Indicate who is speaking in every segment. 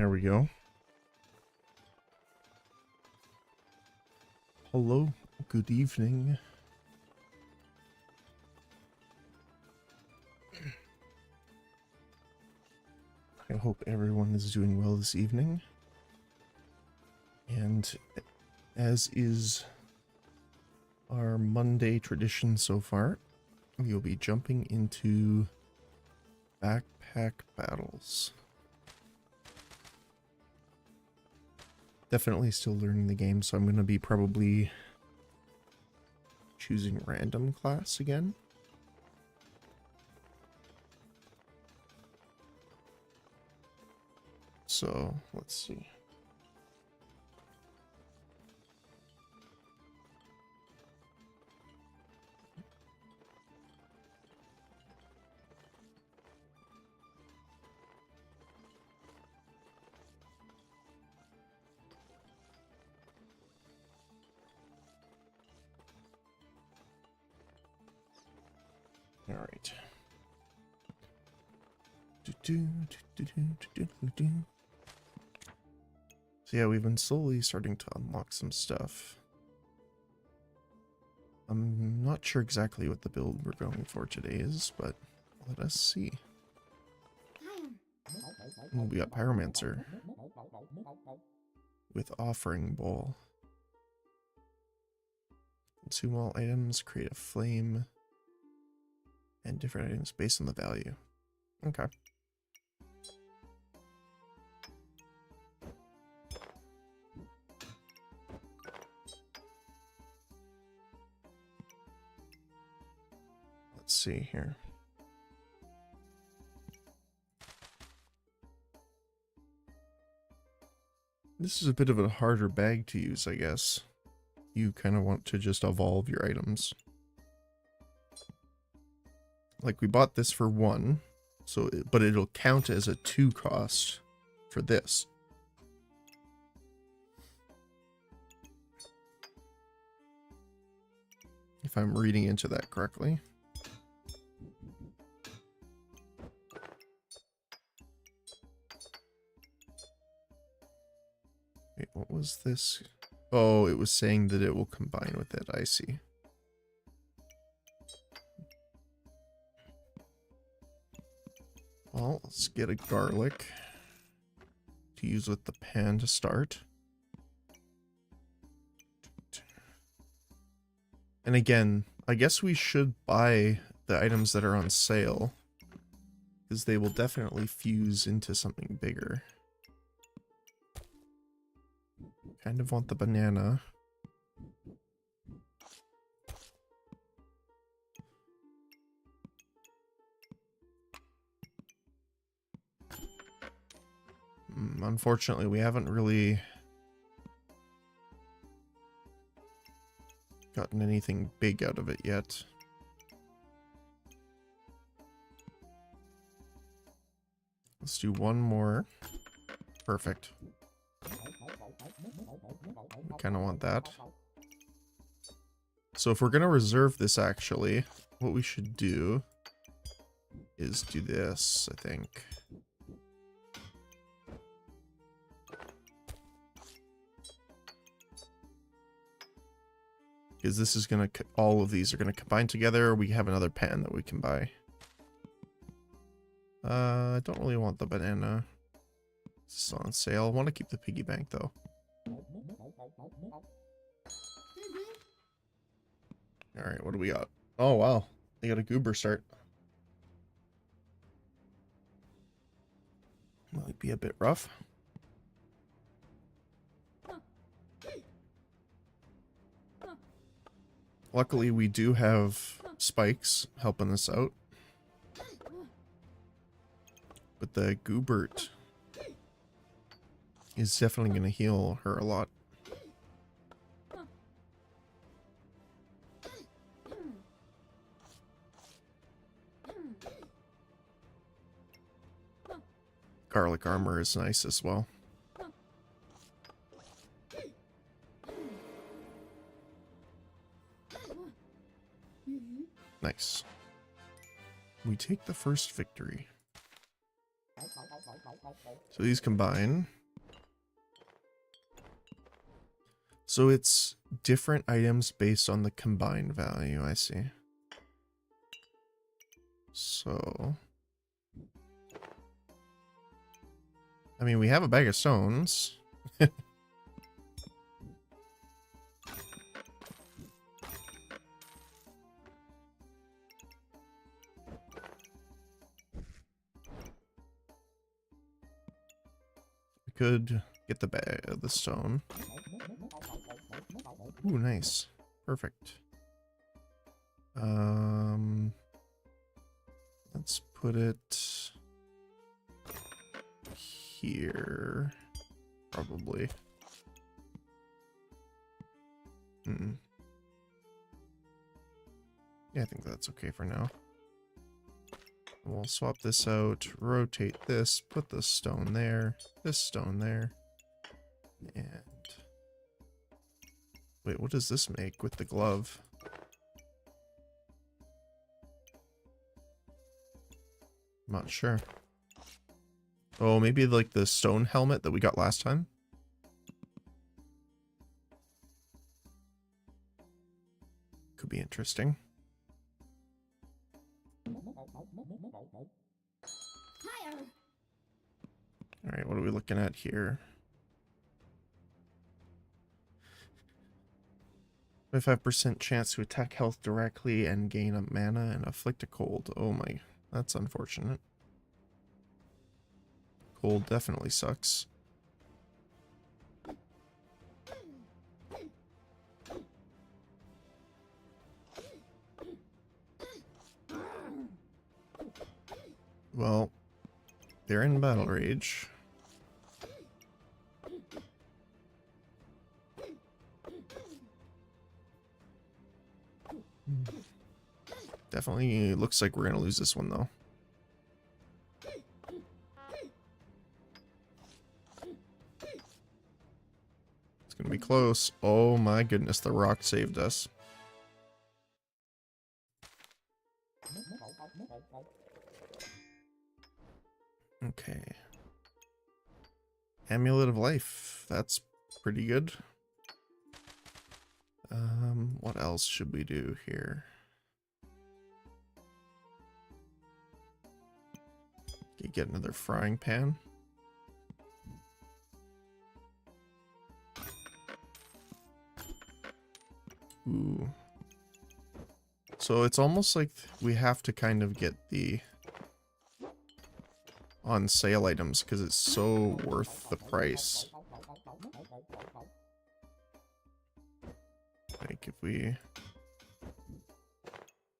Speaker 1: There we go. Hello, good evening. I hope everyone is doing well this evening. And as is our Monday tradition so far, we will be jumping into backpack battles. Definitely still learning the game, so I'm going to be probably choosing random class again. So, let's see. All right. So yeah, we've been slowly starting to unlock some stuff. I'm not sure exactly what the build we're going for today is, but let us see. Oh, we got Pyromancer with Offering Bowl. Consume all items, create a flame, and different items based on the value. Okay. Let's see here. This is a bit of a harder bag to use, I guess. You kind of want to just evolve your items. Like, we bought this for 1, so but it'll count as a 2 cost for this. If I'm reading into that correctly. Wait, what was this? Oh, it was saying that it will combine with it. I see. Well, let's get a garlic to use with the pan to start. And again, I guess we should buy the items that are on sale, because they will definitely fuse into something bigger. Kind of want the banana. Unfortunately, we haven't really gotten anything big out of it yet. Let's do one more. Perfect. We kind of want that. So if we're going to reserve this, actually, what we should do is do this, I think. Because this is going to, all of these are going to combine together. We have another pan that we can buy. I don't really want the banana. It's on sale. I want to keep the piggy bank, though. Alright, what do we got? Oh, wow. They got a goober start. Might be a bit rough. Luckily, we do have spikes helping us out. But the Goobert is definitely going to heal her a lot. Garlic armor is nice as well. Nice. We take the first victory. So these combine. So it's different items based on the combined value, I see. So, I mean, we have a bag of stones. We could get the stone. Ooh, nice. Perfect. Let's put it here, probably. Yeah, I think that's okay for now. We'll swap this out, rotate this, put this stone there, this stone there, and... Wait, what does this make with the glove? I'm not sure. Oh, maybe like the stone helmet that we got last time? Could be interesting. Alright, what are we looking at here? 25% chance to attack health directly and gain a mana and afflict a cold. Oh my, that's unfortunate. Cold definitely sucks. Well, they're in battle rage. Definitely looks like we're gonna lose this one though. It's gonna be close. Oh my goodness, the rock saved us. Okay. Amulet of Life. That's pretty good. What else should we do here? Okay, get another frying pan. Ooh. So it's almost like we have to kind of get the on sale items because it's so worth the price. Like if we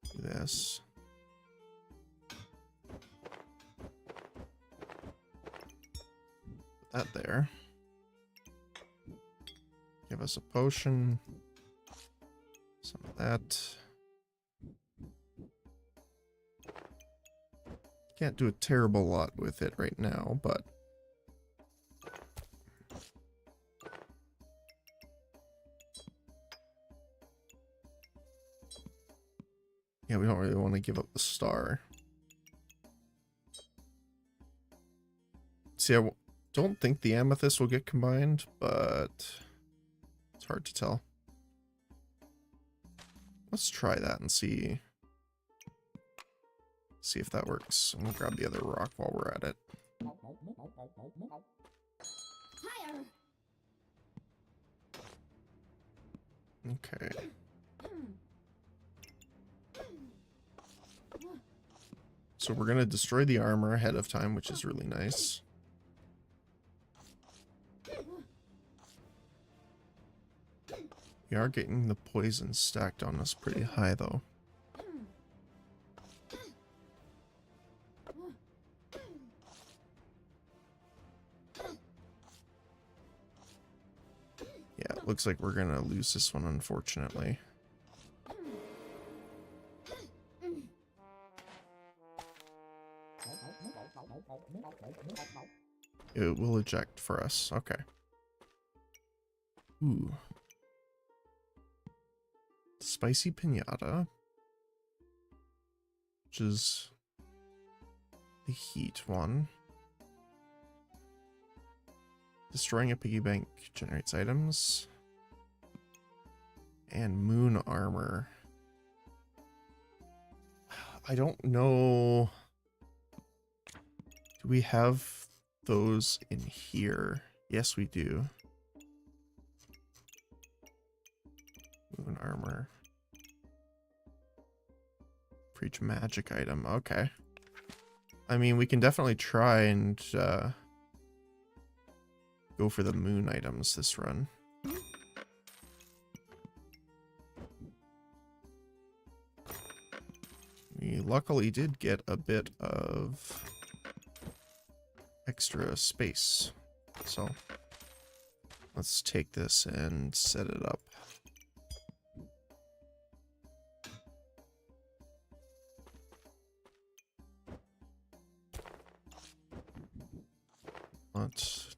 Speaker 1: do this. Put that there. Give us a potion. Some of that. Can't do a terrible lot with it right now, but yeah, we don't really want to give up the star. See, I don't think the amethyst will get combined, but it's hard to tell. Let's try that and see if that works. I'm gonna grab the other rock while we're at it. Okay. So we're gonna destroy the armor ahead of time, which is really nice. We are getting the poison stacked on us pretty high though. Yeah, it looks like we're gonna lose this one, unfortunately. It will eject for us. Okay. Ooh. Spicy Pinata. Which is the heat one. Destroying a piggy bank generates items. And moon armor. I don't know. Do we have those in here? Yes, we do. Moon armor. Preach magic item. Okay. I mean, we can definitely try and go for the moon items this run. We luckily did get a bit of extra space. So let's take this and set it up.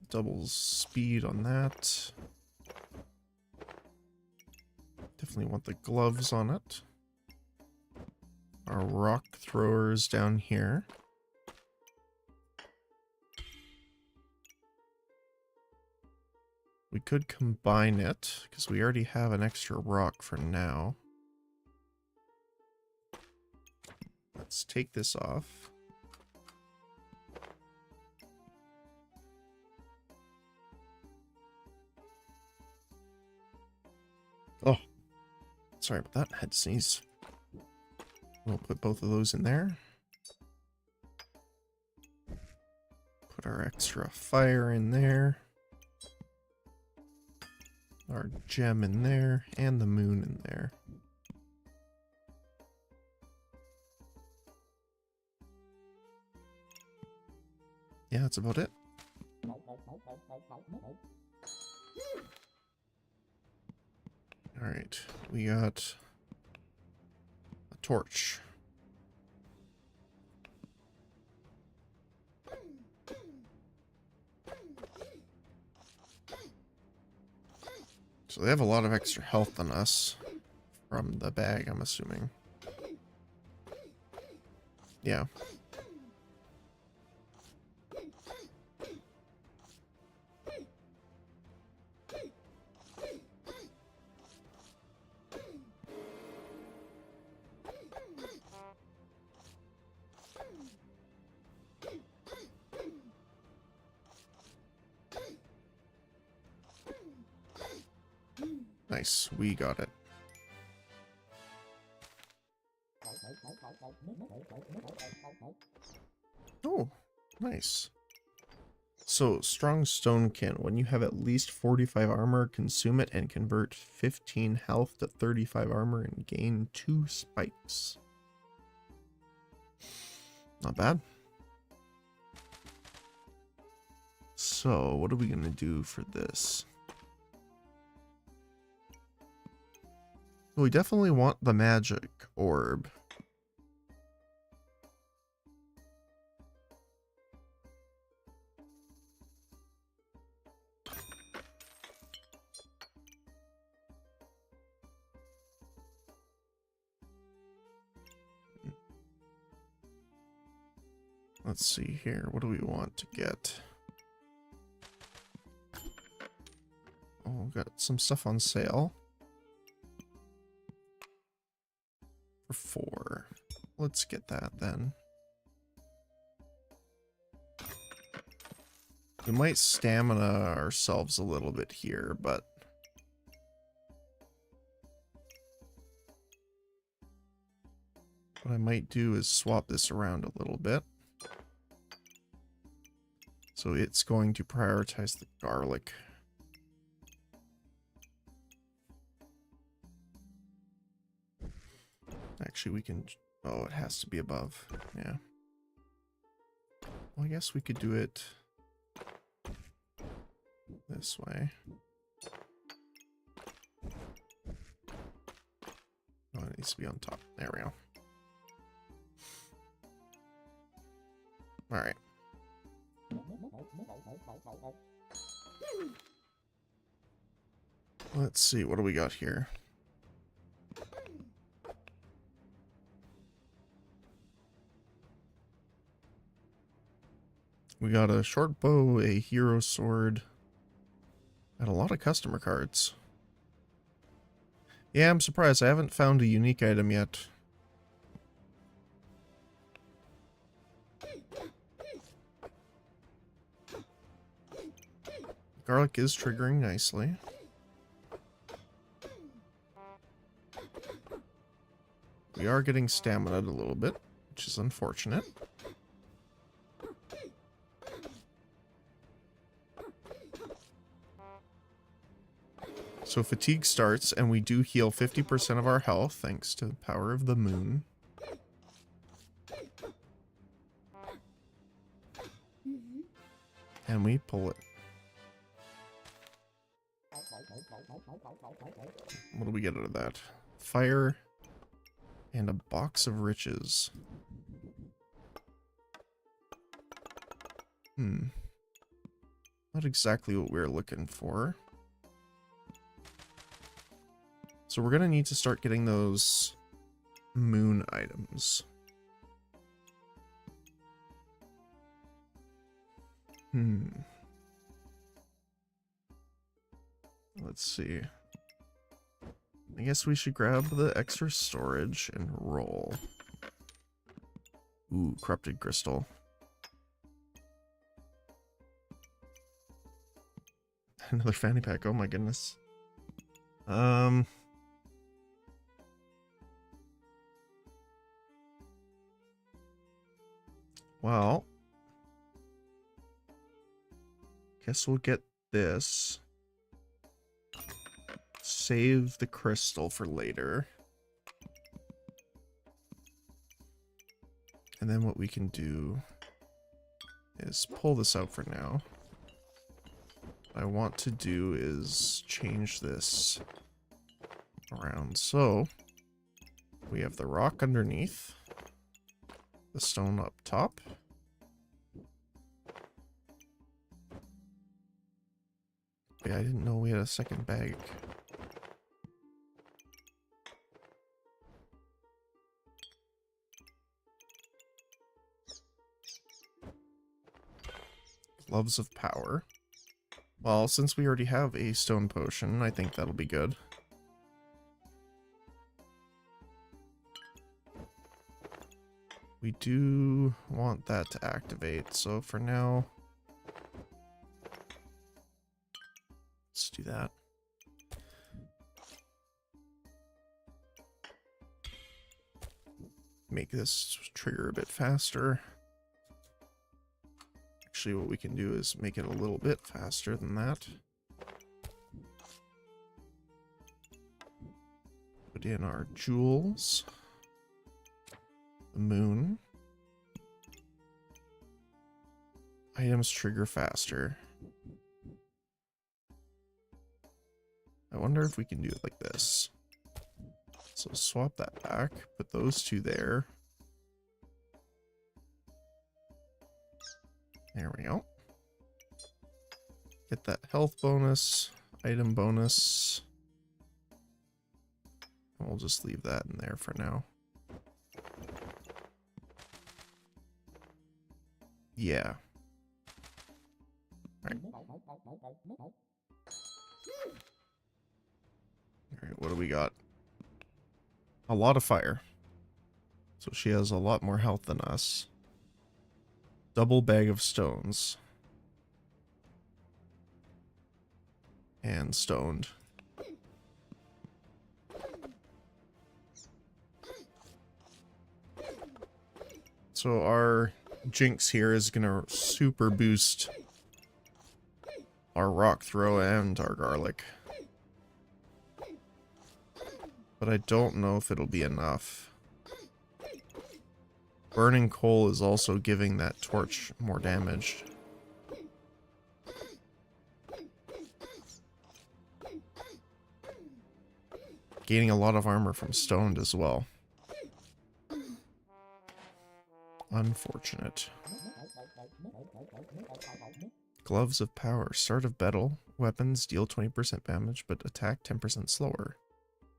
Speaker 1: Double speed on that. Definitely want the gloves on it. Our rock throwers down here. We could combine it, because we already have an extra rock for now. Let's take this off. Oh, sorry about that. I had to sneeze. We'll put both of those in there. Put our extra fire in there. Our gem in there, and the moon in there. Yeah, that's about it. Alright, we got a torch. So they have a lot of extra health on us from the bag, I'm assuming. Yeah. Nice, we got it. Oh, nice. So, strong stone can. When you have at least 45 armor, consume it and convert 15 health to 35 armor and gain 2 spikes. Not bad. So, what are we going to do for this? We definitely want the magic orb. Let's see here. What do we want to get? Oh, got some stuff on sale. For 4. Let's get that then. We might stamina ourselves a little bit here, but what I might do is swap this around a little bit. So it's going to prioritize the garlic. Actually, we can... Oh, it has to be above. Yeah. Well, I guess we could do it this way. Oh, it needs to be on top. There we go. Alright. Let's see, what do we got here? We got a short bow, a hero sword, and a lot of customer cards. Yeah, I'm surprised. I haven't found a unique item yet. Garlic is triggering nicely. We are getting stamina a little bit, which is unfortunate. So fatigue starts, and we do heal 50% of our health, thanks to the power of the moon. And we pull it. What do we get out of that? Fire and a box of riches. Not exactly what we're looking for. So we're going to need to start getting those moon items. Let's see. I guess we should grab the extra storage and roll. Ooh, corrupted crystal. Another fanny pack, oh my goodness. Well, guess we'll get this. Save the crystal for later. And then what we can do is pull this out for now. What I want to do is change this around. So we have the rock underneath, the stone up top. Yeah, I didn't know we had a second bag. Gloves of power. Well, since we already have a stone potion, I think that'll be good. We do want that to activate, so for now, let's do that. Make this trigger a bit faster. Actually, what we can do is make it a little bit faster than that. Put in our jewels. The moon. Items trigger faster. I wonder if we can do it like this. So swap that back, put those two there. There we go. Get that health bonus, item bonus. And we'll just leave that in there for now. Yeah. Alright. Alright, what do we got? A lot of fire. So she has a lot more health than us. Double bag of stones. And stoned. So our Jinx here is gonna super boost our rock throw and our garlic. But I don't know if it'll be enough. Burning coal is also giving that torch more damage. Gaining a lot of armor from stoned as well. Unfortunate. Gloves of power. Start of battle. Weapons deal 20% damage, but attack 10% slower.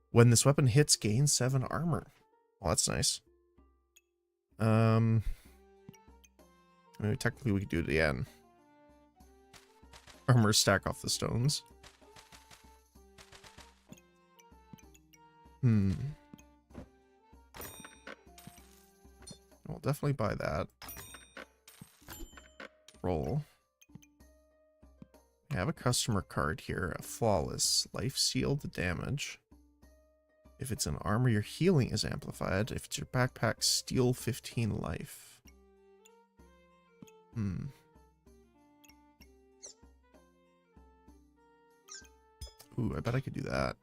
Speaker 1: When this weapon hits, gain 7 armor. Well, that's nice. I mean, technically we could do it again. Armor stack off the stones. Hmm. We'll definitely buy that. Roll. We have a customer card here. A flawless. Life sealed damage. If it's an armor, your healing is amplified. If it's your backpack, steal 15 life. Hmm. Ooh, I bet I could do that.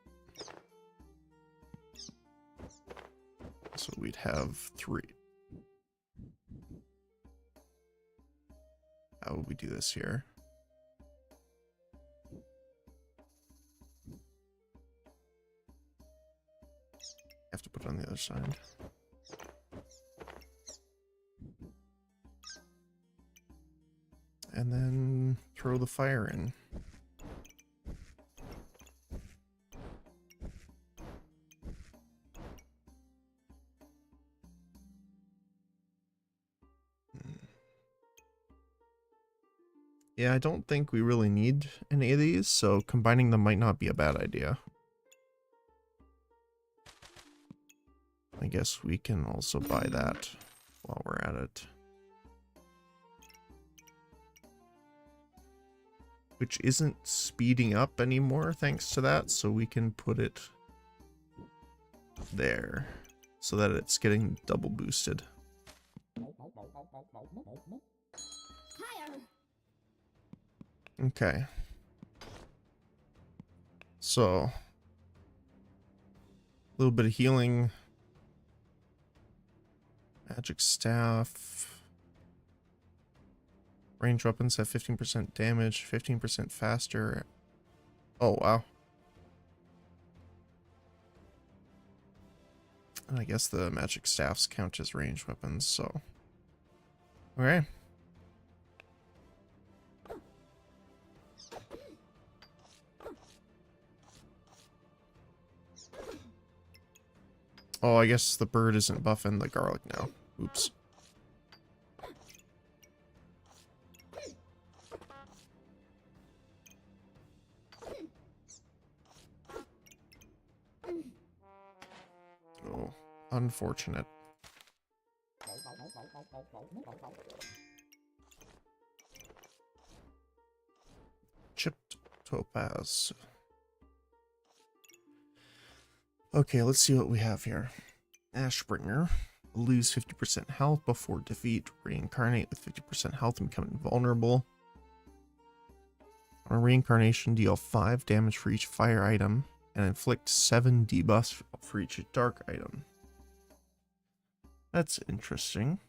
Speaker 1: So we'd have 3. How would we do this here? Have to put it on the other side. And then throw the fire in. Yeah, I don't think we really need any of these, so combining them might not be a bad idea. I guess we can also buy that while we're at it. Which isn't speeding up anymore thanks to that, so we can put it there so that it's getting double boosted. Okay. So, a little bit of healing. Magic staff. Range weapons have 15% damage, 15% faster. Oh, wow. And I guess the magic staffs count as range weapons, so. Okay. Oh, I guess the bird isn't buffing the garlic now. Oops. Oh, unfortunate. Chipped topaz. Okay, let's see what we have here. Ashbringer. Lose 50% health before defeat. Reincarnate with 50% health and become invulnerable. On reincarnation, deal 5 damage for each fire item and inflict 7 debuffs for each dark item. That's interesting.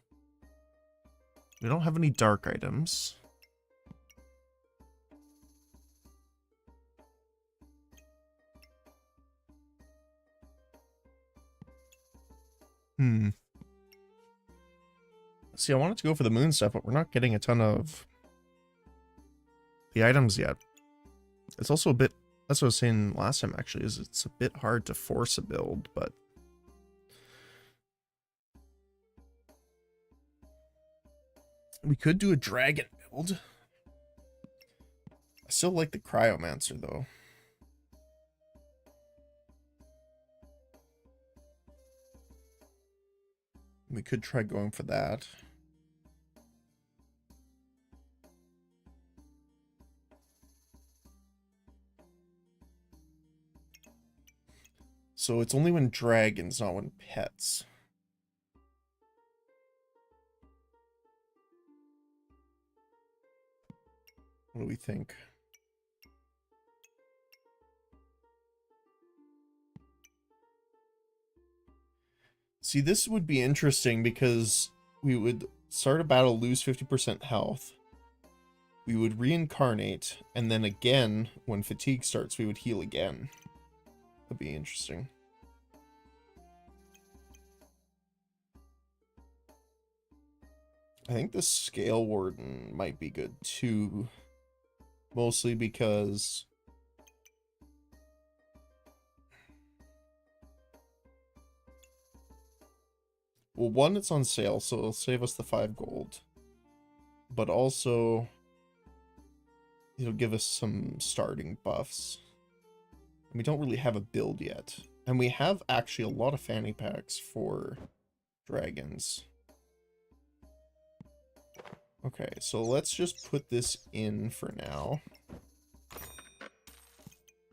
Speaker 1: We don't have any dark items. See, I wanted to go for the moon stuff, but we're not getting a ton of the items yet. It's also a bit, that's what I was saying last time actually, is it's a bit hard to force a build, but we could do a dragon build. I still like the cryomancer though. We could try going for that. So it's only when dragons, not when pets. What do we think? See, this would be interesting because we would start a battle, lose 50% health. We would reincarnate, and then again, when fatigue starts, we would heal again. That'd be interesting. I think the Scale Warden might be good too. Mostly because... well, one, it's on sale, so it'll save us the 5 gold. But also... it'll give us some starting buffs. And we don't really have a build yet. And we have actually a lot of fanny packs for dragons. Okay, so let's just put this in for now.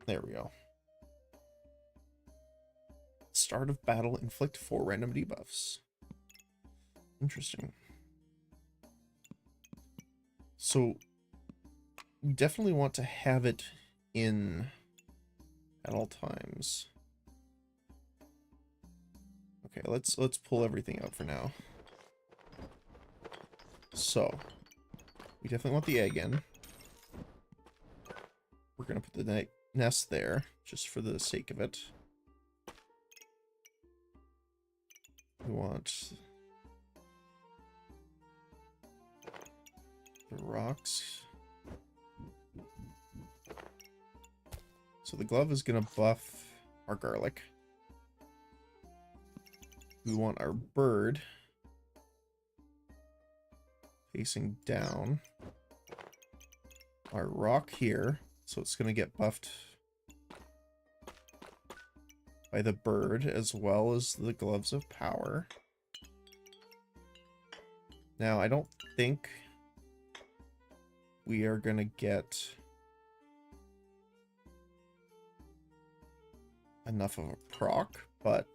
Speaker 1: There we go. Start of battle, inflict 4 random debuffs. Interesting. So we definitely want to have it in at all times. Okay, let's pull everything out for now. So we definitely want the egg in. We're gonna put the nest there just for the sake of it. We want the rocks. So the glove is gonna buff our garlic. We want our bird facing down. Our rock here, so it's gonna get buffed by the bird as well as the gloves of power. Now, I don't think we are gonna get enough of a proc, but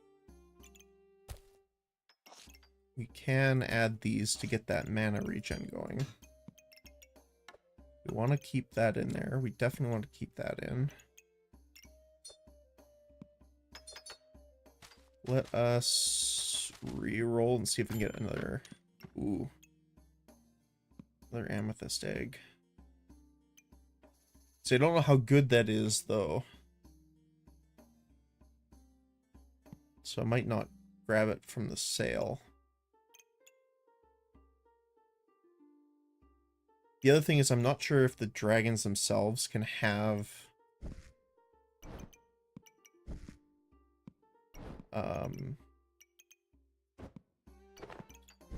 Speaker 1: we can add these to get that mana regen going. We want to keep that in there. We definitely want to keep that in. Let us re-roll and see if we can get another... Ooh. Another amethyst egg. So I don't know how good that is, though. So I might not grab it from the sale. The other thing is I'm not sure if the dragons themselves can have...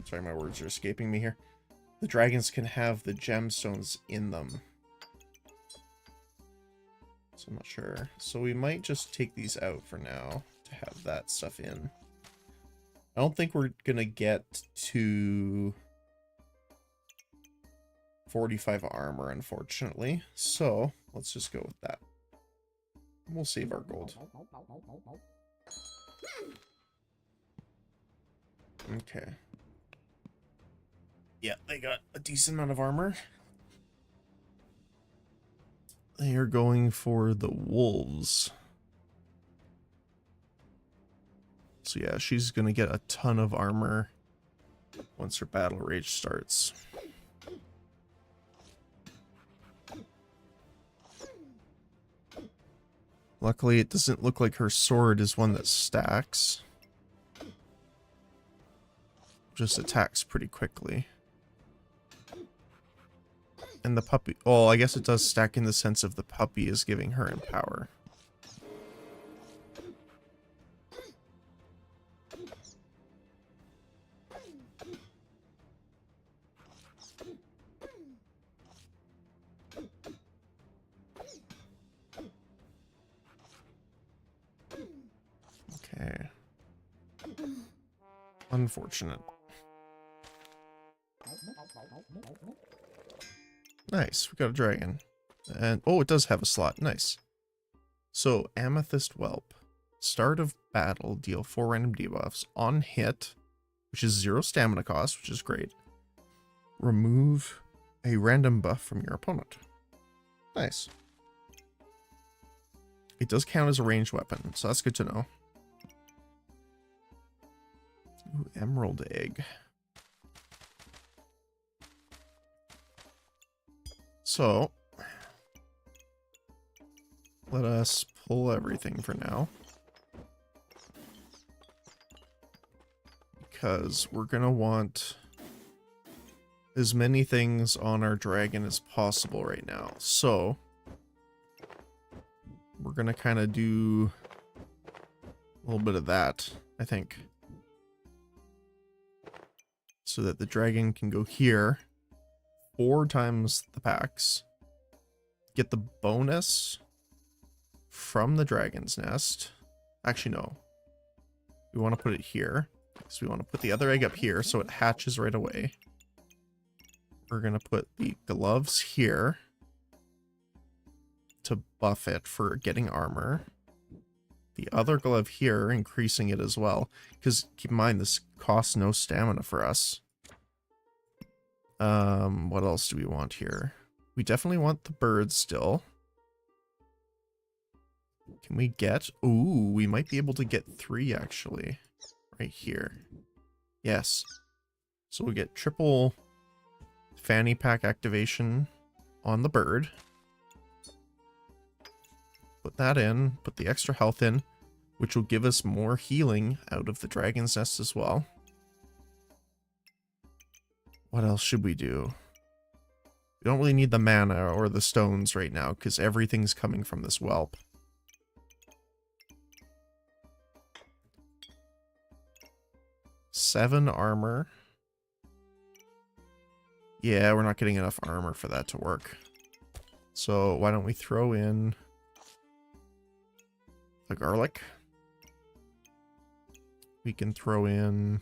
Speaker 1: Sorry, my words are escaping me here. The dragons can have the gemstones in them. So I'm not sure. So we might just take these out for now to have that stuff in. I don't think we're gonna get to 45 armor, unfortunately. So let's just go with that. We'll save our gold. Okay. Yeah, they got a decent amount of armor. They are going for the wolves. So yeah, she's gonna get a ton of armor once her battle rage starts. Luckily, it doesn't look like her sword is one that stacks. Just attacks pretty quickly. And the puppy... Oh, I guess it does stack in the sense of the puppy is giving her in power. Okay. Unfortunate. Nice, we got a dragon. And, oh, it does have a slot. Nice. So, Amethyst Whelp. Start of battle, deal 4 random debuffs. On hit, which is 0 stamina cost, which is great. Remove a random buff from your opponent. Nice. It does count as a ranged weapon, so that's good to know. Ooh, emerald egg. So, let us pull everything for now. Because we're going to want as many things on our dragon as possible right now. So, we're going to kind of do a little bit of that, I think. So that the dragon can go here 4 times the packs, get the bonus from the dragon's nest Actually, no. We want to put it here. So we want to put the other egg up here so it hatches right away. We're going to put the gloves here to buff it for getting armor. The other glove here, increasing it as well. Because keep in mind, this costs no stamina for us. What else do we want here? We definitely want the birds still. Can we get... Ooh, we might be able to get 3 actually. Right here. Yes. So we get triple fanny pack activation on the bird. Put that in. Put the extra health in, which will give us more healing out of the dragon's nest as well. What else should we do? We don't really need the mana or the stones right now because everything's coming from this whelp. Seven armor. Yeah, we're not getting enough armor for that to work. So why don't we throw in the garlic? We can throw in...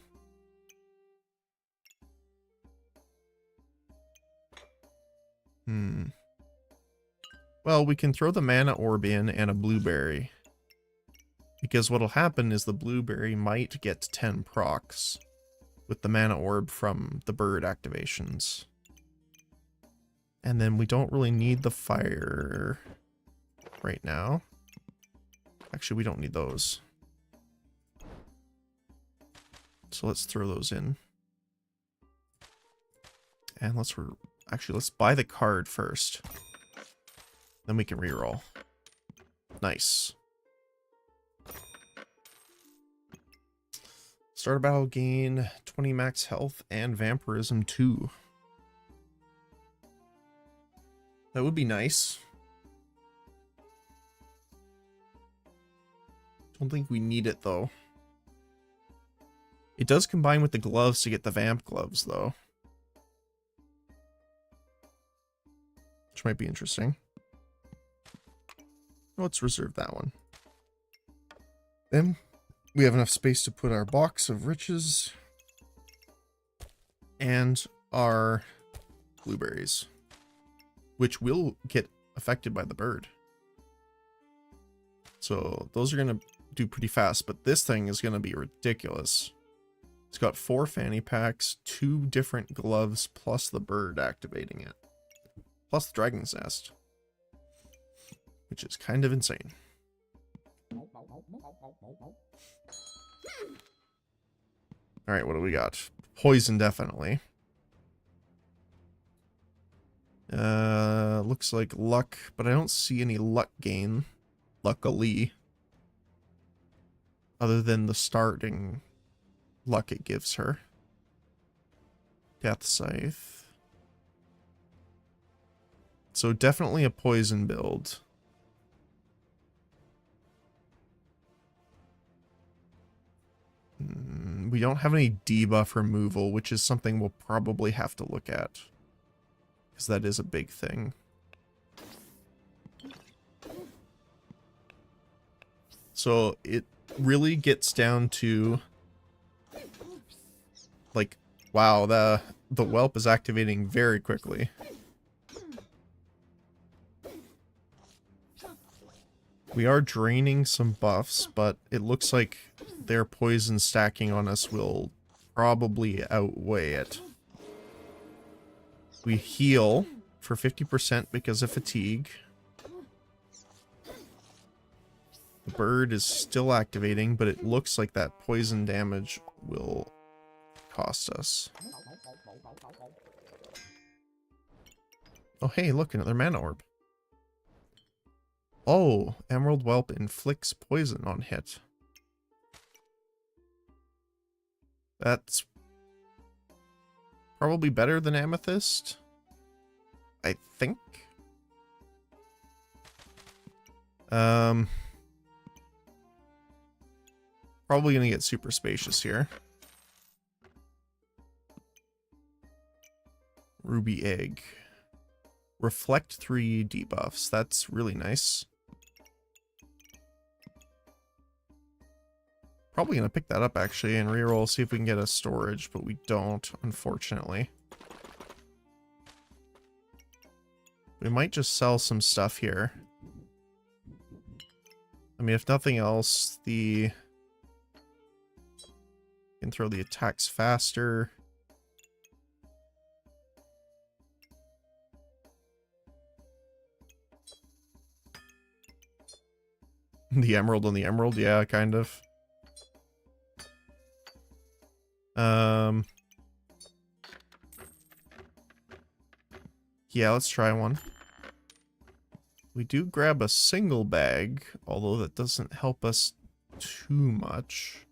Speaker 1: Well, we can throw the mana orb in and a blueberry. Because what'll happen is the blueberry might get 10 procs with the mana orb from the bird activations. And then we don't really need the fire right now. Actually, we don't need those. So let's throw those in. And let's buy the card first. Then we can reroll. Nice. Start a battle, gain 20 max health and vampirism 2. That would be nice. Don't think we need it though. It does combine with the gloves to get the vamp gloves though. Which might be interesting. Let's reserve that one. Then we have enough space to put our box of riches and our blueberries, which will get affected by the bird. So those are going to do pretty fast, but this thing is going to be ridiculous. It's got 4 fanny packs, 2 different gloves, plus the bird activating it. Plus the dragon's nest. Which is kind of insane. Alright, what do we got? Poison, definitely. Looks like luck, but I don't see any luck gain. Luckily. Other than the starting luck it gives her. Death Scythe. So definitely a poison build. We don't have any debuff removal, which is something we'll probably have to look at. Because that is a big thing. So it really gets down to... like, wow, the whelp is activating very quickly. We are draining some buffs, but it looks like their poison stacking on us will probably outweigh it. We heal for 50% because of fatigue. The bird is still activating, but it looks like that poison damage will cost us. Oh hey, look, another mana orb. Oh, Emerald Whelp inflicts poison on hit. That's probably better than Amethyst, I think. Probably gonna get super spacious here. Ruby Egg. Reflect 3 debuffs. That's really nice. Probably gonna pick that up actually and reroll, see if we can get a storage, but we don't, unfortunately. We might just sell some stuff here. I mean, if nothing else, the... can throw the attacks faster. The emerald on the emerald, yeah, kind of. Yeah, let's try one. We do grab a single bag, although that doesn't help us too much.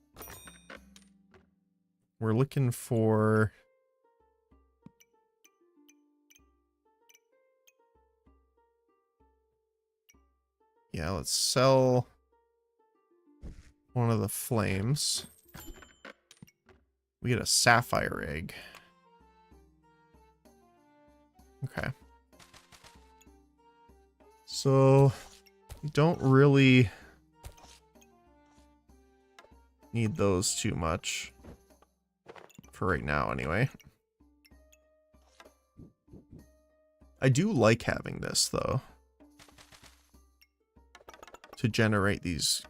Speaker 1: We're looking for... yeah, let's sell one of the flames. We get a sapphire egg. Okay. So, we don't really need those too much. For right now, anyway. I do like having this, though. To generate these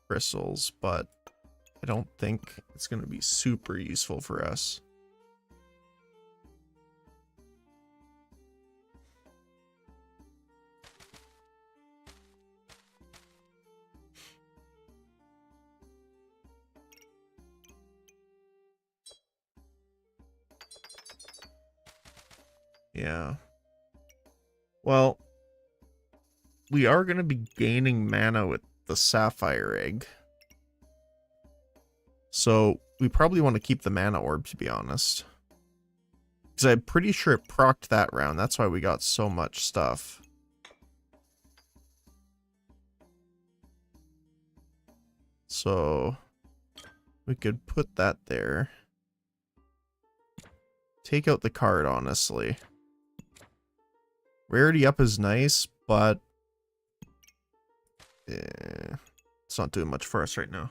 Speaker 1: crystals, but I don't think it's going to be super useful for us. Yeah. Well, we are going to be gaining mana with the sapphire egg. So we probably want to keep the mana orb, to be honest. Because I'm pretty sure it procced that round. That's why we got so much stuff. So we could put that there. Take out the card, honestly. Rarity up is nice, but it's not doing much for us right now.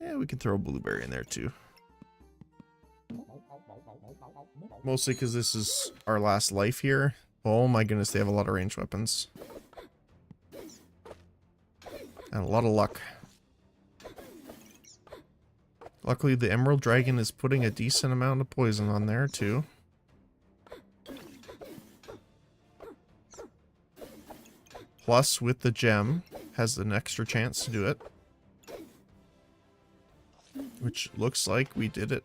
Speaker 1: Yeah, we can throw a blueberry in there too. Mostly because this is our last life here. Oh my goodness, they have a lot of ranged weapons. And a lot of luck. Luckily, the Emerald Dragon is putting a decent amount of poison on there too. Plus, with the gem, has an extra chance to do it. Which looks like we did it.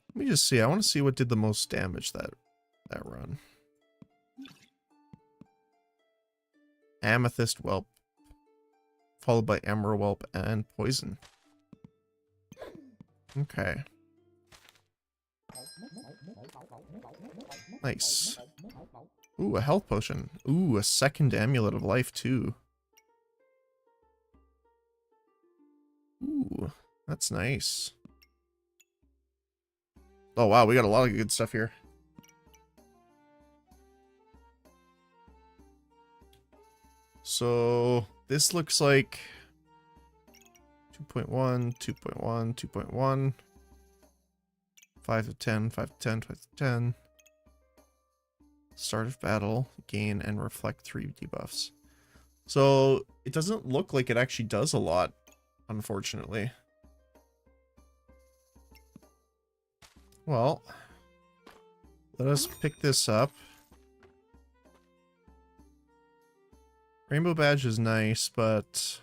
Speaker 1: Let me just see. I want to see what did the most damage that run. Amethyst Whelp. Followed by Emerald Whelp and Poison. Okay. Nice. Ooh, a health potion. Ooh, a second amulet of life too. Ooh, that's nice. Oh wow, we got a lot of good stuff here. So this looks like 2.1, 2.1, 2.1, 5 of 10, 5 of 10, 5 of 10. Start of battle, gain and reflect 3 debuffs. So it doesn't look like it actually does a lot, unfortunately. Well, let us pick this up. Rainbow badge is nice, but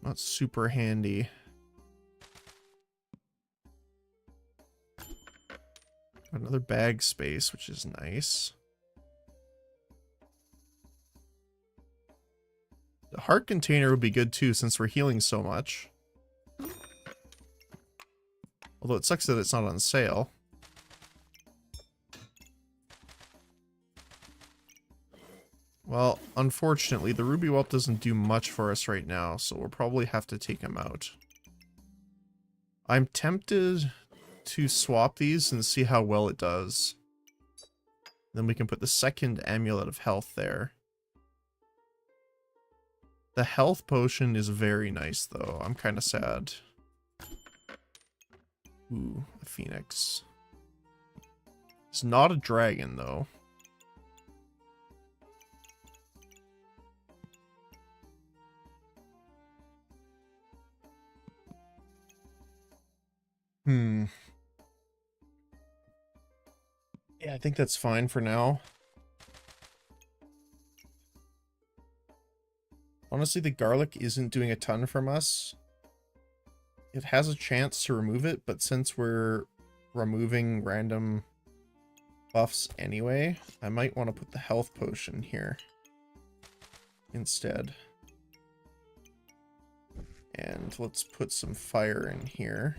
Speaker 1: not super handy. Another bag space, which is nice. The heart container would be good too, since we're healing so much. Although it sucks that it's not on sale. Well, unfortunately, the Ruby Whelp doesn't do much for us right now, so we'll probably have to take him out. I'm tempted to swap these and see how well it does. Then we can put the second Amulet of Health there. The health potion is very nice, though. I'm kind of sad. Ooh, a phoenix. It's not a dragon, though. Yeah, I think that's fine for now. Honestly, the garlic isn't doing a ton from us. It has a chance to remove it, but since we're removing random buffs anyway, I might want to put the health potion here instead. And let's put some fire in here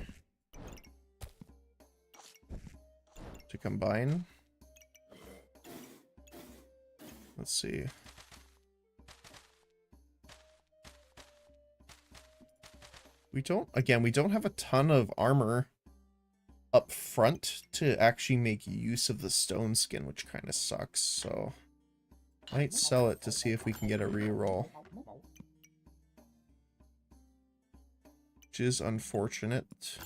Speaker 1: to combine. Let's see. We don't have a ton of armor up front to actually make use of the stone skin, which kind of sucks, so might sell it to see if we can get a reroll. Which is unfortunate.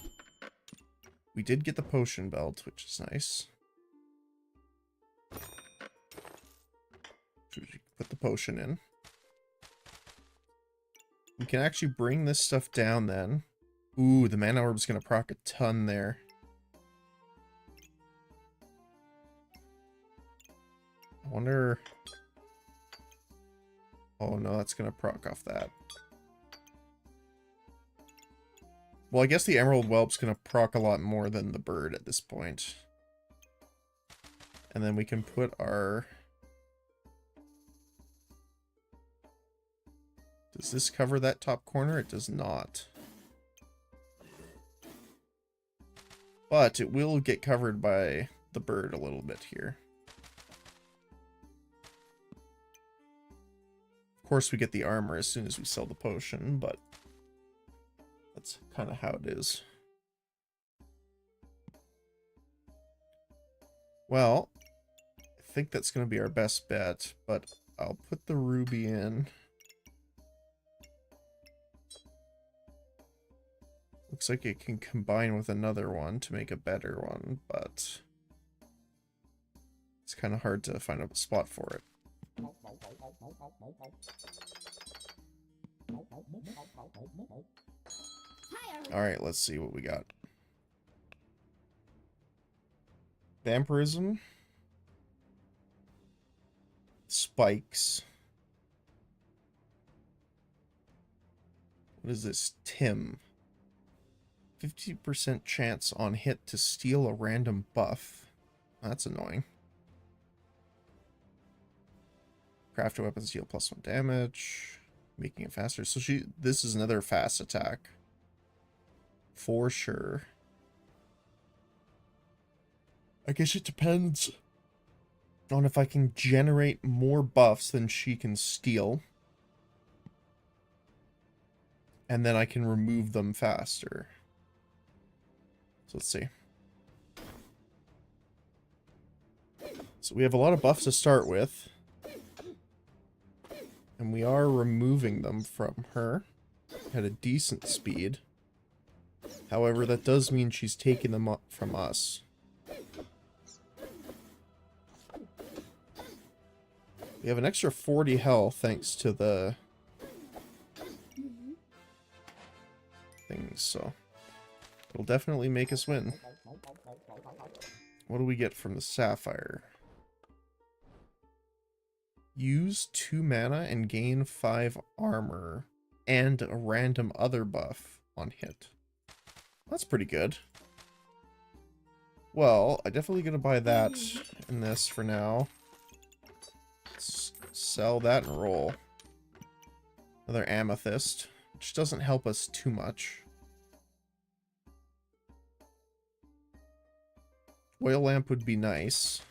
Speaker 1: We did get the potion belt, which is nice. Put the potion in. We can actually bring this stuff down then. Ooh, the mana orb's gonna proc a ton there. I wonder... Oh no, that's gonna proc off that. Well, I guess the Emerald Whelp's gonna proc a lot more than the bird at this point. And then we can put our... Does this cover that top corner? It does not. But it will get covered by the bird a little bit here. Of course, we get the armor as soon as we sell the potion, but that's kind of how it is. Well, I think that's going to be our best bet, but I'll put the ruby in. Looks like it can combine with another one to make a better one, but it's kind of hard to find a spot for it. Alright, let's see what we got. Vampirism. Spikes. What is this? Tim. 50% chance on hit to steal a random buff. That's annoying. Craft a weapon, deal +1 damage. Making it faster. So this is another fast attack. For sure. I guess it depends on if I can generate more buffs than she can steal. And then I can remove them faster. So let's see. So we have a lot of buffs to start with. And we are removing them from her at a decent speed. However, that does mean she's taking them up from us. We have an extra 40 health thanks to the things, so it'll definitely make us win. What do we get from the sapphire? Use 2 mana and gain 5 armor and a random other buff on hit. That's pretty good. Well, I'm definitely gonna buy that and this for now. Let's sell that and roll. Another amethyst, which doesn't help us too much. Oil lamp would be nice.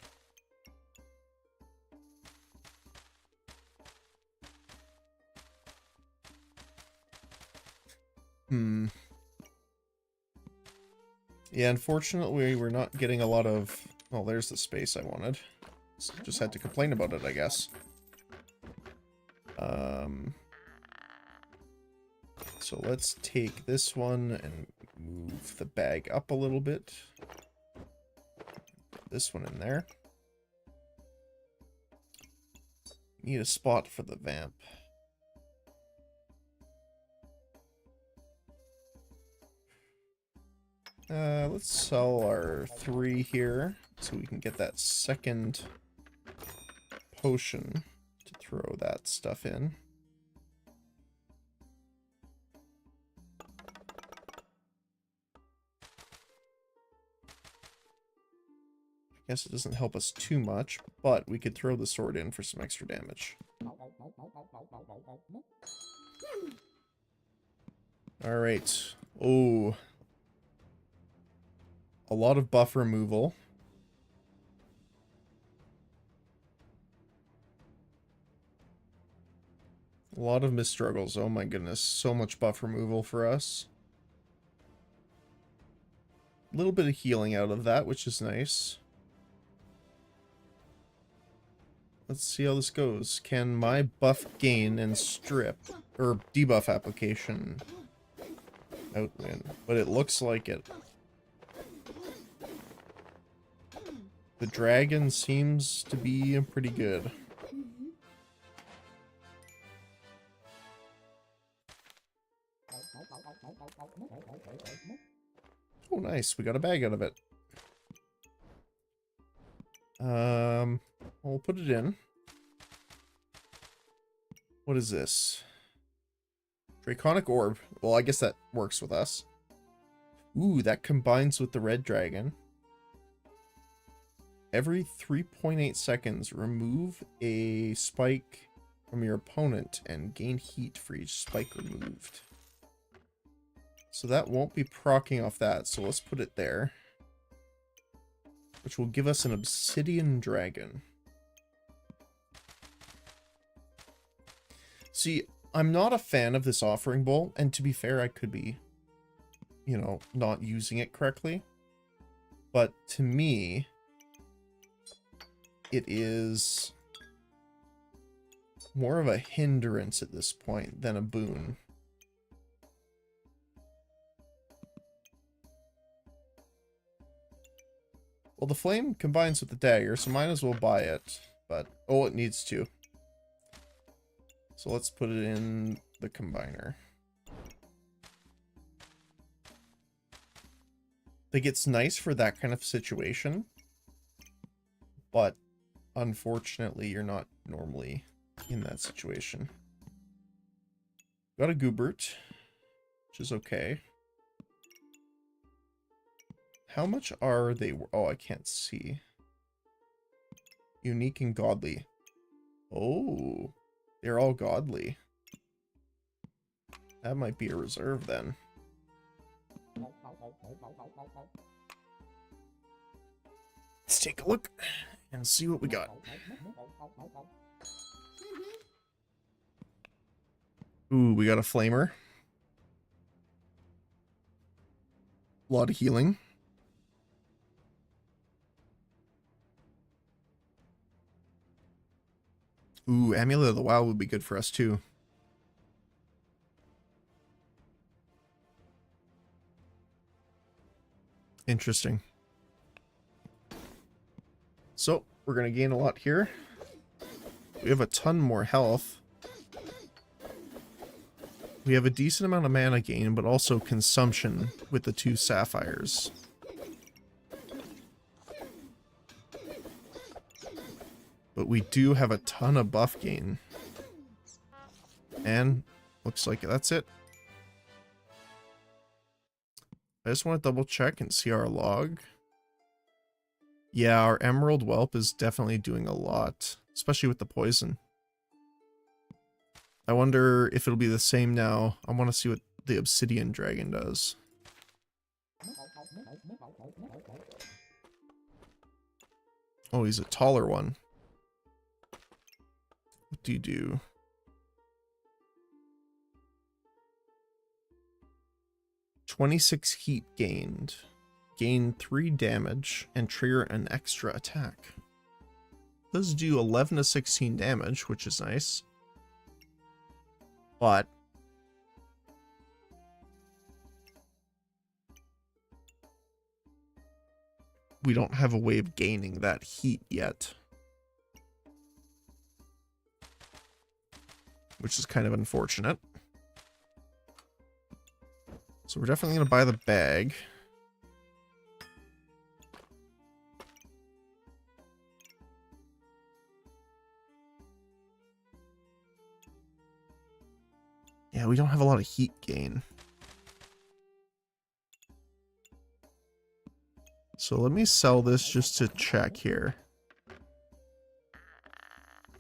Speaker 1: Yeah, unfortunately, we're not getting a lot of... Well, there's the space I wanted. Just had to complain about it, I guess. So let's take this one and move the bag up a little bit. Put this one in there. Need a spot for the vamp. Let's sell our 3 here so we can get that second potion to throw that stuff in. I guess it doesn't help us too much, but we could throw the sword in for some extra damage. Alright. Oh. A lot of buff removal. A lot of misstruggles. Oh my goodness. So much buff removal for us. A little bit of healing out of that, which is nice. Let's see how this goes. Can my buff gain and strip, or debuff application outwin? But it looks like it. The dragon seems to be pretty good. Oh, nice. We got a bag out of it. We'll put it in. What is this? Draconic Orb. Well, I guess that works with us. Ooh, that combines with the red dragon. Every 3.8 seconds, remove a spike from your opponent and gain heat for each spike removed. So that won't be proccing off that, so let's put it there. Which will give us an obsidian dragon. See, I'm not a fan of this offering bowl, and to be fair, I could be, you know, not using it correctly. But to me, it is more of a hindrance at this point than a boon. Well, the flame combines with the dagger, so might as well buy it. But, oh, it needs to. So let's put it in the combiner. I think it's nice for that kind of situation. But, unfortunately, you're not normally in that situation. Got a Goobert, which is okay. How much are they? Oh, I can't see. Unique and godly. Oh, they're all godly. That might be a reserve then. Let's take a look and see what we got. Ooh, we got a flamer. A lot of healing. Ooh, Amulet of the Wild would be good for us too. Interesting. So, we're going to gain a lot here. We have a ton more health. We have a decent amount of mana gain, but also consumption with the 2 sapphires. But we do have a ton of buff gain. And looks like that's it. I just want to double check and see our log. Yeah, our Emerald Whelp is definitely doing a lot, especially with the poison. I wonder if it'll be the same now. I want to see what the Obsidian Dragon does. Oh, he's a taller one. What do you do? "26 heat gained. Gain 3 damage and trigger an extra attack." Does do 11 to 16 damage, which is nice. But we don't have a way of gaining that heat yet. Which is kind of unfortunate. So we're definitely going to buy the bag. Yeah, we don't have a lot of heat gain. So let me sell this just to check here.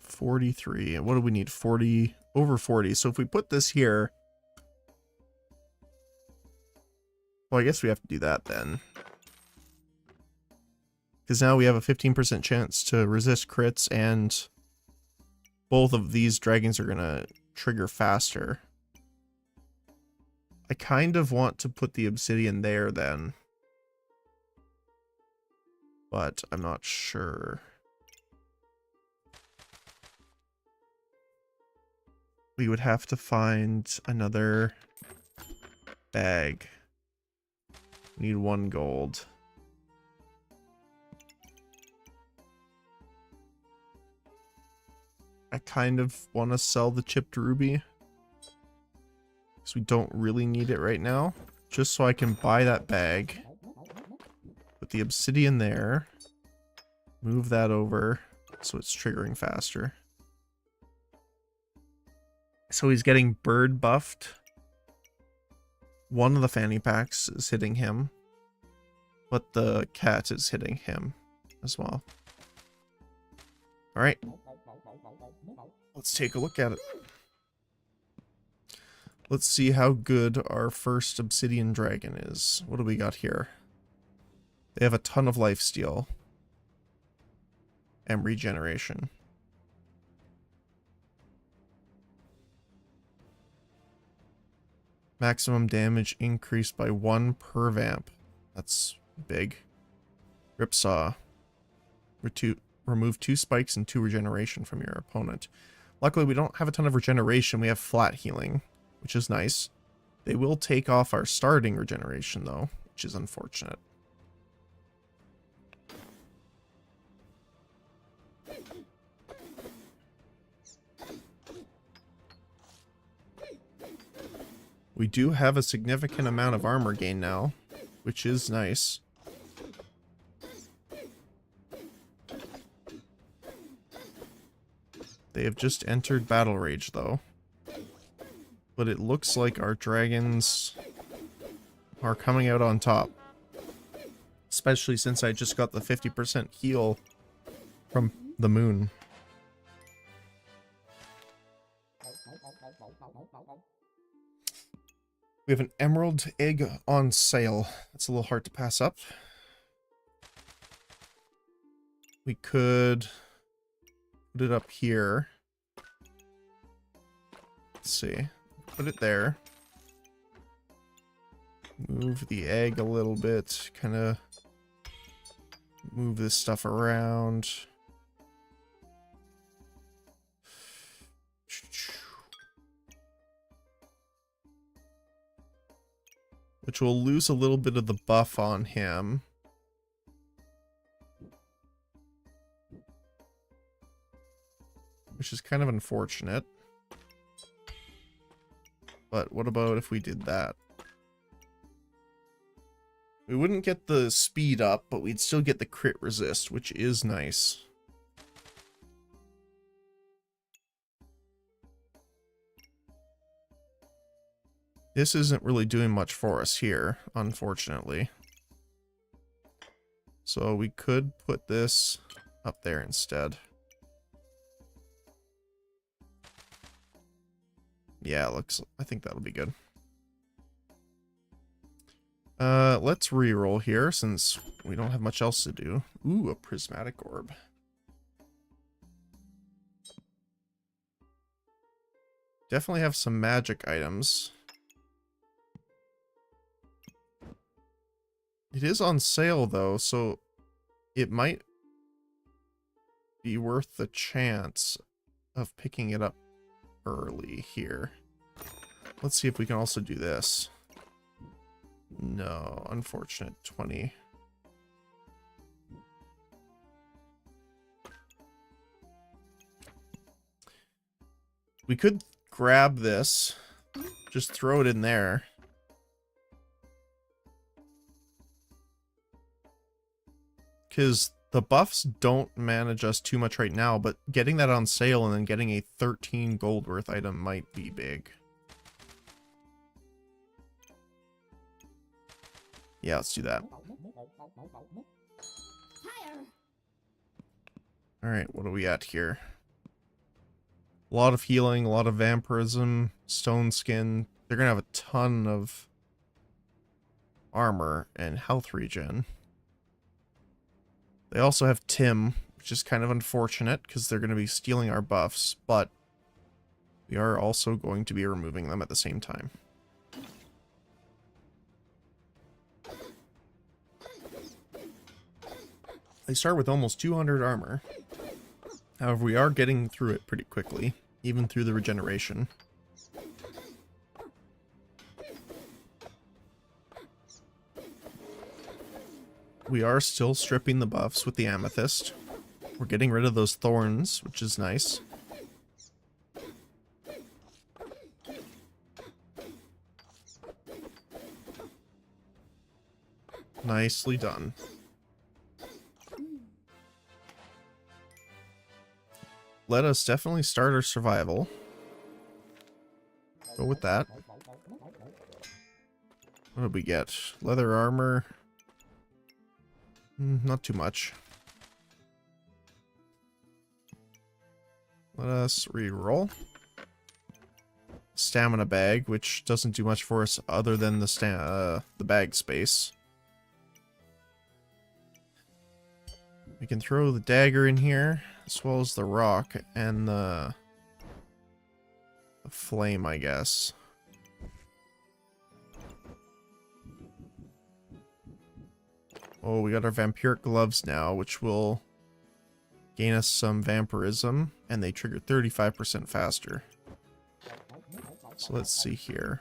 Speaker 1: 43. And what do we need? 40, over 40. So if we put this here, well, I guess we have to do that then. Because now we have a 15% chance to resist crits, and both of these dragons are going to trigger faster. I kind of want to put the obsidian there then. But I'm not sure. We would have to find another bag. We need 1 gold. I kind of want to sell the chipped ruby, because we don't really need it right now. Just so I can buy that bag. Put the obsidian there. Move that over so it's triggering faster. So he's getting bird buffed. One of the fanny packs is hitting him, but the cat is hitting him as well. Alright. Let's take a look at it. Let's see how good our first obsidian dragon is. What do we got here? They have a ton of lifesteal and regeneration. Maximum damage increased by 1 per vamp. That's big. Ripsaw. Remove 2 spikes and 2 regeneration from your opponent. Luckily, we don't have a ton of regeneration. We have flat healing, which is nice. They will take off our starting regeneration, though, which is unfortunate. We do have a significant amount of armor gain now, which is nice. They have just entered Battle Rage, though. But it looks like our dragons are coming out on top. Especially since I just got the 50% heal from the moon. We have an emerald egg on sale. That's a little hard to pass up. We could put it up here. Let's see. Put it there. Move the egg a little bit. Kind of move this stuff around. Which will lose a little bit of the buff on him. Which is kind of unfortunate. But what about if we did that? We wouldn't get the speed up, but we'd still get the crit resist, which is nice. This isn't really doing much for us here, unfortunately. So we could put this up there instead. Yeah, I think that'll be good. Let's reroll here since we don't have much else to do. Ooh, a prismatic orb. Definitely have some magic items. It is on sale though, so it might be worth the chance of picking it up early here. Let's see if we can also do this. No, unfortunate. 20. We could grab this, just throw it in there. Because the buffs don't manage us too much right now, but getting that on sale and then getting a 13 gold worth item might be big. Yeah, let's do that. Alright, what are we at here? A lot of healing, a lot of vampirism, stone skin. They're gonna have a ton of armor and health regen. They also have Tim, which is kind of unfortunate because they're going to be stealing our buffs, but we are also going to be removing them at the same time. They start with almost 200 armor. However, we are getting through it pretty quickly, even through the regeneration. We are still stripping the buffs with the amethyst. We're getting rid of those thorns, which is nice. Nicely done. Let us definitely start our survival. Go with that. What did we get? Leather armor. Not too much. Let us re-roll. Stamina bag, which doesn't do much for us other than the bag space. We can throw the dagger in here, as well as the rock and the flame, I guess. Oh, we got our vampiric gloves now, which will gain us some vampirism, and they trigger 35% faster. So let's see here.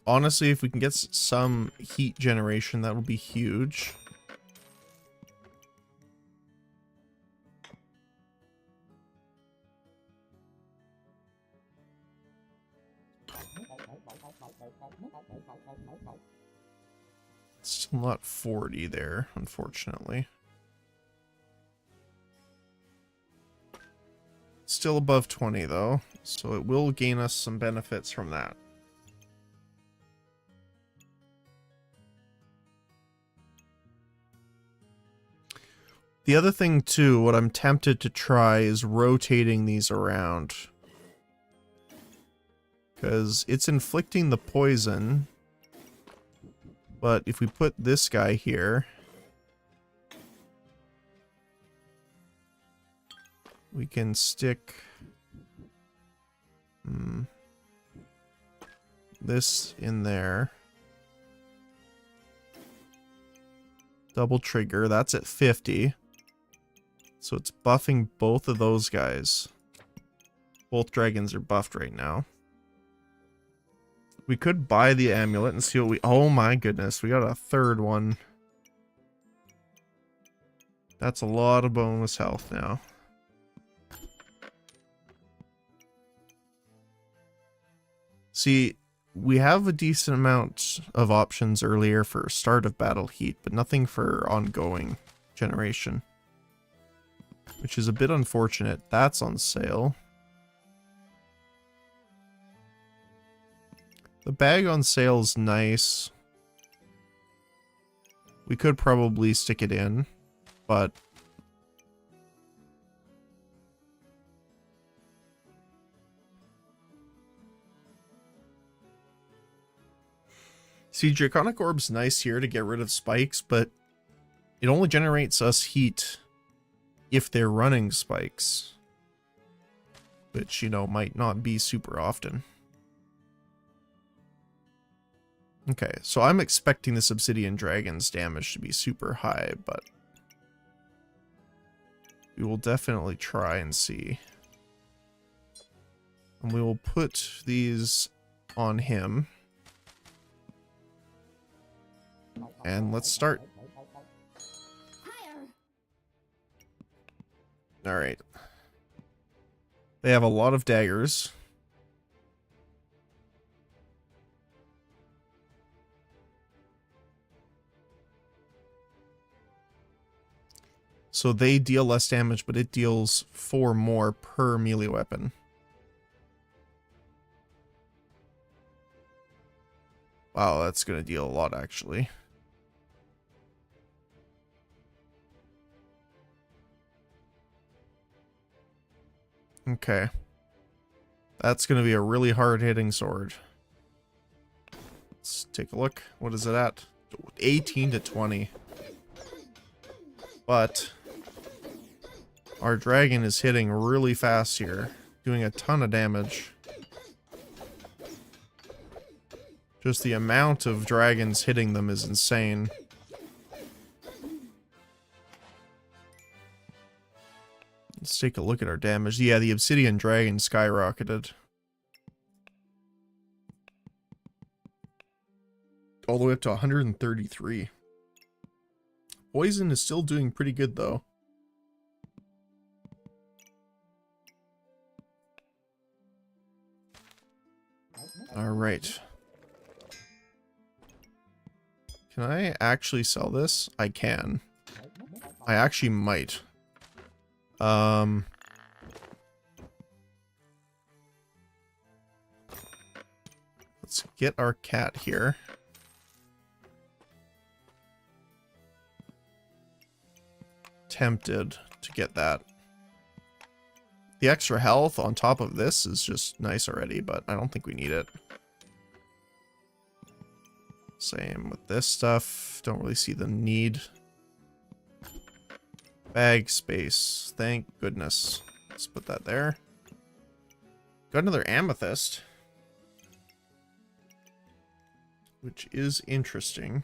Speaker 1: Honestly, if we can get some heat generation, that would be huge. Still not 40 there, unfortunately. Still above 20 though, so it will gain us some benefits from that. The other thing too, what I'm tempted to try is rotating these around. Because it's inflicting the poison. But if we put this guy here, we can stick this in there. Double trigger, that's at 50. So it's buffing both of those guys. Both dragons are buffed right now. We could buy the amulet and see what we... Oh my goodness, we got a third one. That's a lot of bonus health now. See, we have a decent amount of options earlier for start of battle heat, but nothing for ongoing generation. Which is a bit unfortunate. That's on sale. The bag on sale is nice. We could probably stick it in, but... See, Draconic Orb's nice here to get rid of spikes, but it only generates us heat if they're running spikes. Which, you know, might not be super often. Okay, so I'm expecting this Obsidian Dragon's damage to be super high, but we will definitely try and see. And we will put these on him. And let's start. Alright. They have a lot of daggers. So they deal less damage, but it deals 4 more per melee weapon. Wow, that's going to deal a lot, actually. Okay. That's going to be a really hard-hitting sword. Let's take a look. What is it at? 18 to 20. But our dragon is hitting really fast here, doing a ton of damage. Just the amount of dragons hitting them is insane. Let's take a look at our damage. Yeah, the obsidian dragon skyrocketed. All the way up to 133. Poison is still doing pretty good, though. Alright. Can I actually sell this? I can. I actually might. Let's get our cat here. Tempted to get that. The extra health on top of this is just nice already, but I don't think we need it. Same with this stuff. Don't really see the need. Bag space. Thank goodness. Let's put that there. Got another amethyst. Which is interesting.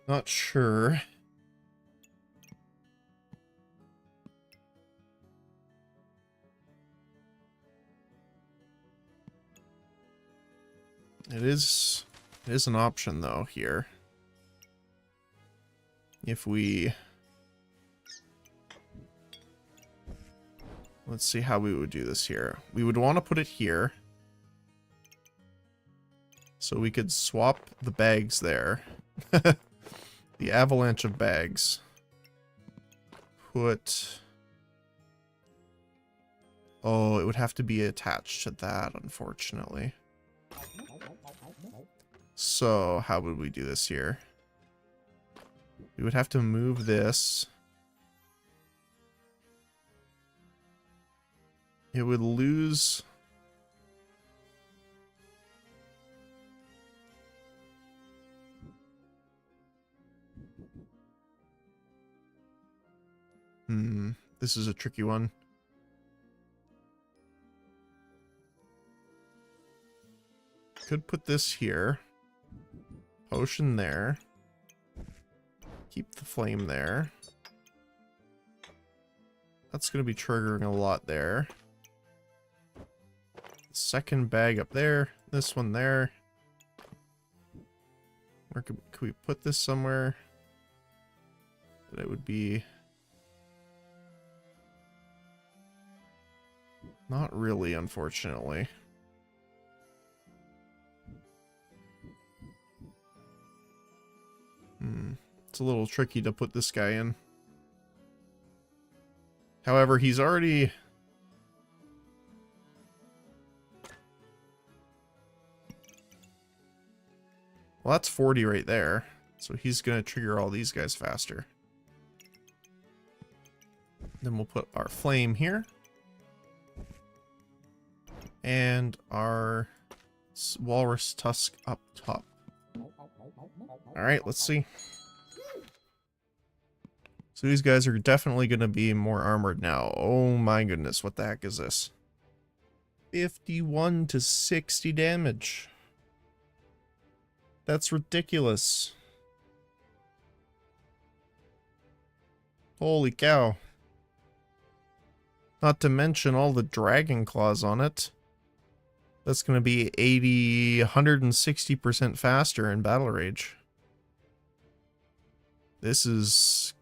Speaker 1: Not sure. It is an option though here. If we, let's see how we would do this here. We would want to put it here. So we could swap the bags there. The avalanche of bags. Put... Oh, it would have to be attached to that, unfortunately. So, how would we do this here? We would have to move this. It would lose... This is a tricky one. Could put this here. Potion there. Keep the flame there. That's going to be triggering a lot there. Second bag up there. This one there. Where could we put this somewhere? That it would be... Not really, unfortunately. It's a little tricky to put this guy in. However, he's already... Well, that's 40 right there. So he's going to trigger all these guys faster. Then we'll put our flame here. And our walrus tusk up top. Alright, let's see. So these guys are definitely going to be more armored now. Oh my goodness, what the heck is this? 51 to 60 damage. That's ridiculous. Holy cow. Not to mention all the dragon claws on it. That's going to be 160% faster in Battle Rage. This is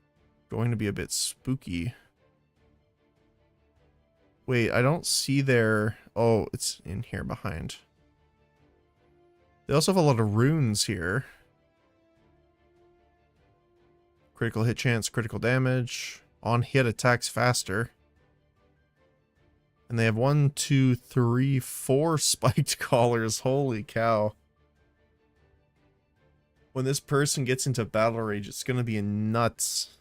Speaker 1: going to be a bit spooky. Wait, I don't see their... Oh, it's in here behind. They also have a lot of runes here. Critical hit chance, critical damage. On hit attacks faster. And they have 1, 2, 3, 4 spiked collars. Holy cow. When this person gets into battle rage, it's going to be nuts.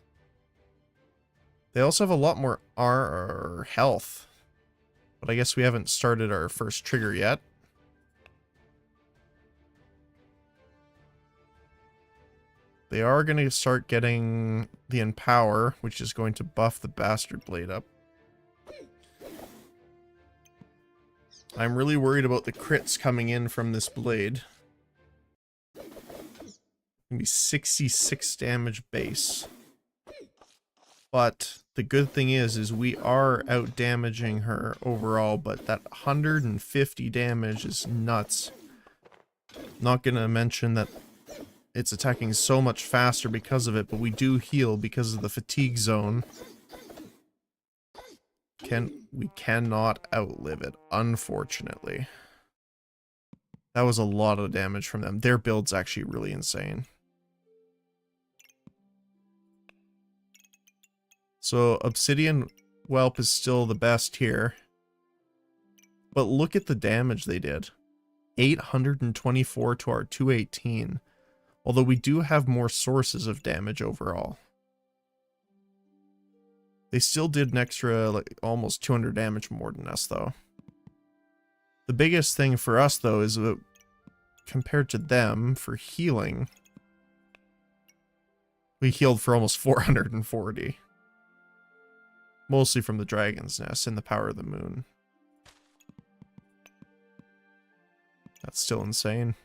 Speaker 1: They also have a lot more health. But I guess we haven't started our first trigger yet. They are going to start getting the Empower, which is going to buff the Bastard Blade up. I'm really worried about the crits coming in from this blade. It's going to be 66 damage base. But the good thing is we are out damaging her overall, but that 150 damage is nuts. Not going to mention that it's attacking so much faster because of it, but we do heal because of the fatigue zone. We cannot outlive it, unfortunately. That was a lot of damage from them. Their build's actually really insane. So Obsidian Whelp is still the best here. But look at the damage they did. 824 to our 218. Although we do have more sources of damage overall. They still did an extra, like, almost 200 damage more than us, though. The biggest thing for us, though, is that compared to them, for healing, we healed for almost 440. Mostly from the Dragon's Nest and the Power of the Moon. That's still insane.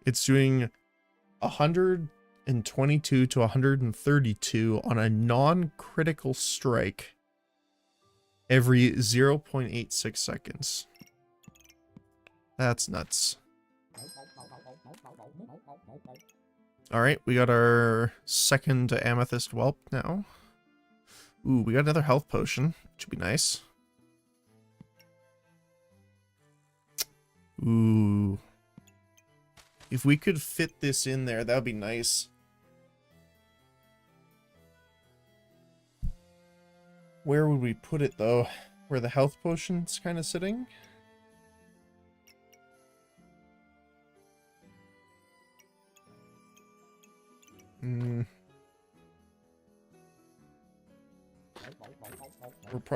Speaker 1: It's doing 122 to 132 on a non-critical strike every 0.86 seconds. That's nuts. Alright, we got our second Amethyst Whelp now. Ooh, we got another health potion, which would be nice. Ooh. If we could fit this in there, that would be nice. Where would we put it, though? Where the health potion's kind of sitting?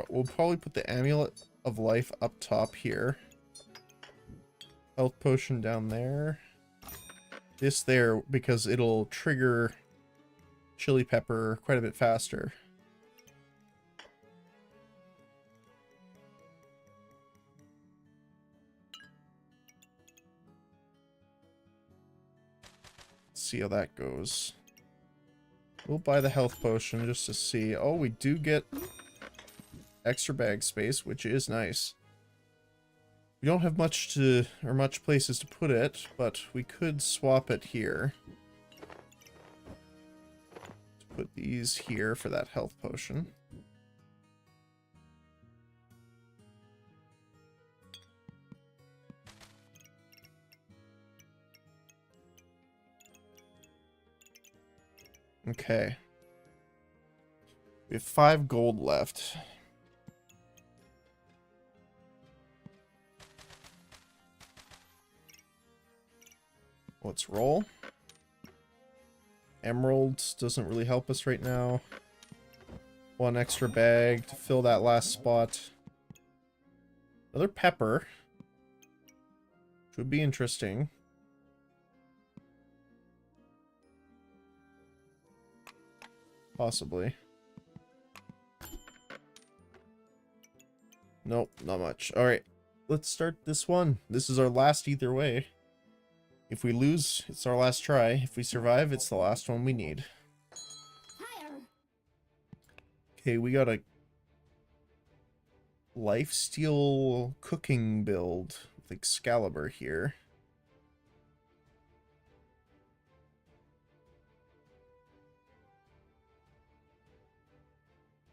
Speaker 1: We'll probably put the Amulet of Life up top here. Health potion down there. This there, because it'll trigger Chili Pepper quite a bit faster. Let's see how that goes. We'll buy the health potion just to see. Oh, we do get extra bag space, which is nice. We don't have much places to put it, but we could swap it here. To put these here for that health potion. Okay. We have 5 gold left. Let's roll. Emeralds doesn't really help us right now. 1 extra bag to fill that last spot. Another pepper. Which would be interesting. Possibly. Nope, not much. Alright, let's start this one. This is our last either way. If we lose, it's our last try. If we survive, it's the last one we need. Okay, we got a lifesteal cooking build with Excalibur here.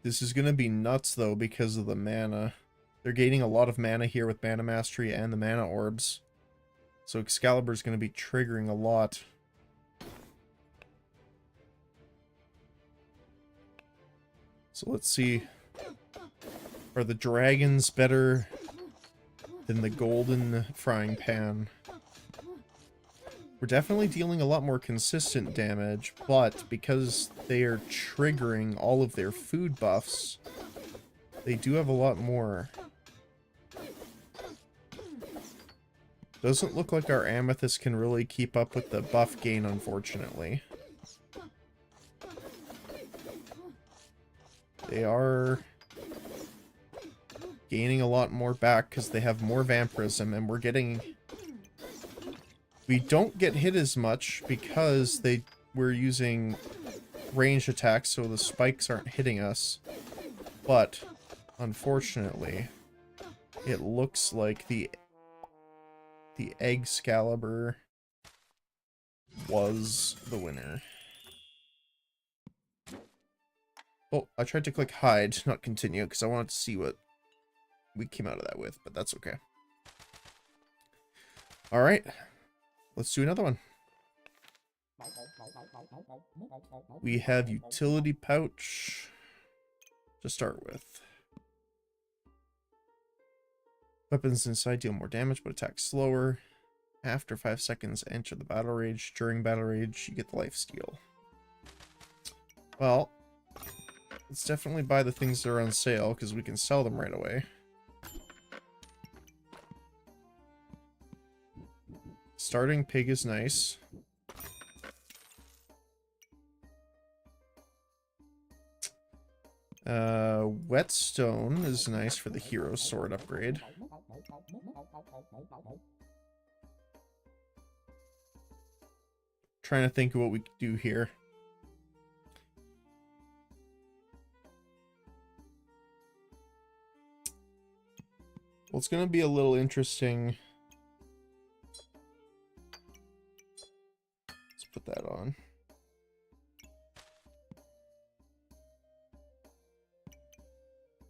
Speaker 1: This is going to be nuts, though, because of the mana. They're gaining a lot of mana here with Mana Mastery and the Mana Orbs. So Excalibur's going to be triggering a lot. So let's see. Are the dragons better than the golden frying pan? We're definitely dealing a lot more consistent damage, but because they are triggering all of their food buffs, they do have a lot more. Doesn't look like our Amethyst can really keep up with the buff gain, unfortunately. They are gaining a lot more back because they have more Vampirism, and we're getting... We don't get hit as much because we're using ranged attacks, so the spikes aren't hitting us. But, unfortunately, it looks like the Excalibur was the winner. Oh, I tried to click hide, not continue, because I wanted to see what we came out of that with, but that's okay. Alright, let's do another one. We have Utility Pouch to start with. Weapons inside deal more damage, but attack slower. After 5 seconds, enter the battle rage. During battle rage, you get the lifesteal. Well, let's definitely buy the things that are on sale, because we can sell them right away. Starting pig is nice. Whetstone is nice for the hero sword upgrade. Trying to think of what we could do here. Well, it's going to be a little interesting. Let's put that on.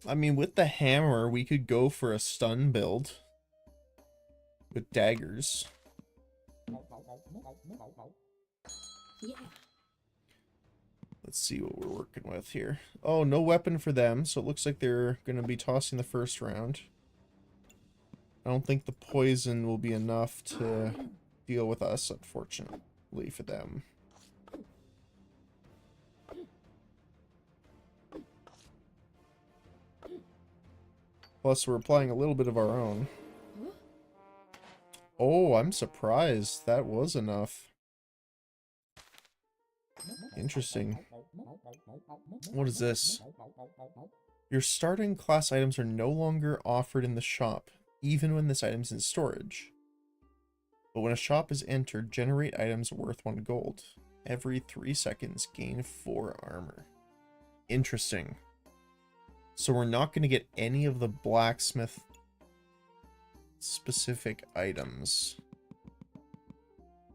Speaker 1: I mean, with the hammer, we could go for a stun build with daggers. Yeah. Let's see what we're working with here. Oh, no weapon for them, so it looks like they're going to be tossing the first round. I don't think the poison will be enough to deal with us, unfortunately for them. Plus, we're applying a little bit of our own. Oh, I'm surprised. That was enough. Interesting. What is this? Your starting class items are no longer offered in the shop, even when this item's in storage. But when a shop is entered, generate items worth 1 gold. Every 3 seconds, gain 4 armor. Interesting. So we're not going to get any of the blacksmith specific items.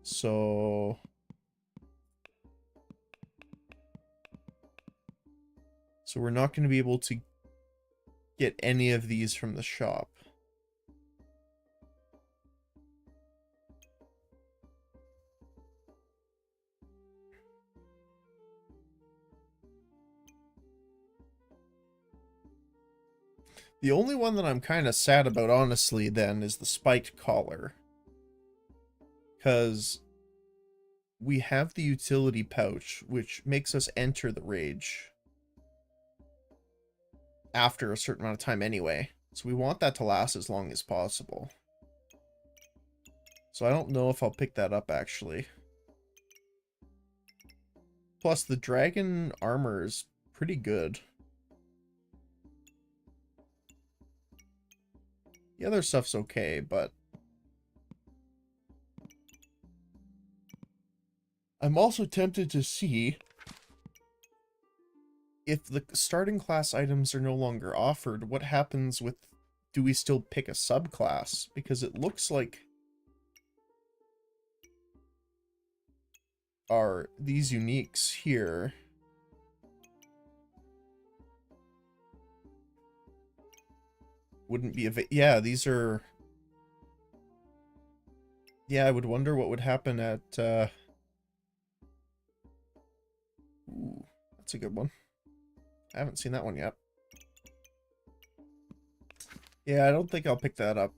Speaker 1: So we're not going to be able to get any of these from the shop. The only one that I'm kind of sad about, honestly, then, is the spiked collar. Because we have the utility pouch, which makes us enter the rage after a certain amount of time anyway. So we want that to last as long as possible. So I don't know if I'll pick that up, actually. Plus, the dragon armor is pretty good. The other stuff's okay, but I'm also tempted to see if the starting class items are no longer offered, what happens with... Do we still pick a subclass? Because it looks like these uniques here wouldn't be yeah, these are... Yeah, I would wonder what would happen at Ooh, that's a good one. I haven't seen that one yet. Yeah, I don't think I'll pick that up.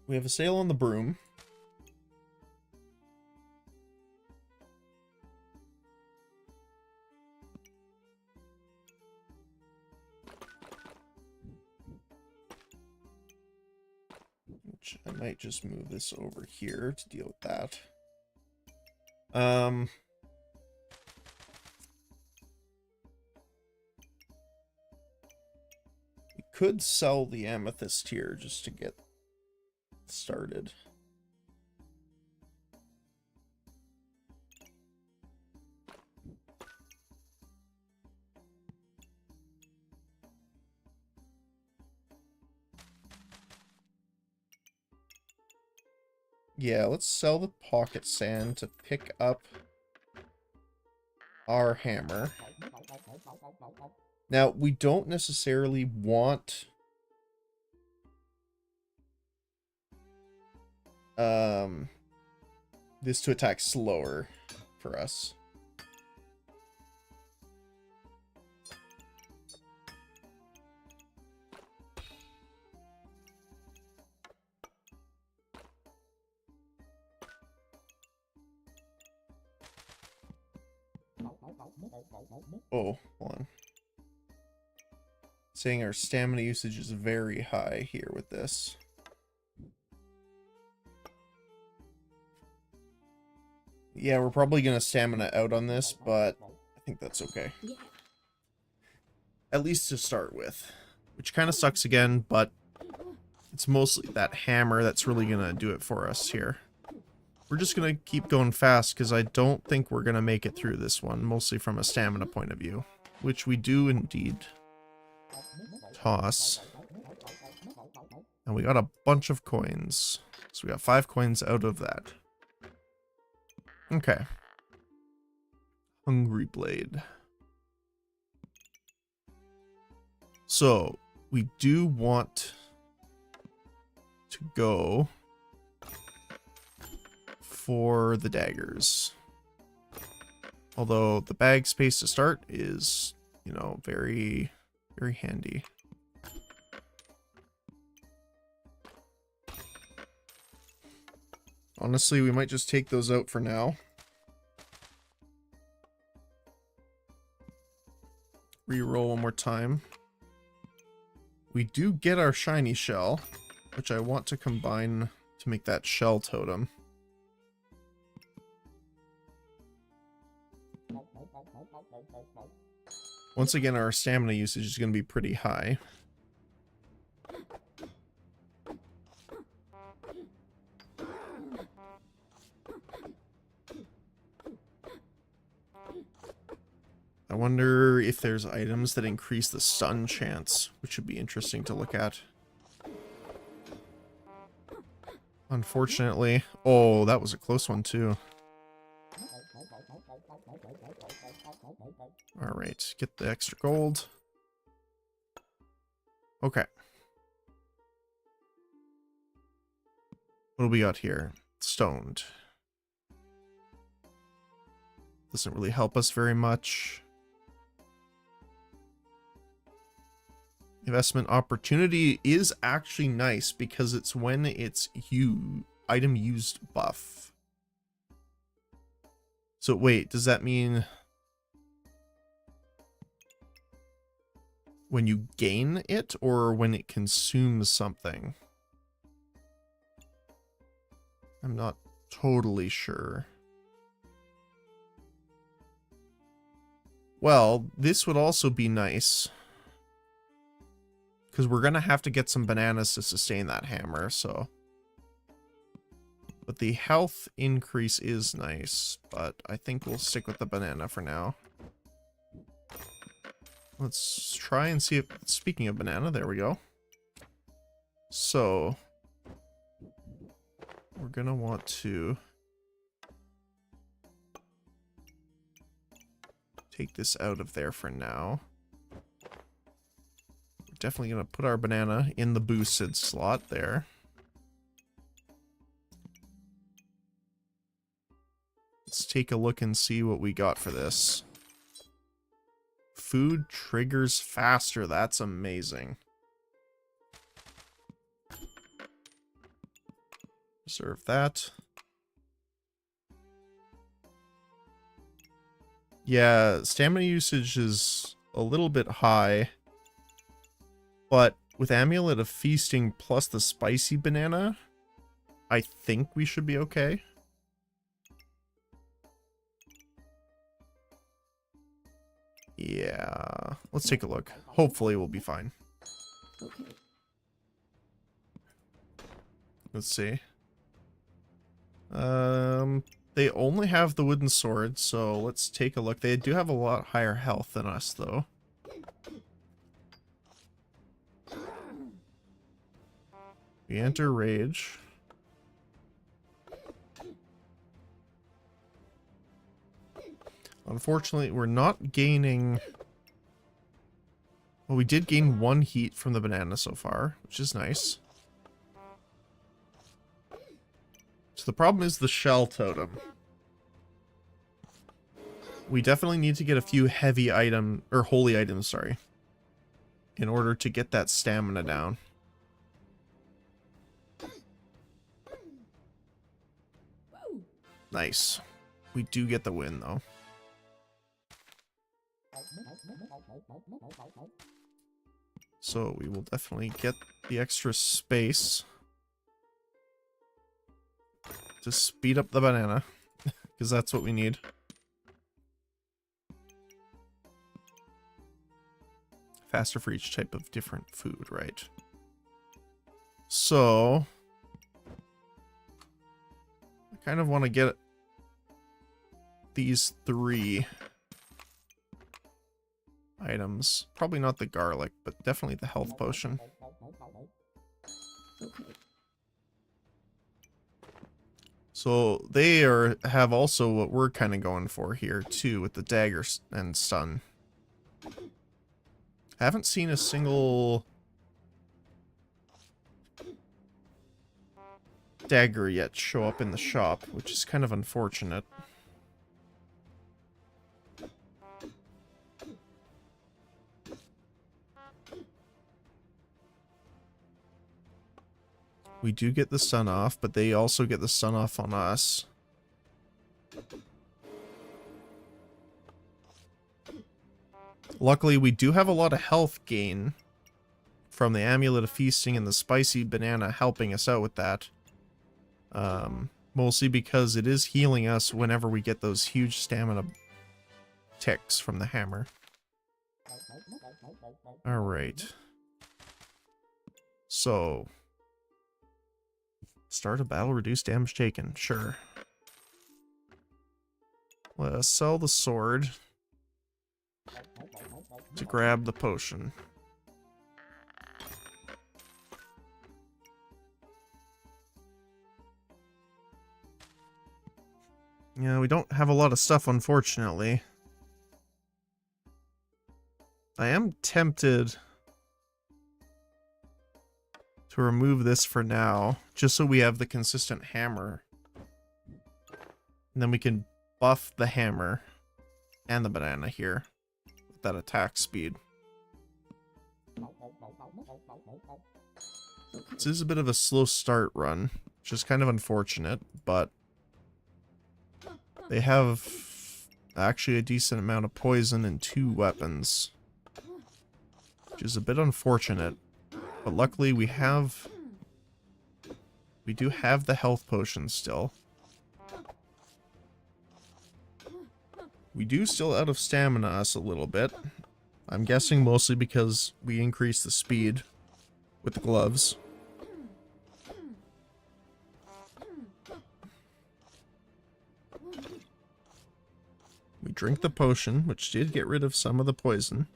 Speaker 1: We have a sale on the broom. Which I might just move this over here to deal with that. We could sell the amethyst here just to get started. Yeah, let's sell the pocket sand to pick up our hammer. Now, we don't necessarily want this to attack slower for us. Oh, hold on. Saying our stamina usage is very high here with this. Yeah, we're probably going to stamina out on this, but I think that's okay. Yeah. At least to start with. Which kind of sucks again, but it's mostly that hammer that's really going to do it for us here. We're just going to keep going fast because I don't think we're going to make it through this one, mostly from a stamina point of view. Which we do indeed toss. And we got a bunch of coins. So we got 5 coins out of that. Okay. Hungry Blade. So, we do want to go for the daggers. Although the bag space to start is, you know, very, very handy. Honestly, we might just take those out for now. Reroll one more time. We do get our shiny shell, which I want to combine to make that shell totem. Once again, our stamina usage is going to be pretty high. I wonder if there's items that increase the stun chance, which would be interesting to look at. Unfortunately. Oh, that was a close one too. Alright, get the extra gold. Okay. What do we got here? Stoned. Doesn't really help us very much. Investment opportunity is actually nice because it's when it's item used buff. So wait, does that mean when you gain it or when it consumes something? I'm not totally sure. Well, this would also be nice. Because we're going to have to get some bananas to sustain that hammer, so. But the health increase is nice, but I think we'll stick with the banana for now. Let's try and see if, speaking of banana, there we go. So, we're going to want to take this out of there for now. We're definitely going to put our banana in the boosted slot there. Let's take a look and see what we got for this. Food triggers faster. That's amazing. Reserve that. Yeah, stamina usage is a little bit high. But with Amulet of Feasting plus the spicy banana, I think we should be okay. Yeah, let's take a look. Hopefully we'll be fine.
Speaker 2: Okay.
Speaker 1: Let's see. They only have the wooden sword, so let's take a look. They do have a lot higher health than us, though. We enter Rage. Unfortunately, we're not gaining... Well, we did gain 1 heat from the banana so far, which is nice. So the problem is the shell totem. We definitely need to get a few heavy item, or holy items, sorry, in order to get that stamina down. Nice. We do get the win, though. So we will definitely get the extra space to speed up the banana, because that's what we need. Faster for each type of different food, right? So I kind of want to get these 3 items. Probably not the garlic, but definitely the health potion.
Speaker 2: Okay.
Speaker 1: So they have also what we're kind of going for here too, with the dagger and stun. I haven't seen a single dagger yet show up in the shop, which is kind of unfortunate. We do get the sun off, but they also get the sun off on us. Luckily, we do have a lot of health gain from the Amulet of Feasting and the spicy banana helping us out with that. Mostly because it is healing us whenever we get those huge stamina ticks from the hammer. Alright. So, start a battle, reduce damage taken. Sure. Let's sell the sword to grab the potion. Yeah, we don't have a lot of stuff, unfortunately. I am tempted to remove this for now, just so we have the consistent hammer. And then we can buff the hammer and the banana here with that attack speed. This is a bit of a slow start run, which is kind of unfortunate, but they have actually a decent amount of poison and 2 weapons, which is a bit unfortunate. But luckily we do have the health potion still. We do still out of stamina us a little bit. I'm guessing mostly because we increased the speed with the gloves. We drink the potion, which did get rid of some of the poison.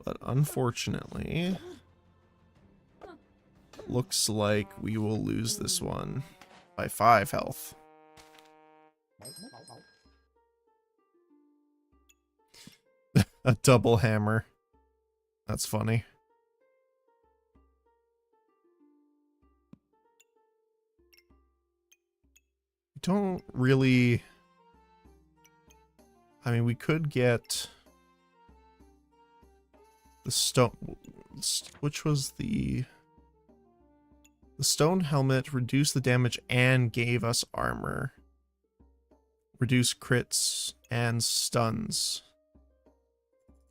Speaker 1: But unfortunately, looks like we will lose this one by 5 health. A double hammer. That's funny. Don't really... I mean, we could get the stone... Which was the... The stone helmet reduced the damage and gave us armor. Reduce crits and stuns.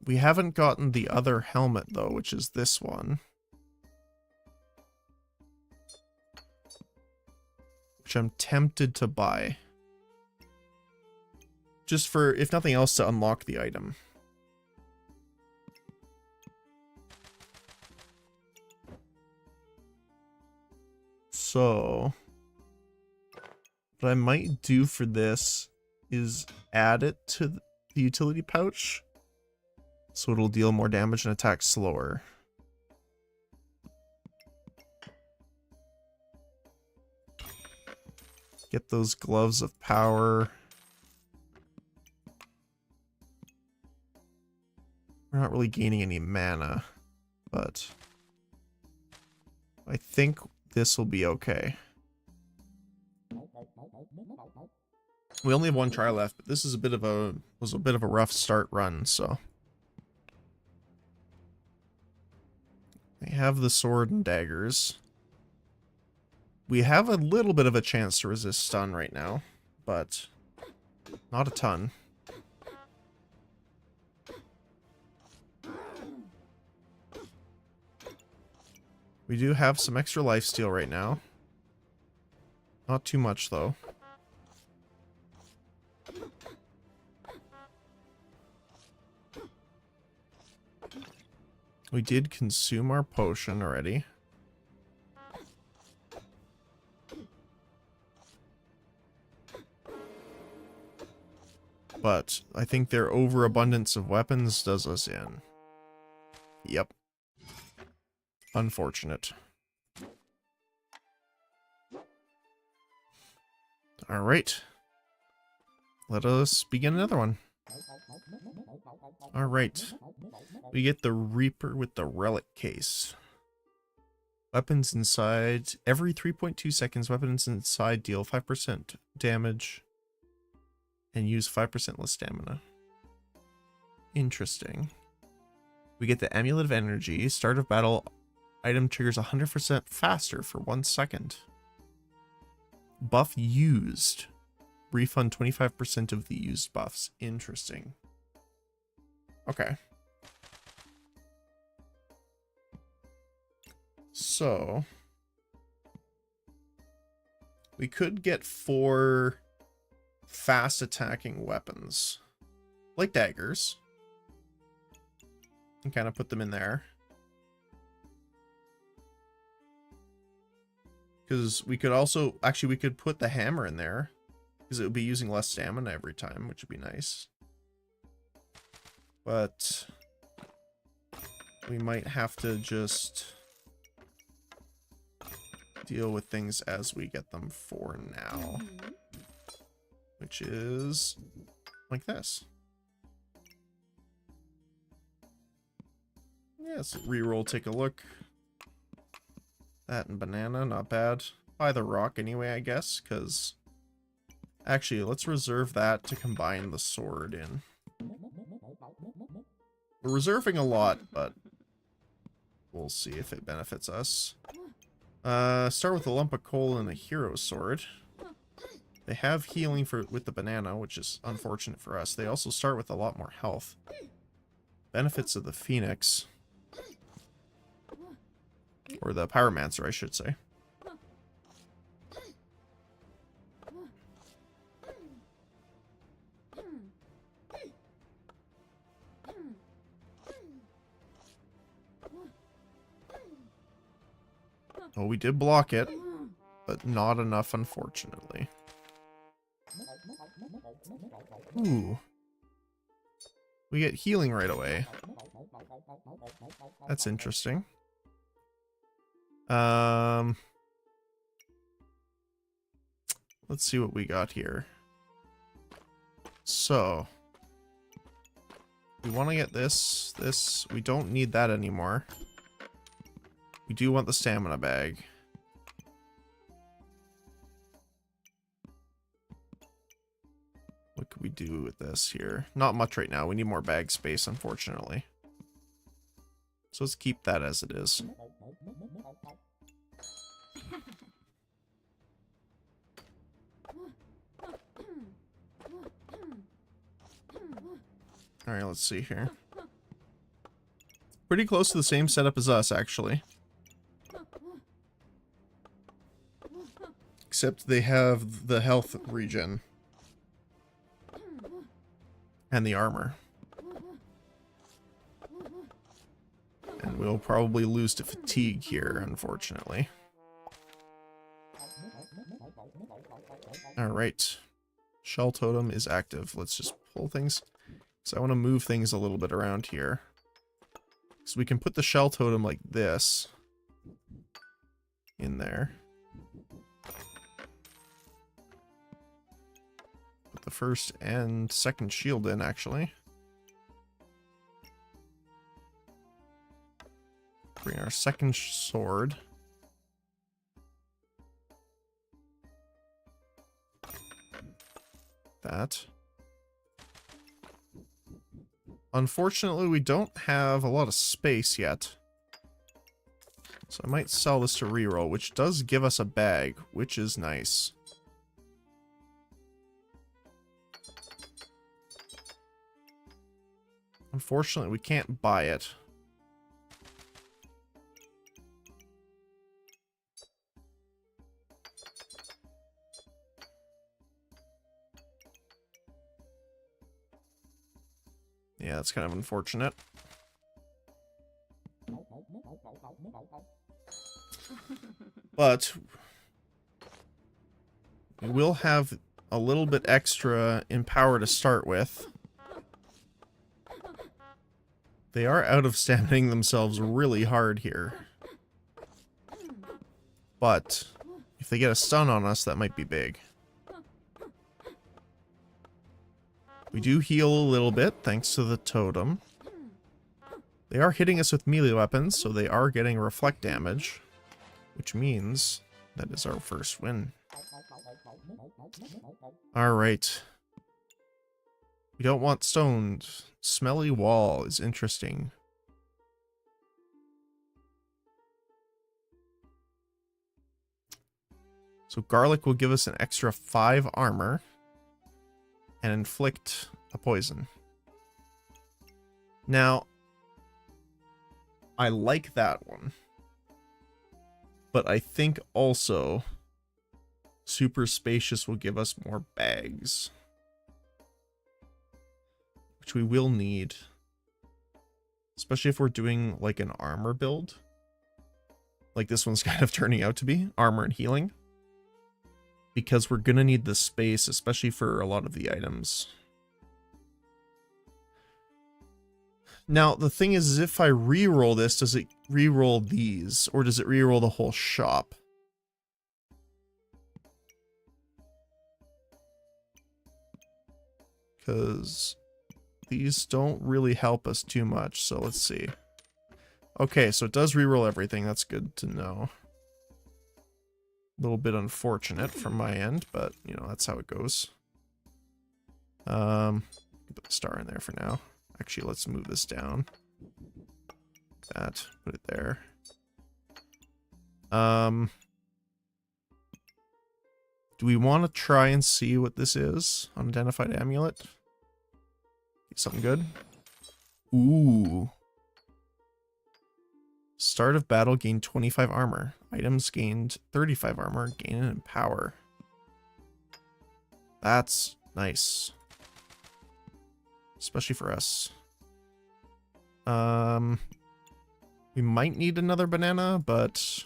Speaker 1: We haven't gotten the other helmet, though, which is this one. Which I'm tempted to buy. Just for, if nothing else, to unlock the item. So, what I might do for this is add it to the utility pouch. So it'll deal more damage and attack slower. Get those gloves of power. We're not really gaining any mana, but I think this will be okay. We only have one try left, but this is was a bit of a rough start run, so. We have the sword and daggers. We have a little bit of a chance to resist stun right now, but not a ton. We do have some extra lifesteal right now. Not too much, though. We did consume our potion already. But I think their overabundance of weapons does us in. Yep. Unfortunate. Alright. Let us begin another one. Alright. We get the Reaper with the Relic Case. Weapons inside. Every 3.2 seconds, weapons inside deal 5% damage. And use 5% less stamina. Interesting. We get the Amulet of Energy. Start of battle. Item triggers 100% faster for 1 second. Buff used. Refund 25% of the used buffs. Interesting. Okay. So, we could get 4 fast attacking weapons. Like daggers. And kind of put them in there. Because we could also, actually we could put the hammer in there. Because it would be using less stamina every time, which would be nice. But we might have to just deal with things as we get them for now. Which is like this. Yeah, so reroll, take a look. That and banana, not bad. Buy the rock anyway, I guess, because... Actually, let's reserve that to combine the sword in. We're reserving a lot, but we'll see if it benefits us. Start with a lump of coal and a hero sword. They have healing with the banana, which is unfortunate for us. They also start with a lot more health. Benefits of the Phoenix. Or the Pyromancer, I should say. Oh, we did block it, but not enough, unfortunately. Ooh. We get healing right away. That's interesting. Let's see what we got here. So, We want to get this. We don't need that anymore. We do want the stamina bag. What could we do with this here? Not much right now. We need more bag space, unfortunately. So let's keep that as it is. Alright, let's see here. Pretty close to the same setup as us, actually. Except they have the health regen. And the armor. And we'll probably lose to fatigue here, unfortunately. Alright. Shell totem is active. Let's just pull things. So I want to move things a little bit around here. So we can put the shell totem like this. In there. Put the first and second shield in, actually. Bring our second sword. That. Unfortunately, we don't have a lot of space yet. So I might sell this to reroll, which does give us a bag, which is nice. Unfortunately, we can't buy it. Yeah, that's kind of unfortunate. But we will have a little bit extra in power to start with. They are out of stamining themselves really hard here. But if they get a stun on us, that might be big. We do heal a little bit, thanks to the totem. They are hitting us with melee weapons, so they are getting reflect damage. Which means that is our first win. Alright. We don't want stoned. Smelly wall is interesting. So garlic will give us an extra 5 armor. And inflict a poison. Now, I like that one. But I think also super spacious will give us more bags. Which we will need. Especially if we're doing like an armor build. Like this one's kind of turning out to be. Armor and healing. Because we're going to need the space, especially for a lot of the items. Now, the thing is if I reroll this, does it reroll these? Or does it reroll the whole shop? Because these don't really help us too much, so let's see. Okay, so it does reroll everything. That's good to know. A little bit unfortunate from my end, but you know, that's how it goes. Put the star in there for now. Actually, let's move this down. That, put it there. Do we want to try and see what this is? Unidentified amulet? Something good? Ooh. Start of battle, gain 25 armor. Items gained 35 armor, gain in power. That's nice. Especially for us. We might need another banana, but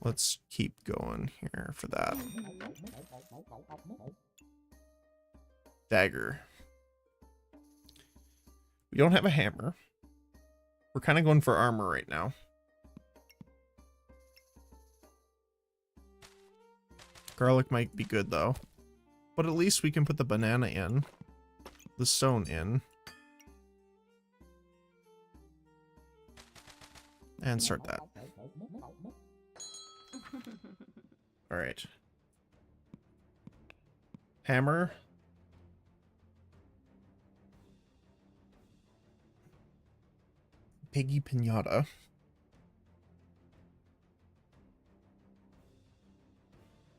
Speaker 1: let's keep going here for that. Dagger. We don't have a hammer. We're kind of going for armor right now. Garlic might be good though. But at least we can put the banana in. The stone in. And start that. Alright. Hammer. Piggy Pinata.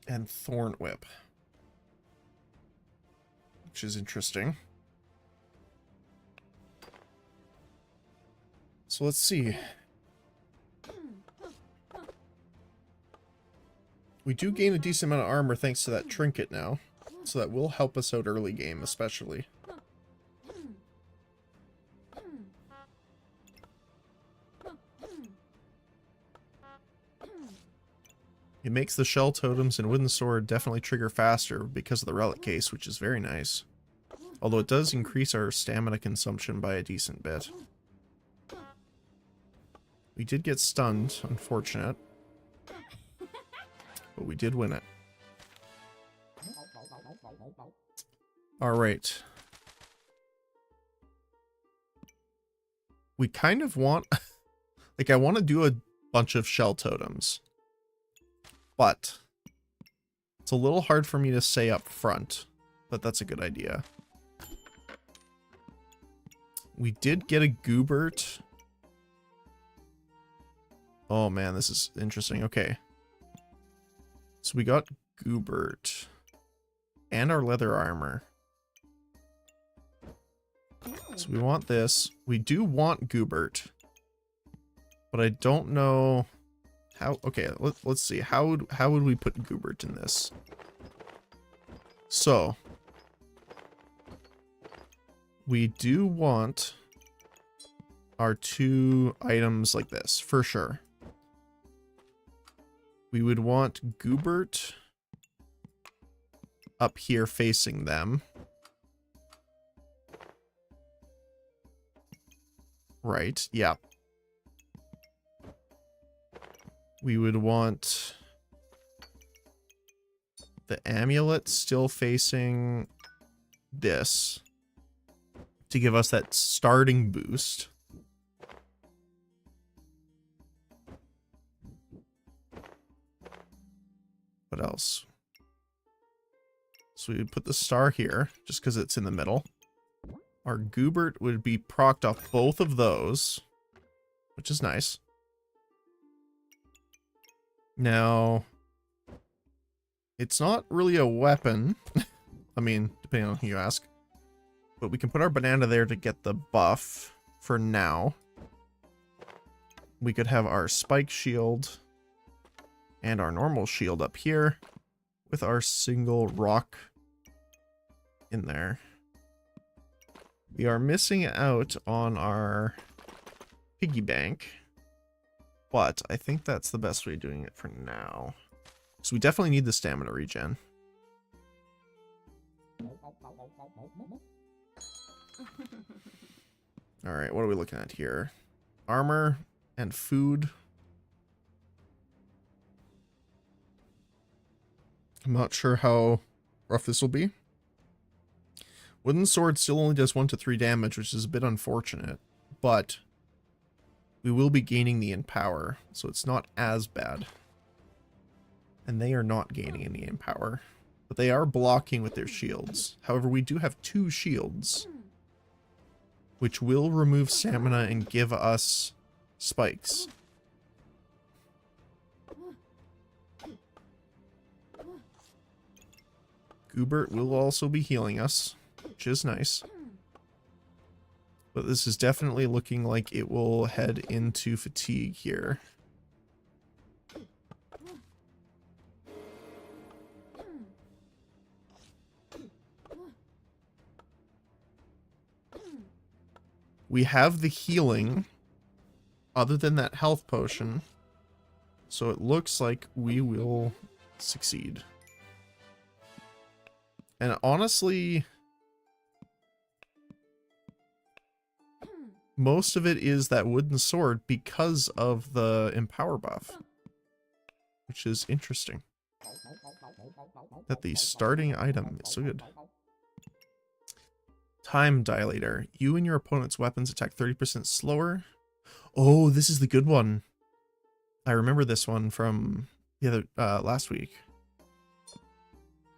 Speaker 1: And Thorn Whip. Which is interesting. So let's see. We do gain a decent amount of armor thanks to that trinket now. So that will help us out early game, especially. It makes the shell totems and wooden sword definitely trigger faster because of the relic case, which is very nice. Although it does increase our stamina consumption by a decent bit. We did get stunned, unfortunate. But we did win it. Alright. We kind of want... like, I want to do a bunch of shell totems. But it's a little hard for me to say up front, but that's a good idea. We did get a Goobert. Oh man, this is interesting. Okay. So we got Goobert. And our leather armor. So we want this. We do want Goobert. But I don't know... how, okay, let's see. How would we put Goobert in this? So we do want our two items like this, for sure. We would want Goobert up here facing them. Right, yeah. We would want the amulet still facing this to give us that starting boost. What else? So we would put the star here just because it's in the middle. Our Goobert would be procced off both of those, which is nice. Now, it's not really a weapon. I mean, depending on who you ask. But we can put our banana there to get the buff for now. We could have our spike shield and our normal shield up here with our single rock in there. We are missing out on our piggy bank. But I think that's the best way of doing it for now. So we definitely need the stamina regen. Alright, what are we looking at here? Armor and food. I'm not sure how rough this will be. Wooden sword still only does 1 to 3 damage, which is a bit unfortunate. But we will be gaining the Empower, so it's not as bad. And they are not gaining any Empower. But they are blocking with their shields. However, we do have 2 shields, which will remove stamina and give us spikes. Goobert will also be healing us, which is nice. But this is definitely looking like it will head into fatigue here. We have the healing, other than that health potion, so it looks like we will succeed. And honestly, most of it is that wooden sword because of the Empower buff, which is interesting. That the starting item is so good. Time Dilator. You and your opponent's weapons attack 30% slower. Oh, this is the good one. I remember this one from the other last week.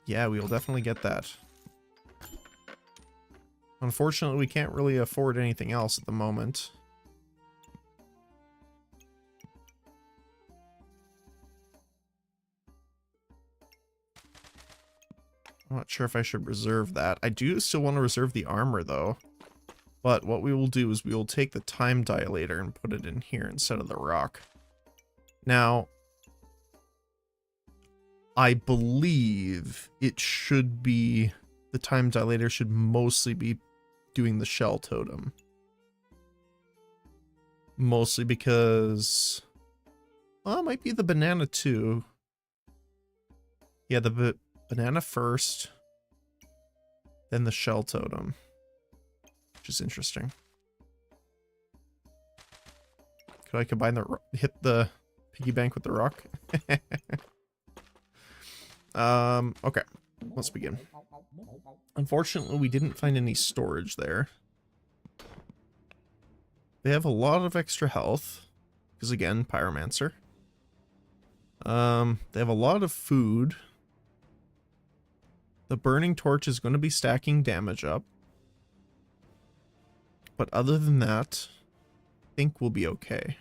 Speaker 1: Yeah, we will definitely get that. Unfortunately, we can't really afford anything else at the moment. I'm not sure if I should reserve that. I do still want to reserve the armor, though. But what we will do is we will take the time dilator and put it in here instead of the rock. Now, I believe it should be... the time dilator should mostly be doing the shell totem. Mostly because... well, it might be the banana too. Yeah, the banana first. Then the shell totem. Which is interesting. Could I combine the... hit the piggy bank with the rock? Okay. Let's begin. Unfortunately, we didn't find any storage there. They have a lot of extra health. Because again, Pyromancer. They have a lot of food. The burning torch is going to be stacking damage up. But other than that, I think we'll be okay.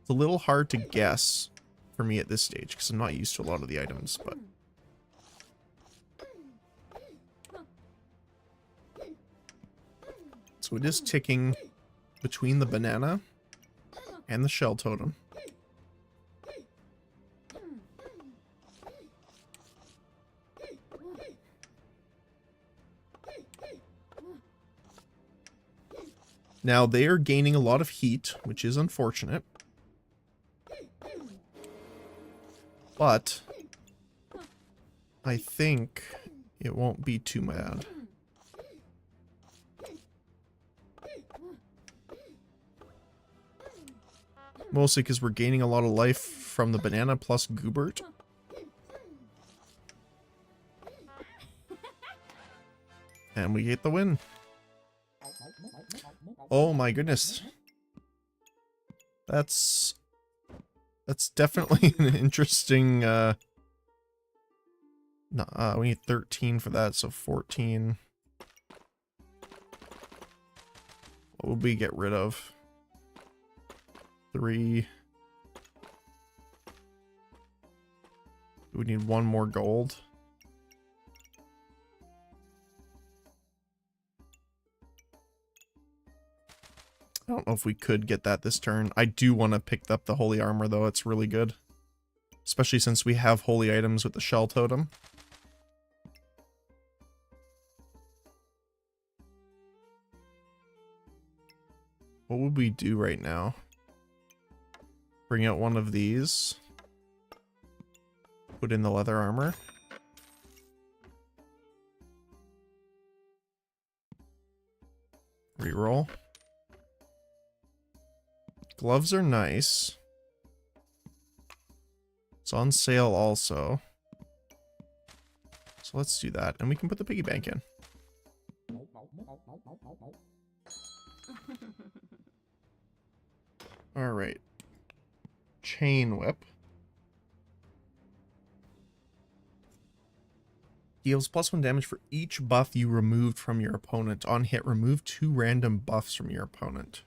Speaker 1: It's a little hard to guess for me at this stage because I'm not used to a lot of the items, but... so it is ticking between the banana and the shell totem. Now they are gaining a lot of heat, which is unfortunate. But I think it won't be too bad. Mostly because we're gaining a lot of life from the banana plus Goobert. And we get the win. Oh my goodness. That's definitely an interesting, we need 13 for that, so 14. What would we get rid of? 3. We need 1 more gold. I don't know if we could get that this turn. I do want to pick up the holy armor, though. It's really good. Especially since we have holy items with the shell totem. What would we do right now? Bring out one of these. Put in the leather armor. Reroll. Gloves are nice. It's on sale also. So let's do that. And we can put the piggy bank in. Alright. Chain whip. Deals +1 damage for each buff you removed from your opponent. On hit, remove 2 random buffs from your opponent.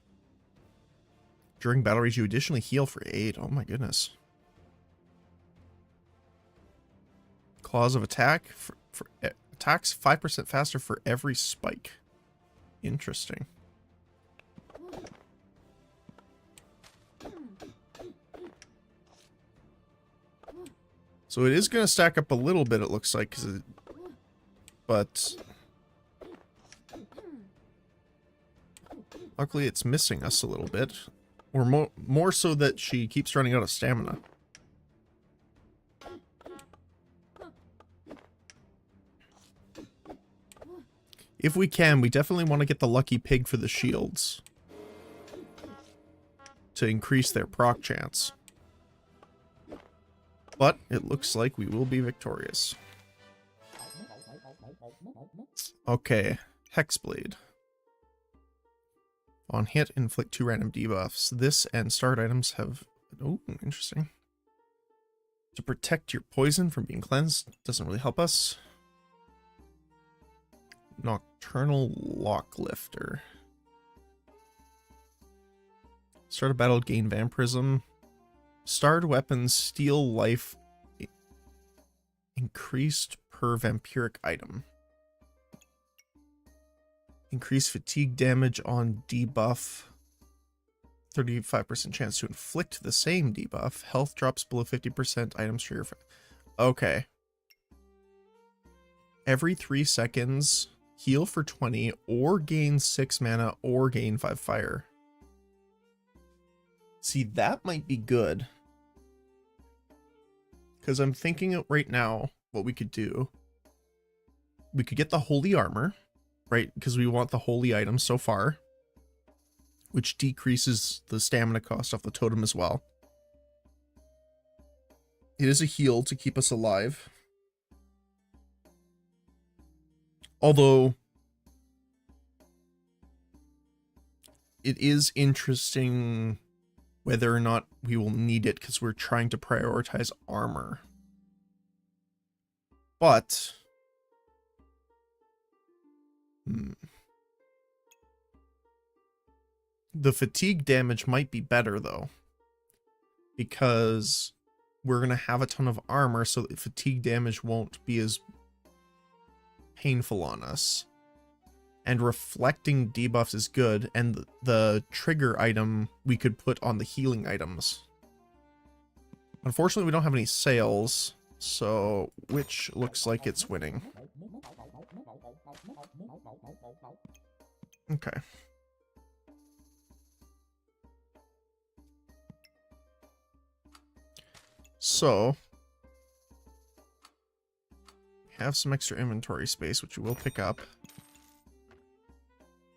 Speaker 1: During battle rage, you additionally heal for 8. Oh my goodness. Claws of attack. For attacks 5% faster for every spike. Interesting. So it is going to stack up a little bit, it looks like. But luckily it's missing us a little bit. Or more so that she keeps running out of stamina. If we can, we definitely want to get the lucky pig for the shields. To increase their proc chance. But it looks like we will be victorious. Okay, Hexblade. On hit, inflict 2 random debuffs. This and start items have Oh, interesting. To protect your poison from being cleansed doesn't really help us. Nocturnal Locklifter. Start a battle, gain vampirism. Starred weapons steal life increased per vampiric item. Increase fatigue damage on debuff. 35% chance to inflict the same debuff. Health drops below 50%. Items for your... Okay. Every 3 seconds, heal for 20, or gain 6 mana, or gain 5 fire. See, that might be good. Because I'm thinking right now what we could do. We could get the holy armor, right? Because we want the holy items so far, which decreases the stamina cost off the totem as well. It is a heal to keep us alive. Although, it is interesting whether or not we will need it because we're trying to prioritize armor. But... the fatigue damage might be better though, because we're going to have a ton of armor, so that fatigue damage won't be as painful on us. And reflecting debuffs is good, and the trigger item we could put on the healing items. Unfortunately, we don't have any sales, so which looks like it's winning. Okay. So, we have some extra inventory space, which we will pick up.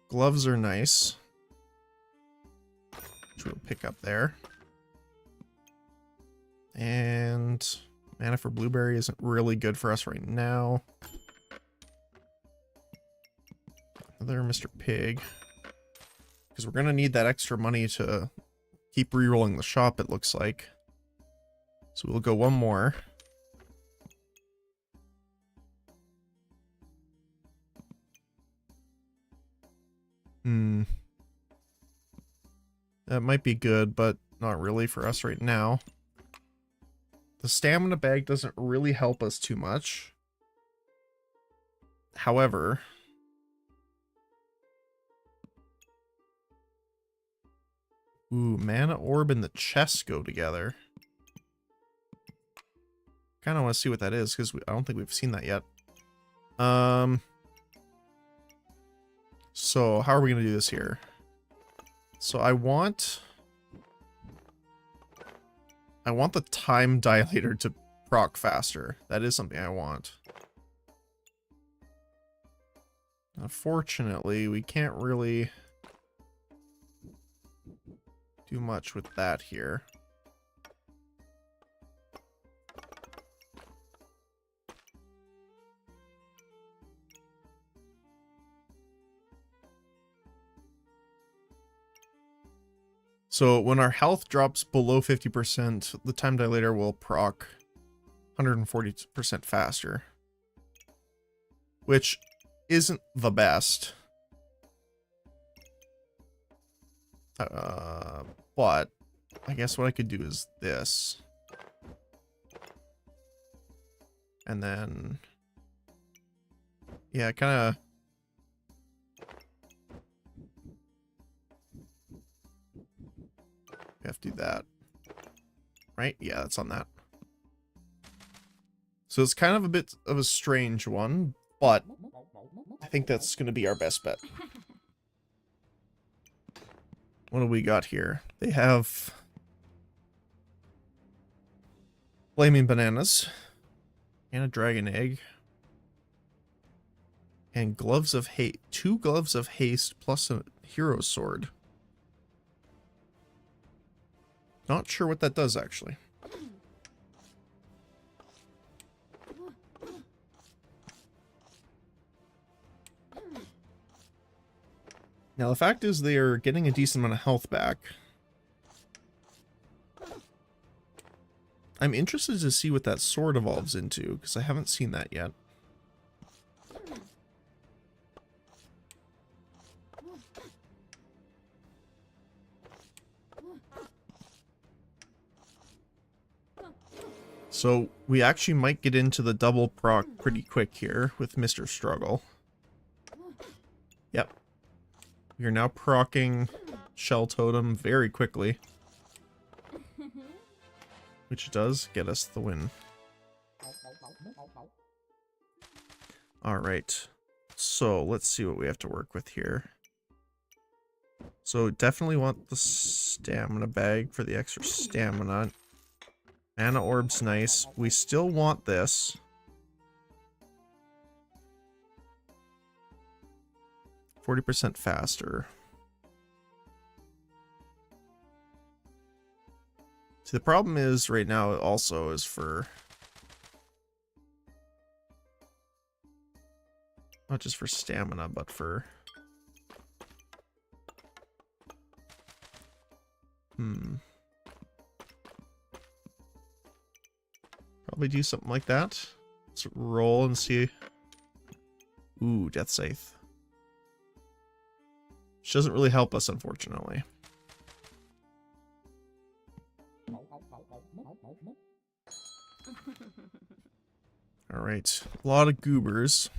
Speaker 1: Gloves are nice, which we'll pick up there. And mana for blueberry isn't really good for us right now. Another Mr. Pig. Because we're going to need that extra money to keep rerolling the shop, it looks like. So we'll go one more. That might be good, but not really for us right now. The stamina bag doesn't really help us too much. However, mana orb and the chest go together. Kind of want to see what that is, because I don't think we've seen that yet. So how are we going to do this here? So I want the time dilator to proc faster. That is something I want. Unfortunately, we can't really do much with that here. So when our health drops below 50%, the time dilator will proc 140% faster, which isn't the best. But I guess what I could do is this. And then, yeah, kind of. We have to do that, right? Yeah, that's on that. So it's kind of a bit of a strange one, but I think that's going to be our best bet. What do we got here? They have flaming bananas and a dragon egg and gloves of haste, 2 gloves of haste plus a hero sword. Not sure what that does, actually. Now, the fact is they are getting a decent amount of health back. I'm interested to see what that sword evolves into, because I haven't seen that yet. So we actually might get into the double proc pretty quick here with Mr. Struggle. Yep. We are now procking Shell Totem very quickly. Which does get us the win. Alright. So let's see what we have to work with here. So definitely want the stamina bag for the extra stamina. Mana orb's nice. We still want this. %40 faster. See, the problem is right now also is for not just for stamina, but for probably do something like that. Let's roll and see. Ooh, Death Scythe. Which doesn't really help us, unfortunately. Alright, a lot of goobers.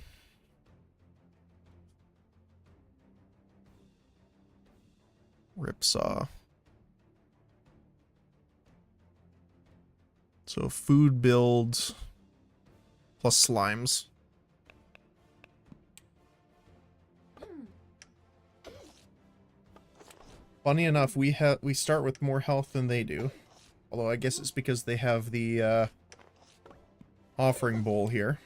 Speaker 1: Ripsaw. So food build plus slimes. Funny enough, we start with more health than they do. Although I guess it's because they have the offering bowl here.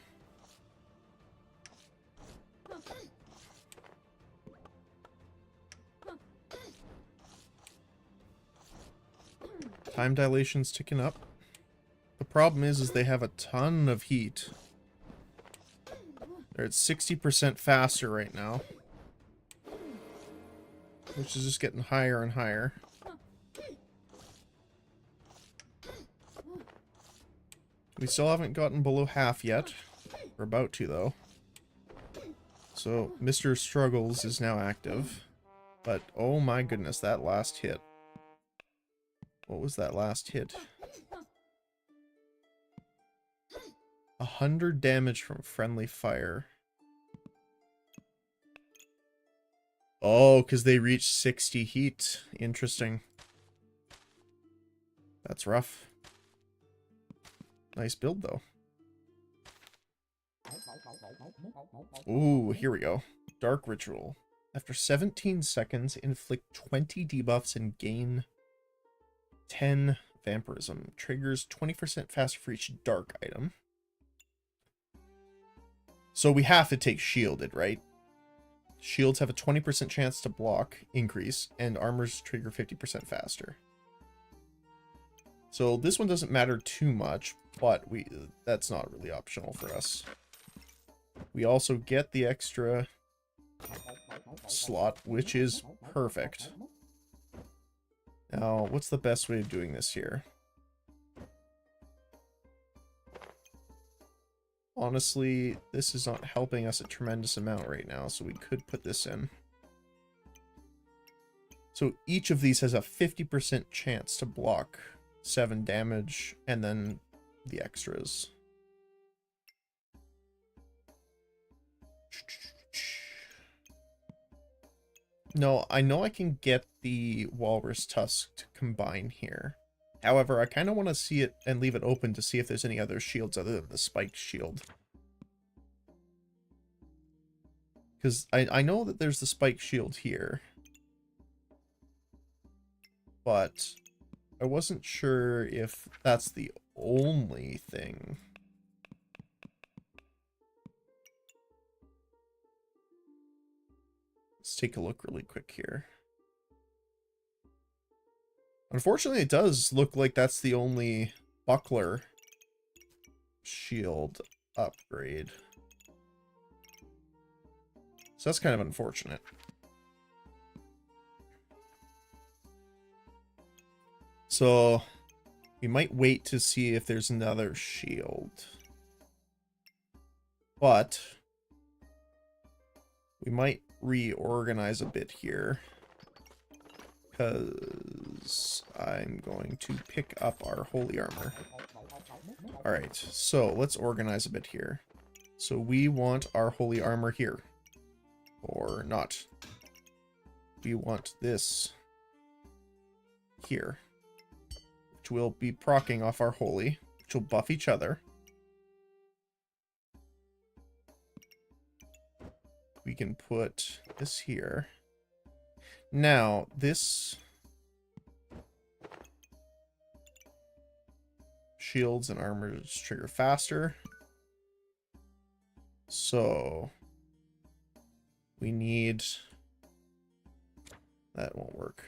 Speaker 1: Time dilation's ticking up. The problem is they have a ton of heat. They're at 60% faster right now. Which is just getting higher and higher. We still haven't gotten below half yet. We're about to, though. So, Mr. Struggles is now active. But, oh my goodness, that last hit. What was that last hit? 100 damage from friendly fire. Oh, because they reached 60 heat. Interesting. That's rough. Nice build, though. Ooh, here we go. Dark Ritual. After 17 seconds, inflict 20 debuffs and gain 10 vampirism. Triggers 20% faster for each dark item. So we have to take shielded, right? Shields have a 20% chance to block increase, and armors trigger 50% faster. So this one doesn't matter too much, but that's not really optional for us. We also get the extra slot, which is perfect. Now, what's the best way of doing this here? Honestly, this is not helping us a tremendous amount right now, so we could put this in. So each of these has a 50% chance to block 7 damage, and then the extras. No, I know I can get the Walrus Tusk to combine here. However, I kind of want to see it and leave it open to see if there's any other shields other than the spiked shield. Because I know that there's the spiked shield here. But I wasn't sure if that's the only thing. Let's take a look really quick here. Unfortunately, it does look like that's the only buckler shield upgrade. So that's kind of unfortunate. So We might wait to see if there's another shield. But we might reorganize a bit here. Because I'm going to pick up our holy armor. Alright, so let's organize a bit here. So we want our holy armor here. Or not. We want this here. Which will be proccing off our holy. Which will buff each other. We can put this here. Now, this shields and armors trigger faster. So we need... That won't work.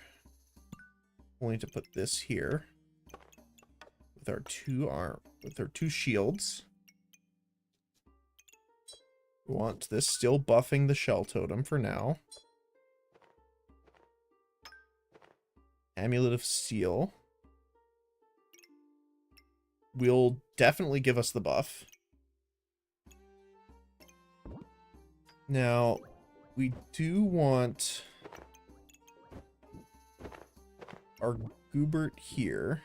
Speaker 1: We'll need to put this here with our two shields. We want this still buffing the shell totem for now. Amulet of Steel will definitely give us the buff. Now, we do want our Goobert here.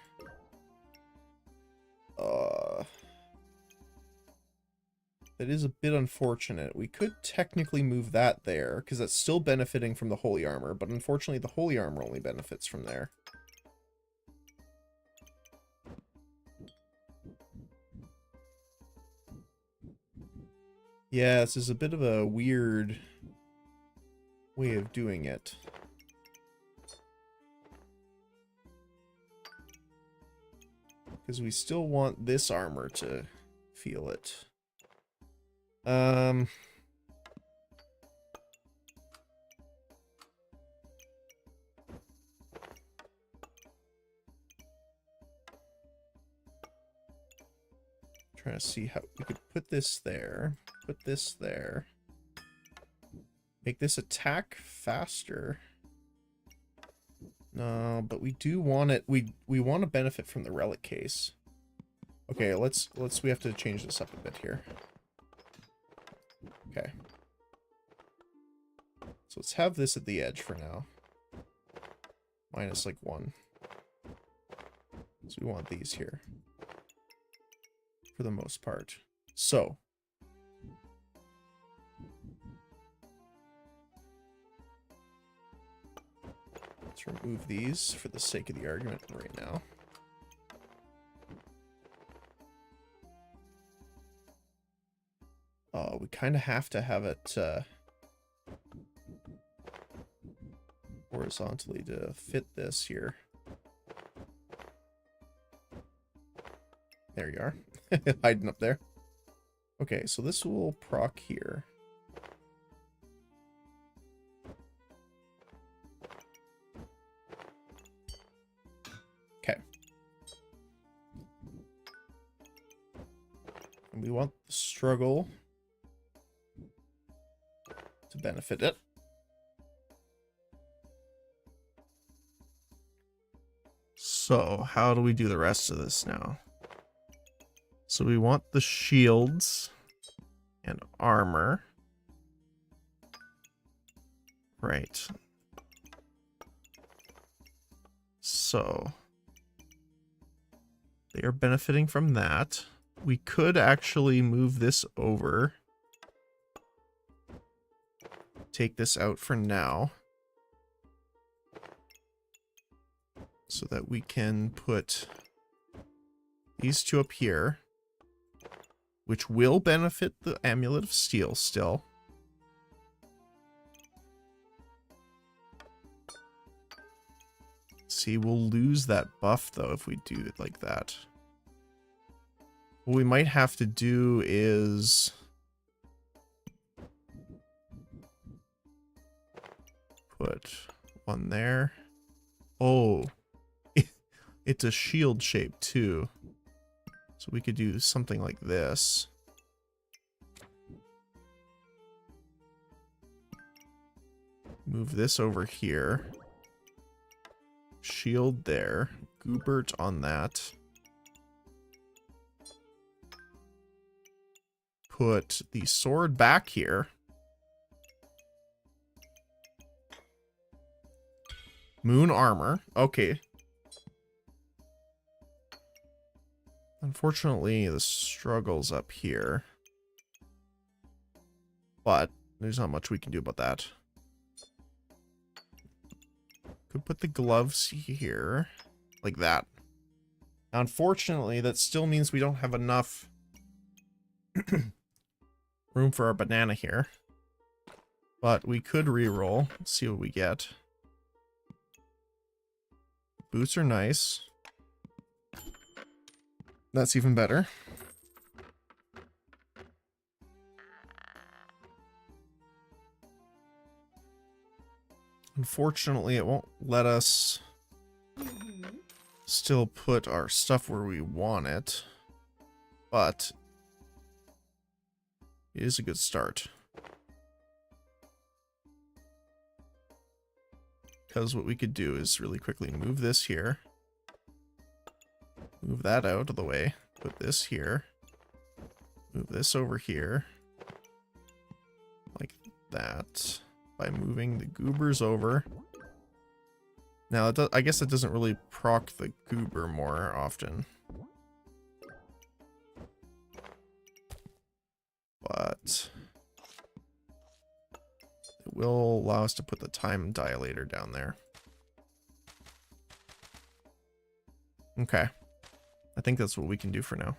Speaker 1: That is a bit unfortunate. We could technically move that there, because that's still benefiting from the holy armor, but unfortunately the holy armor only benefits from there. Yeah, this is a bit of a weird way of doing it. Because we still want this armor to feel it. Trying to see how we could put this there, put this there, make this attack faster. No, but we do want it. We want to benefit from the relic case. Okay, we have to change this up a bit here. Okay. So let's have this at the edge for now. Minus like 1. So we want these here. For the most part. So. Let's remove these for the sake of the argument right now. We kind of have to have it horizontally to fit this here. There you are. Hiding up there. Okay, so this will proc here. Okay. And we want the struggle to benefit it. So, how do we do the rest of this now? So we want the shields and armor. Right. So they are benefiting from that. We could actually move this over. Take this out for now. So that we can put these two up here. Which will benefit the Amulet of Steel still. See, we'll lose that buff, though, if we do it like that. What we might have to do is... put one there. Oh. It's a shield shape, too. So we could do something like this. Move this over here. Shield there. Goobert on that. put the sword back here. Moon armor. Okay. Unfortunately, the struggle's up here. But there's not much we can do about that. Could put the gloves here. Like that. Now, unfortunately, that still means we don't have enough room for our banana here. But we could re-roll. See what we get. Boots are nice. That's even better. Unfortunately, it won't let us still put our stuff where we want it. But it is a good start. Because what we could do is really quickly move this here. Move that out of the way. Put this here. Move this over here. Like that. By moving the goobers over. Now, I guess it doesn't really proc the goober more often. But it will allow us to put the time dilator down there. Okay. I think that's what we can do for now.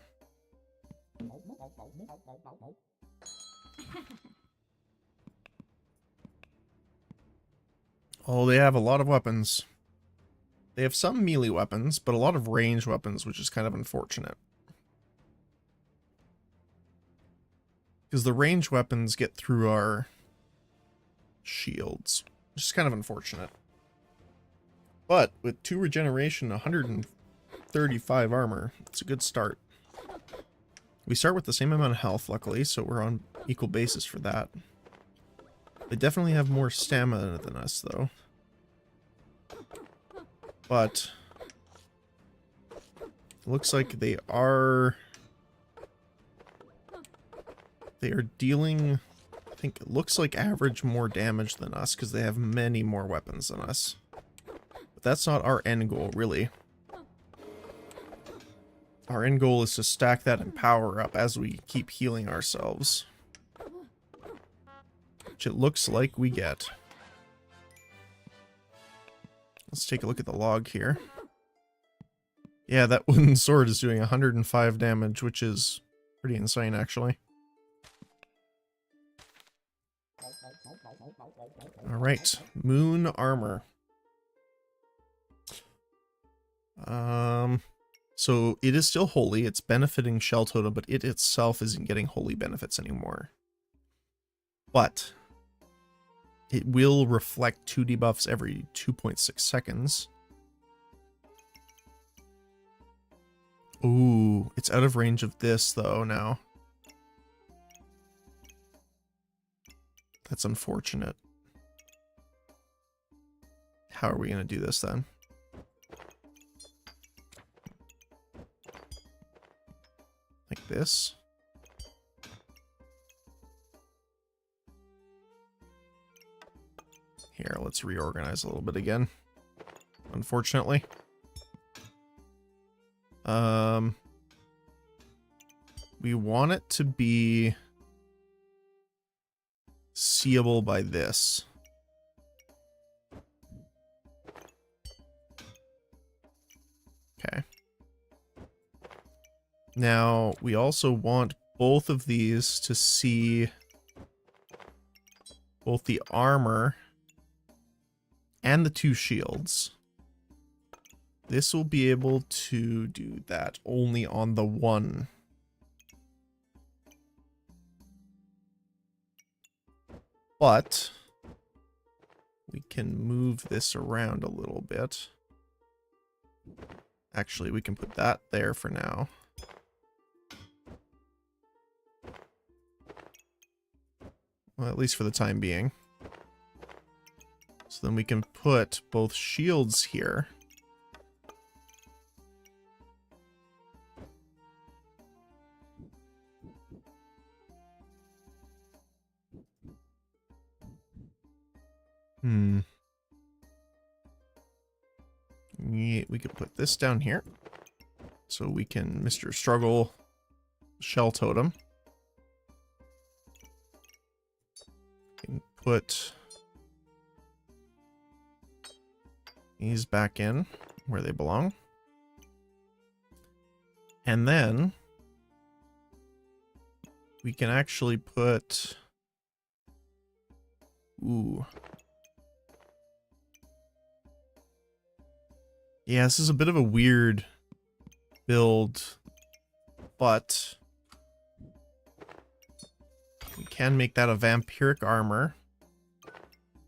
Speaker 1: Oh, they have a lot of weapons. They have some melee weapons, but a lot of ranged weapons, which is kind of unfortunate. Because the ranged weapons get through our shields, which is kind of unfortunate. But with 2 regeneration, 135 armor, it's a good start. We start with the same amount of health, luckily, so we're on equal basis for that. They definitely have more stamina than us, though. But it looks like they are dealing, I think it looks like average more damage than us because they have many more weapons than us. But that's not our end goal, really. Our end goal is to stack that and power up as we keep healing ourselves. Which it looks like we get. Let's take a look at the log here. Yeah, that wooden sword is doing 105 damage, which is pretty insane, actually. Alright, moon armor. So it is still holy, it's benefiting Shell Totem, but it itself isn't getting holy benefits anymore. But it will reflect 2 debuffs every 2.6 seconds. Ooh, it's out of range of this, though, now. That's unfortunate. How are we going to do this, then? Like this? Here, let's reorganize a little bit again. Unfortunately. We want it to be seeable by this. Okay. Now, we also want both of these to see both the armor and the 2 shields. This will be able to do that only on the 1. But we can move this around a little bit. Actually, we can put that there for now. Well, at least for the time being. So then we can put both shields here. Yeah, we could put this down here. So we can Mr. Struggle Shell Totem. We can put these back in where they belong. And then we can actually put... Ooh. Yeah, this is a bit of a weird build, but we can make that a vampiric armor.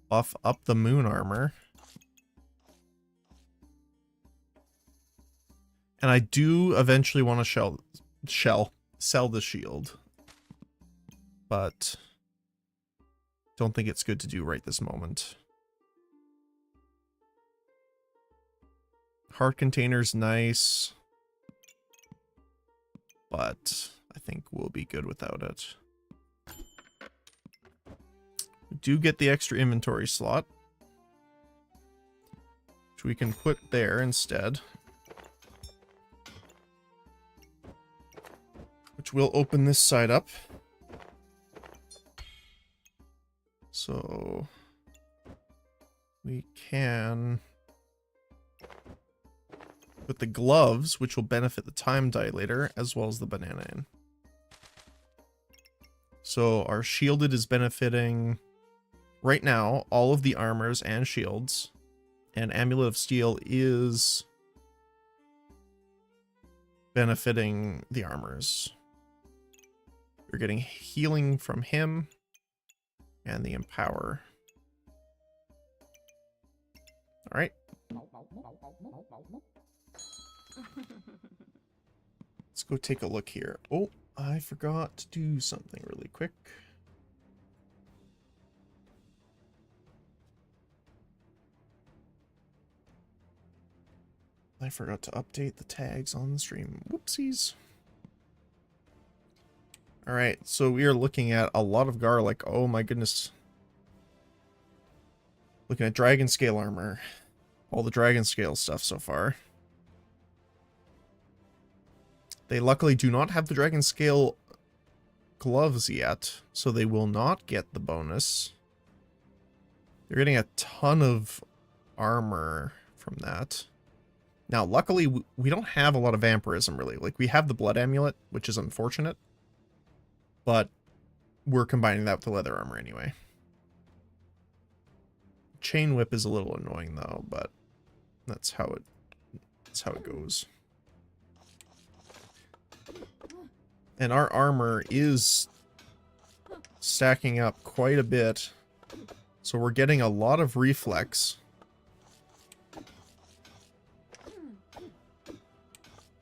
Speaker 1: Buff up the moon armor. And I do eventually want to sell the shield. But don't think it's good to do right this moment. Heart container's nice. But I think we'll be good without it. We do get the extra inventory slot, which we can put there instead. Which will open this side up. So we can put the gloves, which will benefit the time dilator, as well as the banana in. So our shielded is benefiting right now all of the armors and shields, and Amulet of Steel is benefiting the armors. We're getting healing from him and the Empower. All right. Let's go take a look here. Oh, I forgot to do something really quick. I forgot to update the tags on the stream. Whoopsies. Alright, so we are looking at a lot of garlic. Oh my goodness. Looking at dragon scale armor. All the dragon scale stuff so far. They luckily do not have the dragon scale gloves yet, so they will not get the bonus. They're getting a ton of armor from that. Now, luckily, we don't have a lot of vampirism, really. Like, we have the blood amulet, which is unfortunate. But we're combining that with the leather armor anyway. Chain whip is a little annoying though, but that's how it goes. And our armor is stacking up quite a bit. So we're getting a lot of reflex.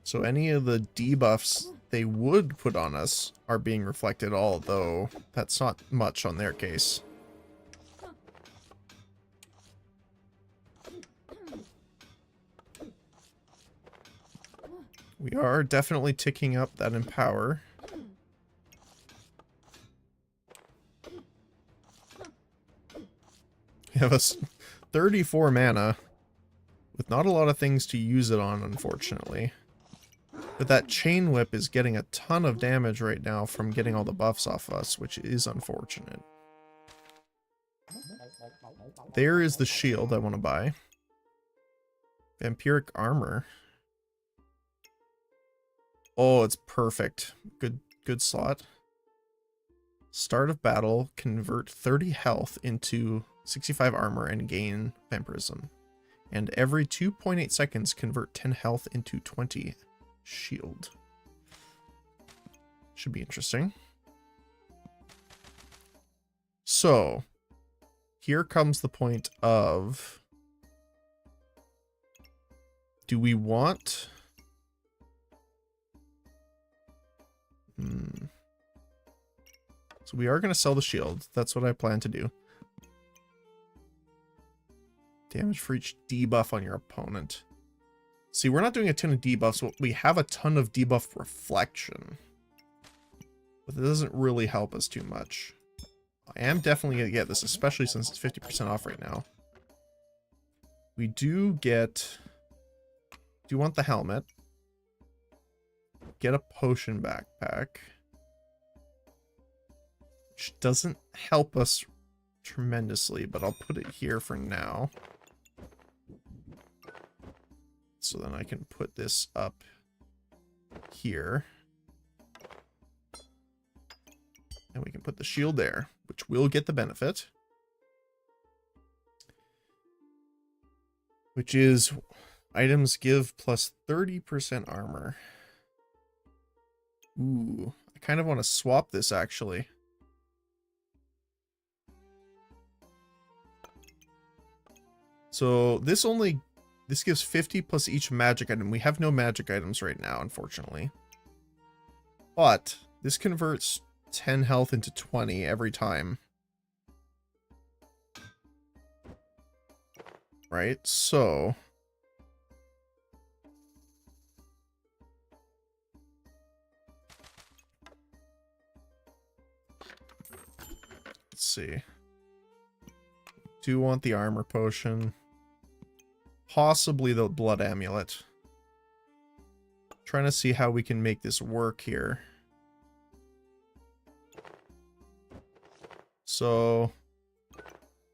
Speaker 1: So any of the debuffs they would put on us are being reflected, although that's not much on their case. We are definitely ticking up that Empower. We have a 34 mana with not a lot of things to use it on, unfortunately. But that chain whip is getting a ton of damage right now from getting all the buffs off us, which is unfortunate. There is the shield I want to buy. Vampiric armor. Oh, it's perfect. Good slot. Start of battle, convert 30 health into 65 armor and gain vampirism. And every 2.8 seconds, convert 10 health into 20 shield. Should be interesting. So, here comes the point of, do we want... So we are going to sell the shield. That's what I plan to do. Damage for each debuff on your opponent. See, we're not doing a ton of debuffs, but we have a ton of debuff reflection. But it doesn't really help us too much. I am definitely going to get this, especially since it's 50% off right now. We do get... Do you want the helmet? Get a potion backpack. Which doesn't help us tremendously, but I'll put it here for now. So then I can put this up here. And we can put the shield there, which will get the benefit. Which is items give plus 30% armor. Ooh, I kind of want to swap this actually. So this gives 50 plus each magic item. We have no magic items right now, unfortunately. But this converts 10 health into 20 every time. Right, so... Let's see. Do want the armor potion. Possibly the blood amulet. Trying to see how we can make this work here. So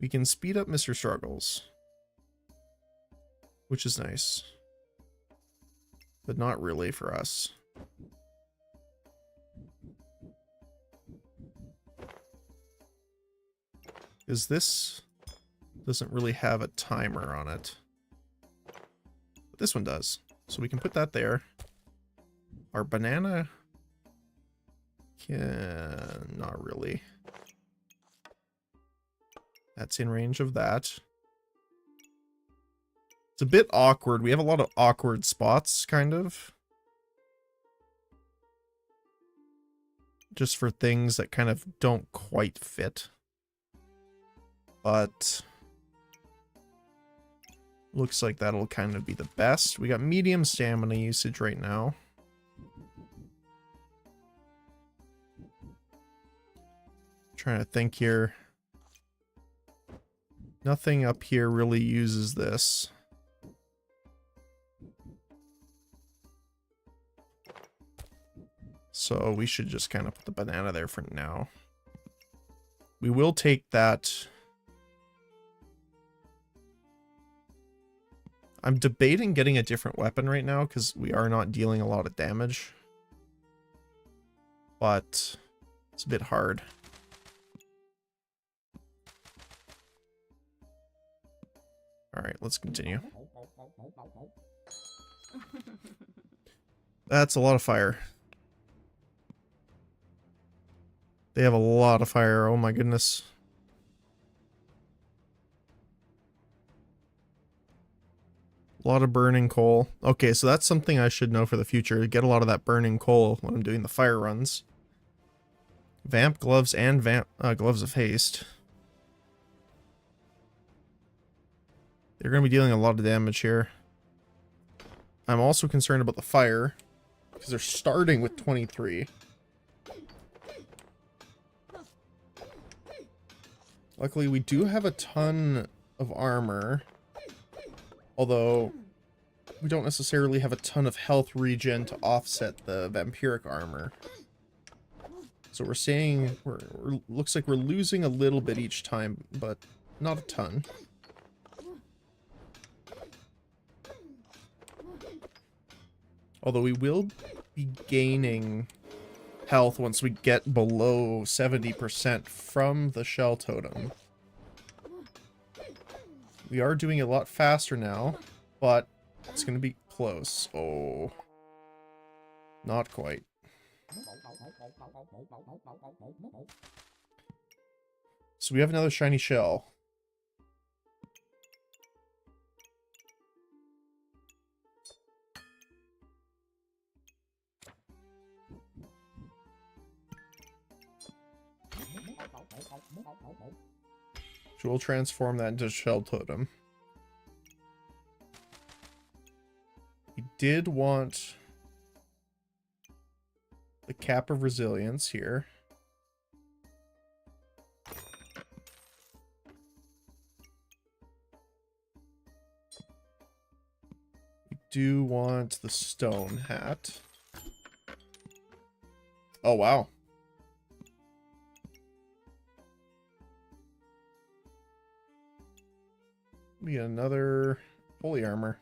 Speaker 1: we can speed up Mr. Struggles, which is nice, but not really for us. Because this doesn't really have a timer on it. But this one does. So we can put that there. Our banana... not really. That's in range of that. It's a bit awkward. We have a lot of awkward spots, kind of. Just for things that kind of don't quite fit. But... looks like that'll kind of be the best. We got medium stamina usage right now. Trying to think here. Nothing up here really uses this. So we should just kind of put the banana there for now. We will take that. I'm debating getting a different weapon right now because we are not dealing a lot of damage. But it's a bit hard. Alright, let's continue. That's a lot of fire. They have a lot of fire, oh my goodness. A lot of burning coal. Okay, so that's something I should know for the future. Get a lot of that burning coal when I'm doing the fire runs. Vamp gloves and gloves of haste. They're going to be dealing a lot of damage here. I'm also concerned about the fire, because they're starting with 23. Luckily, we do have a ton of armor, although we don't necessarily have a ton of health regen to offset the vampiric armor. So we're saying, looks like we're losing a little bit each time, but not a ton. Although we will be gaining health once we get below 70% from the shell totem. We are doing it a lot faster now, but it's going to be close. Oh, not quite. So we have another shiny shell. So we'll transform that into shell totem. We did want the cap of resilience here. do want the stone hat. Oh, wow. We get another holy armor.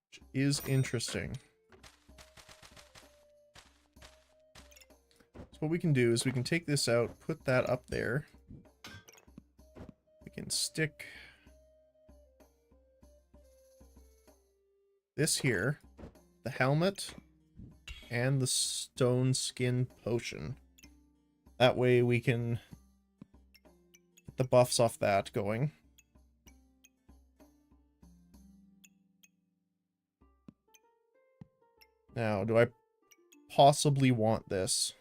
Speaker 1: Which is interesting. So what we can do is we can take this out, put that up there. We can stick this here, the helmet, and the stone skin potion. That way we can get the buffs off that going. Now, do I possibly want this?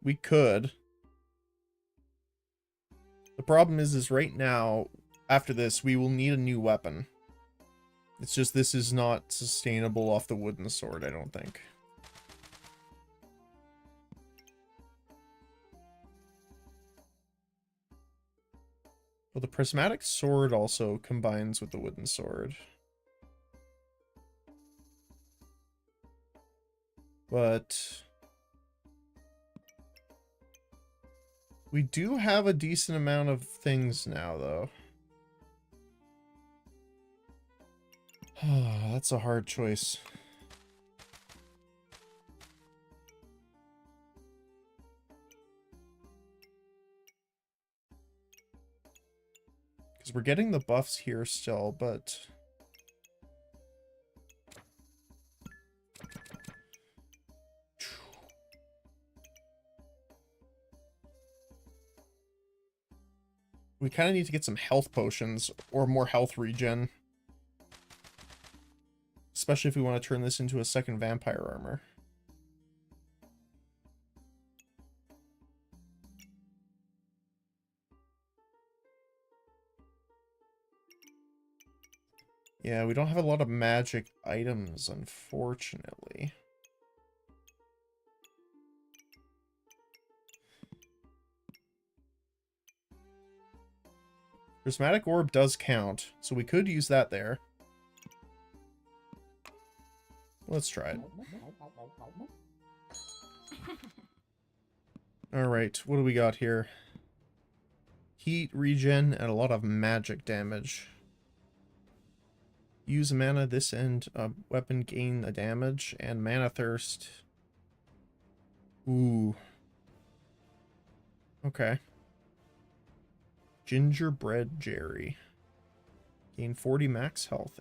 Speaker 1: We could. The problem is right now, after this, we will need a new weapon. It's just this is not sustainable off the wooden sword, I don't think. Well, the prismatic sword also combines with the wooden sword. But we do have a decent amount of things now, though. That's a hard choice. Because we're getting the buffs here still, but we kind of need to get some health potions or more health regen. Especially if we want to turn this into a second vampire armor. Yeah, we don't have a lot of magic items, unfortunately. Prismatic orb does count, so we could use that there. Let's try it. Alright, what do we got here? Heat, regen, and a lot of magic damage. Use mana this end, weapon gain a damage, and mana thirst. Ooh. Okay. Gingerbread Jerry. Gain 40 max health.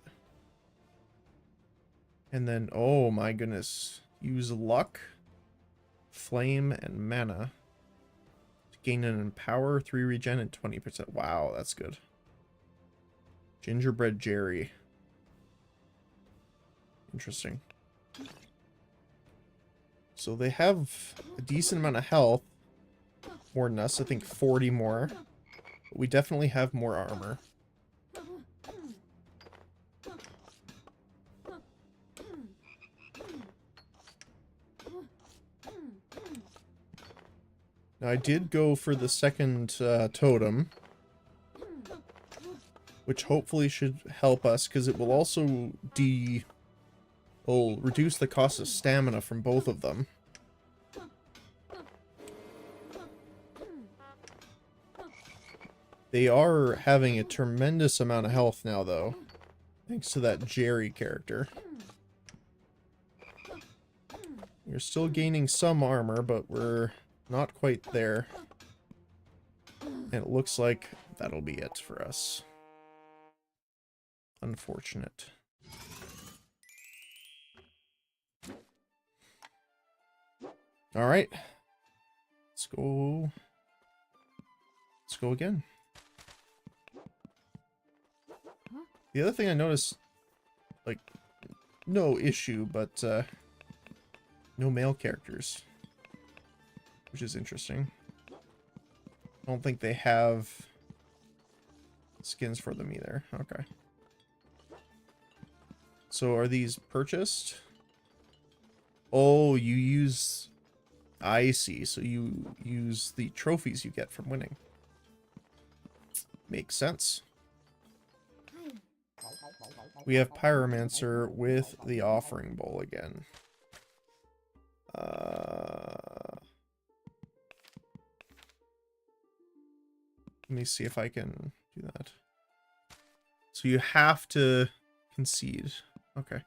Speaker 1: And then, oh my goodness. Use luck, flame, and mana. To gain an empower, 3 regen, and 20%. Wow, that's good. Gingerbread Jerry. Interesting. So they have a decent amount of health. More than us, I think 40 more. But we definitely have more armor. Now I did go for the second totem, which hopefully should help us, because it will also reduce the cost of stamina from both of them. They are having a tremendous amount of health now, though, thanks to that Jerry character. We're still gaining some armor, but we're not quite there. And it looks like that'll be it for us. Unfortunate. Alright. Let's go. Let's go again. The other thing I noticed, like, no issue, but no male characters, which is interesting. I don't think they have skins for them either. Okay. So are these purchased? Oh, you use... I see. So you use the trophies you get from winning. Makes sense. We have Pyromancer with the Offering Bowl again. Let me see if I can do that. So you have to concede. Okay.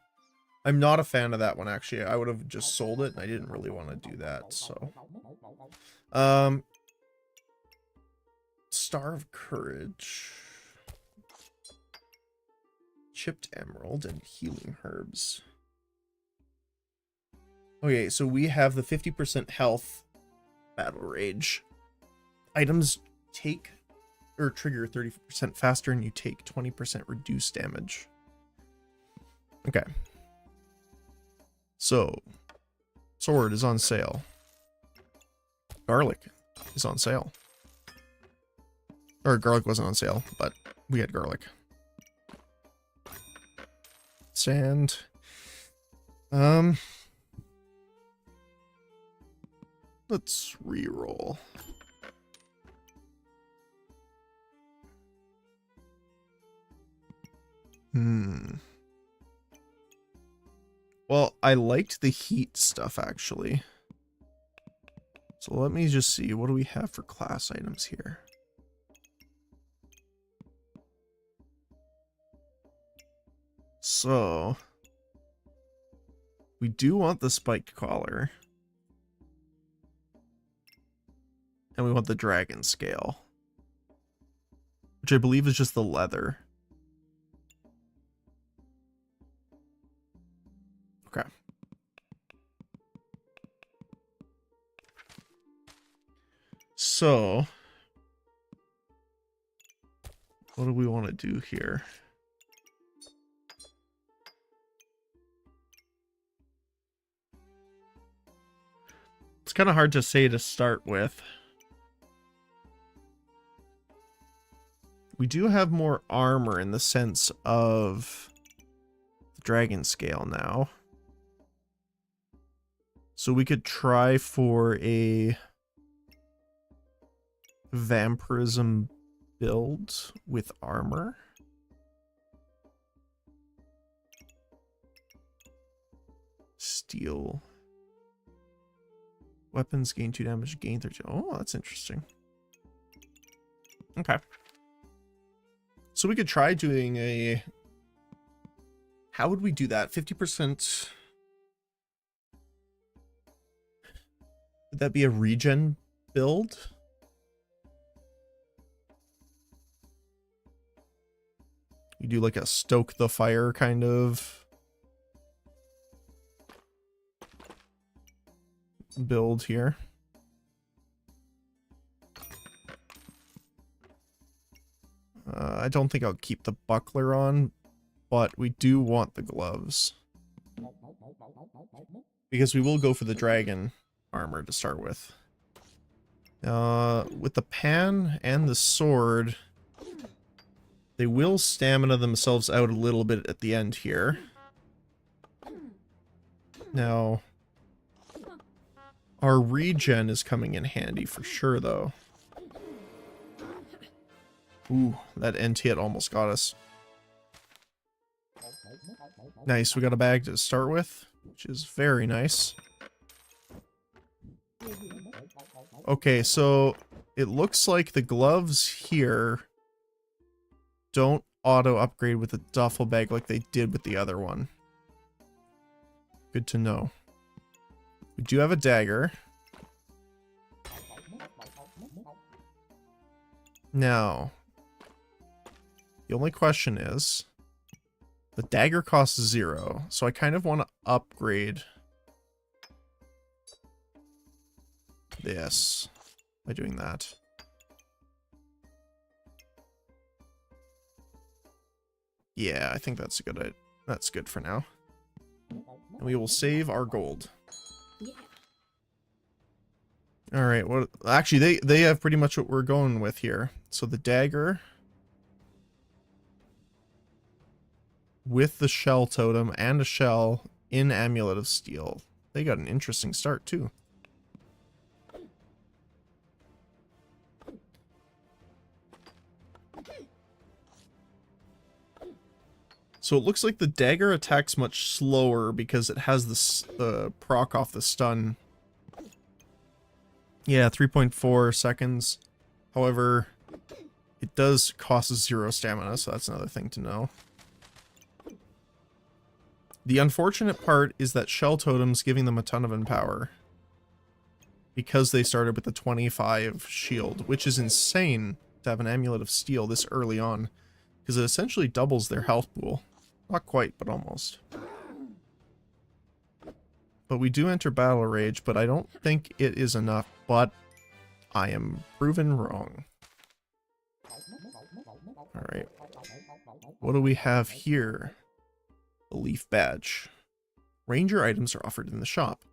Speaker 1: I'm not a fan of that one, actually. I would have just sold it, and I didn't really want to do that, so. Star of Courage. Chipped Emerald and Healing Herbs. Okay, so we have the 50% health Battle Rage. Items take or trigger 30% faster, and you take 20% reduced damage. Okay. So, sword is on sale. Garlic is on sale. Or garlic wasn't on sale, but we had garlic. Sand. Let's re-roll. Well, I liked the heat stuff, actually. So let me just see. What do we have for class items here? So, we do want the spiked collar. And we want the dragon scale. Which I believe is just the leather. Okay. So, what do we want to do here? It's kind of hard to say to start with. We do have more armor in the sense of the dragon scale now. So we could try for a vampirism build with armor. Steel. Weapons gain 2 damage, gain 13. Oh, that's interesting. Okay. So we could try doing a... How would we do that? 50%... Would that be a regen build? You do like a stoke the fire kind of build here. I don't think I'll keep the buckler on, but we do want the gloves. Because we will go for the dragon armor to start with. With the pan and the sword, they will stamina themselves out a little bit at the end here. Now, our regen is coming in handy for sure, though. Ooh, that end hit almost got us. Nice, we got a bag to start with, which is very nice. Okay, so it looks like the gloves here don't auto-upgrade with the duffel bag like they did with the other one. Good to know. We do have a dagger. Now, the only question is, the dagger costs 0, so I kind of want to upgrade this by doing that. Yeah, I think that's good for now. And we will save our gold. All right, well, actually, they have pretty much what we're going with here. So the dagger with the shell totem and a shell in Amulet of Steel. They got an interesting start, too. So it looks like the dagger attacks much slower because it has the proc off the stun. Yeah, 3.4 seconds. However, it does cost 0 stamina, so that's another thing to know. The unfortunate part is that Shell Totem's giving them a ton of empower. Because they started with the 25 shield, which is insane to have an Amulet of Steel this early on. Because it essentially doubles their health pool. Not quite, but almost. But we do enter Battle Rage, but I don't think it is enough. But I am proven wrong. Alright. What do we have here? The Leaf Badge. Ranger items are offered in the shop.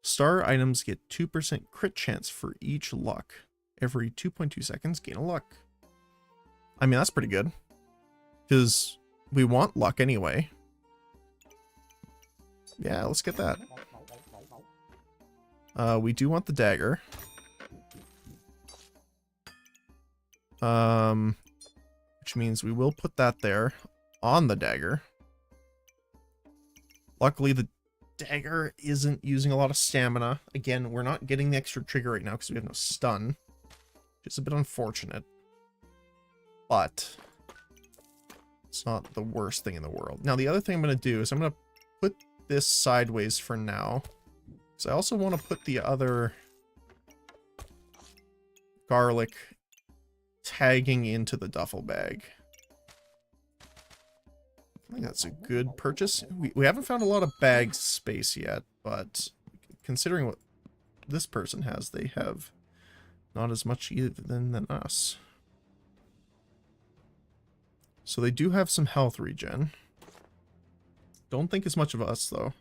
Speaker 1: Star items get 2% crit chance for each luck. Every 2.2 seconds, gain a luck. I mean, that's pretty good. Because we want luck anyway. Yeah, let's get that. We do want the dagger. Which means we will put that there on the dagger. Luckily, the dagger isn't using a lot of stamina. Again, we're not getting the extra trigger right now because we have no stun. Which is a bit unfortunate. But it's not the worst thing in the world. Now, the other thing I'm going to do is I'm going to put this sideways for now. Because I also want to put the other garlic tagging into the duffel bag. I think that's a good purchase. We haven't found a lot of bag space yet, but considering what this person has, they have not as much even than us. So they do have some health regen. Don't think as much of us, though.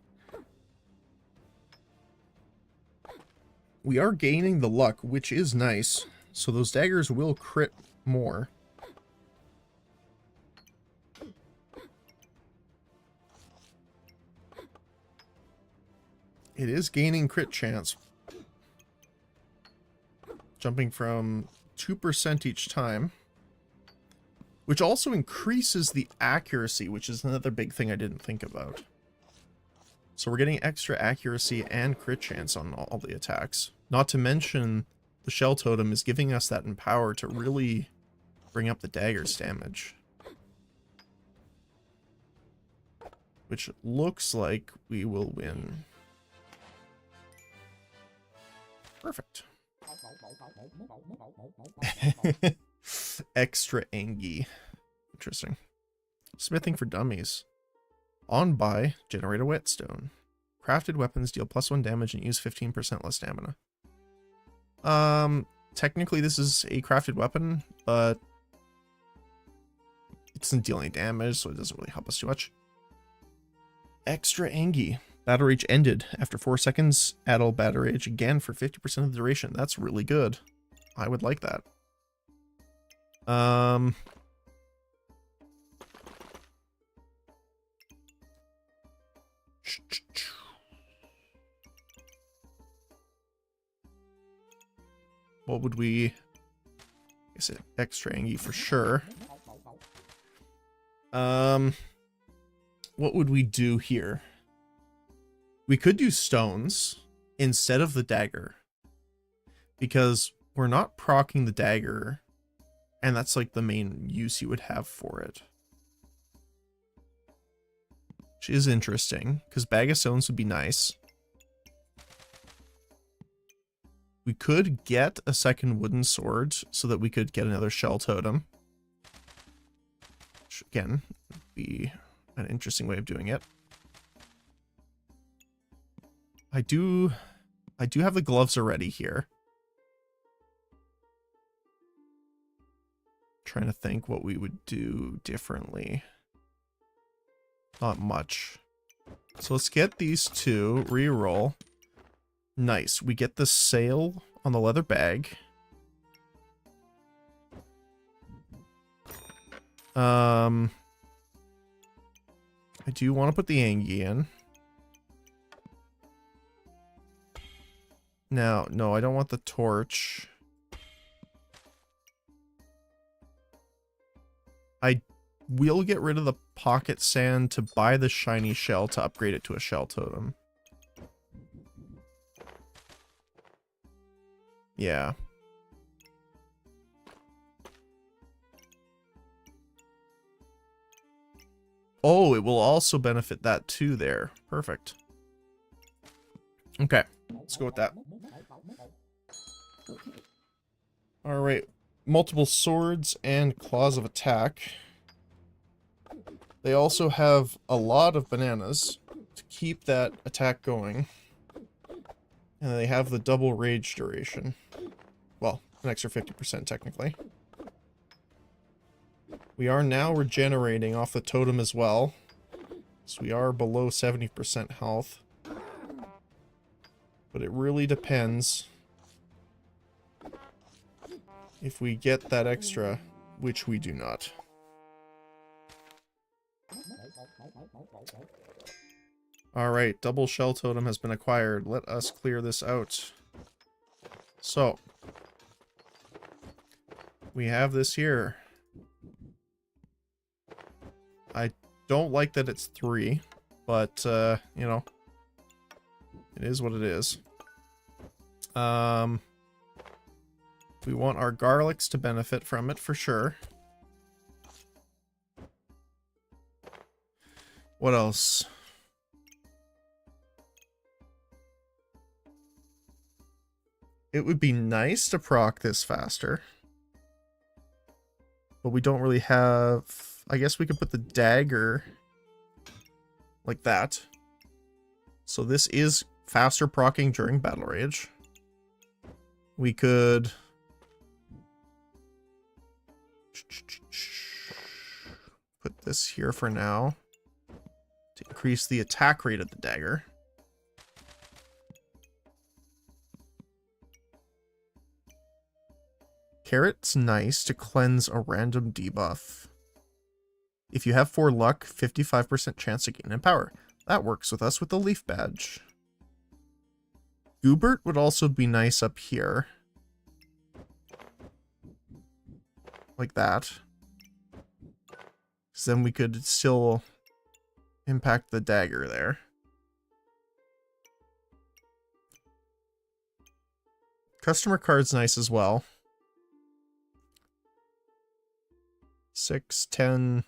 Speaker 1: We are gaining the luck, which is nice. So those daggers will crit more. It is gaining crit chance. Jumping from 2% each time. Which also increases the accuracy, which is another big thing I didn't think about. So we're getting extra accuracy and crit chance on all the attacks. Not to mention, the Shell Totem is giving us that empower to really bring up the dagger's damage. Which looks like we will win. Perfect. Extra Angie. Interesting. Smithing for dummies. On by, generate a whetstone. Crafted weapons deal +1 damage and use 15% less stamina. Technically this is a crafted weapon, but it doesn't deal any damage, so it doesn't really help us too much. Extra Angie. Battle Rage ended. After 4 seconds, add Battle Rage again for 50% of the duration. That's really good. I would like that. What would we... I guess extra Angie for sure. What would we do here? We could do stones instead of the dagger. Because we're not proccing the dagger. And that's like the main use you would have for it. Which is interesting, because bag of stones would be nice. We could get a second wooden sword so that we could get another Shell Totem. Which, again, would be an interesting way of doing it. I do have the gloves already here. Trying to think what we would do differently. Not much. So let's get these two, re-roll. Nice. We get the sail on the leather bag. I do want to put the Angie in. Now, no, I don't want the torch. I will get rid of the pocket sand to buy the shiny shell to upgrade it to a shell totem. Yeah. Oh, it will also benefit that too there. Perfect. Okay, let's go with that. Alright, multiple swords and claws of attack. They also have a lot of bananas to keep that attack going. And they have the double rage duration. Well, an extra 50% technically. We are now regenerating off the totem as well. So we are below 70% health. But it really depends if we get that extra, which we do not. Alright, double shell totem has been acquired. Let us clear this out. So, we have this here. I don't like that it's 3, but, you know, it is what it is. We want our garlics to benefit from it for sure. What else? It would be nice to proc this faster. But we don't really have... I guess we could put the dagger like that. So this is faster proccing during Battle Rage. We could... put this here for now to increase the attack rate of the dagger. Carrot's nice to cleanse a random debuff. If you have 4 luck, 55% chance to gain in power. That works with us with the leaf badge. Goobert would also be nice up here. Like that. Because then we could still impact the dagger there. Customer card's nice as well. 6, 10.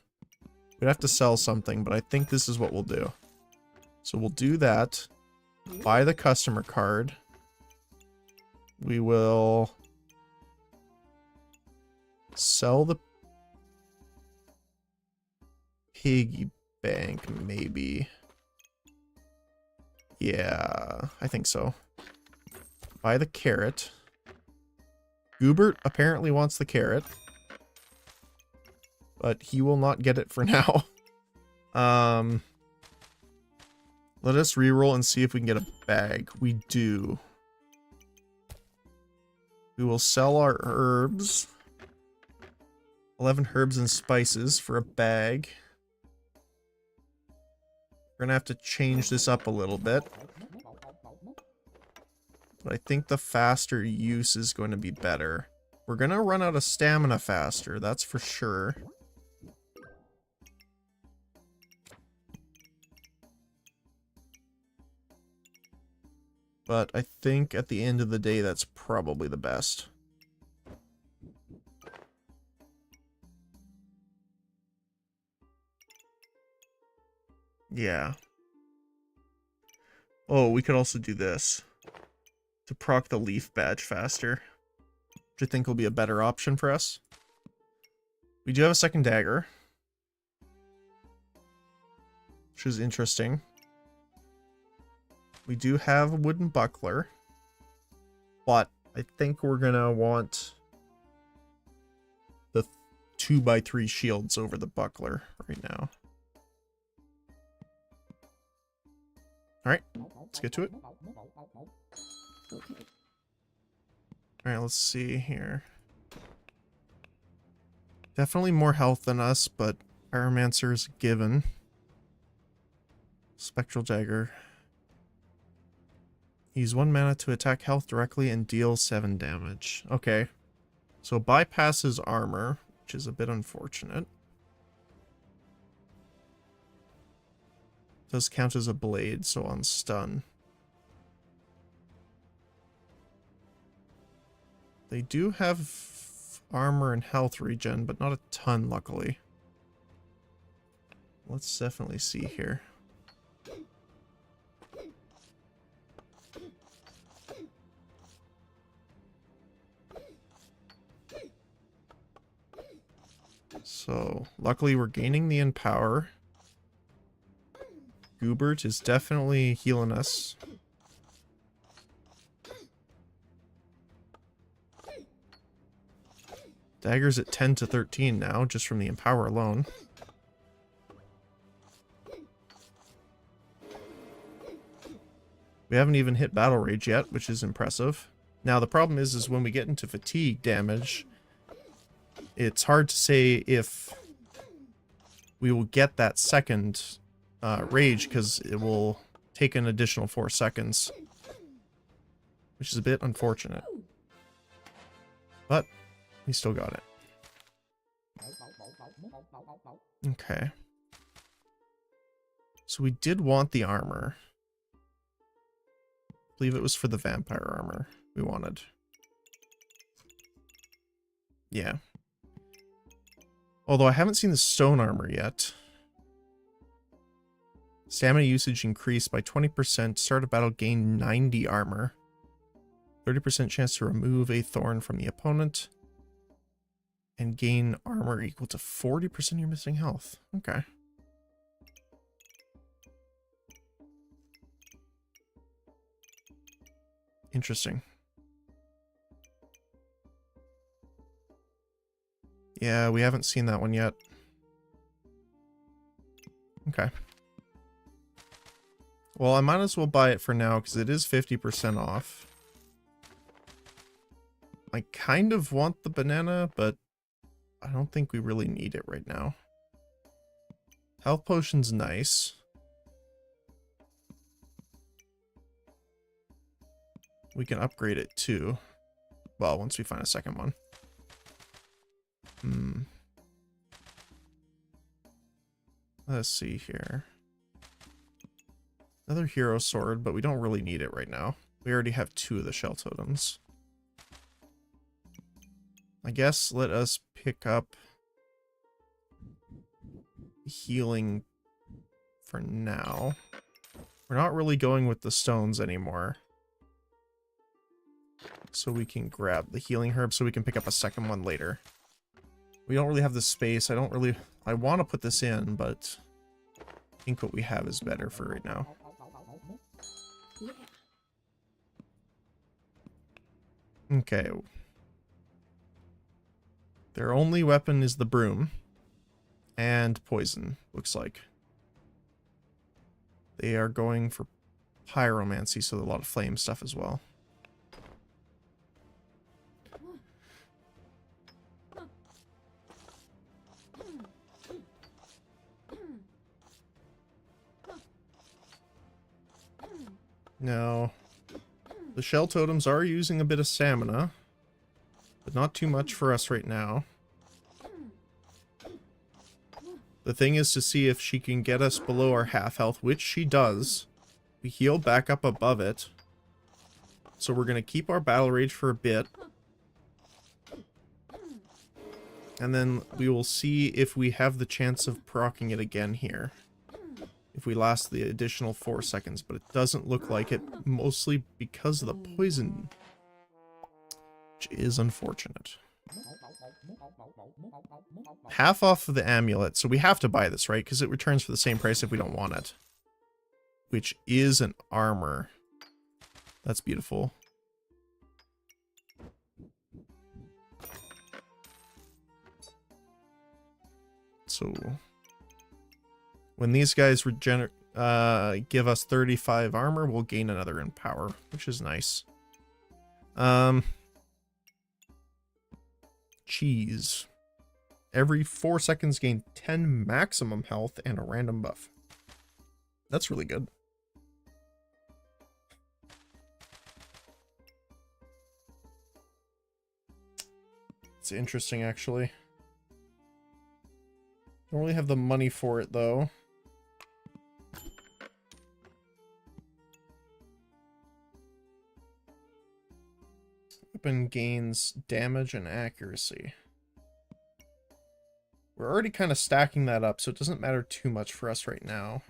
Speaker 1: We'd have to sell something, but I think this is what we'll do. So we'll do that. Buy the customer card. We will sell the piggy bank, maybe. Yeah, I think so. Buy the carrot. Goobert apparently wants the carrot. But he will not get it for now. Let us reroll and see if we can get a bag. We do. We will sell our herbs. 11 herbs and spices for a bag. We're gonna have to change this up a little bit. But I think the faster use is going to be better. We're gonna run out of stamina faster, that's for sure. But I think at the end of the day, that's probably the best. Yeah. Oh, we could also do this. To proc the leaf badge faster. Which I think will be a better option for us. We do have a second dagger. Which is interesting. We do have a wooden buckler, but I think we're gonna want the 2x3 shields over the buckler right now. Alright, let's get to it. Alright, let's see here. Definitely more health than us, but Pyromancer's given. Spectral Dagger. Use 1 mana to attack health directly and deal 7 damage. Okay. So bypasses armor, which is a bit unfortunate. Does count as a blade, so on stun. They do have armor and health regen, but not a ton, luckily. Let's definitely see here. So, luckily we're gaining the Empower. Goobert is definitely healing us. Dagger's at 10 to 13 now, just from the Empower alone. We haven't even hit Battle Rage yet, which is impressive. Now, the problem is when we get into fatigue damage, it's hard to say if we will get that second rage, because it will take an additional 4 seconds. Which is a bit unfortunate. But we still got it. Okay. So we did want the armor. I believe it was for the vampire armor we wanted. Yeah. Although I haven't seen the stone armor yet. Stamina usage increased by 20%. Start of battle, gain 90 armor. 30% chance to remove a thorn from the opponent. And gain armor equal to 40% of your missing health. Okay. Interesting. Yeah, we haven't seen that one yet. Okay. Well, I might as well buy it for now because it is 50% off. I kind of want the banana, but I don't think we really need it right now. Health potion's nice. We can upgrade it too. Well, once we find a second one. Let's see here. Another hero sword, but we don't really need it right now. We already have 2 of the shell totems. I guess let us pick up healing for now. We're not really going with the stones anymore. So we can grab the healing herb so we can pick up a second one later. We don't really have the space. I want to put this in, but I think what we have is better for right now. Okay. Their only weapon is the broom. And poison, looks like. They are going for pyromancy, so a lot of flame stuff as well. Now, the shell totems are using a bit of stamina, but not too much for us right now. The thing is to see if she can get us below our half health, which she does. We heal back up above it. So we're going to keep our battle rage for a bit. And then we will see if we have the chance of proccing it again here. If we last the additional 4 seconds, but it doesn't look like it, mostly because of the poison, which is unfortunate. Half off of the amulet, so we have to buy this, right? Because it returns for the same price if we don't want it. Which is an armor. That's beautiful. So when these guys give us 35 armor, we'll gain another Empower, which is nice. Cheese. Every 4 seconds gain 10 maximum health and a random buff. That's really good. It's interesting, actually. Don't really have the money for it, though. Weapon gains damage and accuracy. We're already kind of stacking that up, so it doesn't matter too much for us right now.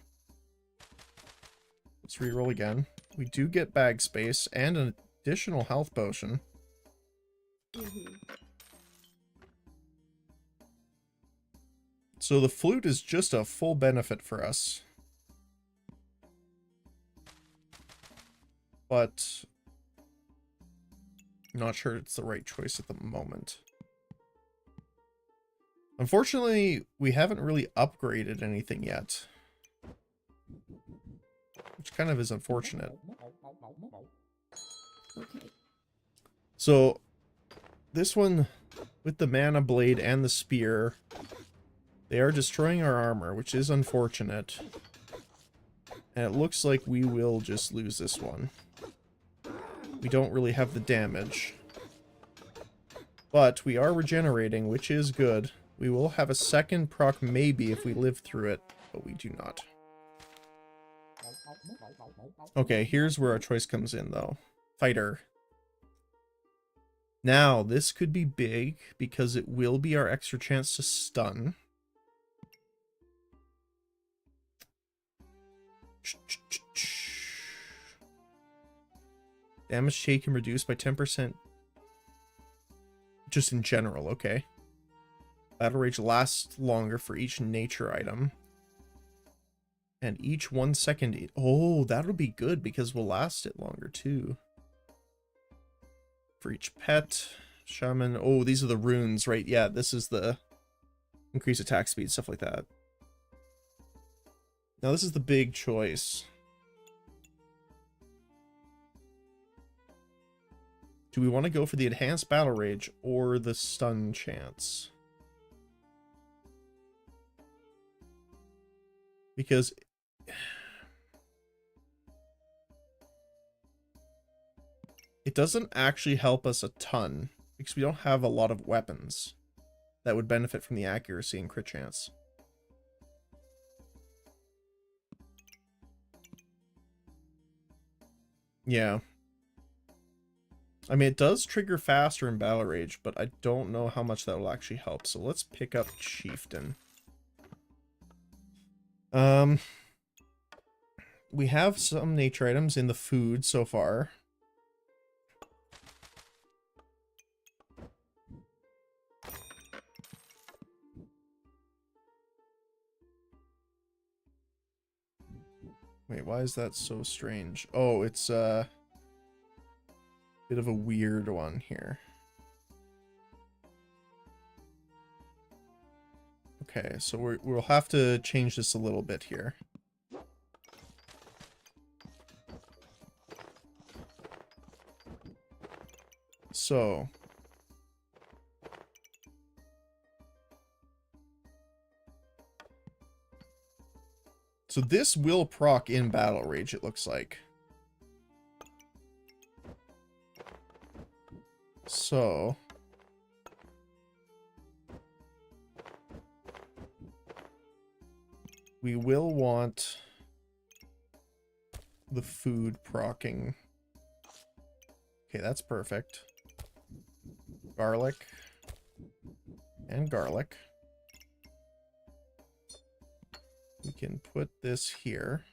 Speaker 1: Let's reroll again. We do get bag space and an additional health potion. So the flute is just a full benefit for us. But I'm not sure it's the right choice at the moment. Unfortunately, we haven't really upgraded anything yet. Which kind of is unfortunate.
Speaker 2: Okay.
Speaker 1: So, this one, with the mana blade and the spear, they are destroying our armor, which is unfortunate. And it looks like we will just lose this one. We don't really have the damage. But we are regenerating, which is good. We will have a second proc maybe if we live through it, but we do not. Okay, here's where our choice comes in, though. Fighter. Now, this could be big, because it will be our extra chance to stun. Damage taken reduced by 10%. Just in general, okay. Battle Rage lasts longer for each nature item. And each 1 second... Oh, that'll be good because we'll last it longer too. For each pet, shaman... Oh, these are the runes, right? Yeah, this is the increase attack speed, stuff like that. Now this is the big choice. Do we want to go for the enhanced battle rage or the stun chance? Because it doesn't actually help us a ton because we don't have a lot of weapons that would benefit from the accuracy and crit chance. Yeah. I mean, it does trigger faster in Battle Rage, but I don't know how much that will actually help. So let's pick up Chieftain. We have some nature items in the food so far. Wait, why is that so strange? Oh, it's a bit of a weird one here. Okay, so we'll have to change this a little bit here. So this will proc in Battle Rage, it looks like. So we will want the food procking. Okay, that's perfect. Garlic and garlic. We can put this here.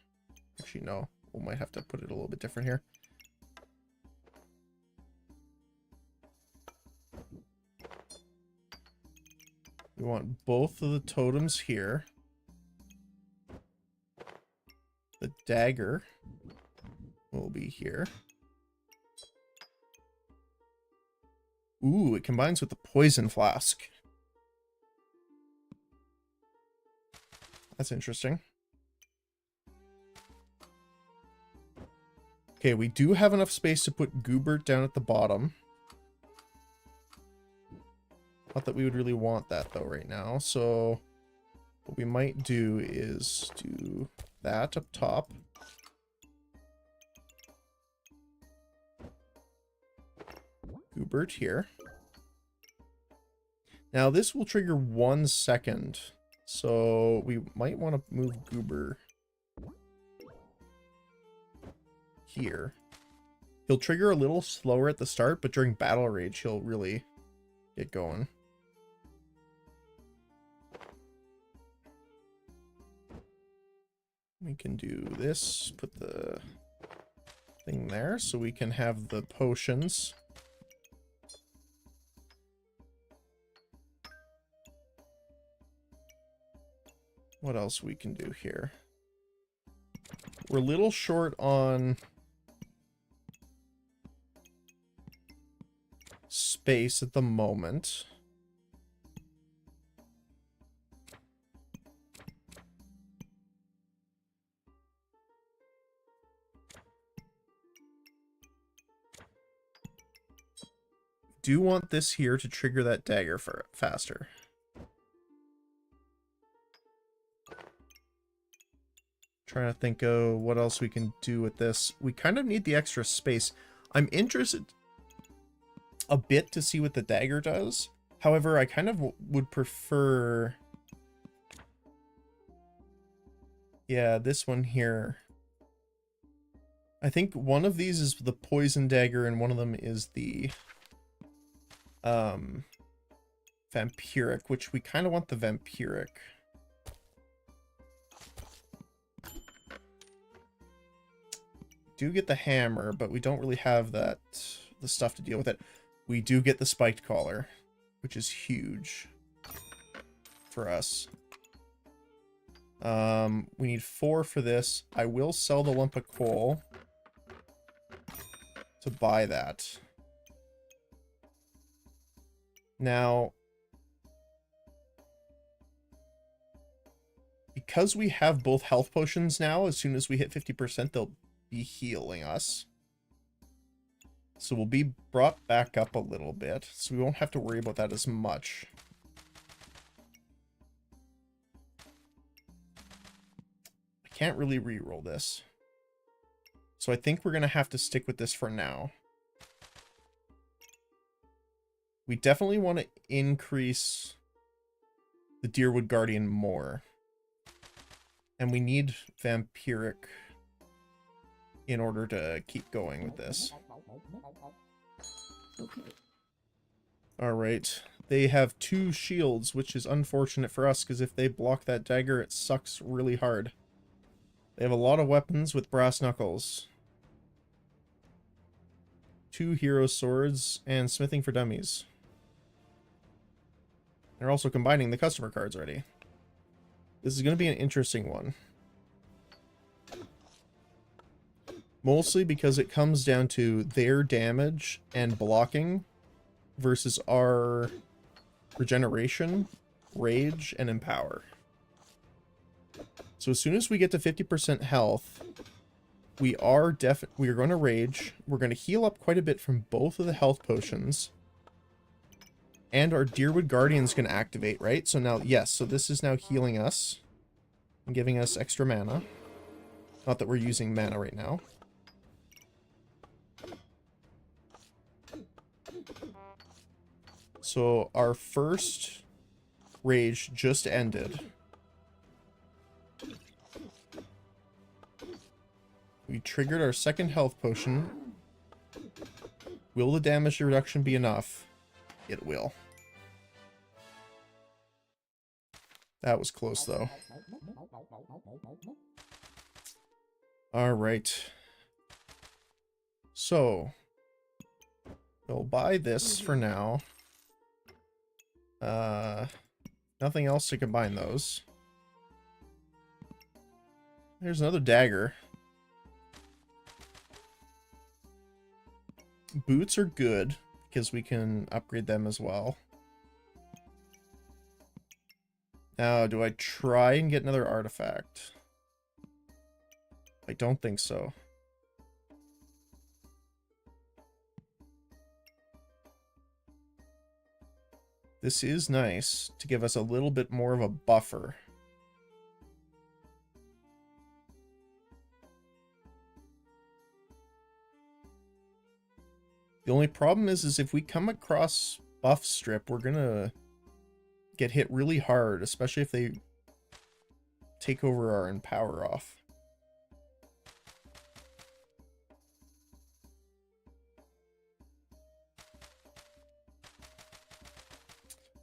Speaker 1: Actually, no. We might have to put it a little bit different here. We want both of the totems here. The dagger will be here. Ooh, it combines with the poison flask. That's interesting. Okay, we do have enough space to put Goobert down at the bottom. Not that we would really want that though right now, so what we might do is do that up top. Goobert here. Now this will trigger 1 second, so we might want to move Goober here. He'll trigger a little slower at the start, but during Battle Rage, he'll really get going. We can do this, put the thing there so we can have the potions. What else we can do here? We're a little short on space at the moment. Do want this here to trigger that dagger for faster. Trying to think of what else we can do with this. We kind of need the extra space. I'm interested a bit to see what the dagger does. However, I kind of would prefer... Yeah, this one here. I think one of these is the poison dagger and one of them is the vampiric, which we kind of want the vampiric. Do get the hammer, but we don't really have the stuff to deal with it. We do get the spiked collar, which is huge for us. We need 4 for this. I will sell the lump of coal to buy that. Now, because we have both health potions now, as soon as we hit 50%, they'll be healing us. So we'll be brought back up a little bit, so we won't have to worry about that as much. I can't really re-roll this. So I think we're going to have to stick with this for now. We definitely want to increase the Dyrwood Guardian more. And we need Vampiric in order to keep going with this.
Speaker 2: Okay.
Speaker 1: Alright. They have 2 shields, which is unfortunate for us, because if they block that dagger, it sucks really hard. They have a lot of weapons with brass knuckles. 2 hero swords, and smithing for dummies. They're also combining the customer cards already. This is going to be an interesting one. Mostly because it comes down to their damage and blocking versus our regeneration, rage, and empower. So as soon as we get to 50% health, we are going to rage. We're going to heal up quite a bit from both of the health potions. And our Dyrwood Guardian's going to activate, right? So now, yes, so this is now healing us and giving us extra mana. Not that we're using mana right now. So our first rage just ended. We triggered our second health potion. Will the damage reduction be enough? It will. That was close, though. Alright. So, we'll buy this for now. Nothing else to combine those. There's another dagger. Boots are good, because we can upgrade them as well. Now, do I try and get another artifact? I don't think so. This is nice to give us a little bit more of a buffer. The only problem is if we come across buff strip, we're gonna get hit really hard, especially if they take over our empower off.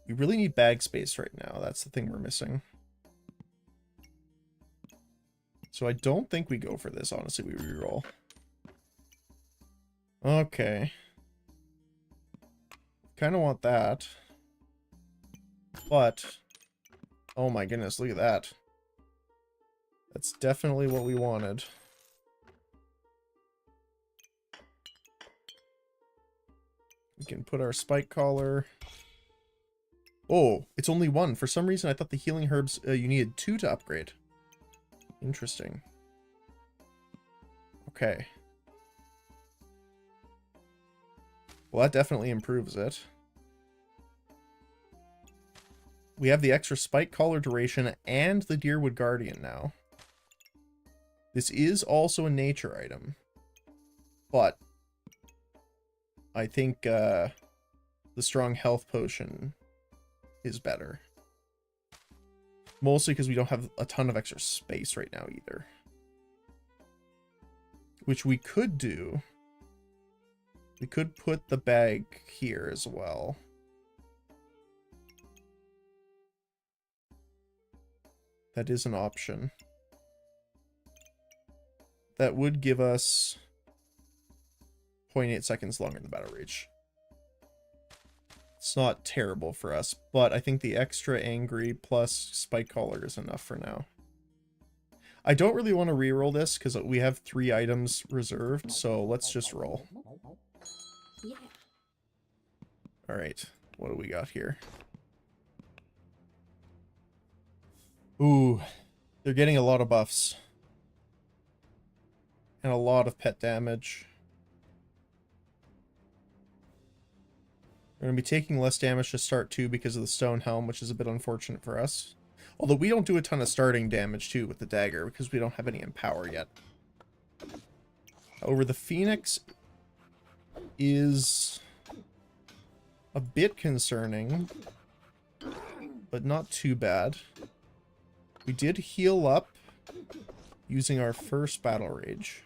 Speaker 1: We really need bag space right now. That's the thing we're missing. So I don't think we go for this, honestly. We reroll. Okay. Kind of want that. But, oh my goodness, look at that. That's definitely what we wanted. We can put our spike collar. Oh, it's only one. For some reason, I thought the healing herbs, you needed 2 to upgrade. Interesting. Okay. Well, that definitely improves it. We have the extra spike collar duration and the Deerwood Guardian now. This is also a nature item. But I think the strong health potion is better. Mostly because we don't have a ton of extra space right now either. Which we could do. We could put the bag here as well. That is an option. That would give us 0.8 seconds longer in the battle rage. It's not terrible for us, but I think the extra angry plus spike collar is enough for now. I don't really want to reroll this because we have 3 items reserved, so let's just roll.
Speaker 2: Yeah.
Speaker 1: Alright, what do we got here? Ooh, they're getting a lot of buffs. And a lot of pet damage. We're going to be taking less damage to start too because of the stone helm, which is a bit unfortunate for us. Although we don't do a ton of starting damage too with the dagger because we don't have any empower yet. However, the phoenix is a bit concerning, but not too bad. We did heal up using our first battle rage.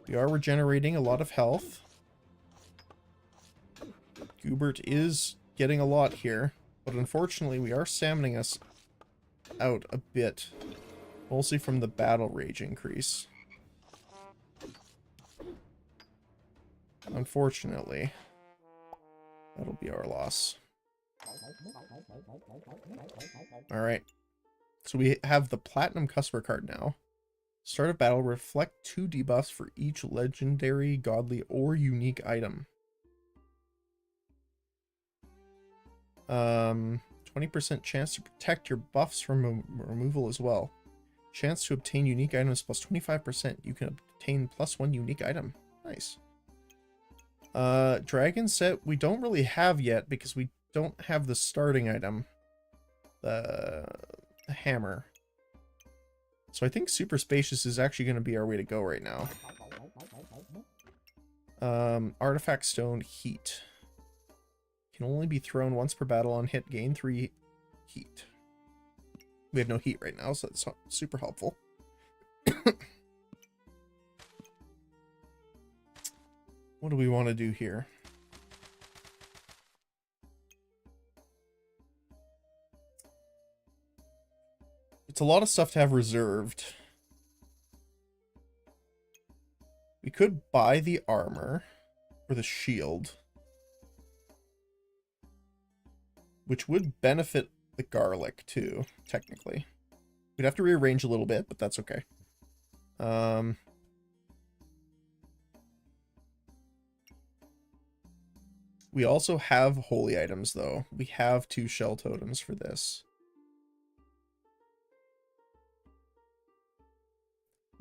Speaker 1: We are regenerating a lot of health. Goobert is getting a lot here, but unfortunately we are salmoning us out a bit, mostly from the battle rage increase. Unfortunately, that'll be our loss. Alright, so we have the Platinum Customer card now. Start of battle, reflect 2 debuffs for each legendary, godly, or unique item. 20% chance to protect your buffs from removal as well. Chance to obtain unique items plus 25%. You can obtain +1 unique item. Nice. Dragon set we don't really have yet because we don't have the starting item. The hammer. So I think Super Spacious is actually going to be our way to go right now. Artifact Stone Heat. Can only be thrown once per battle on hit, gain 3 heat. We have no heat right now, so that's not super helpful. What do we want to do here? It's a lot of stuff to have reserved. We could buy the armor or the shield, which would benefit the garlic too, technically. We'd have to rearrange a little bit, but that's okay. We also have holy items, though. We have 2 shell totems for this.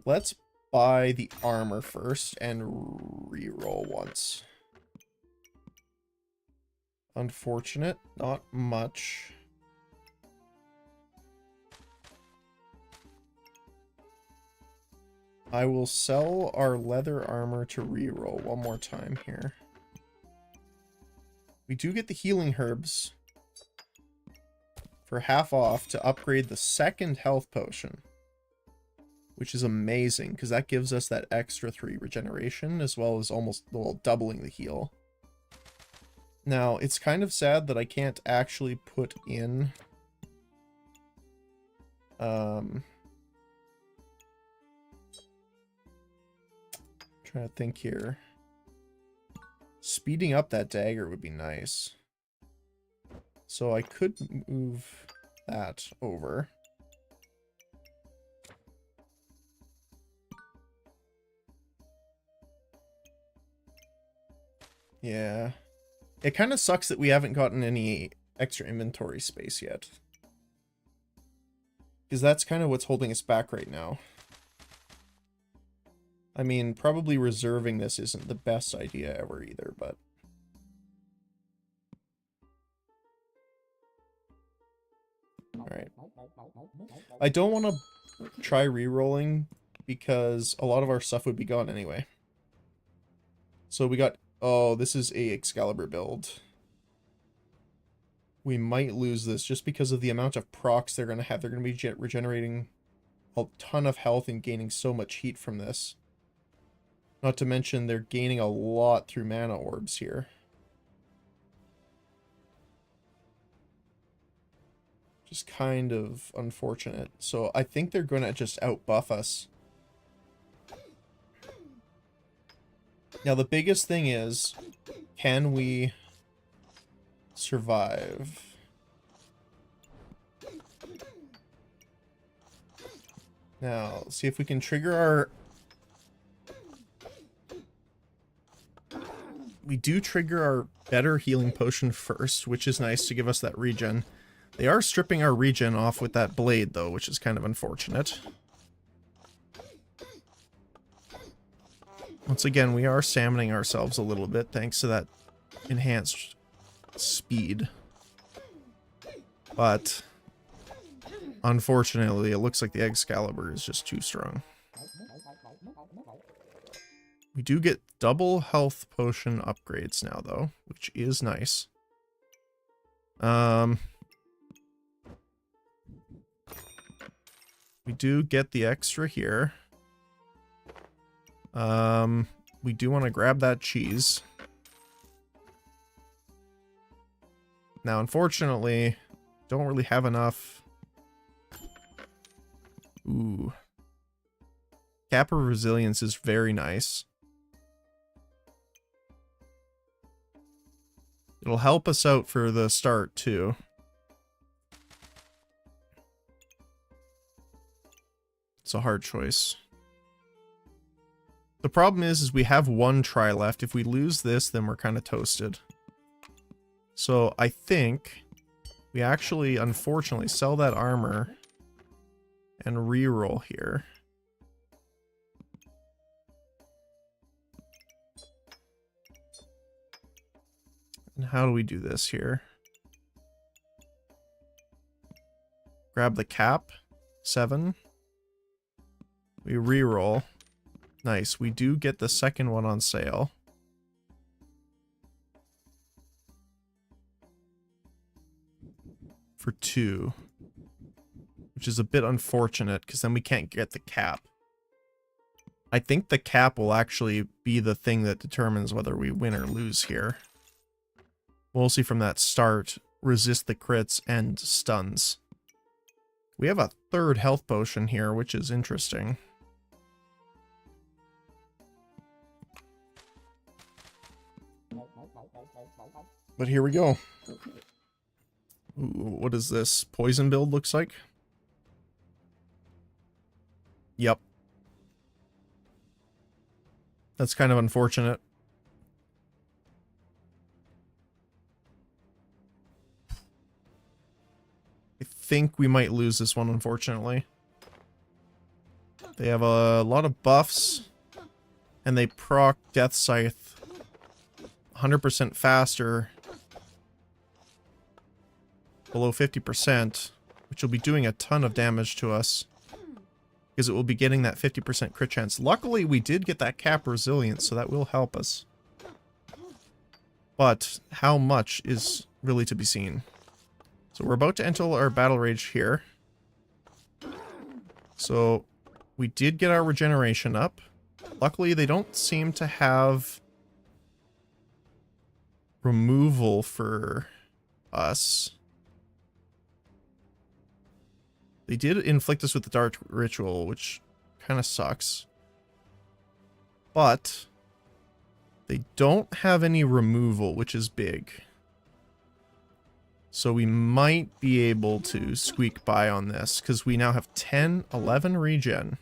Speaker 1: Let's buy the armor first and reroll once. Unfortunate, not much. I will sell our leather armor to reroll one more time here. We do get the healing herbs for half off to upgrade the second health potion, which is amazing because that gives us that extra 3 regeneration as well as almost, well, doubling the heal. Now, it's kind of sad that I can't actually put in... trying to think here. Speeding up that dagger would be nice. So I could move that over. Yeah. It kind of sucks that we haven't gotten any extra inventory space yet. Because that's kind of what's holding us back right now. I mean, probably reserving this isn't the best idea ever either, but... Alright. I don't want to try re-rolling because a lot of our stuff would be gone anyway. So we got... Oh, this is a Excalibur build. We might lose this just because of the amount of procs they're going to have. They're going to be regenerating a ton of health and gaining so much heat from this. Not to mention they're gaining a lot through mana orbs here. Just kind of unfortunate. So I think they're going to just out-buff us. Now the biggest thing is, can we survive? Now, let's see if we can trigger our... We do trigger our better healing potion first, which is nice to give us that regen. They are stripping our regen off with that blade, though, which is kind of unfortunate. Once again, we are salmoning ourselves a little bit, thanks to that enhanced speed. But, unfortunately, it looks like the Excalibur is just too strong. We do get double health potion upgrades now, though, which is nice. We do get the extra here. We do want to grab that cheese. Now, unfortunately, don't really have enough. Ooh. Cap of Resilience is very nice. It'll help us out for the start, too. It's a hard choice. The problem is we have one try left. If we lose this, then we're kind of toasted. So I think we actually, unfortunately, sell that armor and reroll here. And how do we do this here? Grab the cap. 7. We reroll. Nice. We do get the second one on sale. For 2. Which is a bit unfortunate, because then we can't get the cap. I think the cap will actually be the thing that determines whether we win or lose here. We'll see from that start. Resist the crits and stuns. We have a third health potion here, which is interesting. But here we go. Ooh, what is this? Poison build looks like? Yep. That's kind of unfortunate. I think we might lose this one, unfortunately. They have a lot of buffs, and they proc Death Scythe 100% faster, below 50%, which will be doing a ton of damage to us, because it will be getting that 50% crit chance. Luckily, we did get that cap resilience, so that will help us. But how much is really to be seen. So we're about to enter our battle rage here. So we did get our regeneration up. Luckily, they don't seem to have removal for us. They did inflict us with the Dark Ritual, which kind of sucks. But they don't have any removal, which is big. So we might be able to squeak by on this, because we now have 10, 11 regen.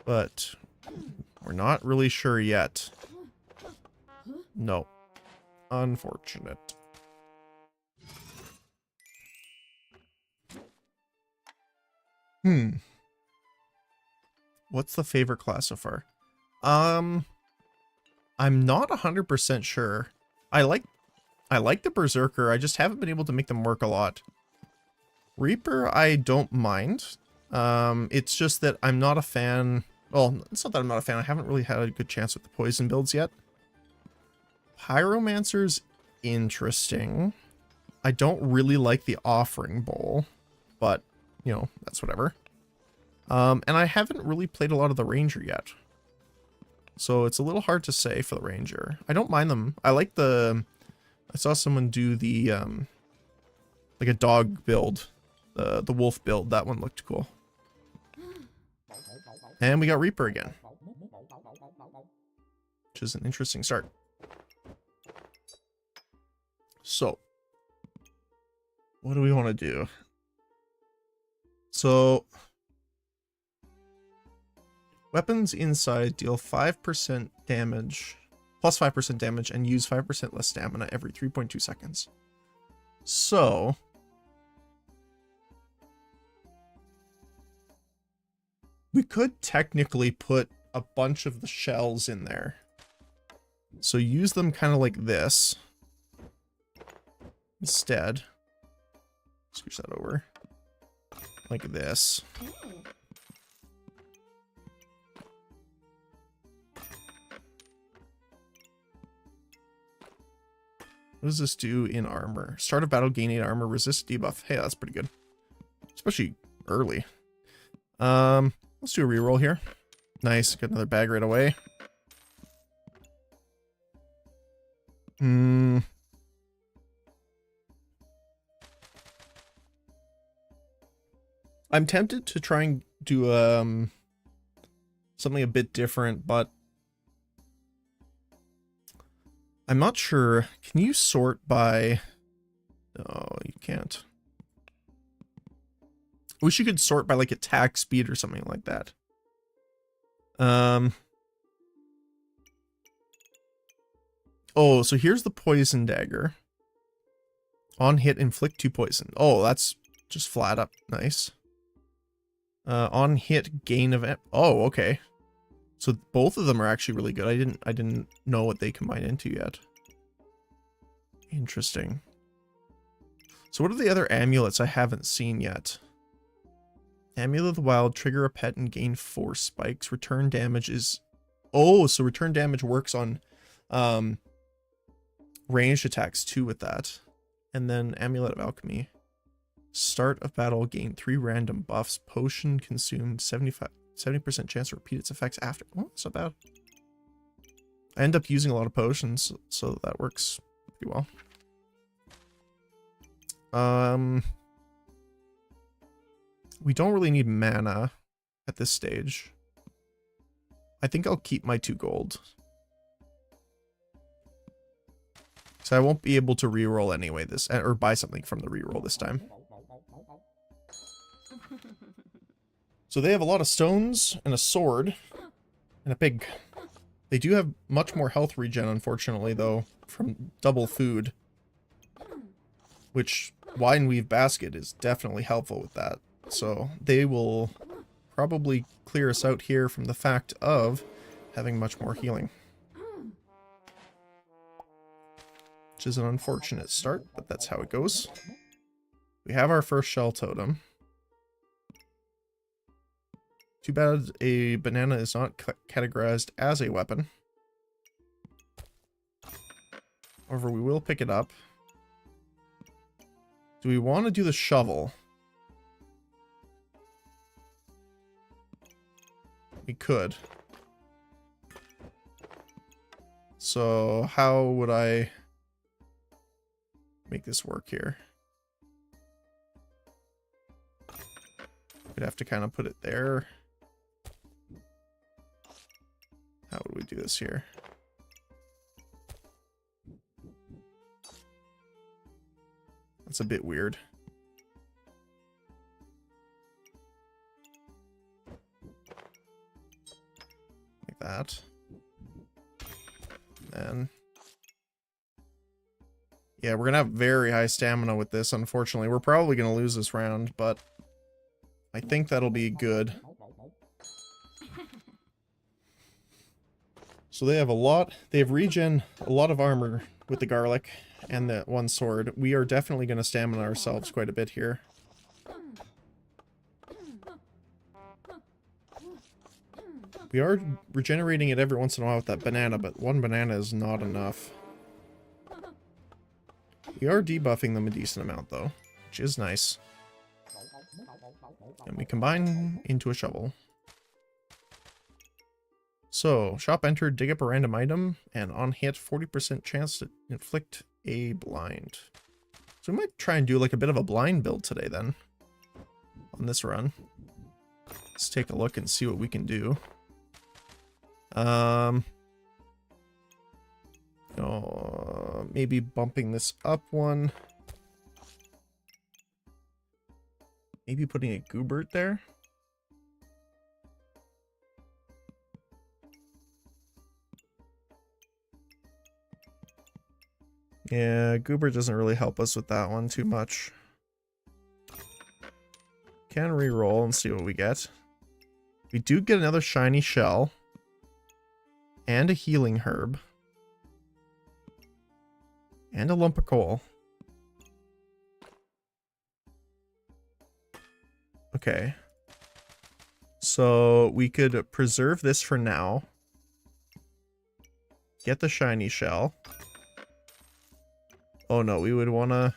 Speaker 1: But we're not really sure yet. No. Unfortunate. What's the favorite class so far? I'm not 100% sure. I like the Berserker. I just haven't been able to make them work a lot. Reaper, I don't mind. It's just that I'm not a fan. Well, it's not that I'm not a fan. I haven't really had a good chance with the poison builds yet. Pyromancer's interesting. I don't really like the Offering Bowl, but, you know, that's whatever. And I haven't really played a lot of the Ranger yet. So it's a little hard to say for the Ranger. I don't mind them. I like the... I saw someone do the, like a dog build. The wolf build. That one looked cool. And we got Reaper again. Which is an interesting start. So, what do we want to do? So, weapons inside deal 5% damage, plus 5% damage, and use 5% less stamina every 3.2 seconds. So, we could technically put a bunch of the shells in there. So use them kind of like this. Instead, switch that over. Like this. What does this do in armor? Start of battle, gain 8 armor, resist debuff. Hey, that's pretty good. Especially early. Let's do a reroll here. Nice, get another bag right away. I'm tempted to try and do something a bit different, but I'm not sure. Can you sort by... No, you can't. Wish you could sort by like attack speed or something like that. Oh, so here's the poison dagger. On hit, inflict 2 poison. Oh, that's just flat up. Nice. On hit, gain of... Oh, okay. So both of them are actually really good. I didn't know what they combine into yet. Interesting. So what are the other amulets I haven't seen yet? Amulet of the Wild, trigger a pet and gain 4 spikes. Return damage is... Oh, so return damage works on ranged attacks too with that. And then Amulet of Alchemy. Start of battle, gain 3 random buffs. Potion consumed, 70% chance to repeat its effects after. Oh, that's not bad. I end up using a lot of potions, so that works pretty well. We don't really need mana at this stage. I think I'll keep my 2 gold. So I won't be able to reroll anyway this, or buy something from the reroll this time. So they have a lot of stones and a sword and a pig. They do have much more health regen, unfortunately, though, from double food. Which Wine Weave Basket is definitely helpful with that. So they will probably clear us out here from the fact of having much more healing. Which is an unfortunate start, but that's how it goes. We have our first shell totem. Too bad a banana is not categorized as a weapon. However, we will pick it up. Do we want to do the shovel? We could. So how would I make this work here? We'd have to kind of put it there. How would we do this here? That's a bit weird. Like that. And yeah, we're gonna have very high stamina with this, unfortunately. We're probably gonna lose this round, but I think that'll be good. So they have a lot, they have regen a lot of armor with the garlic and the one sword. We are definitely going to stamina ourselves quite a bit here. We are regenerating it every once in a while with that banana, but one banana is not enough. We are debuffing them a decent amount though, which is nice. And we combine into a shovel. So, shop entered, dig up a random item, and on hit, 40% chance to inflict a blind. So we might try and do like a bit of a blind build today then, on this run. Let's take a look and see what we can do. Maybe bumping this up one. Maybe putting a Goobert there. Yeah, Goobert doesn't really help us with that one too much. Can re-roll and see what we get. We do get another shiny shell. And a healing herb. And a lump of coal. Okay. So we could preserve this for now. Get the shiny shell. Oh no, we would wanna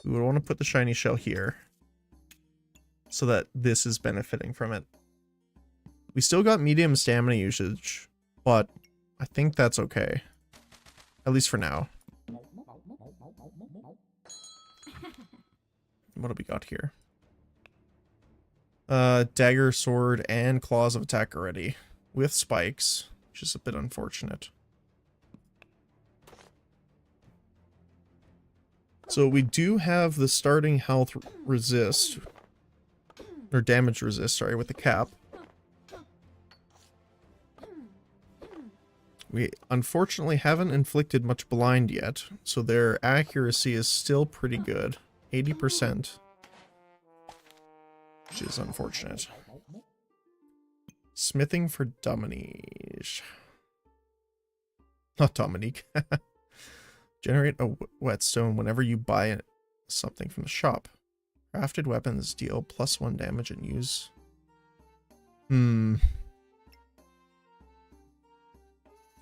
Speaker 1: put the shiny shell here. So that this is benefiting from it. We still got medium stamina usage, but I think that's okay. At least for now. What have we got here? Dagger, sword, and claws of attack already. With spikes, which is a bit unfortunate. So we do have the starting health resist, or damage resist, sorry, with the cap. We unfortunately haven't inflicted much blind yet, so their accuracy is still pretty good. 80%. Which is unfortunate. Smithing for Dominique. Not Dominique. Generate a whetstone whenever you buy something from the shop. Crafted weapons deal +1 damage and use.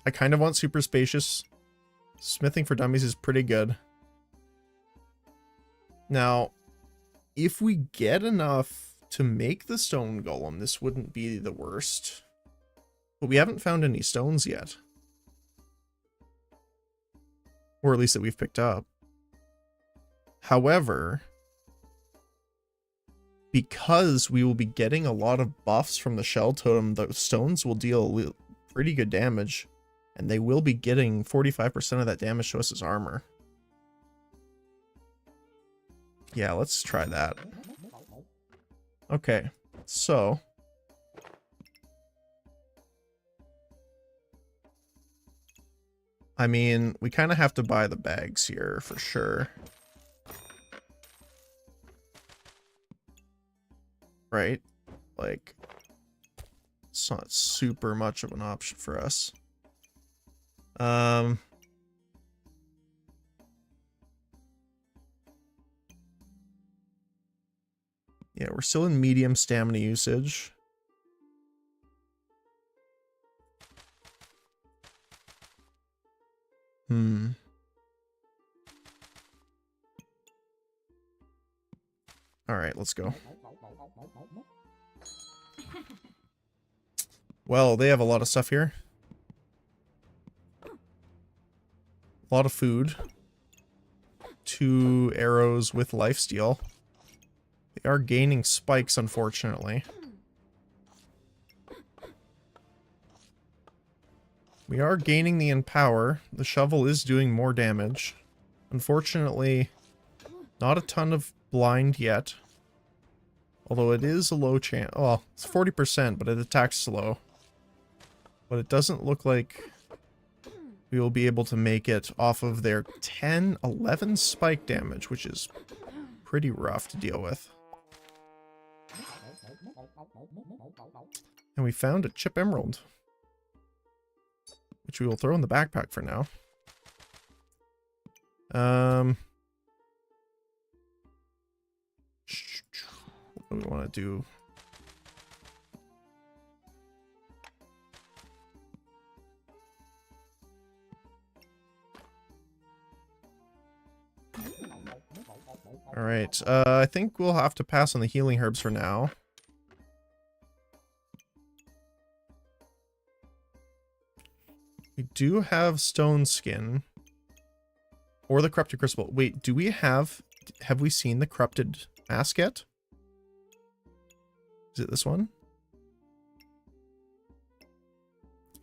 Speaker 1: I kind of want super spacious. Smithing for dummies is pretty good. Now, if we get enough to make the stone golem, this wouldn't be the worst. But we haven't found any stones yet. Or at least that we've picked up. However, because we will be getting a lot of buffs from the shell totem, the stones will deal pretty good damage. And they will be getting 45% of that damage to us as armor. Yeah, let's try that. Okay, so... I mean, we kind of have to buy the bags here for sure. Right? Like, it's not super much of an option for us. Yeah, we're still in medium stamina usage. All right, let's go. Well, they have a lot of stuff here. A lot of food. 2 arrows with lifesteal. They are gaining spikes, unfortunately. We are gaining the empower. The shovel is doing more damage. Unfortunately, not a ton of blind yet. Although it is a low chance. Well, it's 40%, but it attacks slow. But it doesn't look like we will be able to make it off of their 10, 11 spike damage, which is pretty rough to deal with. And we found a chip emerald, which we will throw in the backpack for now. What do we want to do? Alright, I think we'll have to pass on the healing herbs for now. We do have stone skin. Or the corrupted crystal. Wait, do we have we seen the corrupted mask yet? Is it this one?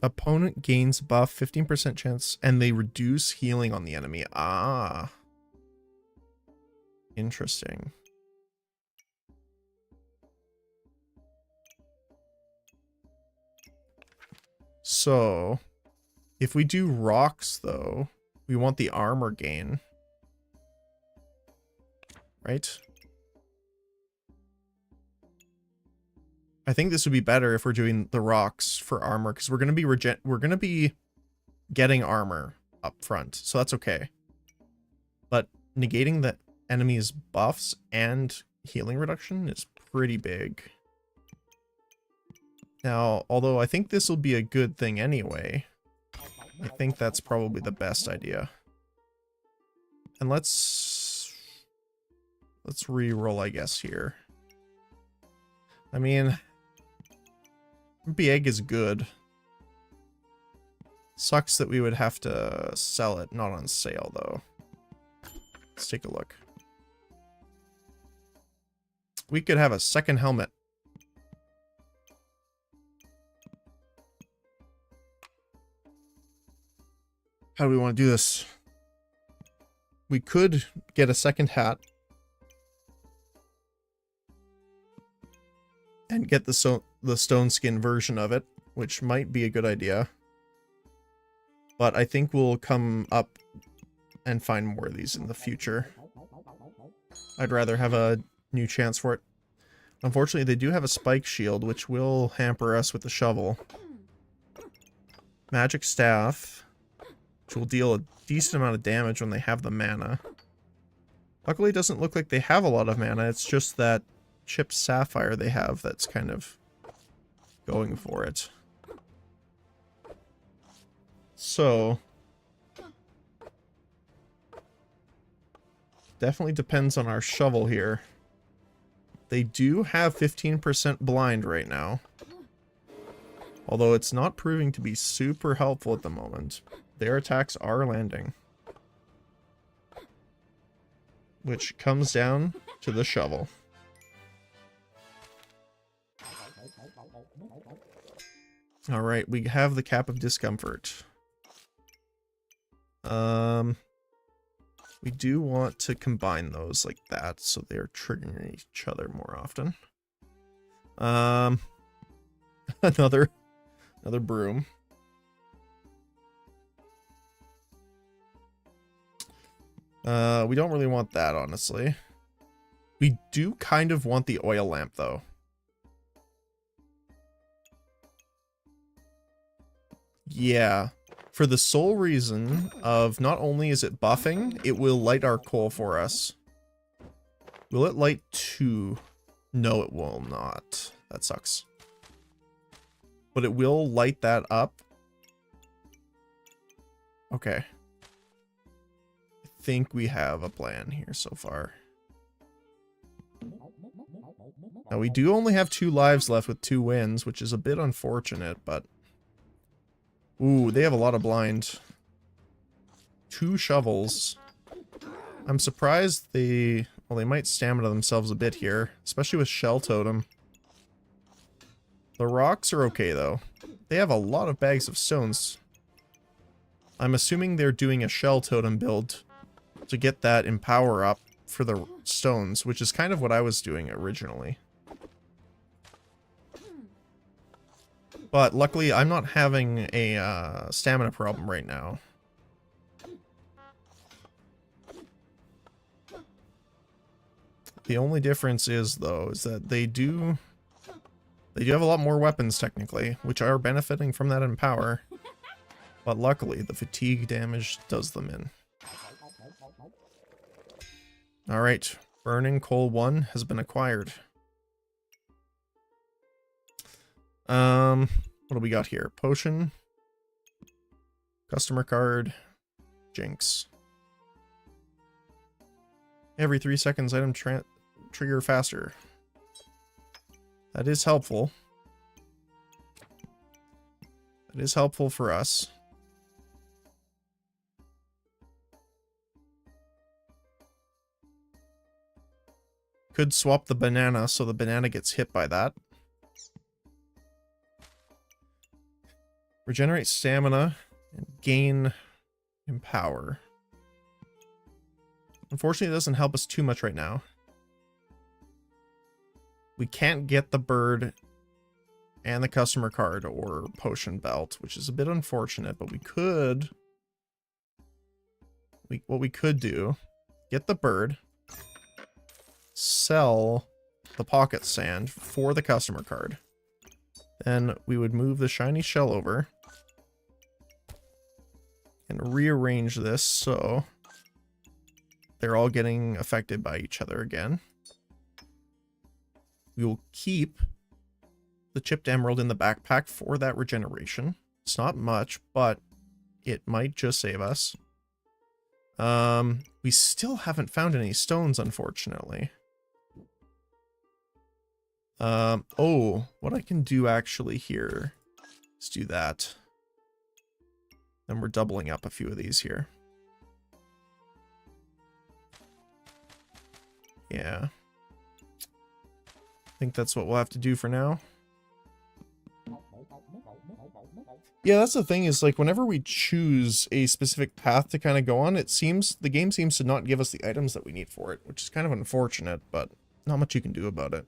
Speaker 1: Opponent gains buff, 15% chance, and they reduce healing on the enemy. Ah. Interesting. So, if we do rocks, though, we want the armor gain. Right? I think this would be better if we're doing the rocks for armor, because we're gonna be getting armor up front, so that's okay. But negating the enemy's buffs and healing reduction is pretty big. Now, although I think this will be a good thing anyway, I think that's probably the best idea. And let's re-roll, I guess, here. I mean, Ruby Egg is good. Sucks that we would have to sell it, not on sale, though. Let's take a look. We could have a second helmet. How do we want to do this? We could get a second hat. And get the stone skin version of it, which might be a good idea. But I think we'll come up and find more of these in the future. I'd rather have a new chance for it. Unfortunately, they do have a spike shield, which will hamper us with the shovel. Magic staff, which will deal a decent amount of damage when they have the mana. Luckily, it doesn't look like they have a lot of mana. It's just that chipped sapphire they have that's kind of going for it. So, definitely depends on our shovel here. They do have 15% blind right now. Although it's not proving to be super helpful at the moment. Their attacks are landing. Which comes down to the shovel. Alright, we have the Cap of Discomfort. We do want to combine those like that, so they're triggering each other more often. Another broom. We don't really want that, honestly. We do kind of want the oil lamp, though. Yeah, for the sole reason of not only is it buffing, it will light our coal for us. Will it light 2? No, it will not. That sucks. But it will light that up. Okay. I think we have a plan here so far. Now we do only have 2 lives left with 2 wins, which is a bit unfortunate, but... Ooh, they have a lot of blind. 2 shovels. I'm surprised they... Well, they might stamina themselves a bit here, especially with Shell Totem. The rocks are okay, though. They have a lot of bags of stones. I'm assuming they're doing a Shell Totem build to get that Empower up for the stones, which is kind of what I was doing originally. But luckily, I'm not having a stamina problem right now. The only difference is, though, is that they do have a lot more weapons, technically, which are benefiting from that Empower. But luckily, the fatigue damage does them in. Alright, Burning Coal 1 has been acquired. What do we got here? Potion. Customer card. Jinx. Every 3 seconds, item trigger faster. That is helpful. That is helpful for us. Could swap the banana so the banana gets hit by that. Regenerate stamina and gain Empower. Unfortunately, it doesn't help us too much right now. We can't get the bird and the customer card or potion belt, which is a bit unfortunate, but we could... what we could do, get the bird, sell the pocket sand for the customer card. Then we would move the shiny shell over and rearrange this so they're all getting affected by each other again. We will keep the chipped emerald in the backpack for that regeneration. It's not much, but it might just save us. We still haven't found any stones, unfortunately. Oh, what I can do actually here is do that. Then we're doubling up a few of these here. Yeah. I think that's what we'll have to do for now. Yeah, that's the thing is, like, whenever we choose a specific path to kind of go on, the game seems to not give us the items that we need for it, which is kind of unfortunate, but not much you can do about it.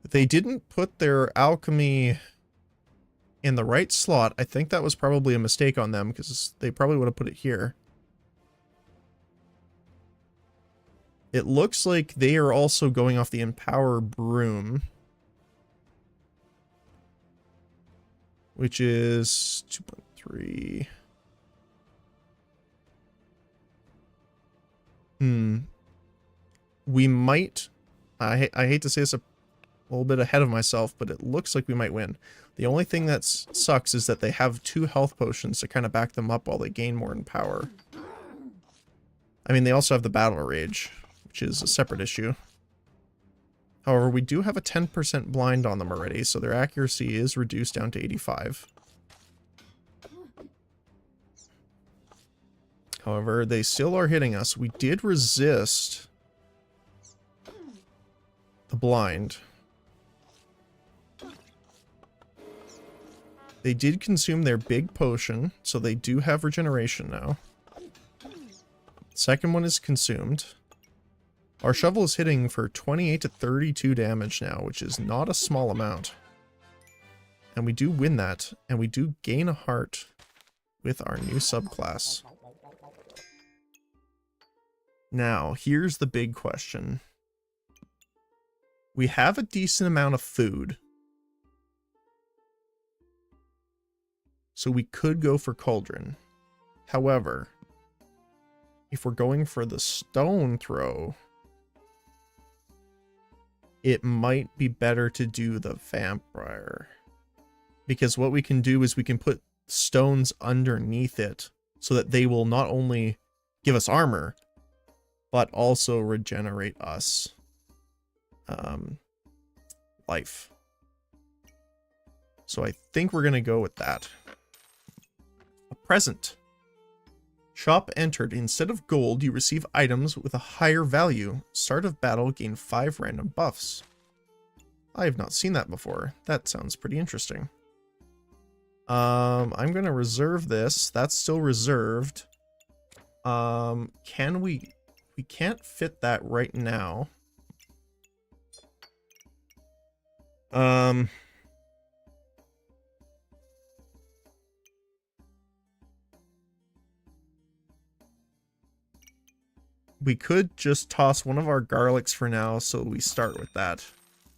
Speaker 1: If they didn't put their alchemy in the right slot, I think that was probably a mistake on them, because they probably would have put it here. It looks like they are also going off the Empower Broom, which is 2.3. We might... I hate to say this a little bit ahead of myself, but it looks like we might win. The only thing that sucks is that they have 2 health potions to kind of back them up while they gain more in power. I mean, they also have the Battle Rage, which is a separate issue. However, we do have a 10% blind on them already, so their accuracy is reduced down to 85. However, they still are hitting us. We did resist the blind. They did consume their big potion, so they do have regeneration now. Second one is consumed. Our shovel is hitting for 28 to 32 damage now, which is not a small amount. And we do win that, and we do gain a heart with our new subclass. Now, here's the big question. We have a decent amount of food. So we could go for Cauldron. However, if we're going for the stone throw, it might be better to do the vampire. Because what we can do is we can put stones underneath it so that they will not only give us armor, but also regenerate us life. So I think we're going to go with that. A present. Shop entered. Instead of gold, you receive items with a higher value. Start of battle, gain 5 random buffs. I have not seen that before. That sounds pretty interesting. I'm going to reserve this. That's still reserved. Can we can't fit that right now. We could just toss one of our garlics for now, so we start with that.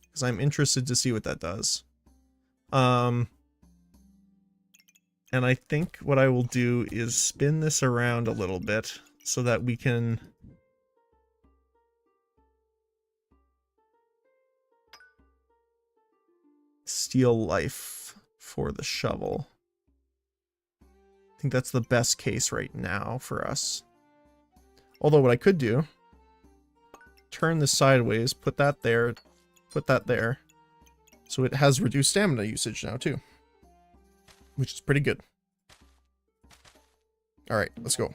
Speaker 1: Because I'm interested to see what that does. And I think what I will do is spin this around a little bit so that we can steal life for the shovel. I think that's the best case right now for us. Although what I could do, turn this sideways, put that there, put that there. So it has reduced stamina usage now too, which is pretty good. All right, let's go.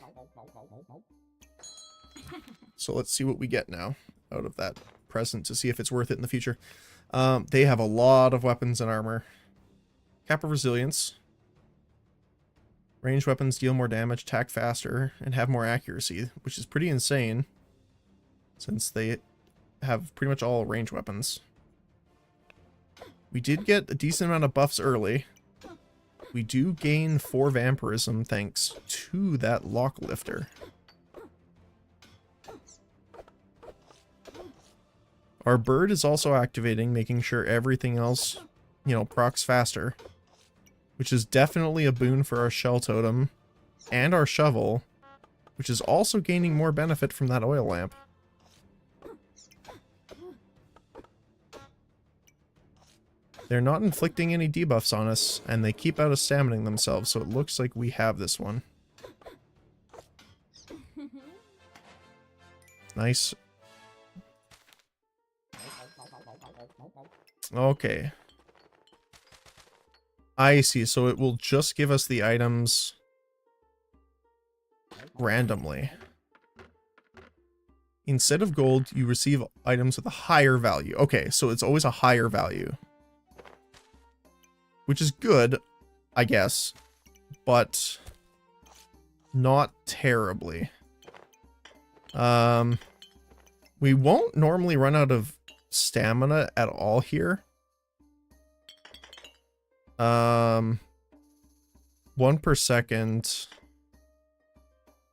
Speaker 1: So let's see what we get now out of that present to see if it's worth it in the future. They have a lot of weapons and armor. Cap of resilience. Ranged weapons deal more damage, attack faster, and have more accuracy, which is pretty insane since they have pretty much all ranged weapons. We did get a decent amount of buffs early. We do gain 4 vampirism thanks to that lock lifter. Our bird is also activating, making sure everything else, you know, procs faster. Which is definitely a boon for our shell totem and our shovel, which is also gaining more benefit from that oil lamp. They're not inflicting any debuffs on us, and they keep out of stamining themselves, so it looks like we have this one. Nice. Okay. I see, so it will just give us the items randomly. Instead of gold, you receive items with a higher value. Okay, so it's always a higher value. Which is good, I guess, but not terribly. We won't normally run out of stamina at all here. 1 per second.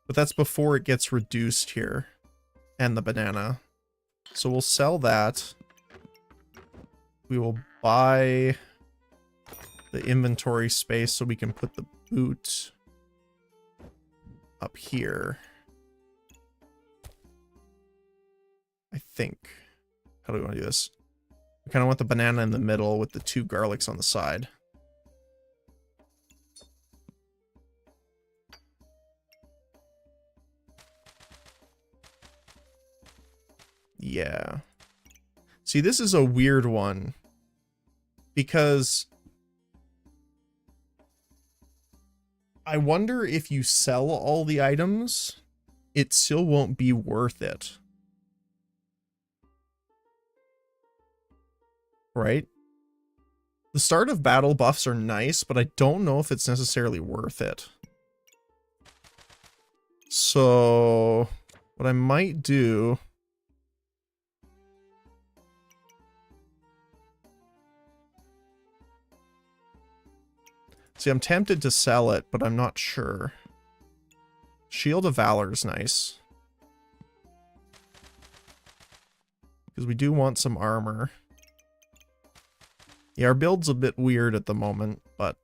Speaker 1: But that's before it gets reduced here. And the banana. So we'll sell that. We will buy the inventory space so we can put the boot up here. I think. How do we want to do this? We kind of want the banana in the middle with the 2 garlics on the side. Yeah. See, this is a weird one. Because I wonder if you sell all the items, it still won't be worth it. Right? The start of battle buffs are nice, but I don't know if it's necessarily worth it. So, what I might do... See, I'm tempted to sell it, but I'm not sure. Shield of Valor is nice. Because we do want some armor. Yeah, our build's a bit weird at the moment, but...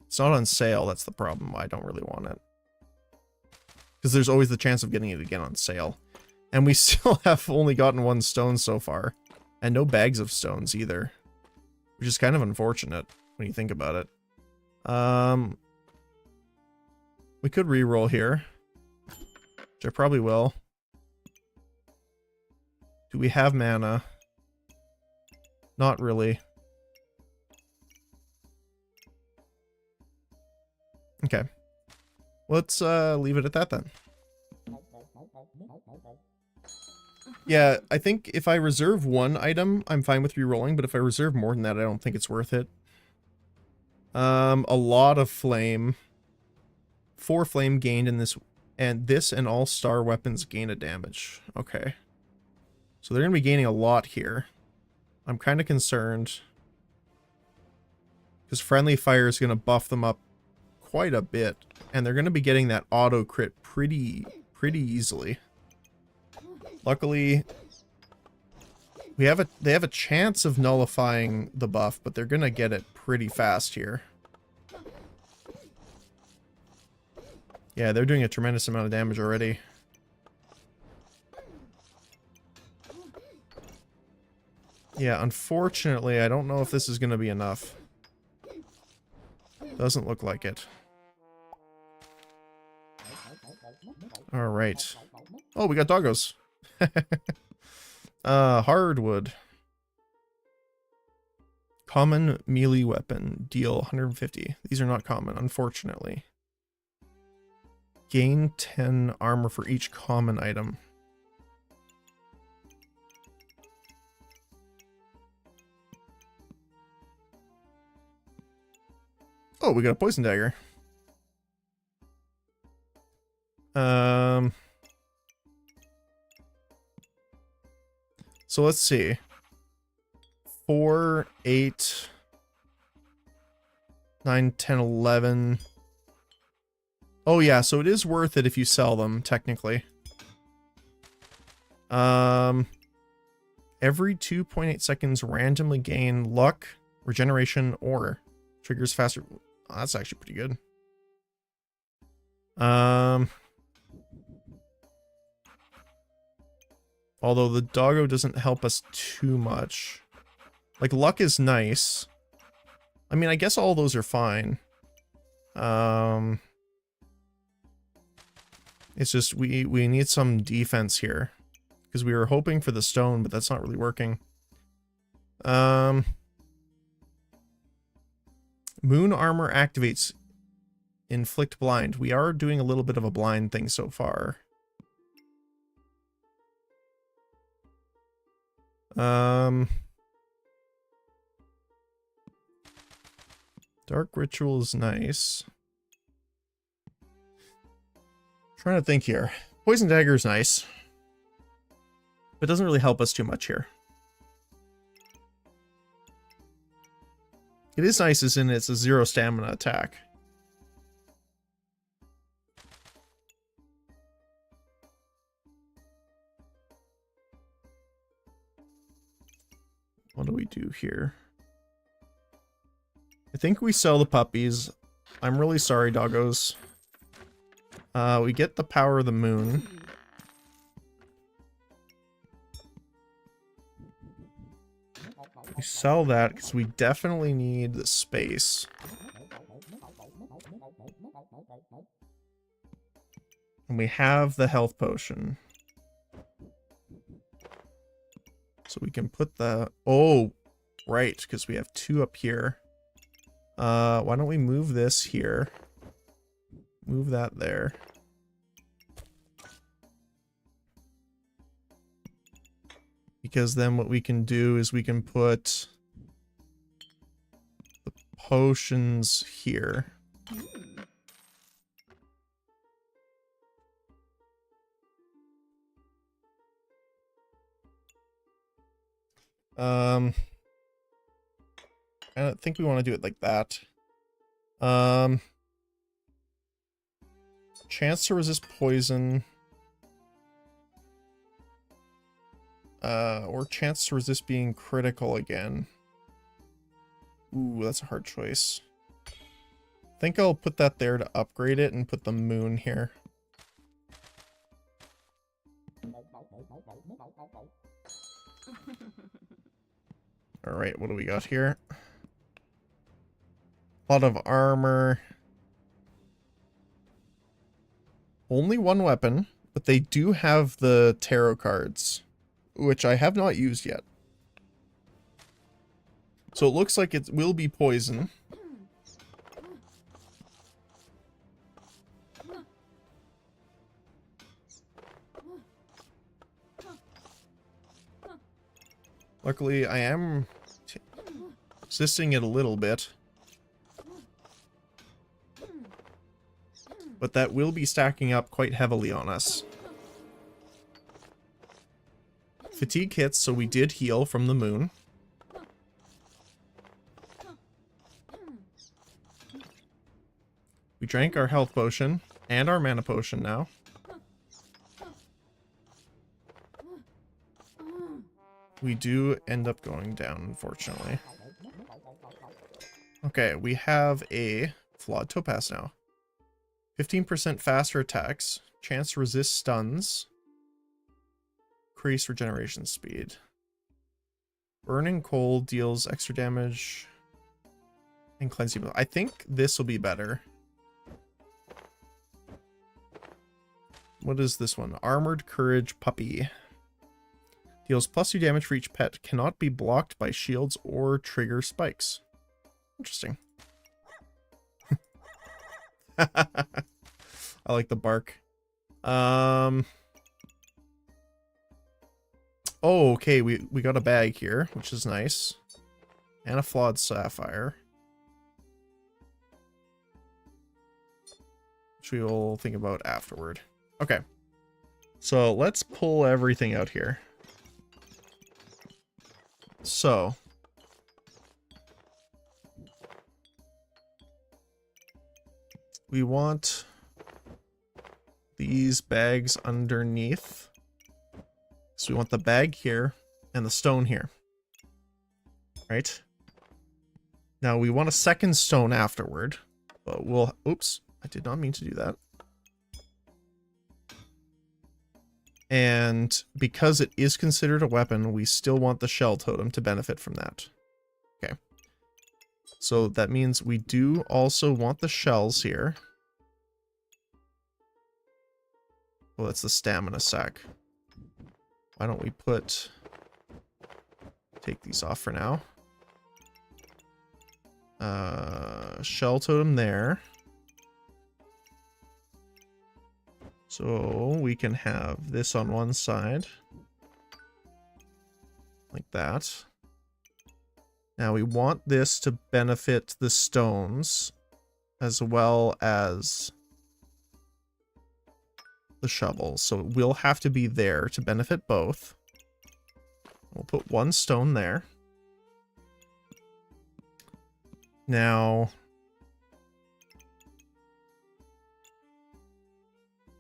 Speaker 1: it's not on sale, that's the problem. I don't really want it. Because there's always the chance of getting it again on sale. And we still have only gotten 1 stone so far. And no bags of stones either. Which is kind of unfortunate when you think about it. We could re-roll here. Which I probably will. Do we have mana? Not really. Okay. Let's leave it at that then. Yeah, I think if I reserve one item, I'm fine with re-rolling, but if I reserve more than that, I don't think it's worth it. A lot of flame. 4 flame gained in this, and this and all star weapons gain a damage. Okay. So they're going to be gaining a lot here. I'm kind of concerned. Because friendly fire is going to buff them up quite a bit. And they're going to be getting that auto crit pretty easily. Luckily, they have a chance of nullifying the buff, but they're going to get it pretty fast here. Yeah, they're doing a tremendous amount of damage already. Yeah, unfortunately, I don't know if this is going to be enough. Doesn't look like it. Alright. Oh, we got doggos. Hardwood. Common melee weapon. Deal 150. These are not common, unfortunately. Gain 10 armor for each common item. Oh, we got a poison dagger. So let's see. 4, 8, 9, 10, 11. Oh yeah, so it is worth it if you sell them, technically. Every 2.8 seconds randomly gain luck, regeneration, or triggers faster. Oh, that's actually pretty good. Although the doggo doesn't help us too much. Like, luck is nice. I mean, I guess all those are fine. It's just we need some defense here. Because we were hoping for the stone, but that's not really working. Moon armor activates inflict blind. We are doing a little bit of a blind thing so far. Dark ritual is nice. Trying to think here. Poison dagger is nice. But doesn't really help us too much here. It is nice as in it's a 0 stamina attack. What do we do here? I think we sell the puppies. I'm really sorry, doggos. We get the power of the moon. We sell that because we definitely need the space. And we have the health potion. So we can put the... Oh, right, because we have 2 up here. Why don't we move this here? Move that there. Because then what we can do is we can put the potions here. I don't think we want to do it like that. Chance to resist poison. Or chance to resist being critical again. Ooh, that's a hard choice. I think I'll put that there to upgrade it and put the moon here. Alright, what do we got here? A lot of armor. Only 1 weapon, but they do have the tarot cards. which I have not used yet. So it looks like it will be poison. Luckily, I am resisting it a little bit. But that will be stacking up quite heavily on us. Fatigue hits, so we did heal from the moon. We drank our health potion and our mana potion now. We do end up going down, unfortunately. Okay, we have a flawed topaz now. 15% faster attacks, chance to resist stuns, increase regeneration speed. Burning coal deals extra damage and cleansing. I think this will be better. What is this one? Armored Courage Puppy. Deals +2 damage for each pet. Cannot be blocked by shields or trigger spikes. Interesting. I like the bark. Oh, okay. We got a bag here, which is nice. And a flawed sapphire. Which we will think about afterward. Okay. So let's pull everything out here. So we want these bags underneath. So we want the bag here and the stone here. Right? Now we want a second stone afterward. But we'll... Oops. I did not mean to do that. And because it is considered a weapon, we still want the shell totem to benefit from that. Okay. So that means we do also want the shells here. Well, that's the stamina sack. Why don't we take these off for now. Shell totem there. So we can have this on one side. Like that. Now we want this to benefit the stones as well as the shovel. So it will have to be there to benefit both. We'll put one stone there. Now...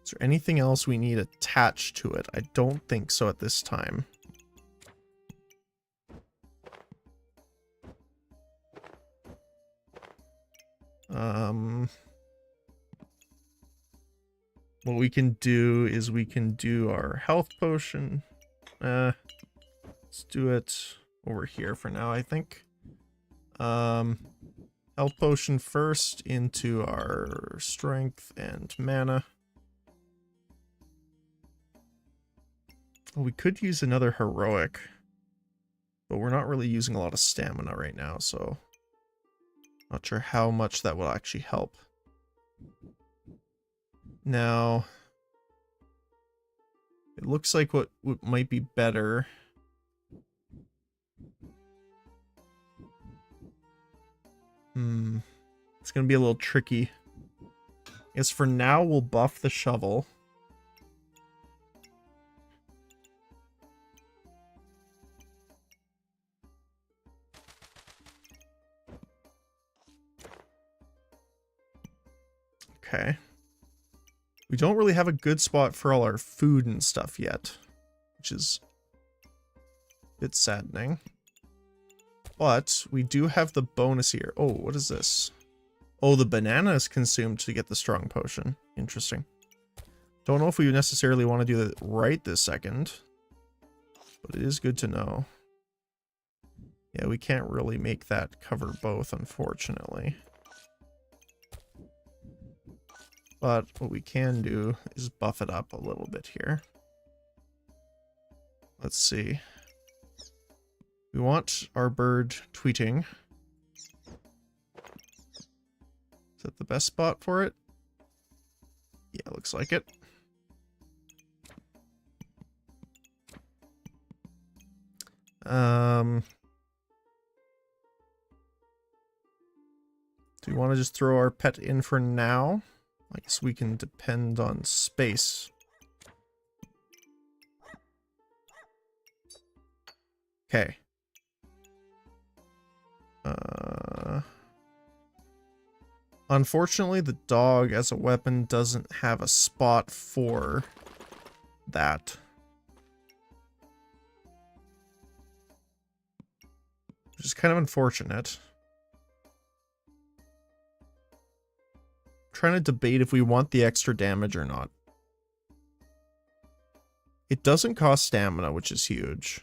Speaker 1: is there anything else we need attached to it? I don't think so at this time. What we can do is we can do our health potion. Let's do it over here for now, I think. Health potion first into our strength and mana. We could use another heroic, but we're not really using a lot of stamina right now, so not sure how much that will actually help. Now, it looks like what might be better it's gonna be a little tricky. I guess for now we'll buff the shovel. Okay. We don't really have a good spot for all our food and stuff yet, which is a bit saddening. But we do have the bonus here. Oh, what is this? Oh, the banana is consumed to get the strong potion. Interesting. Don't know if we necessarily want to do that right this second, but it is good to know. Yeah, we can't really make that cover both, unfortunately. But what we can do is buff it up a little bit here. Let's see. We want our bird tweeting. Is that the best spot for it? Yeah, looks like it. Do we want to just throw our pet in for now? I guess we can depend on space. Okay. Unfortunately, the dog as a weapon doesn't have a spot for that. Which is kind of unfortunate. Trying to debate if we want the extra damage or not. It doesn't cost stamina, which is huge.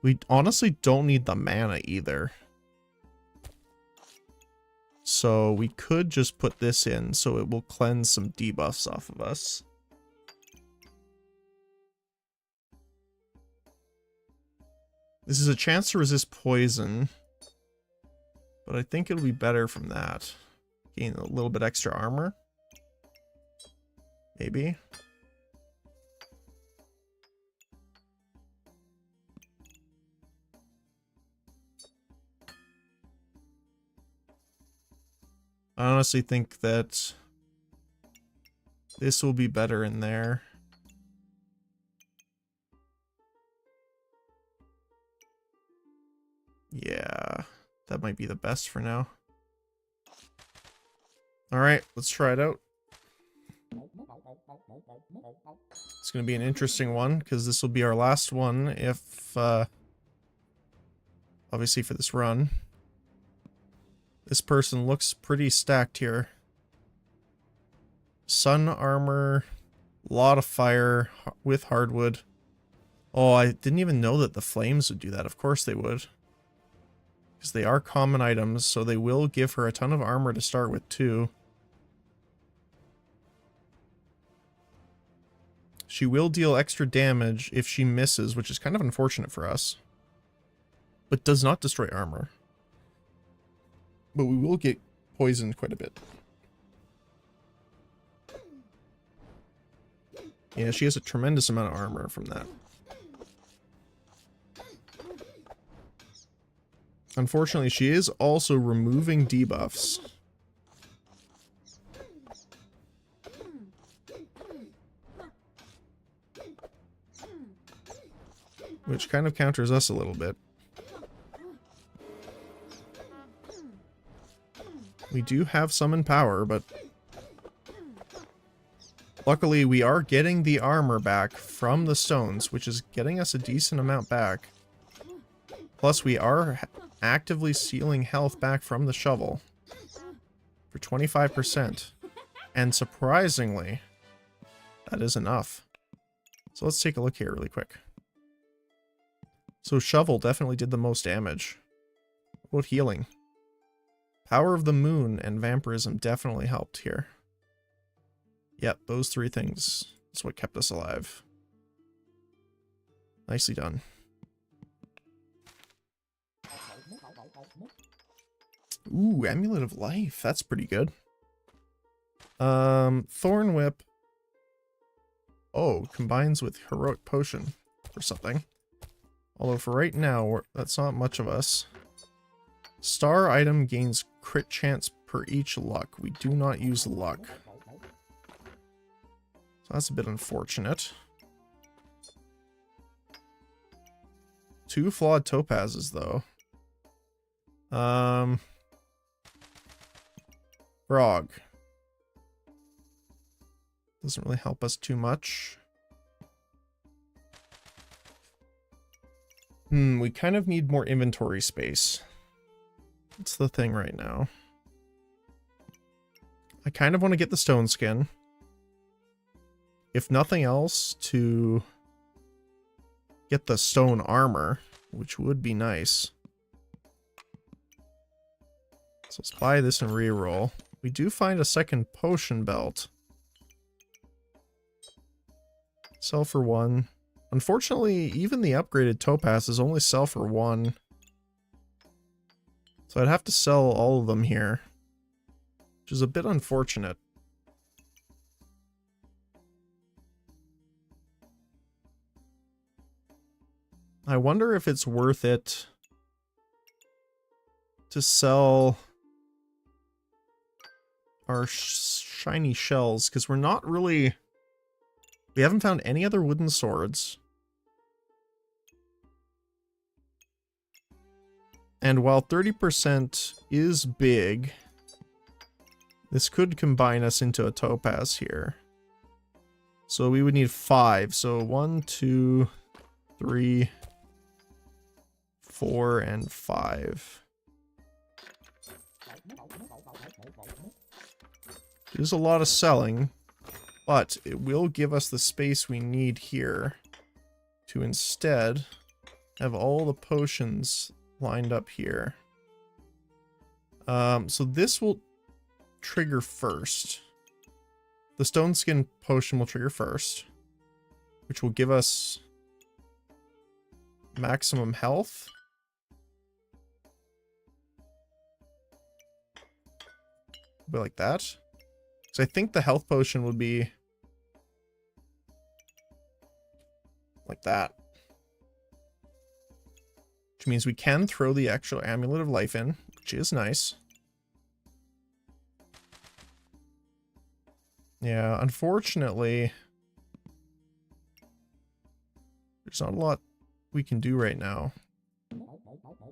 Speaker 1: We honestly don't need the mana either. So we could just put this in so it will cleanse some debuffs off of us. This is a chance to resist poison. But I think it'll be better from that. Gain a little bit extra armor. Maybe. I honestly think that this will be better in there. Yeah, that might be the best for now. Alright, let's try it out. It's going to be an interesting one, because this will be our last one if, obviously for this run. This person looks pretty stacked here. Sun armor, a lot of fire with hardwood. Oh, I didn't even know that the flames would do that. Of course they would. Because they are common items, so they will give her a ton of armor to start with too. She will deal extra damage if she misses, which is kind of unfortunate for us. But does not destroy armor. But we will get poisoned quite a bit. Yeah, she has a tremendous amount of armor from that. Unfortunately, she is also removing debuffs. Which kind of counters us a little bit. We do have summon power, but luckily we are getting the armor back from the stones, which is getting us a decent amount back. Plus we are actively stealing health back from the shovel for 25%. And surprisingly, that is enough. So let's take a look here really quick. So shovel definitely did the most damage. What about healing? Power of the Moon and Vampirism definitely helped here. Yep, those three things is what kept us alive. Nicely done. Ooh, Amulet of Life. That's pretty good. Thorn Whip. Oh, combines with Heroic Potion or something. Although for right now, that's not much of us. Star item gains crit chance per each luck. We do not use luck. So that's a bit unfortunate. 2 flawed topazes though. Frog. Doesn't really help us too much. We kind of need more inventory space. That's the thing right now. I kind of want to get the stone skin. If nothing else, to get the stone armor, which would be nice. So let's buy this and reroll. We do find a second potion belt. Sell for 1. Unfortunately, even the upgraded topazes only sell for 1. So I'd have to sell all of them here, which is a bit unfortunate. I wonder if it's worth it to sell our shiny shells, because we're not really... We haven't found any other wooden swords. And while 30% is big, this could combine us into a topaz here. So we would need 5. So 1, 2, 3, 4, and 5. There's a lot of selling, but it will give us the space we need here to instead have all the potions lined up here. So this will trigger first. The stone skin potion will trigger first, which will give us maximum health. A bit like that. So I think the health potion would be like that. Which means we can throw the actual Amulet of Life in, which is nice. Yeah, unfortunately, there's not a lot we can do right now.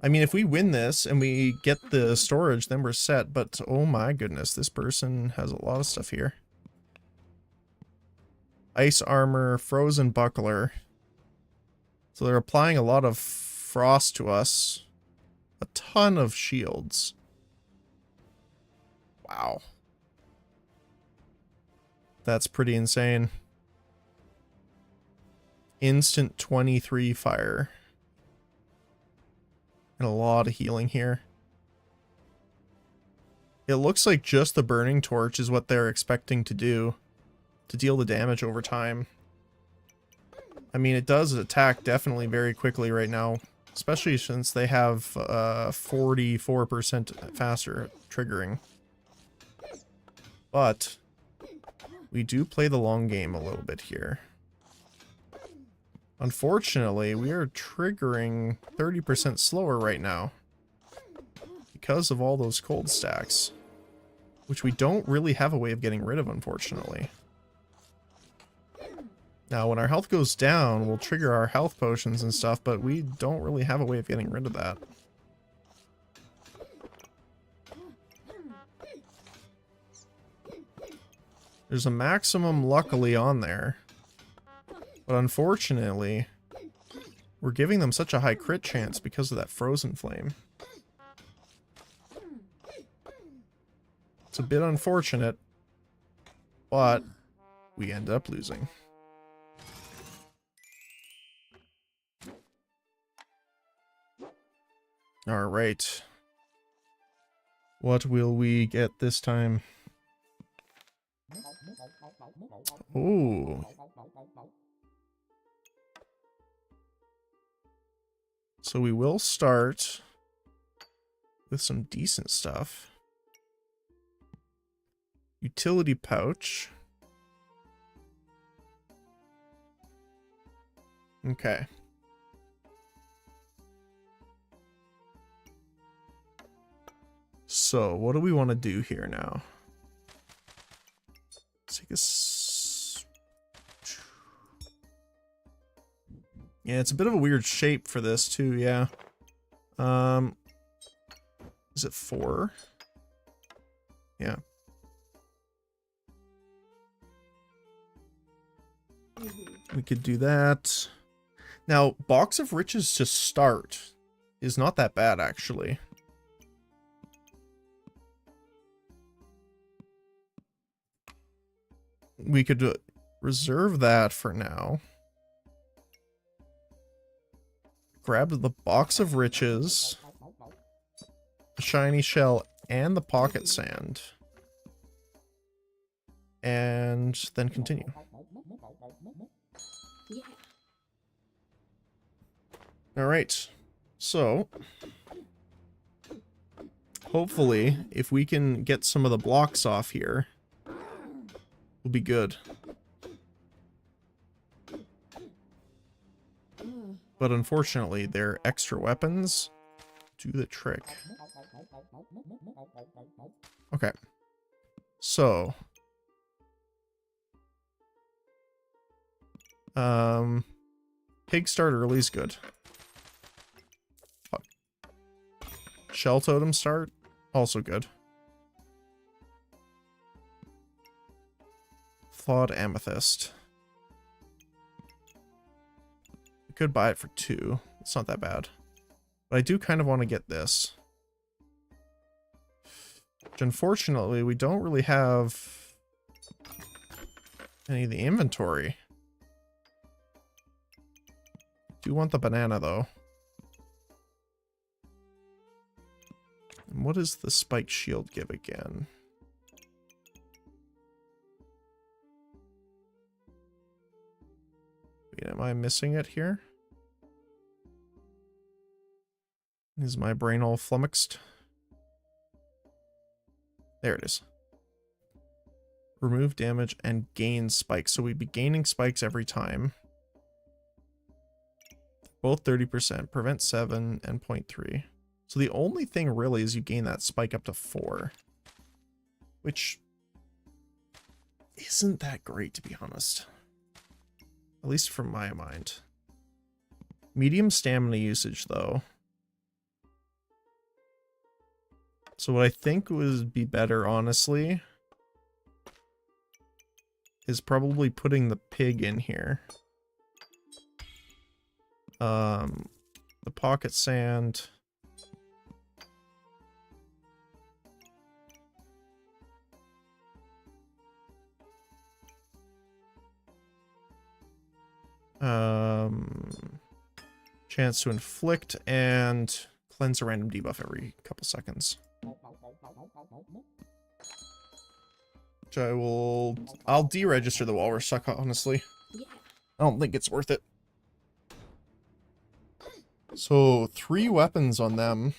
Speaker 1: I mean, if we win this and we get the storage, then we're set, but oh my goodness, this person has a lot of stuff here. Ice armor, frozen buckler. So they're applying a lot of frost to us. A ton of shields. Wow. That's pretty insane. Instant 23 fire. And a lot of healing here. It looks like just the burning torch is what they're expecting to do to deal the damage over time. I mean, it does attack definitely very quickly right now, especially since they have 44% faster triggering. But we do play the long game a little bit here. Unfortunately, we are triggering 30% slower right now because of all those cold stacks, which we don't really have a way of getting rid of, unfortunately. Now, when our health goes down, we'll trigger our health potions and stuff, but we don't really have a way of getting rid of that. There's a maximum, luckily, on there. But unfortunately, we're giving them such a high crit chance because of that frozen flame. It's a bit unfortunate, but we end up losing. All right. What will we get this time? Ooh. So we will start with some decent stuff. Utility pouch. Okay. So what do we want to do here now? Let's take a... Yeah, it's a bit of a weird shape for this too, yeah. Is it 4? Yeah. We could do that. Now, Box of Riches to start is not that bad, actually. We could reserve that for now. Grab the Box of Riches, the Shiny Shell, and the Pocket Sand. And then continue. All right. So, hopefully, if we can get some of the blocks off here, we'll be good. But unfortunately, their extra weapons do the trick. Okay. So, pig start early is good. Fuck. Shell totem start, also good. Flawed amethyst. We could buy it for 2. It's not that bad. But I do kind of want to get this. Which unfortunately, we don't really have any of the inventory. Do want the banana, though. And what does the spike shield give again? Wait, am I missing it here? Is my brain all flummoxed? There it is. Remove damage and gain spikes. So we'd be gaining spikes every time. Both 30%, prevent 7 and 0.3. So the only thing really is you gain that spike up to 4. Which isn't that great, to be honest. At least from my mind. Medium stamina usage, though. So what I think would be better, honestly, is probably putting the pig in here. The pocket sand. Chance to inflict and cleanse a random debuff every couple seconds. Which I'll deregister the Walrus Suck, honestly.
Speaker 2: Yeah.
Speaker 1: I don't think it's worth it. So, 3 weapons on them.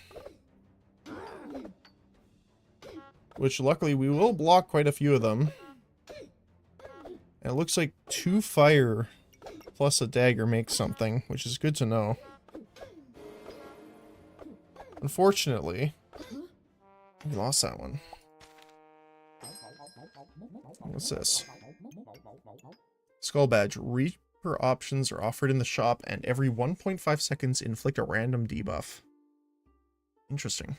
Speaker 1: Which, luckily, we will block quite a few of them. And it looks like 2 fire plus a dagger makes something, which is good to know. Unfortunately, we lost that one. What's this? Skull badge. Reaper options are offered in the shop, and every 1.5 seconds inflict a random debuff. Interesting.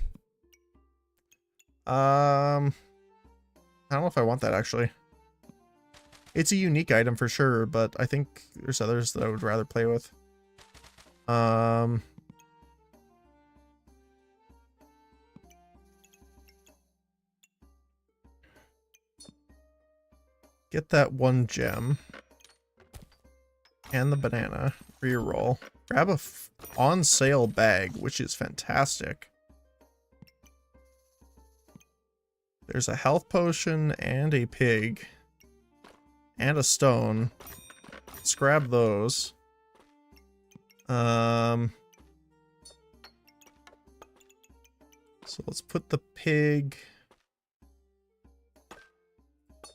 Speaker 1: I don't know if I want that, actually. It's a unique item for sure, but I think there's others that I would rather play with. Get that 1 gem. And the banana. Reroll. Grab a on sale bag, which is fantastic. There's a health potion and a pig. And a stone. Let's grab those. So let's put the pig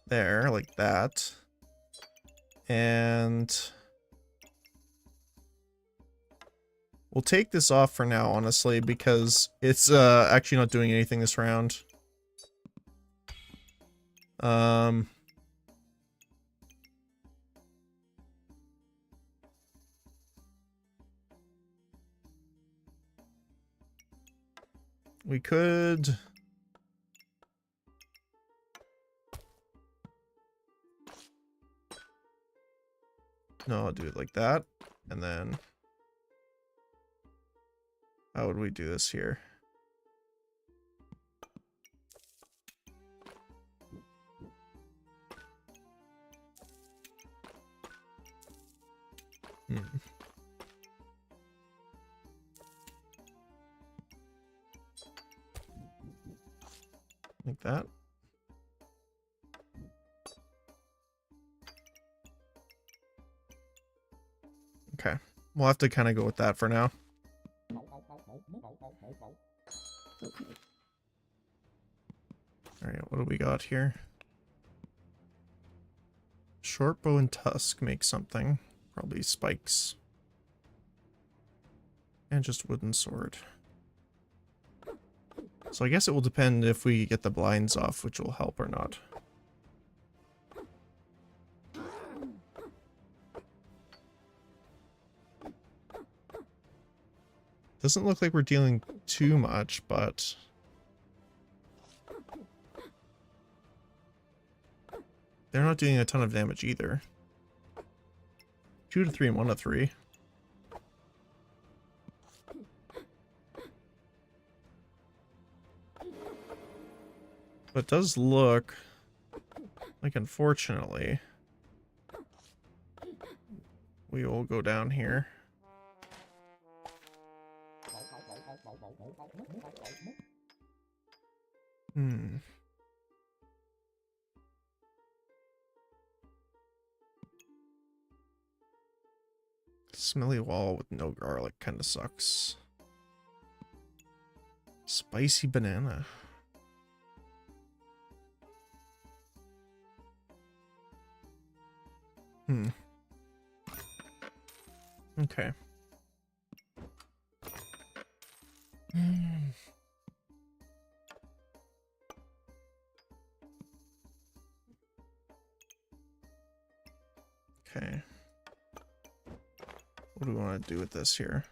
Speaker 1: there, like that. And we'll take this off for now, honestly, because it's actually not doing anything this round. We could... No, I'll do it like that. And then... How would we do this here? Like that. Okay. We'll have to kind of go with that for now.
Speaker 2: Okay.
Speaker 1: Alright, what do we got here? Short bow and tusk make something. Probably spikes. And just wooden sword. So I guess it will depend if we get the blinds off, which will help or not. Doesn't look like we're dealing too much, but... they're not doing a ton of damage either. 2 to 3 and 1 to 3. But it does look like, unfortunately, we will go down here. Smelly wall with no garlic kind of sucks. Spicy banana. Okay. Okay. What do we want to do with this here?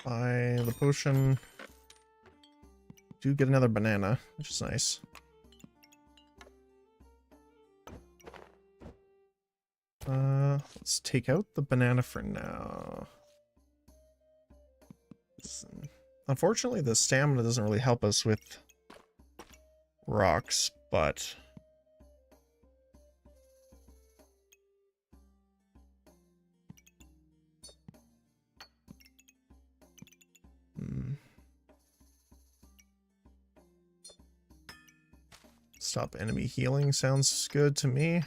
Speaker 1: Buy the potion. Do get another banana, which is nice. Let's take out the banana for now. Unfortunately, the stamina doesn't really help us with rocks, but... Stop enemy healing sounds good to me.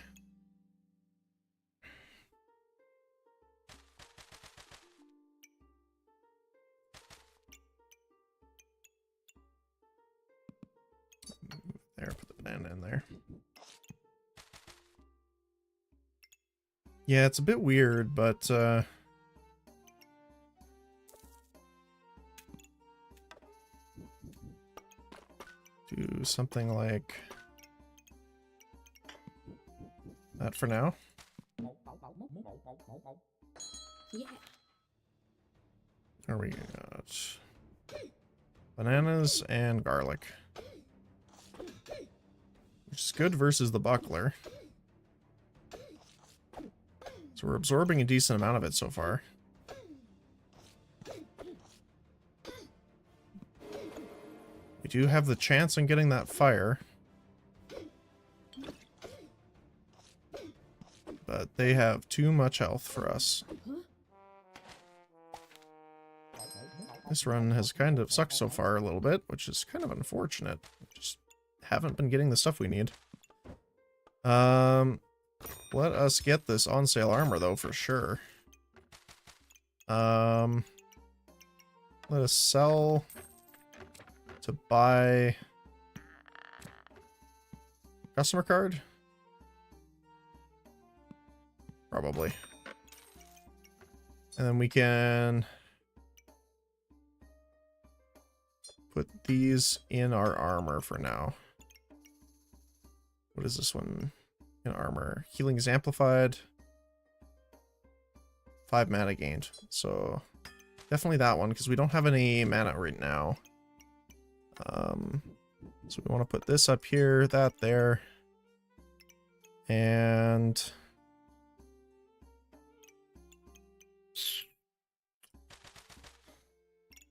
Speaker 1: There, put the banana in there. Yeah, it's a bit weird, but do something like that for now.
Speaker 2: Yeah.
Speaker 1: There we got bananas and garlic, which is good versus the buckler. So we're absorbing a decent amount of it so far. We do have the chance on getting that fire, but they have too much health for us. This run has kind of sucked so far a little bit, which is kind of unfortunate. Just haven't been getting the stuff we need. Let us get this on sale armor though, for sure. Let us sell to buy customer card. Probably. And then we can put these in our armor for now. What is this one? In armor. Healing is amplified. 5 mana gained. So definitely that one, because we don't have any mana right now. So we want to put this up here, that there. And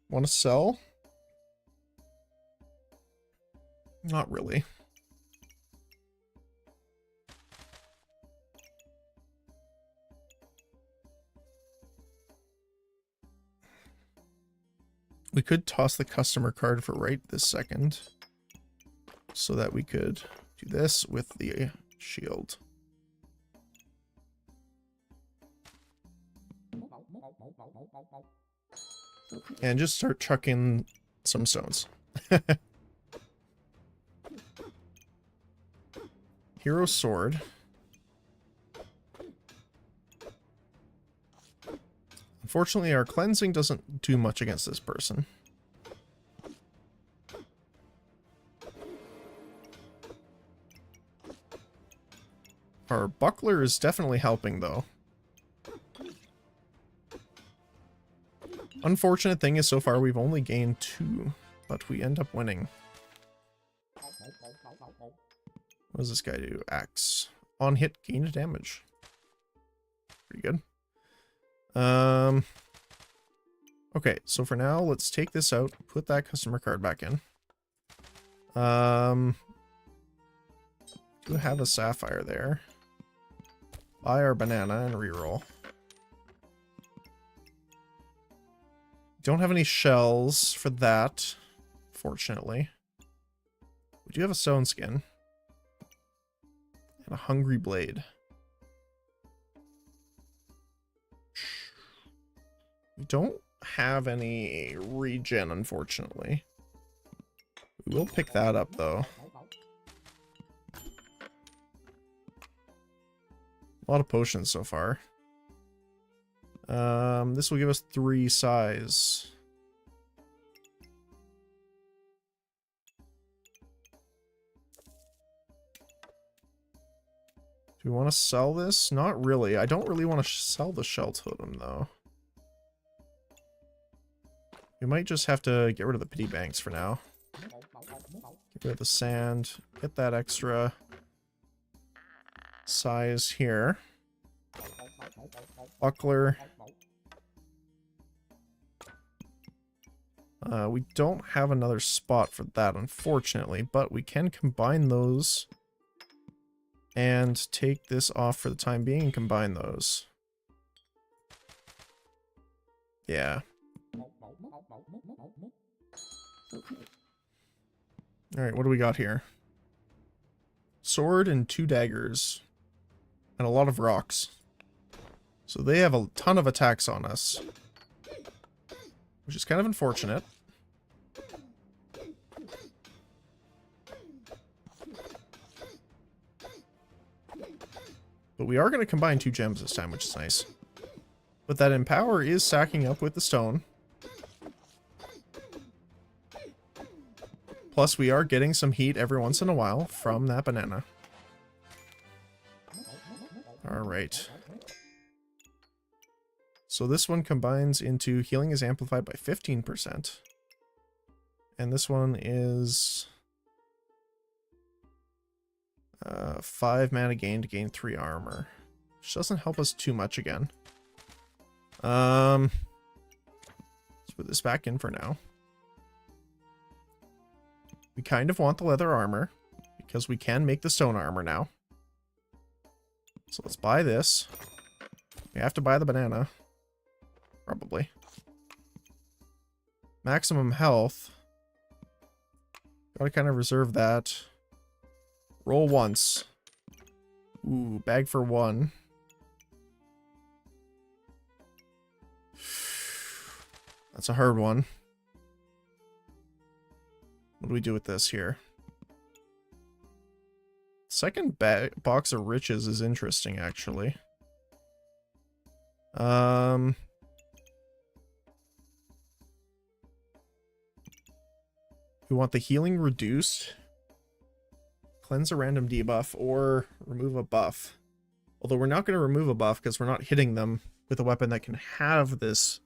Speaker 1: want to sell? Not really. We could toss the customer card for right this second, so that we could do this with the shield.
Speaker 2: Okay.
Speaker 1: And just start chucking some stones. Hero sword. Unfortunately, our cleansing doesn't do much against this person. Our buckler is definitely helping, though. Unfortunate thing is, so far we've only gained 2, but we end up winning. What does this guy do? Axe. On hit, gain damage. Pretty good. Okay, so for now, let's take this out, put that customer card back in. Do have a sapphire there. Buy our banana and reroll. Don't have any shells for that, fortunately. We do have a stone skin. And a hungry blade. We don't have any regen, unfortunately. We will pick that up, though. A lot of potions so far. This will give us 3 size. Do we want to sell this? Not really. I don't really want to sell the shell totem, though. We might just have to get rid of the pity banks for now. Get rid of the sand. Get that extra size here. Buckler. We don't have another spot for that, unfortunately, but we can combine those and take this off for the time being and combine those. Yeah.
Speaker 2: Okay.
Speaker 1: Alright, what do we got here? Sword and 2 daggers. And a lot of rocks. So they have a ton of attacks on us. Which is kind of unfortunate. But we are going to combine 2 gems this time, which is nice. But that Empower is stacking up with the stone. Plus, we are getting some heat every once in a while from that banana. Alright. So this one combines into healing is amplified by 15%. And this one is 5 mana gain to gain 3 armor. Which doesn't help us too much again. Let's put this back in for now. We kind of want the leather armor, because we can make the stone armor now. So let's buy this. We have to buy the banana. Probably. Maximum health. Gotta kind of reserve that. Roll once. Ooh, bag for 1. That's a hard one. What do we do with this here? Second box of riches is interesting, actually. We want the healing reduced, cleanse a random debuff, or remove a buff. Although we're not going to remove a buff because we're not hitting them with a weapon that can have this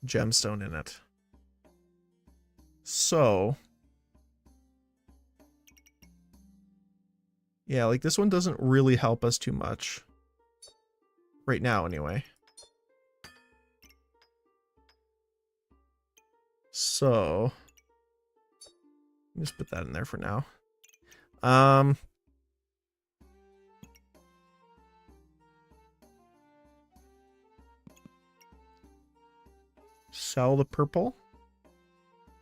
Speaker 1: gemstone in it. So, yeah, like this one doesn't really help us too much. Right now, anyway. So, just put that in there for now. Sell the purple.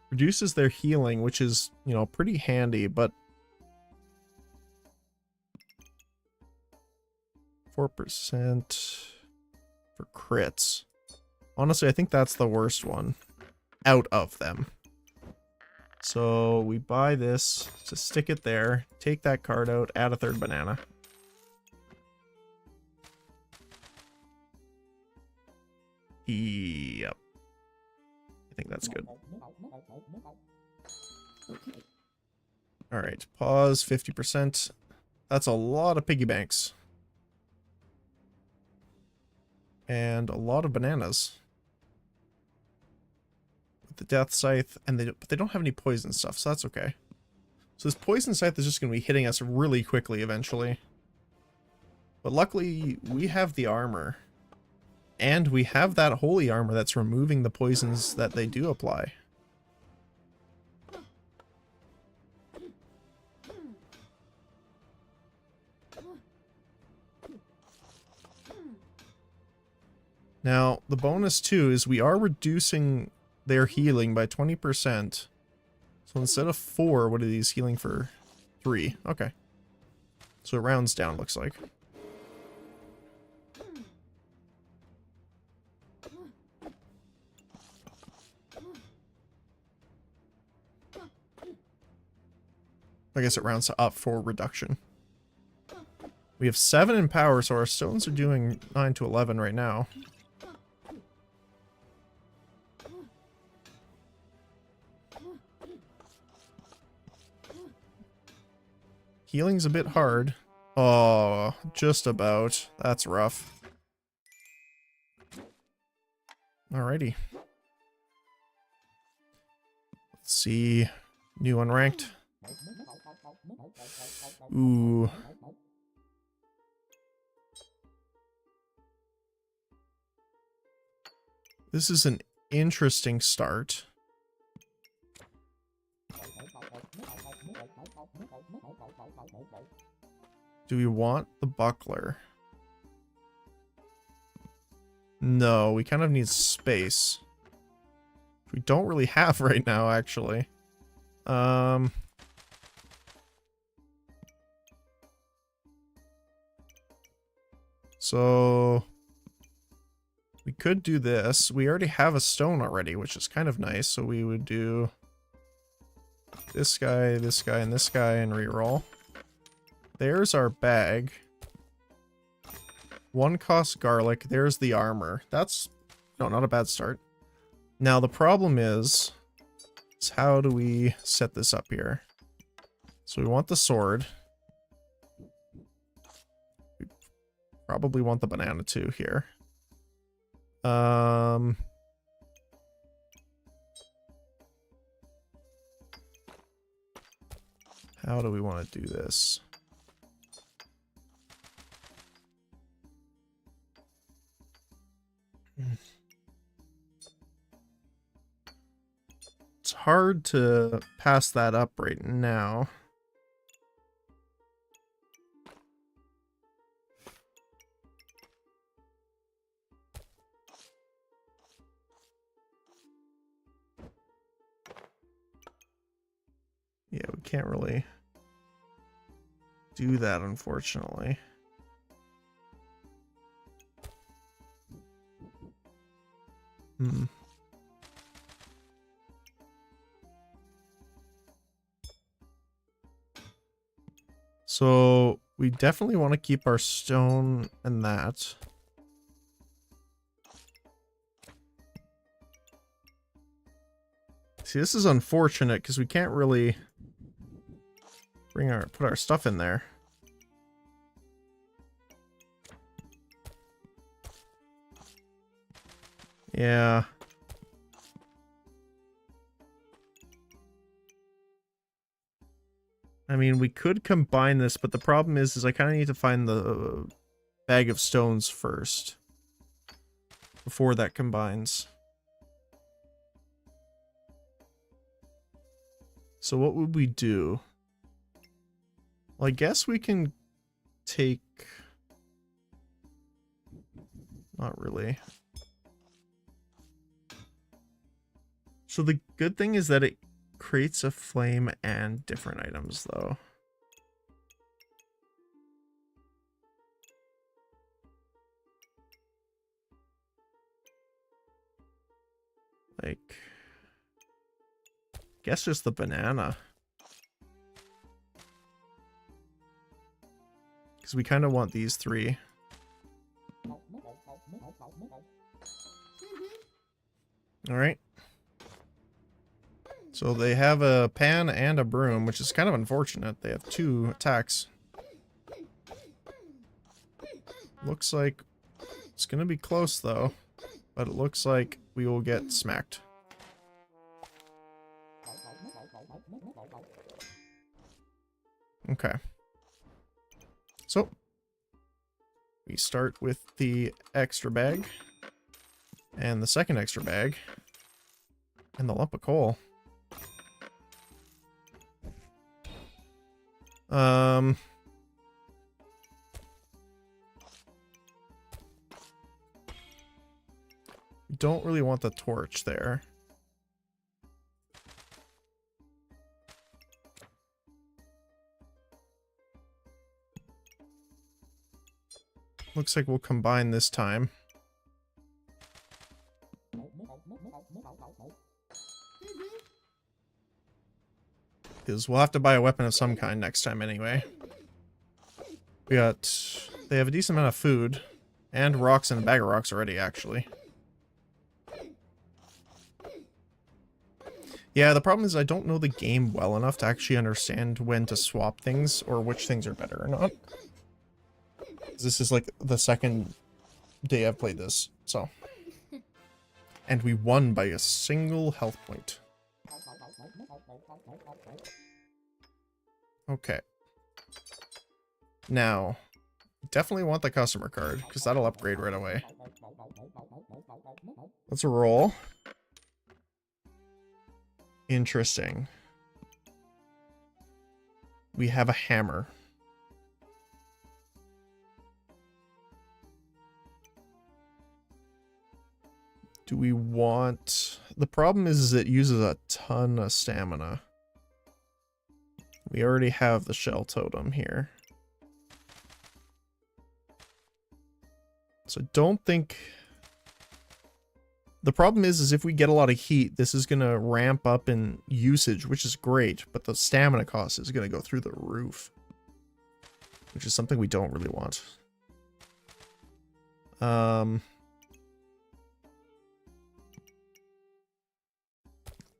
Speaker 1: Reduces their healing, which is, you know, pretty handy, but 4% for crits. Honestly, I think that's the worst one out of them. So we buy this to stick it there, take that card out, add a third banana. Yep. I think that's good.
Speaker 2: Okay.
Speaker 1: All right, pause 50%. That's a lot of piggy banks. And a lot of bananas. With the death scythe, and but they don't have any poison stuff, so that's okay. So this poison scythe is just going to be hitting us really quickly eventually. But luckily, we have the armor. And we have that holy armor that's removing the poisons that they do apply. Now, the bonus too is we are reducing their healing by 20%. So instead of 4, what are these healing for? 3. Okay. So it rounds down, looks like. I guess it rounds up for reduction. We have 7 in power, so our stones are doing 9 to 11 right now. Healing's a bit hard. Oh, just about. That's rough. Alrighty. Let's see. New unranked. Ooh. This is an interesting start. Do we want the buckler? No, we kind of need space. We don't really have right now, actually. So we could do this. We already have a stone already, which is kind of nice. So we would do this guy, and this guy, and reroll. There's our bag. 1 cost garlic. There's the armor. That's, no, not a bad start. Now the problem is how do we set this up here? So we want the sword. We probably want the banana too here. How do we want to do this? It's hard to pass that up right now. Yeah, we can't really do that, unfortunately. So we definitely want to keep our stone and that. See, this is unfortunate because we can't really put our stuff in there. Yeah. I mean, we could combine this, but the problem is I kind of need to find the bag of stones first before that combines. So what would we do? Well, I guess we can take... Not really. So the good thing is that it creates a flame and different items, though. Like, guess just the banana. Because we kind of want these three. Alright. So they have a pan and a broom, which is kind of unfortunate. They have 2 attacks. Looks like it's going to be close, though. But it looks like we will get smacked. Okay. So, we start with the extra bag. And the second extra bag. And the lump of coal. Don't really want the torch there. Looks like we'll combine this time. Because we'll have to buy a weapon of some kind next time anyway. They have a decent amount of food. And rocks and a bag of rocks already, actually. Yeah, the problem is I don't know the game well enough to actually understand when to swap things or which things are better or not. This is like the second day I've played this, so. And we won by a single health point. Okay. Now, definitely want the customer card, because that'll upgrade right away. Let's roll. Interesting. We have a hammer. Do we want... The problem is it uses a ton of stamina. We already have the shell totem here. So I don't think... The problem is if we get a lot of heat, this is going to ramp up in usage, which is great, but the stamina cost is going to go through the roof. Which is something we don't really want.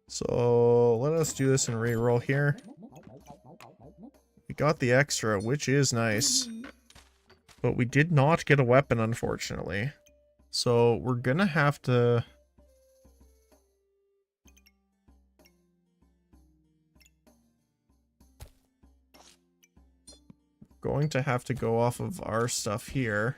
Speaker 1: So let us do this and re-roll here. We got the extra, which is nice. But we did not get a weapon, unfortunately. So we're gonna have to... go off of our stuff here.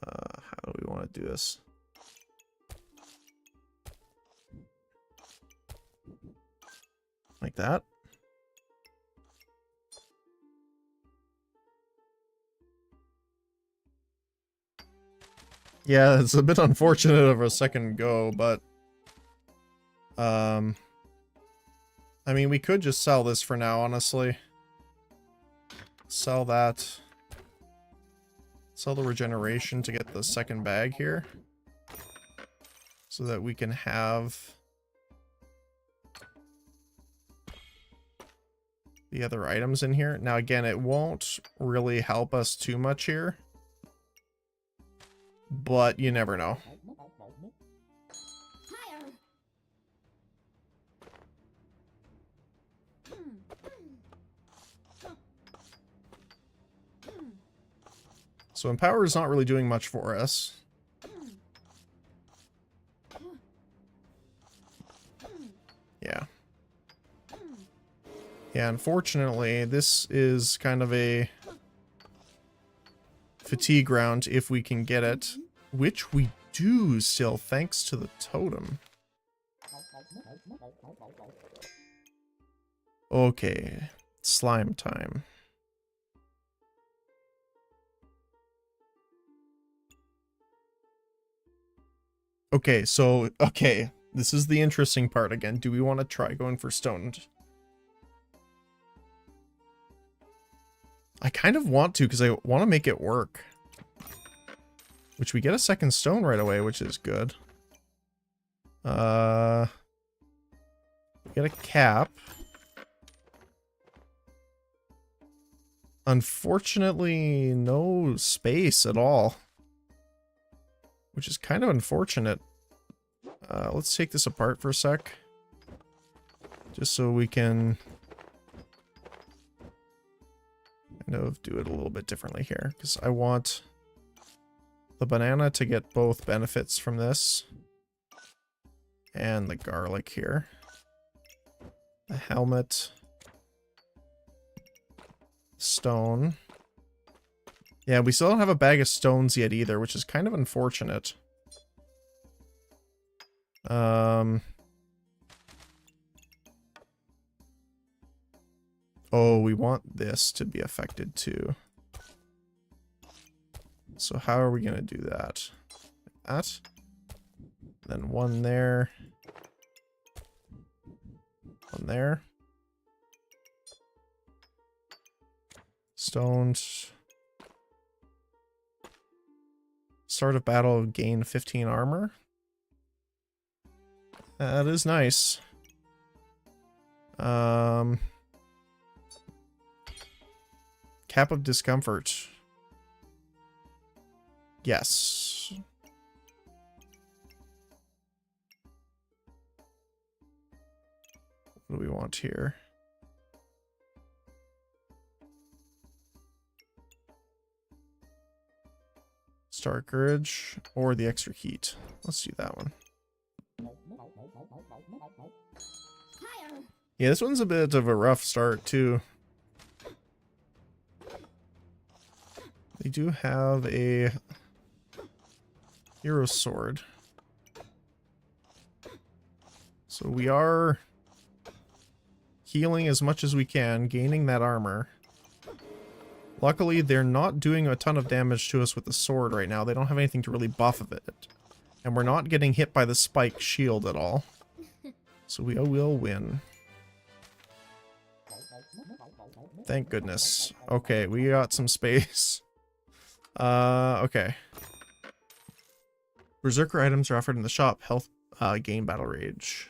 Speaker 1: How do we want to do this? Like that. Yeah, it's a bit unfortunate of a second go, but... I mean, we could just sell this for now, honestly. Sell that. Sell the regeneration to get the second bag here. So that we can have... the other items in here. Now, again, it won't really help us too much here. But you never know. So Empower is not really doing much for us. Yeah. Yeah, unfortunately, this is kind of a fatigue round if we can get it. Which we do still, thanks to the totem. Okay, slime time. Okay, so, this is the interesting part again. Do we want to try going for stoned? I kind of want to, because I want to make it work. Which we get a second stone right away, which is good. We get a cap. Unfortunately, no space at all. Which is kind of unfortunate. Let's take this apart for a sec. Just so we can kind of do it a little bit differently here. Because I want the banana to get both benefits from this. And the garlic here. The helmet. Stone. Yeah, we still don't have a bag of stones yet either, which is kind of unfortunate. Oh, we want this to be affected too. So how are we going to do that? Like that. Then one there. One there. Stoned. Start of battle, gain 15 armor. That is nice. Cap of discomfort. Yes. What do we want here? Star Courage or the extra heat. Let's do that one. Yeah, this one's a bit of a rough start too. They do have a hero sword. So we are healing as much as we can, gaining that armor. Luckily, they're not doing a ton of damage to us with the sword right now. They don't have anything to really buff of it. And we're not getting hit by the spike shield at all. So we will win. Thank goodness. Okay, we got some space. Okay. Berserker items are offered in the shop. Health, gain battle rage.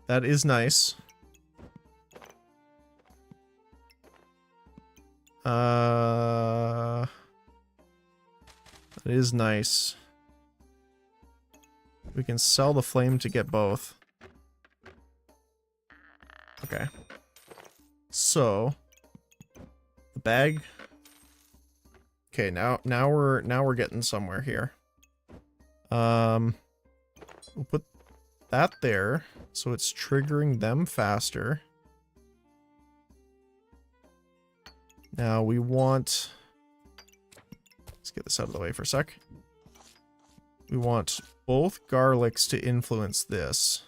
Speaker 1: That is nice. That is nice. We can sell the flame to get both. Okay. So the bag. Okay, now we're getting somewhere here. We'll put that there so it's triggering them faster. Now we want, let's get this out of the way for a sec. We want both garlics to influence this.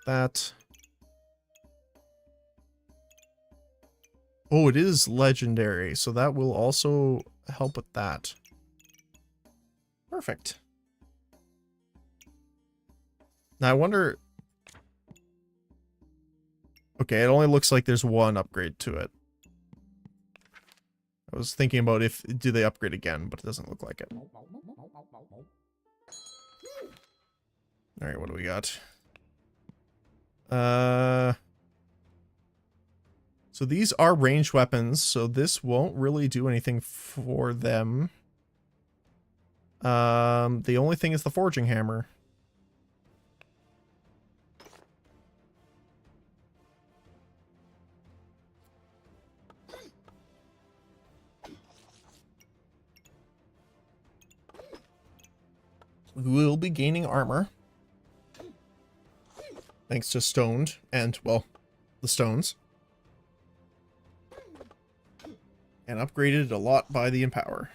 Speaker 1: That. Oh, it is legendary, so that will also help with that. Perfect. Now I wonder... Okay, it only looks like there's one upgrade to it. I was thinking about if... do they upgrade again, but it doesn't look like it. Alright, what do we got? So these are ranged weapons, so this won't really do anything for them. The only thing is the forging hammer. We will be gaining armor. Thanks to stoned and, well, the stones. And upgraded a lot by the Empower.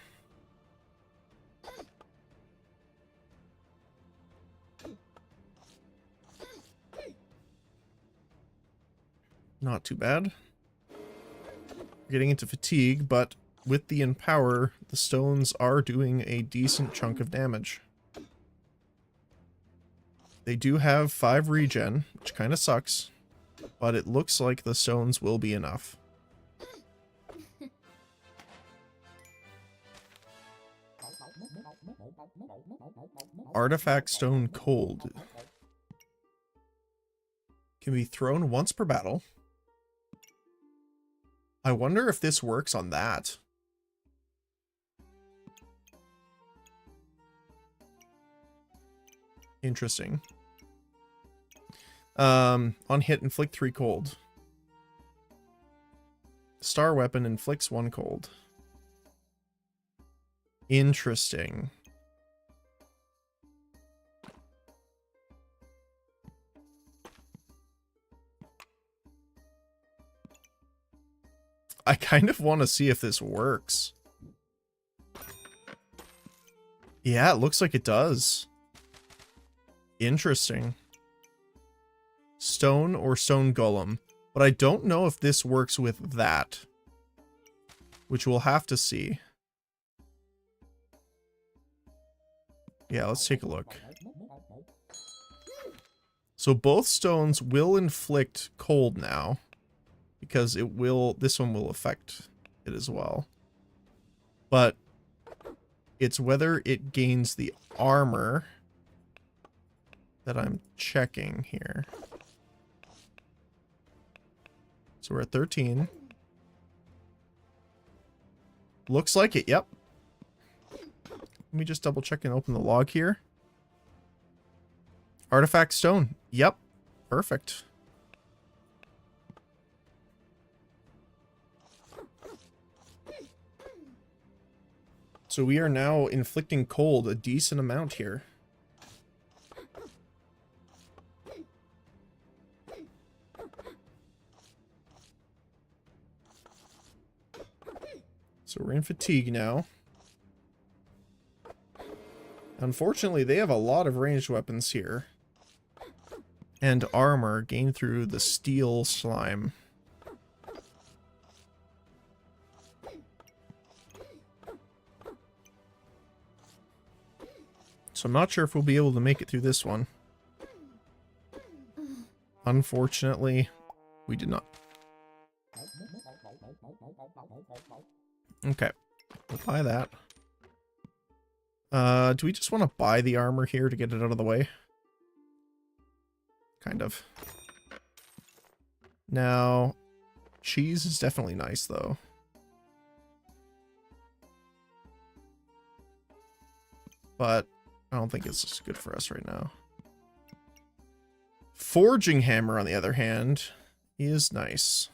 Speaker 1: Not too bad. Getting into fatigue, but with the Empower, the stones are doing a decent chunk of damage. They do have 5 regen, which kind of sucks, but it looks like the stones will be enough. Artifact Stone Cold. Can be thrown once per battle. I wonder if this works on that. Interesting. On hit, inflict 3 cold. Star weapon inflicts 1 cold. Interesting. I kind of want to see if this works. Yeah, it looks like it does. Interesting. Stone or stone golem. But I don't know if this works with that. Which we'll have to see. Yeah, let's take a look. So both stones will inflict cold now. Because it will, this one will affect it as well. But it's whether it gains the armor that I'm checking here. So we're at 13. Looks like it, yep. Let me just double check and open the log here. Artifact stone, yep. Perfect. So we are now inflicting cold a decent amount here. So we're in fatigue now. Unfortunately, they have a lot of ranged weapons here. And armor gained through the steel slime. So I'm not sure if we'll be able to make it through this one. Unfortunately, we did not. Okay, we'll buy that. Do we just want to buy the armor here to get it out of the way? Kind of. Now, cheese is definitely nice, though. But I don't think it's good for us right now. Forging hammer, on the other hand, is nice.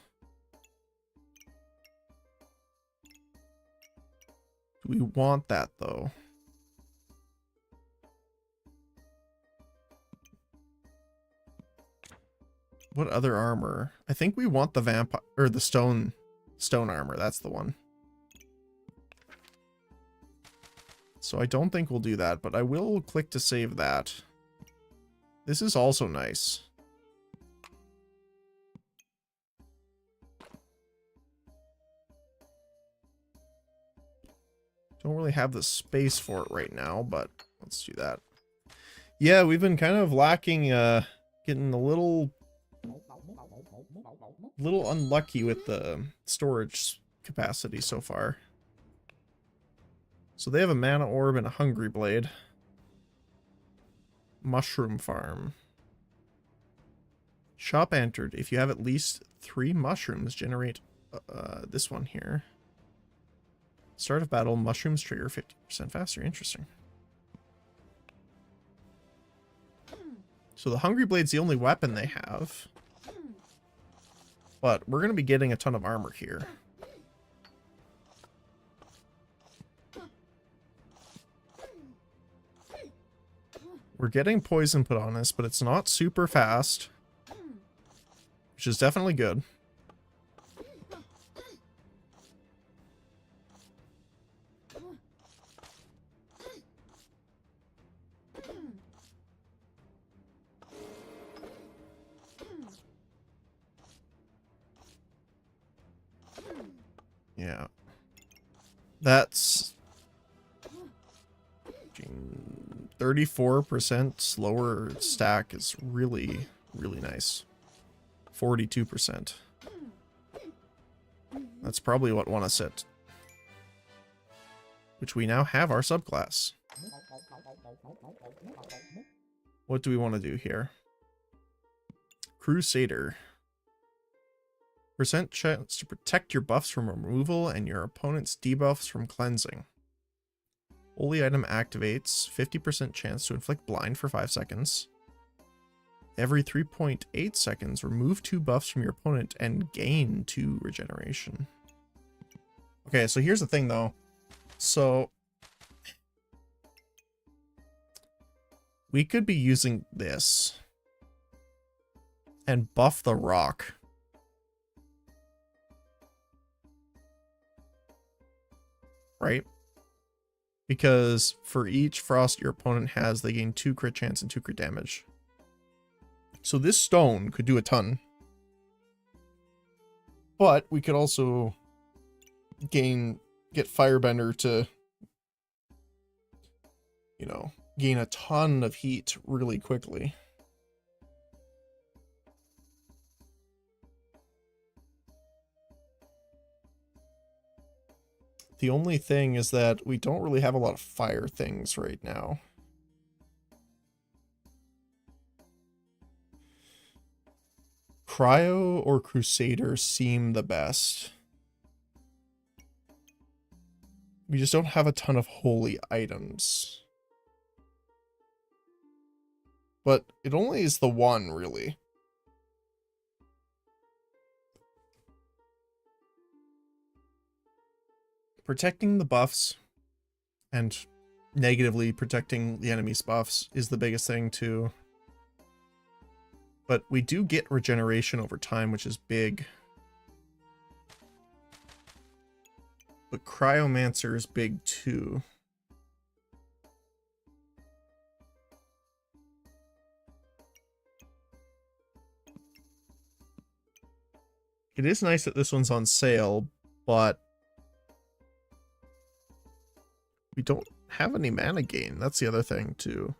Speaker 1: Do we want that, though? What other armor? I think we want the vampire, or the stone armor. That's the one. So I don't think we'll do that, but I will click to save that. This is also nice. Don't really have the space for it right now, but let's do that. Yeah, we've been kind of lacking, getting a little unlucky with the storage capacity so far. So they have a mana orb and a hungry blade. Mushroom farm. Shop entered. If you have at least 3 mushrooms, generate this one here. Start of battle, mushrooms trigger 50% faster. Interesting. So the hungry blade's the only weapon they have. But we're going to be getting a ton of armor here. We're getting poison put on us, but it's not super fast. Which is definitely good. Yeah. That's 34% slower stack is really, really nice. 42%. That's probably what won us it. Which we now have our subclass. What do we want to do here? Crusader. Percent chance to protect your buffs from removal and your opponent's debuffs from cleansing. Holy item activates 50% chance to inflict blind for 5 seconds. Every 3.8 seconds, remove 2 buffs from your opponent and gain 2 regeneration. Okay, so here's the thing though. So we could be using this and buff the rock. Right? Because for each frost your opponent has, they gain 2 crit chance and 2 crit damage. So this stone could do a ton. But we could also get Firebender to, you know, gain a ton of heat really quickly. The only thing is that we don't really have a lot of fire things right now. Cryo or Crusader seem the best. We just don't have a ton of holy items. But it only is the one, really. Protecting the buffs and negatively protecting the enemy's buffs is the biggest thing too. But we do get regeneration over time, which is big. But Cryomancer is big too. It is nice that this one's on sale, but we don't have any mana gain. That's the other thing too.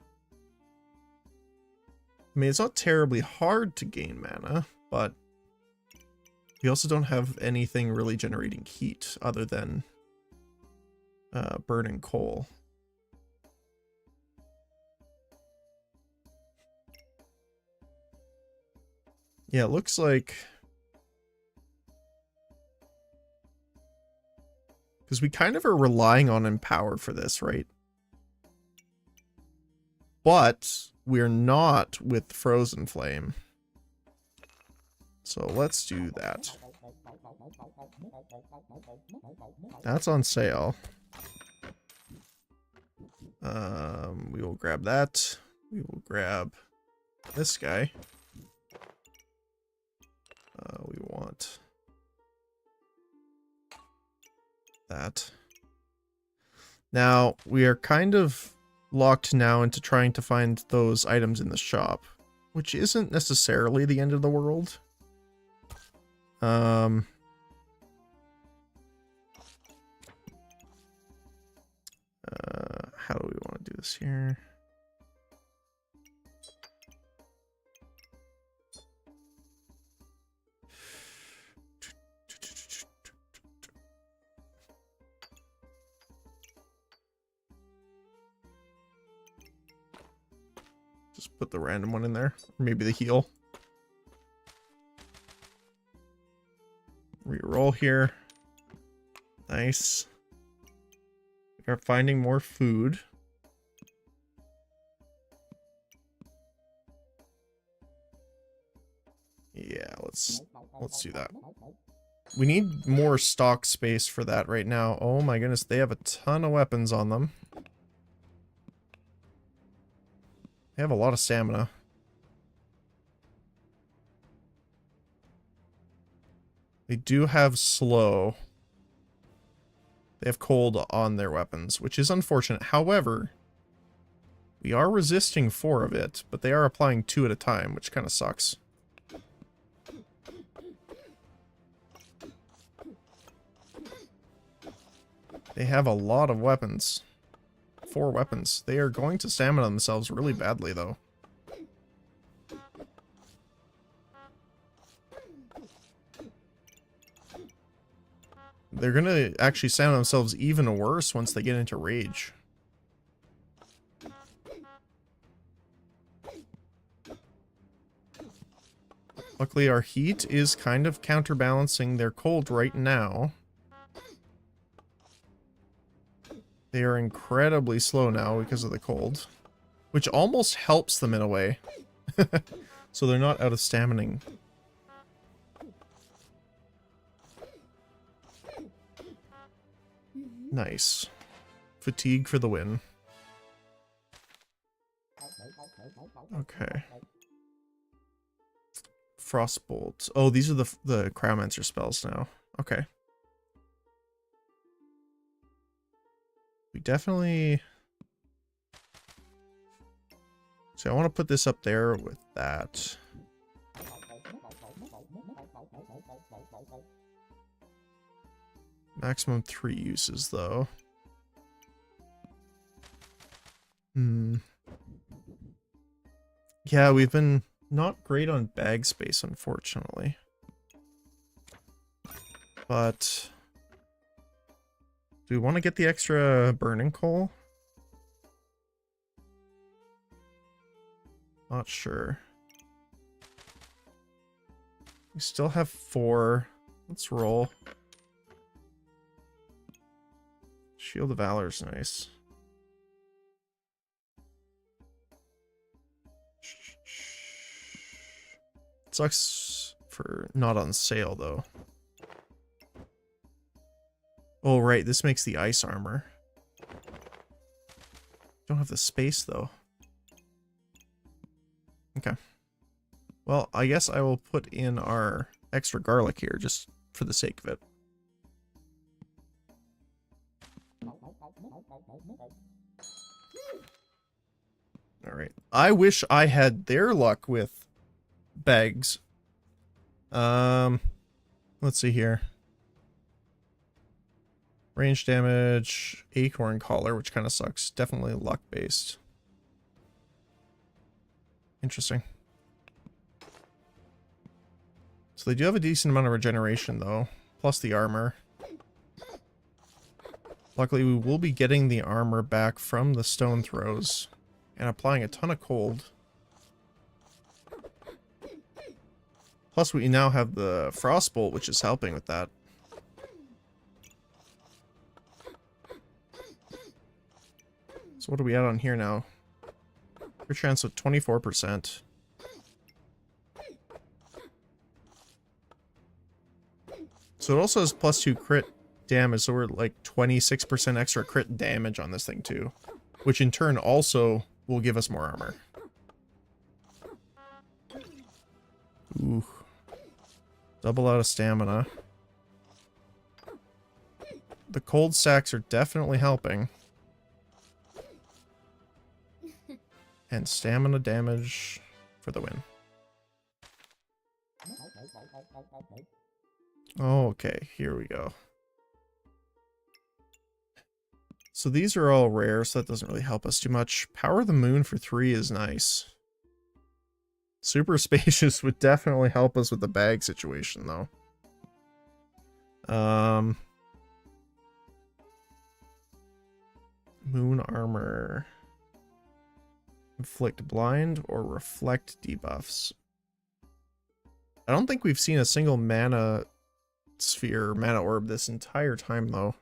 Speaker 1: I mean, it's not terribly hard to gain mana, but we also don't have anything really generating heat other than burning coal. Yeah, it looks like... because we kind of are relying on Empower for this, right? But we're not with Frozen Flame. So let's do that. That's on sale. We will grab that. We will grab this guy. We want that. Now, we are kind of locked now into trying to find those items in the shop, which isn't necessarily the end of the world. How do we want to do this here? Just put the random one in there, or maybe the heal. Reroll here. Nice. We are finding more food. Yeah, let's do that. We need more stock space for that right now. Oh my goodness, they have a ton of weapons on them. They have a lot of stamina. They do have slow. They have cold on their weapons, which is unfortunate. However, we are resisting 4 of it, but they are applying 2 at a time, which kind of sucks. They have a lot of weapons. 4 weapons. They are going to stamina themselves really badly, though. They're going to actually stamina themselves even worse once they get into rage. Luckily, our heat is kind of counterbalancing their cold right now. They are incredibly slow now because of the cold, which almost helps them in a way. So they're not out of stamina. Nice. Fatigue for the win. Okay. Frostbolt. Oh, these are the Cryomancer spells now. Okay. We definitely... So I want to put this up there with that. Maximum 3 uses, though. Yeah, we've been not great on bag space, unfortunately. But... do we want to get the extra burning coal? Not sure. We still have 4. Let's roll. Shield of Valor's nice. Sucks for not on sale, though. Oh, right, this makes the ice armor. Don't have the space, though. Okay. Well, I guess I will put in our extra garlic here, just for the sake of it. Alright. I wish I had their luck with bags. Let's see here. Range damage, acorn collar, which kind of sucks. Definitely luck based. Interesting. So they do have a decent amount of regeneration though, plus the armor. Luckily we will be getting the armor back from the stone throws and applying a ton of cold. Plus we now have the frostbolt, which is helping with that. So what are we at on here now? Crit chance of 24%. So it also has +2 crit damage, so we're like 26% extra crit damage on this thing too. Which in turn also will give us more armor. Ooh. Double out of stamina. The cold stacks are definitely helping. And stamina damage for the win. Okay, here we go. So these are all rare, so that doesn't really help us too much. Power of the Moon for 3 is nice. Super Spacious would definitely help us with the bag situation, though. Moon Armor. Inflict blind or reflect debuffs. I don't think we've seen a single mana sphere or mana orb this entire time though.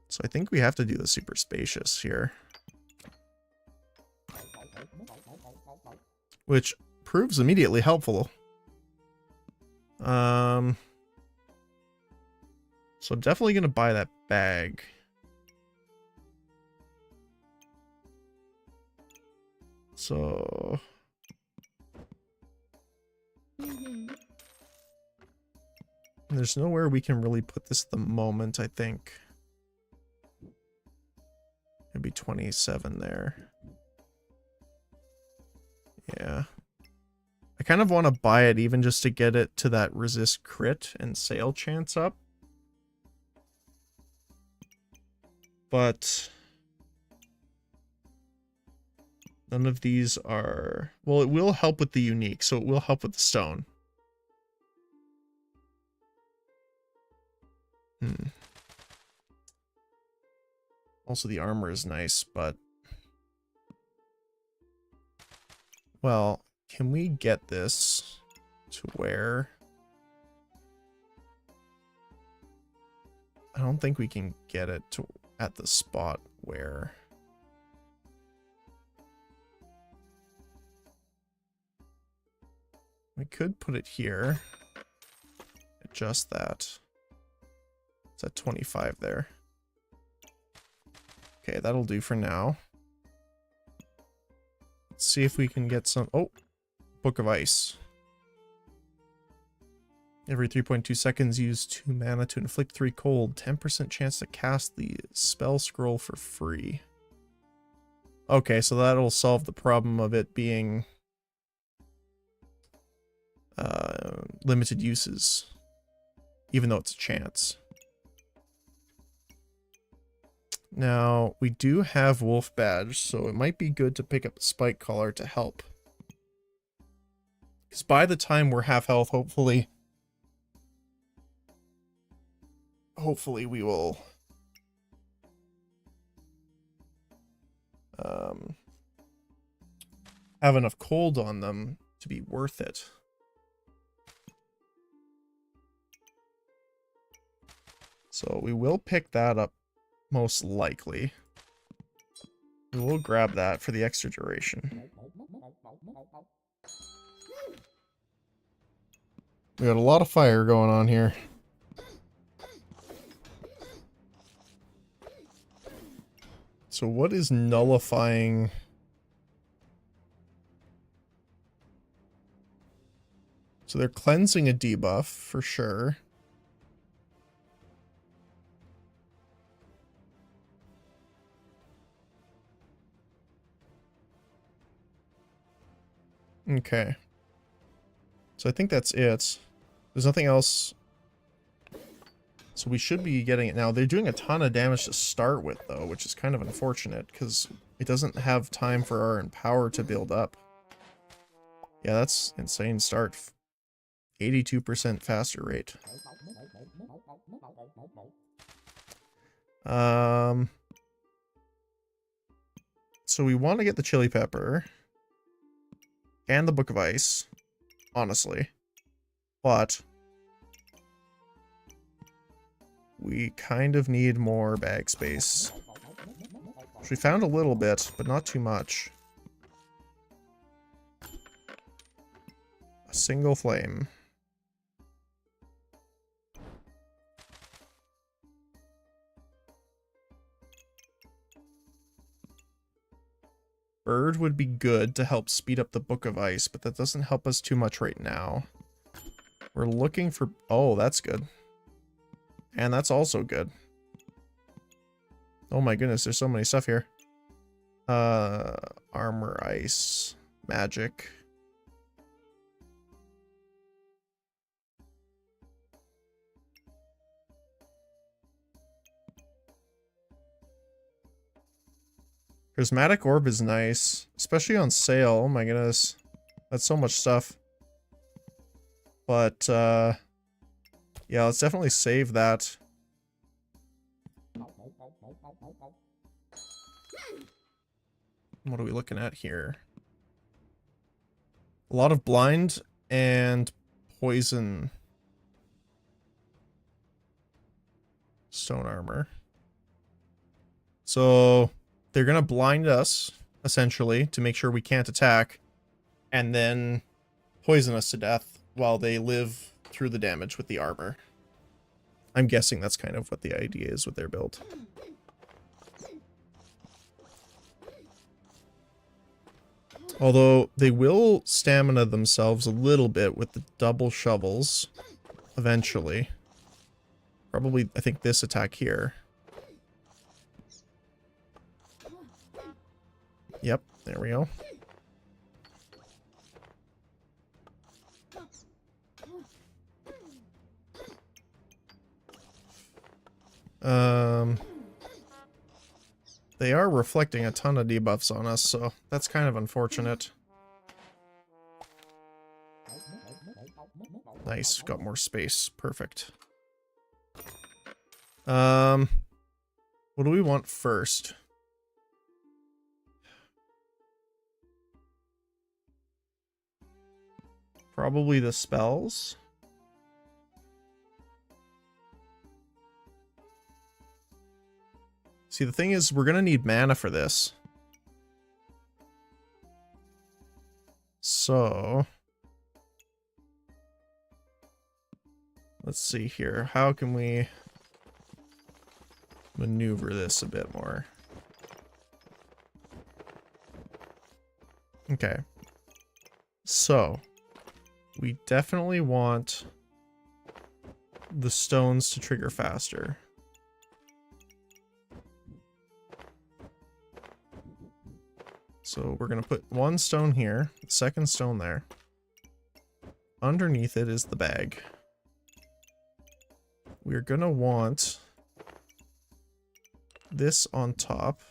Speaker 1: So I think we have to do the super spacious here. Which proves immediately helpful. So I'm definitely gonna buy that bag. So there's nowhere we can really put this at the moment, I think. It'd be 27 there. Yeah. I kind of want to buy it even just to get it to that resist crit and sale chance up. But none of these are... Well, it will help with the unique, so it will help with the stone. Also, the armor is nice, but... Well, can we get this to where... I don't think we can get it to at the spot where... We could put it here. Adjust that. It's at 25 there. Okay, that'll do for now. Let's see if we can get some... Oh! Book of Ice. Every 3.2 seconds, use 2 mana to inflict 3 cold. 10% chance to cast the spell scroll for free. Okay, so that'll solve the problem of it being... limited uses. Even though it's a chance. Now, we do have Wolf Badge, so it might be good to pick up the Spike Collar to help. Because by the time we're half health, hopefully we will have enough cold on them to be worth it. So we will pick that up most likely. We will grab that for the extra duration. We got a lot of fire going on here. So what is nullifying? So they're cleansing a debuff for sure. Okay. So I think that's it. There's nothing else. So we should be getting it now. They're doing a ton of damage to start with, though, which is kind of unfortunate, because it doesn't have time for our Empower to build up. Yeah, that's insane start. 82% faster rate. So we want to get the Chili Pepper. And the Book of Ice, honestly. But we kind of need more bag space. Which we found a little bit, but not too much. A single flame. Bird would be good to help speed up the Book of Ice, but that doesn't help us too much right now. We're looking for... Oh, that's good. And that's also good. Oh my goodness, there's so many stuff here. Armor, ice, magic. Prismatic Orb is nice, especially on sale. Oh my goodness. That's so much stuff. But, yeah, let's definitely save that. What are we looking at here? A lot of blind and poison stone armor. So they're gonna blind us, essentially, to make sure we can't attack, and then poison us to death while they live through the damage with the armor. I'm guessing that's kind of what the idea is with their build. Although they will stamina themselves a little bit with the double shovels eventually. Probably, I think, this attack here. Yep, there we go. They are reflecting a ton of debuffs on us, so that's kind of unfortunate. Nice, got more space. Perfect. What do we want first? Probably the spells. See, the thing is, we're gonna need mana for this. So... let's see here. How can we maneuver this a bit more? Okay. So, we definitely want the stones to trigger faster. So we're going to put one stone here, second stone there. Underneath it is the bag. We're going to want this on top.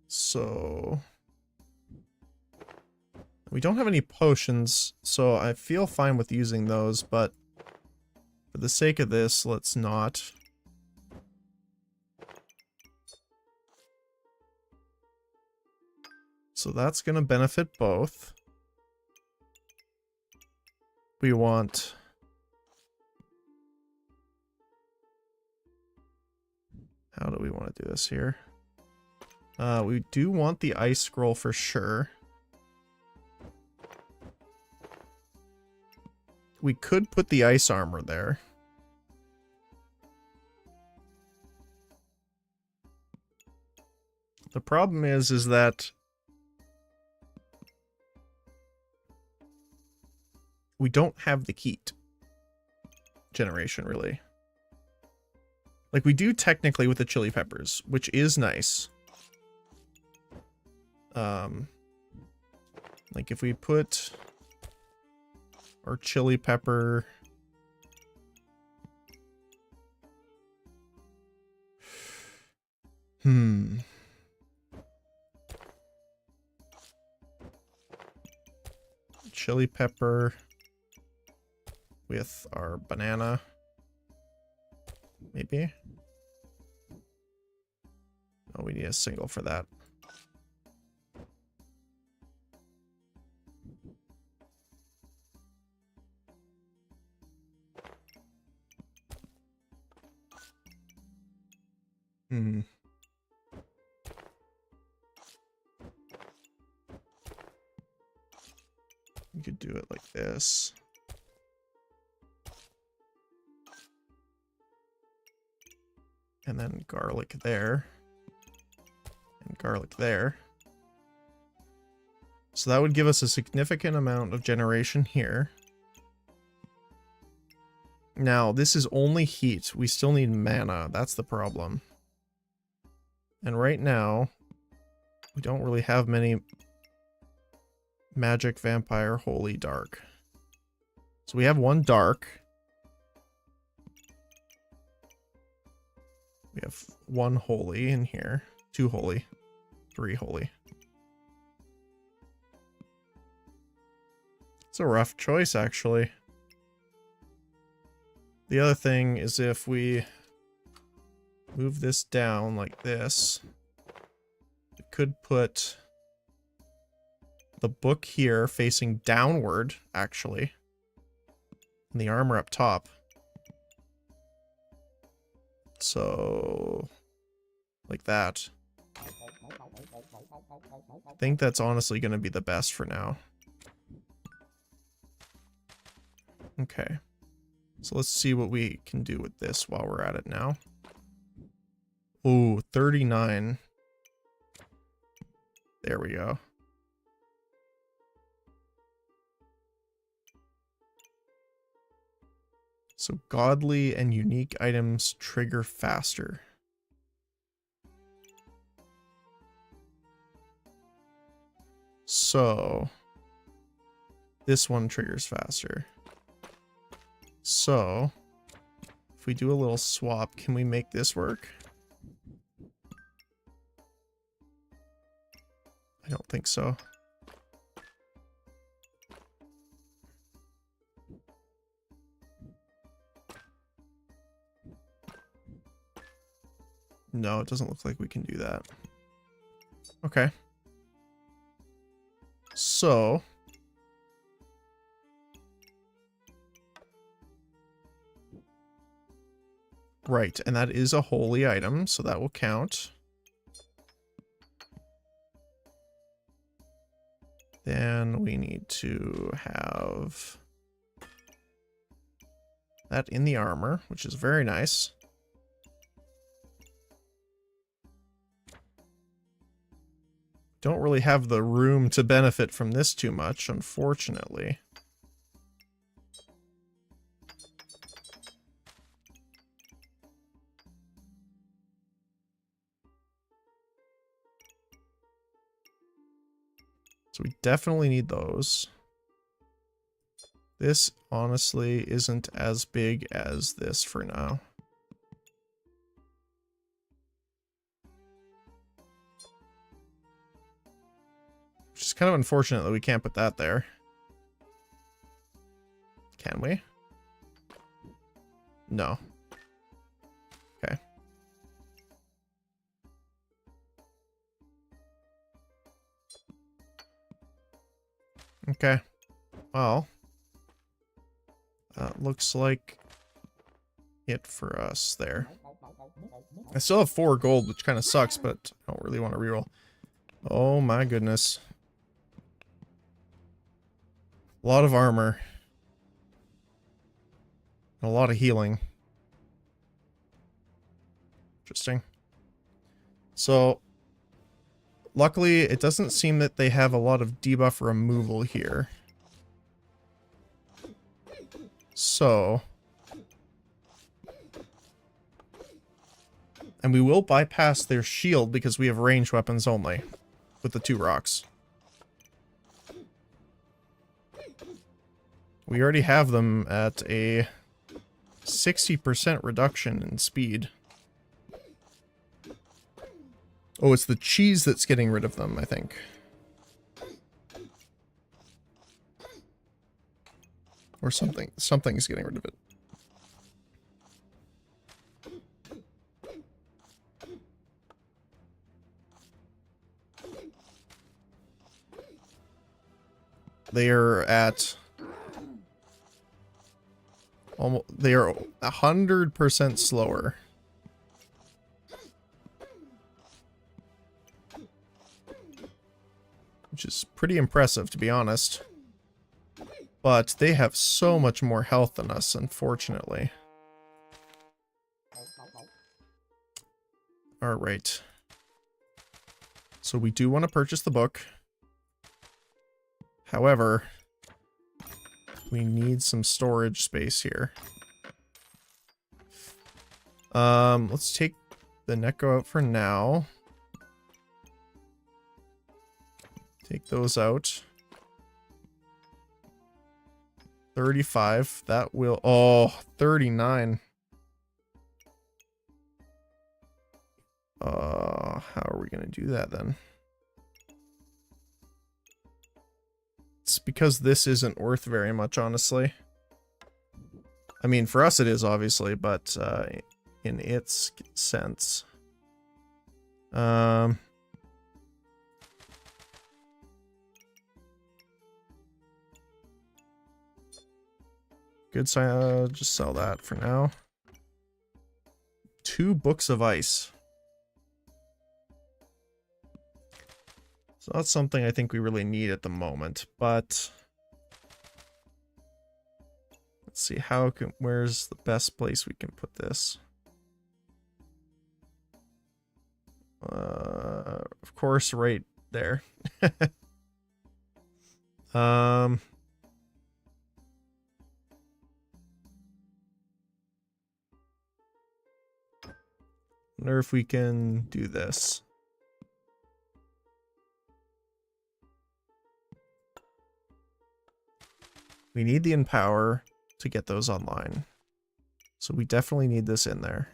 Speaker 1: So we don't have any potions, so I feel fine with using those, but for the sake of this, let's not. So that's going to benefit both. We want... how do we want to do this here? We do want the ice scroll for sure. We could put the ice armor there. The problem is that we don't have the heat generation, really. Like, we do technically with the chili peppers, which is nice. Like, if we put our chili pepper... Chili pepper with our banana. Maybe? Oh, we need a single for that. We could do it like this. And then garlic there. And garlic there. So that would give us a significant amount of generation here. Now, this is only heat. We still need mana. That's the problem. And right now, we don't really have many magic, vampire, holy, dark. So we have one dark. We have one holy in here. 2 holy. 3 holy. It's a rough choice, actually. The other thing is if we move this down like this, we could put the book here facing downward, actually, and the armor up top. So, like that. I think that's honestly going to be the best for now. Okay. So let's see what we can do with this while we're at it now. Ooh, 39. There we go. So godly and unique items trigger faster. So this one triggers faster. So, if we do a little swap, can we make this work? I don't think so. No, it doesn't look like we can do that. Okay. So, right, and that is a holy item, so that will count. Then we need to have that in the armor, which is very nice. Don't really have the room to benefit from this too much, unfortunately. So we definitely need those. This honestly isn't as big as this for now. Which is kind of unfortunate that we can't put that there. Can we? No. Okay. Okay. Well, that looks like it for us there. I still have 4 gold, which kind of sucks, but I don't really want to reroll. Oh my goodness. A lot of armor. And a lot of healing. Interesting. So, luckily, it doesn't seem that they have a lot of debuff removal here. So, and we will bypass their shield because we have ranged weapons only with the 2 rocks. We already have them at a 60% reduction in speed. Oh, it's the cheese that's getting rid of them, I think. Or something. Something's getting rid of it. They are at... almost, they are 100% slower. Which is pretty impressive, to be honest. But they have so much more health than us, unfortunately. Alright. So we do want to purchase the book. However, we need some storage space here. Let's take the Neko out for now. Take those out. 35. That will... oh, 39. How are we going to do that then? It's because this isn't worth very much, honestly. I mean, for us it is, obviously, but in its sense. Good sign. Just sell that for now. 2 books of ice. So that's something I think we really need at the moment, but let's see where's the best place we can put this. Of course, right there. Wonder if we can do this. We need the Empower to get those online. So we definitely need this in there.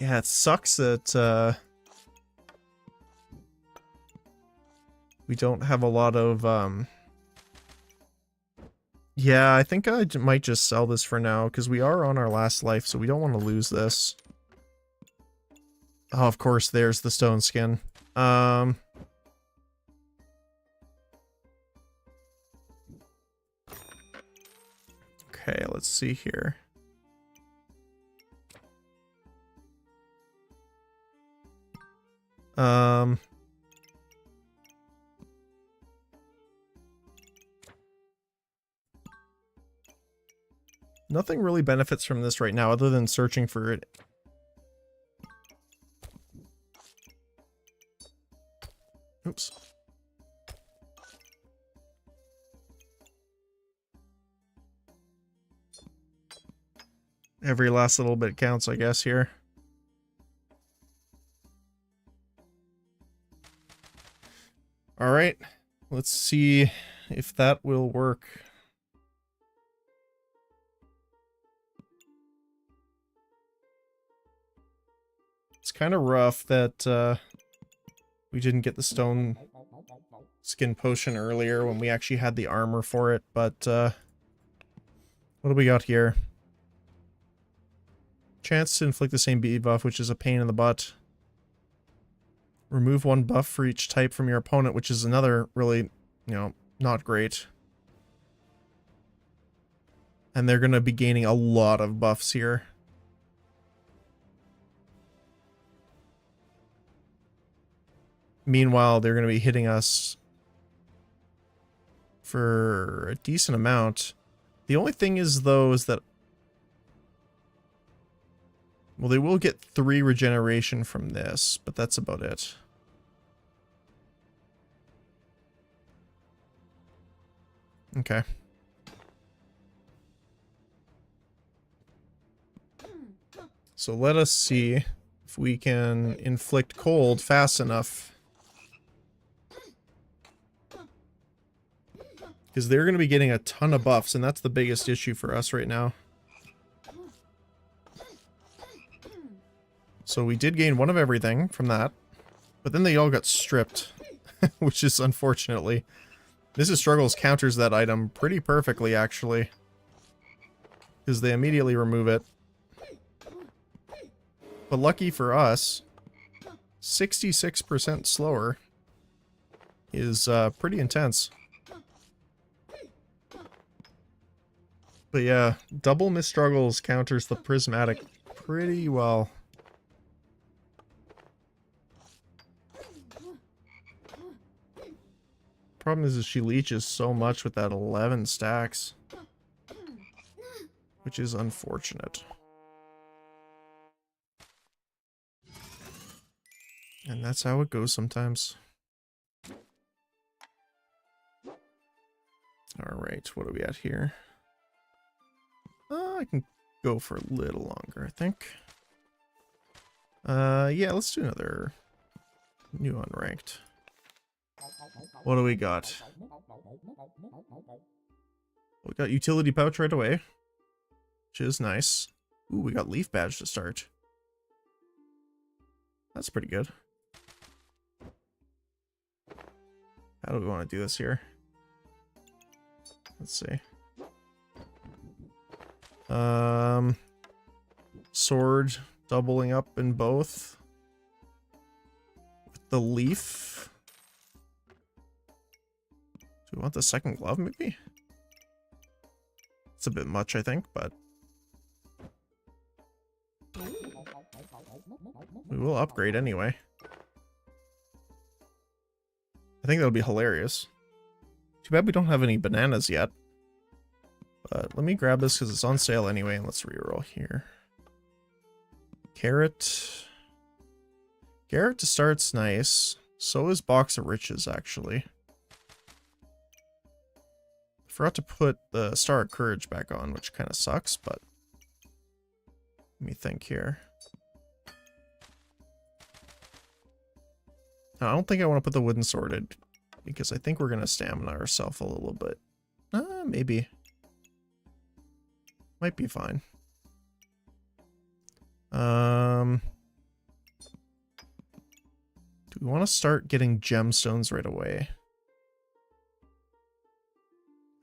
Speaker 1: Yeah, it sucks that we don't have a lot of yeah, I think I might just sell this for now because we are on our last life, so we don't want to lose this. Oh, of course, there's the stone skin. Okay, let's see here. Nothing really benefits from this right now other than searching for it. Oops. Every last little bit counts, I guess, here. Alright, let's see if that will work. It's kind of rough that we didn't get the stone skin potion earlier when we actually had the armor for it, but what do we got here? Chance to inflict the same debuff, which is a pain in the butt. Remove one buff for each type from your opponent, which is another really, you know, not great. And they're going to be gaining a lot of buffs here. Meanwhile, they're going to be hitting us for a decent amount. The only thing is, though, is that... Well, they will get 3 regeneration from this, but that's about it. Okay. So let us see if we can inflict cold fast enough. Because they're going to be getting a ton of buffs, and that's the biggest issue for us right now. So we did gain one of everything from that, but then they all got stripped, which is unfortunately. Mrs. Struggles counters that item pretty perfectly, actually, because they immediately remove it. But lucky for us, 66% slower is pretty intense. But yeah, double Miss Struggles counters the prismatic pretty well. Problem is she leeches so much with that 11 stacks, which is unfortunate. And that's how it goes sometimes. Alright, what are we at here? I can go for a little longer, I think. Yeah, let's do another new unranked. What do we got? We got utility pouch right away, which is nice. Ooh, we got leaf badge to start. That's pretty good. How do we want to do this here? Let's see. Sword doubling up in both. With the leaf. Do we want the second glove, maybe? It's a bit much, I think, but... we will upgrade anyway. I think that'll be hilarious. Too bad we don't have any bananas yet. But let me grab this because it's on sale anyway, and let's reroll here. Carrot. Carrot to start's nice. So is Box of Riches, actually. Forgot to put the Star of Courage back on, which kind of sucks, but... let me think here. No, I don't think I want to put the wooden sword in because I think we're going to stamina ourselves a little bit. Maybe. Might be fine. Do we want to start getting gemstones right away?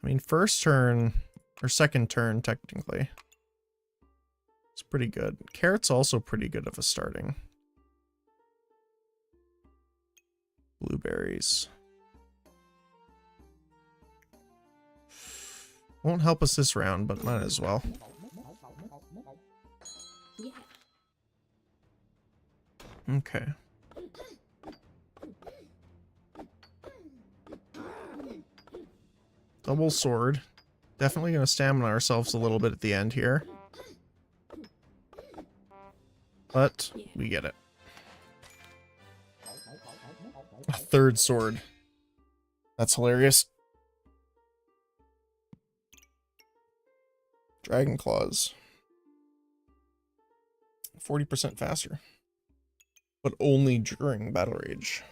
Speaker 1: I mean, first turn, or second turn, technically. It's pretty good. Carrot's also pretty good of a starting. Blueberries. Won't help us this round, but might as well.
Speaker 2: Yeah.
Speaker 1: Okay. Double sword. Definitely going to stamina ourselves a little bit at the end here. But we get it. A third sword. That's hilarious. Dragon Claws. 40% faster. But only during Battle Rage.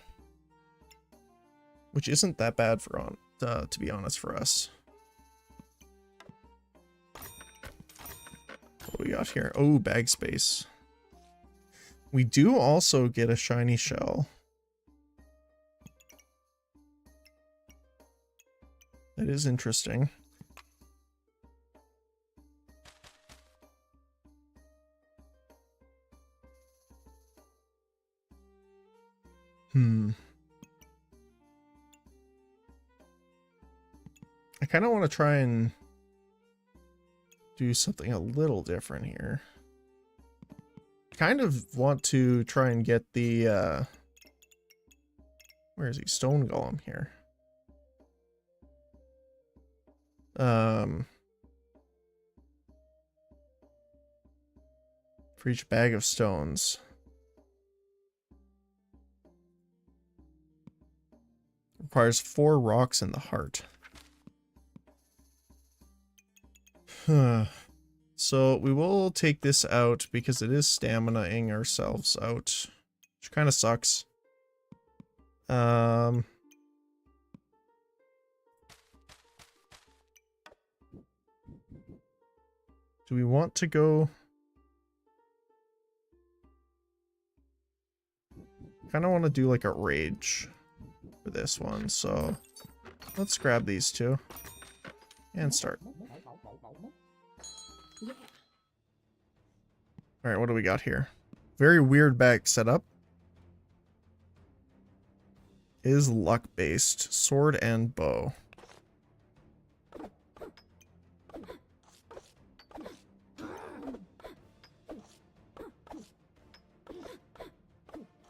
Speaker 1: Which isn't that bad for to be honest for us. What do we got here? Oh, bag space. We do also get a shiny shell. That is interesting. I kind of want to try and do something a little different here. Kind of want to try and get the, where is he? Stone Golem here. For each bag of stones. Requires 4 rocks in the heart. So we will take this out because it is stamina-ing ourselves out, which kind of sucks. Do we want to go? Kind of want to do like a rage for this one, so let's grab these two and start.
Speaker 2: Yeah.
Speaker 1: Alright, what do we got here? Very weird bag setup. Is luck-based. Sword and bow.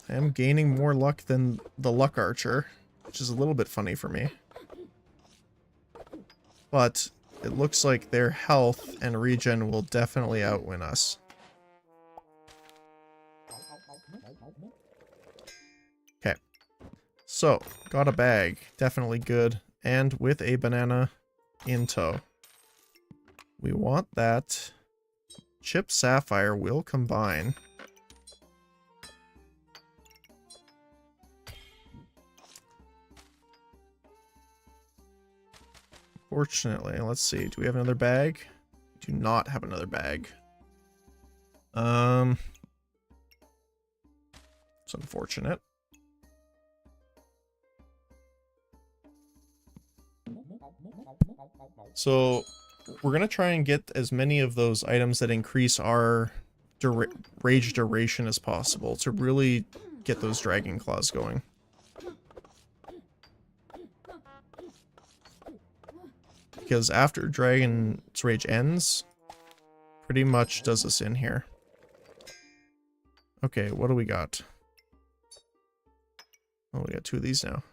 Speaker 1: I am gaining more luck than the luck archer, which is a little bit funny for me. But it looks like their health and regen will definitely outwin us. Okay. So, got a bag. Definitely good. And with a banana in tow. We want that. Chip Sapphire will combine. Fortunately, let's see. Do we have another bag? We do not have another bag. It's unfortunate. So, we're going to try and get as many of those items that increase our rage duration as possible to really get those Dragon Claws going. Because after Dragon's Rage ends, pretty much does us in here. Okay, what do we got? Oh, we got 2 of these now.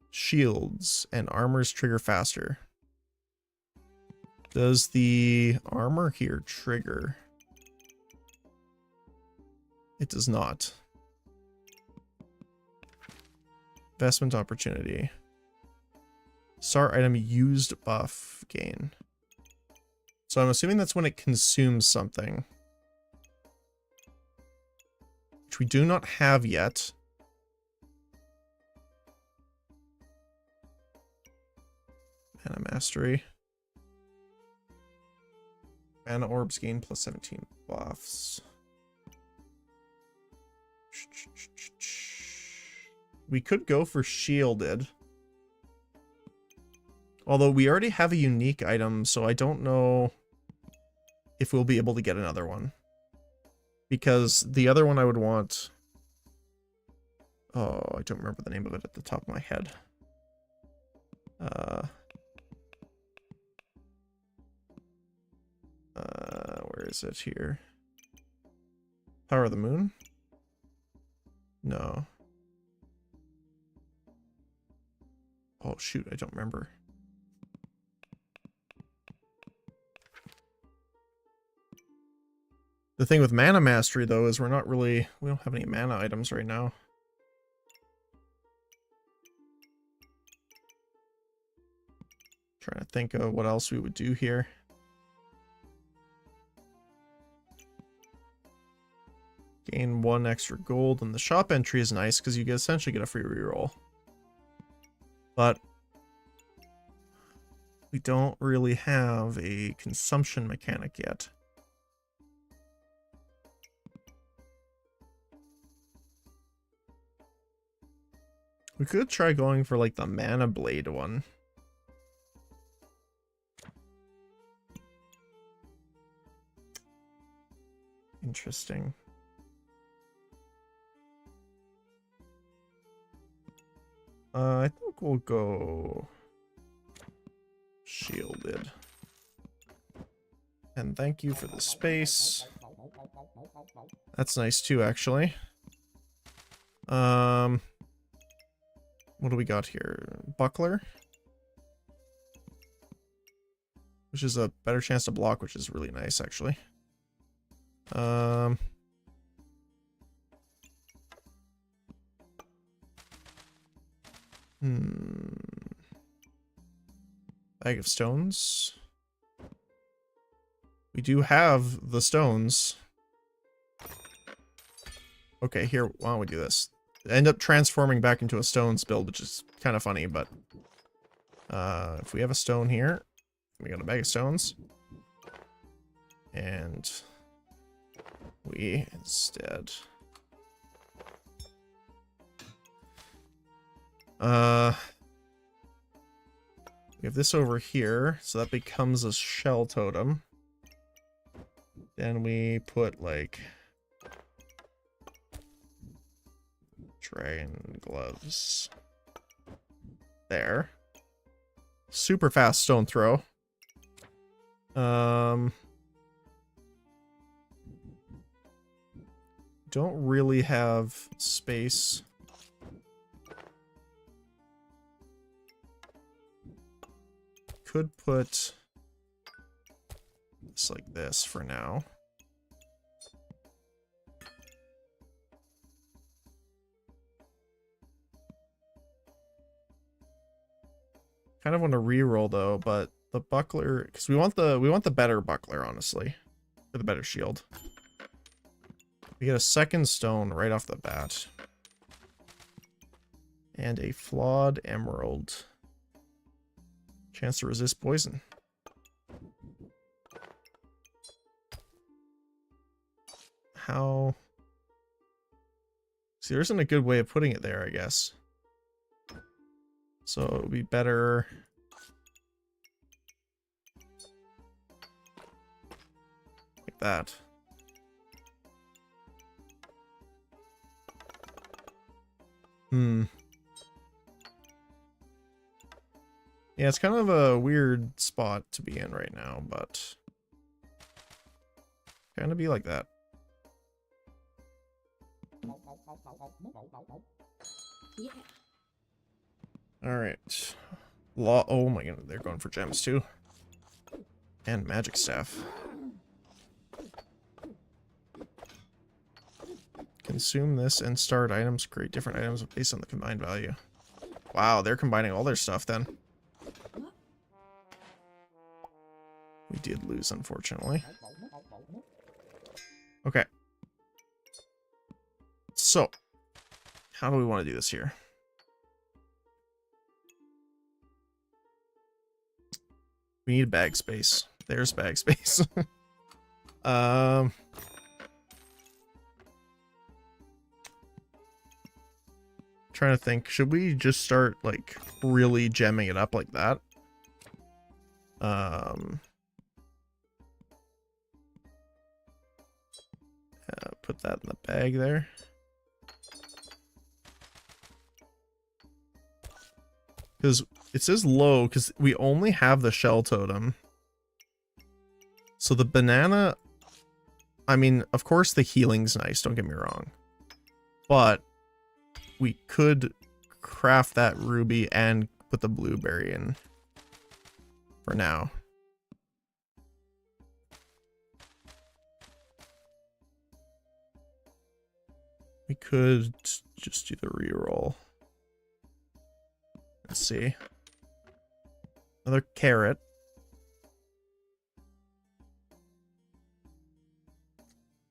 Speaker 1: Shields and armors trigger faster. Does the armor here trigger? It does not. Investment opportunity. Star item used buff gain. So I'm assuming that's when it consumes something. Which we do not have yet. Mana Mastery. Mana Orbs gain plus 17 buffs. We could go for Shielded. Although we already have a unique item, so I don't know if we'll be able to get another one. Because the other one I would want... Oh, I don't remember the name of it at the top of my head. Where is it here? Power of the Moon? No. Oh shoot, I don't remember. The thing with Mana Mastery though is we don't have any mana items right now. Trying to think of what else we would do here. Gain 1 extra gold, and the shop entry is nice because you essentially get a free reroll. But we don't really have a consumption mechanic yet. We could try going for like the Mana Blade one. Interesting. I think we'll go Shielded. And thank you for the space. That's nice too, actually. What do we got here? Buckler. Which is a better chance to block, which is really nice, actually. Bag of stones. We do have the stones. Okay, here, why don't we do this? End up transforming back into a stones build, which is kind of funny, but if we have a stone here, we got a bag of stones. And we instead we have this over here, so that becomes a shell totem. Then we put like dragon gloves there. Super fast stone throw. Don't really have space. Could put this like this for now. Kind of want to reroll though, but the buckler, because we want the better buckler, honestly, for the better shield. We get a second stone right off the bat. And a flawed emerald. Chance to resist poison. How? See, there isn't a good way of putting it there, I guess. So it would be better. Like that. Yeah, it's kind of a weird spot to be in right now, but kind of be like that.
Speaker 2: Yeah.
Speaker 1: All right. Oh my god, they're going for gems too. And magic staff. Consume this and start items, create different items based on the combined value. Wow, they're combining all their stuff then. We did lose, unfortunately. Okay. So, how do we want to do this here? We need bag space. There's bag space. um, trying to think. Should we just start like really gemming it up like that? Put that in the bag there. Because it says low because we only have the shell totem. So the banana, I mean, of course the healing's nice, don't get me wrong. But we could craft that ruby and put the blueberry in for now. We could just do the reroll. Let's see. Another carrot.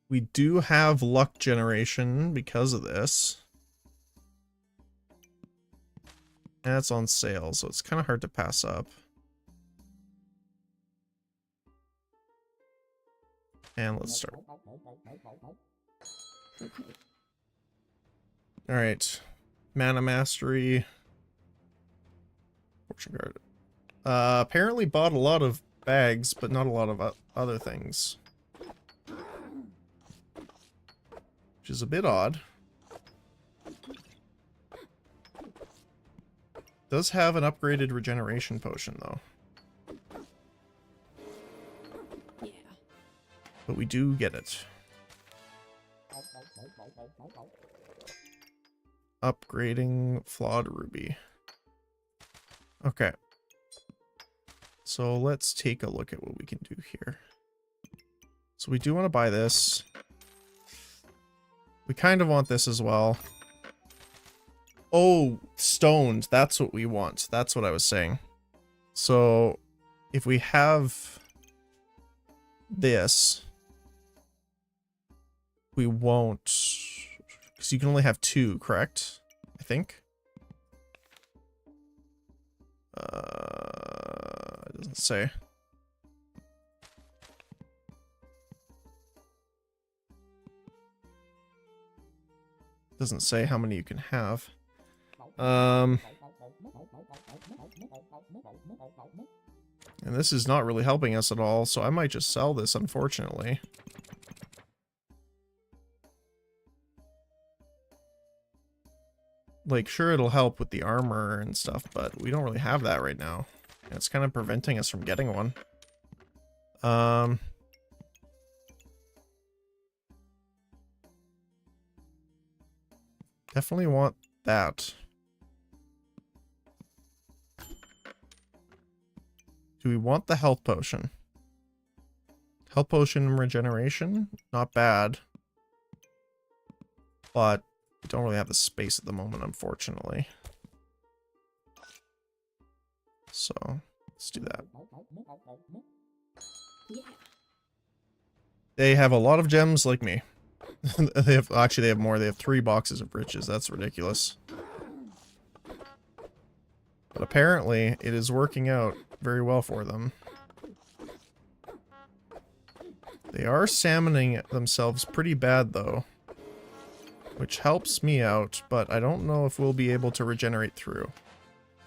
Speaker 1: We do have luck generation because of this. And it's on sale, so it's kind of hard to pass up. And let's start.
Speaker 2: Okay.
Speaker 1: Alright. Mana Mastery. Fortune card. Apparently bought a lot of bags, but not a lot of other things. Which is a bit odd. Does have an upgraded regeneration potion, though.
Speaker 2: Yeah.
Speaker 1: But we do get it. Upgrading Flawed Ruby. Okay. So let's take a look at what we can do here. So we do want to buy this. We kind of want this as well. Oh, stoned. That's what we want. That's what I was saying. So if we have this, we won't, because you can only have 2, correct? I think. It doesn't say. Doesn't say how many you can have. And this is not really helping us at all, so I might just sell this, unfortunately. Like, sure, it'll help with the armor and stuff, but we don't really have that right now. And it's kind of preventing us from getting one. Definitely want that. Do we want the health potion? Health potion and regeneration? Not bad. But we don't really have the space at the moment, unfortunately. So, let's do that.
Speaker 2: Yeah.
Speaker 1: They have a lot of gems like me. They have more. They have 3 boxes of riches. That's ridiculous. But apparently, it is working out very well for them. They are salmoning themselves pretty bad, though. Which helps me out, but I don't know if we'll be able to regenerate through.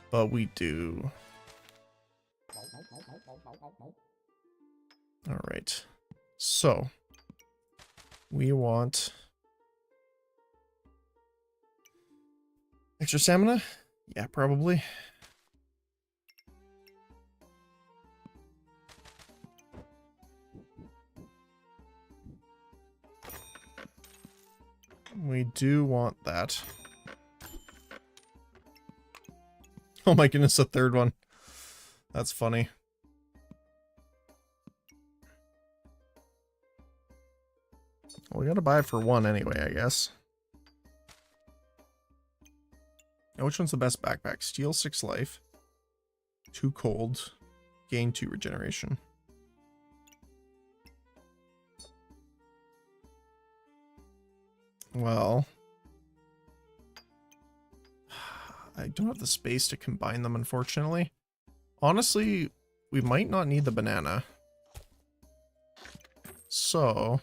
Speaker 1: But we do. Alright. So. We want extra stamina? Yeah, probably. We do want that. Oh my goodness, a third one. That's funny. Well, we gotta buy it for 1 anyway, I guess. Now, which one's the best backpack? Steal 6 life. 2 cold. Gain 2 regeneration. Well, I don't have the space to combine them, unfortunately. Honestly, we might not need the banana. So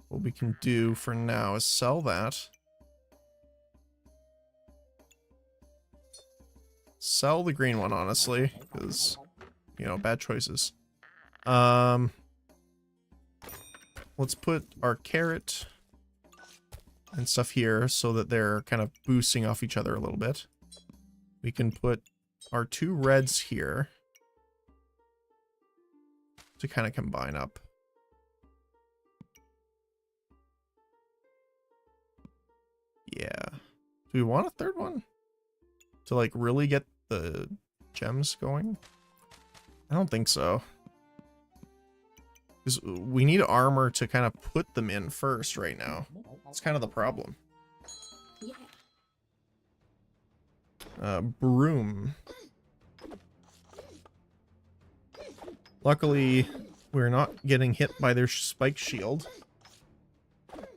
Speaker 1: what we can do for now is sell that. Sell the green one, honestly, because, you know, bad choices. Let's put our carrot and stuff here so that they're kind of boosting off each other a little bit. We can put our 2 reds here to kind of combine up. Yeah. Do we want a 3rd one? To like really get the gems going? I don't think so. Because we need armor to kind of put them in first right now. That's kind of the problem. Broom. Luckily, we're not getting hit by their spike shield.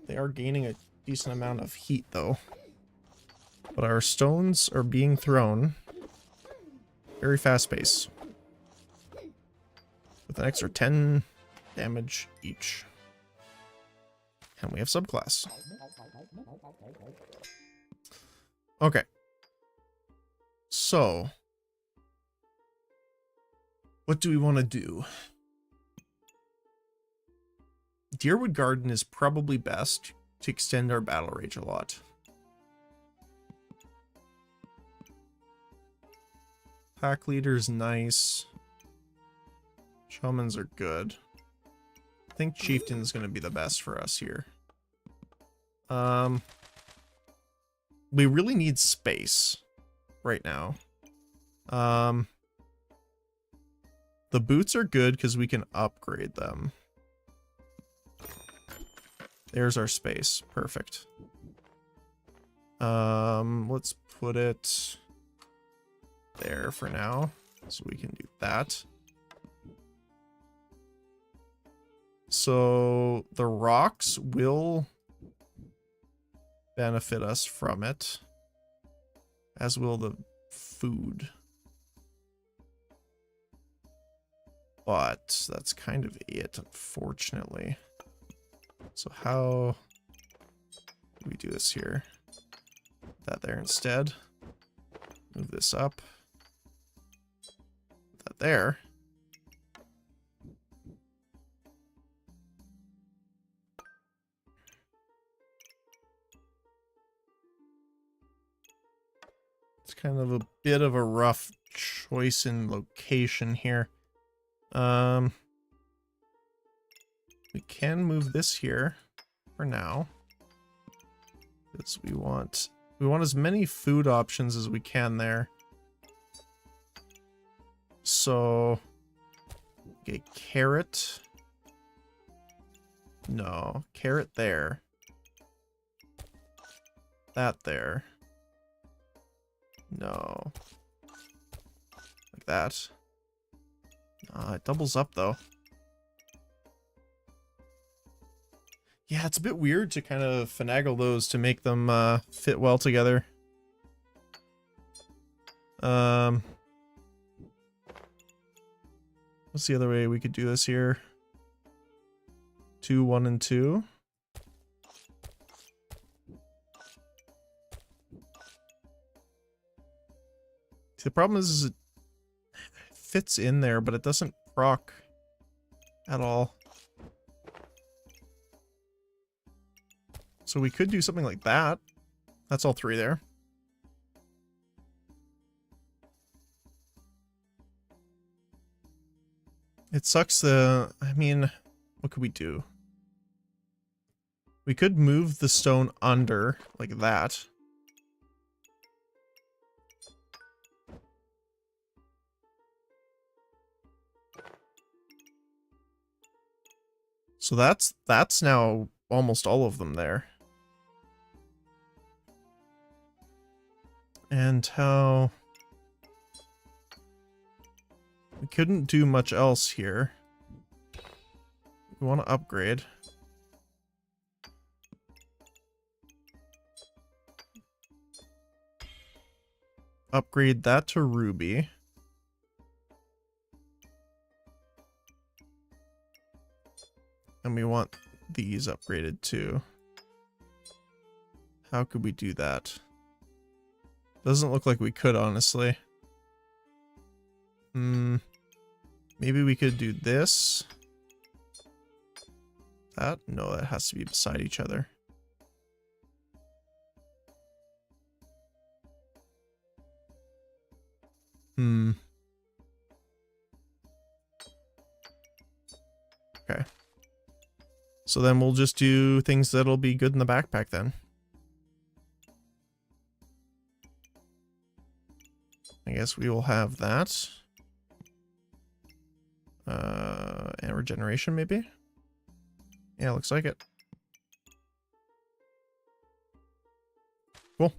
Speaker 1: They are gaining a decent amount of heat, though. But our stones are being thrown very fast pace. With an extra 10 damage each. And we have subclass. Okay. So, what do we want to do? Deerwood Garden is probably best to extend our battle rage a lot. Pack leader's nice. Shamans are good. I think Chieftain's gonna be the best for us here. We really need space right now. The boots are good because we can upgrade them. There's our space. Perfect. Let's put it there for now, so we can do that. So the rocks will benefit us from it, as will the food. But that's kind of it, unfortunately. So how do we do this here? Put that there instead. Move this up. Put that there. It's kind of a bit of a rough choice in location here. We can move this here for now. Because we want as many food options as we can there. So, okay, carrot. No, carrot there. That there. No. Like that. It doubles up though. Yeah, it's a bit weird to kind of finagle those to make them fit well together. What's the other way we could do this here? 2, 1, and 2. The problem is it fits in there, but it doesn't proc at all. So we could do something like that. That's all 3 there. It sucks I mean, what could we do? We could move the stone under, like that. So that's now almost all of them there. And how... We couldn't do much else here. We want to upgrade. Upgrade that to ruby. And we want these upgraded too. How could we do that? Doesn't look like we could, honestly. Maybe we could do this. That? No, that has to be beside each other. Okay. So then we'll just do things that'll be good in the backpack then. I guess we will have that. And regeneration, maybe? Yeah, looks like it. Cool.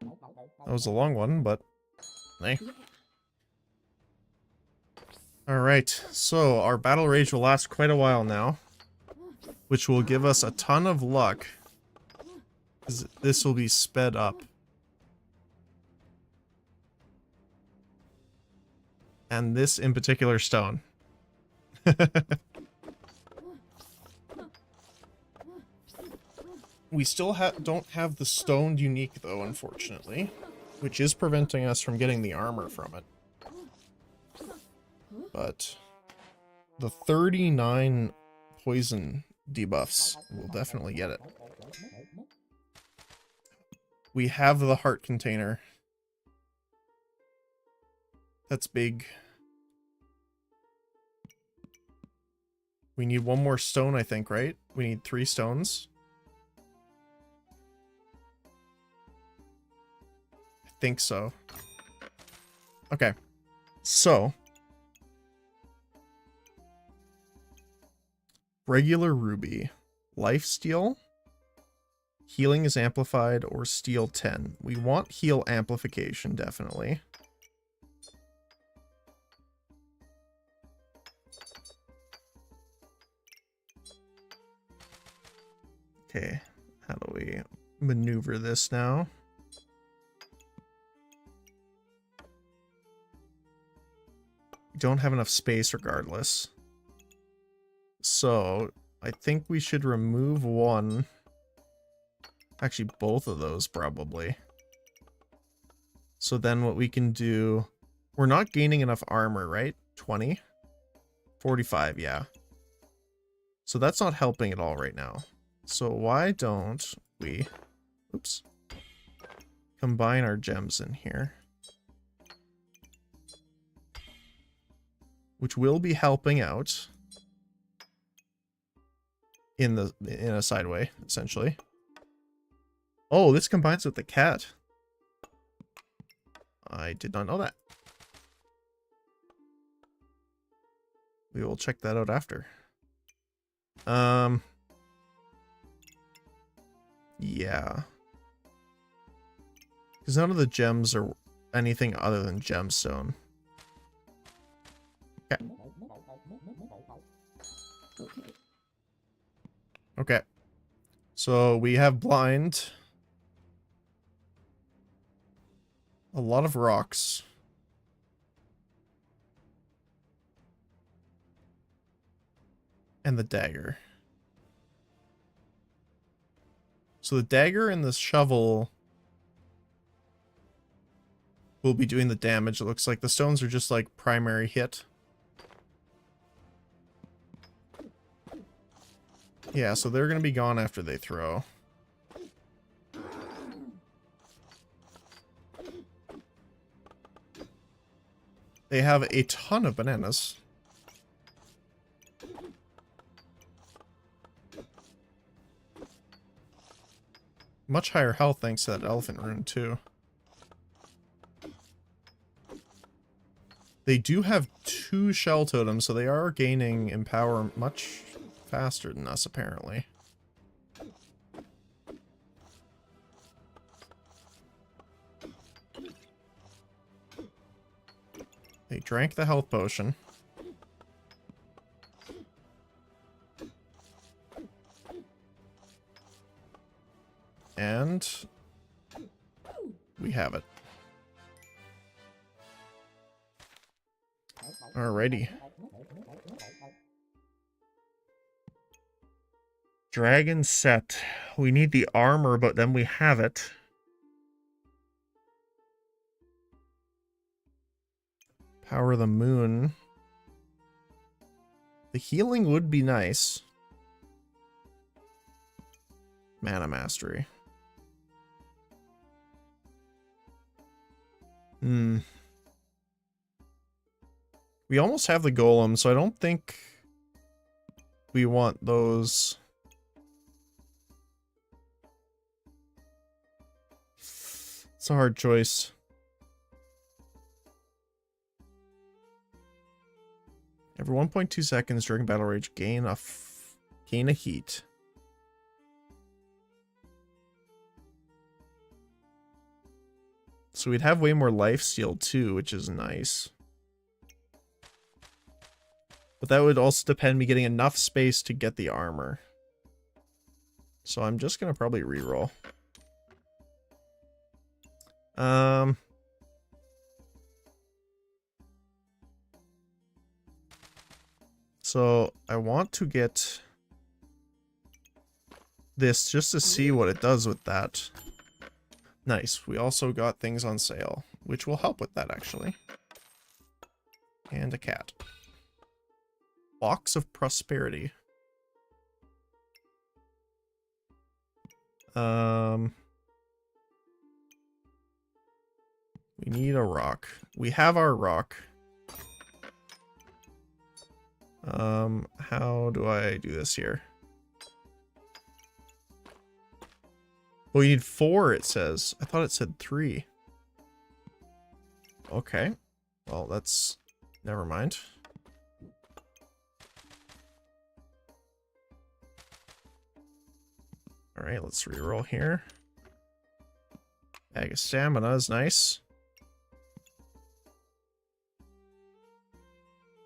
Speaker 1: That was a long one, but hey. Alright, so our battle rage will last quite a while now, which will give us a ton of luck. This will be sped up. And this in particular stone. We still don't have the stoned unique though, unfortunately, which is preventing us from getting the armor from it. But the 39 poison debuffs will definitely get it. We have the heart container. That's big. We need one more stone, I think, right? We need 3 stones. I think so. Okay. So. Regular ruby. Lifesteal. Healing is amplified or steal 10. We want heal amplification, definitely. Okay, how do we maneuver this now? We don't have enough space regardless. So, I think we should remove one. Actually, both of those probably. So then what we can do... We're not gaining enough armor, right? 20? 45, yeah. So that's not helping at all right now. So why don't we, oops, combine our gems in here, which will be helping out in a side way, essentially. Oh, this combines with the cat. I did not know that. We will check that out after. Yeah. Because none of the gems are anything other than gemstone. Okay. Okay. So we have blind. A lot of rocks. And the dagger. So the dagger and the shovel will be doing the damage. It looks like the stones are just like primary hit. Yeah, so they're going to be gone after they throw. They have a ton of bananas. Much higher health thanks to that elephant rune, too. They do have 2 shell totems, so they are gaining in power much faster than us, apparently. They drank the health potion. And we have it. Alrighty. Dragon set. We need the armor, but then we have it. Power the moon. The healing would be nice. Mana mastery. We almost have the golem, so I don't think we want those. It's a hard choice. Every 1.2 seconds during battle rage, gain a heat. So we'd have way more lifesteal too, which is nice. But that would also depend me getting enough space to get the armor. So I'm just gonna probably reroll. So I want to get this just to see what it does with that. Nice. We also got things on sale, which will help with that actually. And a cat. Box of Prosperity. We need a rock. We have our rock. How do I do this here? Well, you need 4, it says. I thought it said 3. Okay. Well, that's... never mind. Alright, let's reroll here. Bag of stamina is nice.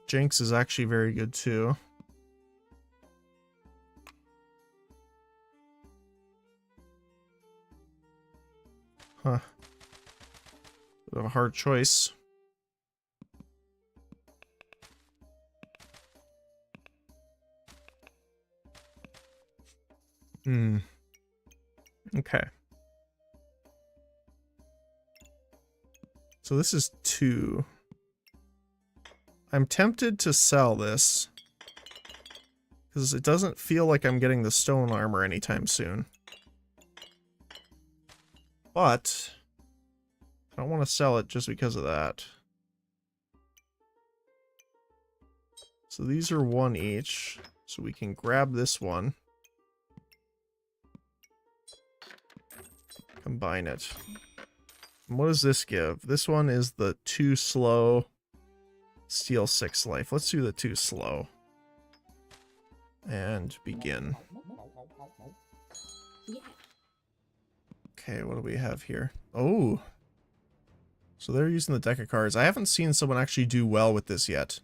Speaker 1: Jinx is actually very good too. Huh. Bit of a hard choice. Okay. So this is 2. I'm tempted to sell this because it doesn't feel like I'm getting the stone armor anytime soon. But I don't want to sell it just because of that. So these are 1 each. So we can grab this one. Combine it. And what does this give? This one is the 2 slow. Steal 6 life. Let's do the 2 slow. And begin. Okay, what do we have here? Oh. So they're using the deck of cards. I haven't seen someone actually do well with this yet.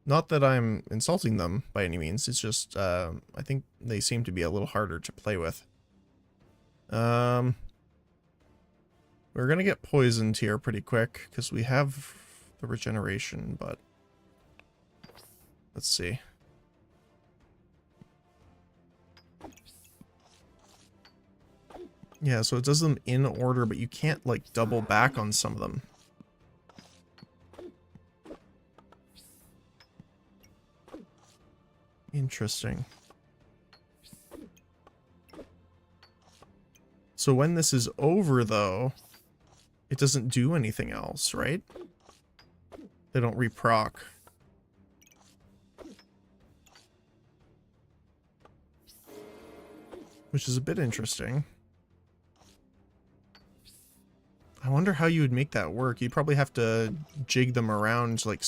Speaker 1: Not that I'm insulting them by any means. It's just, I think they seem to be a little harder to play with. We're gonna get poisoned here pretty quick because we have the regeneration, but let's see. Yeah, so it does them in order, but you can't like double back on some of them. Interesting. So when this is over though, it doesn't do anything else, right? They don't reproc. Which is a bit interesting. I wonder how you would make that work. You'd probably have to jig them around, like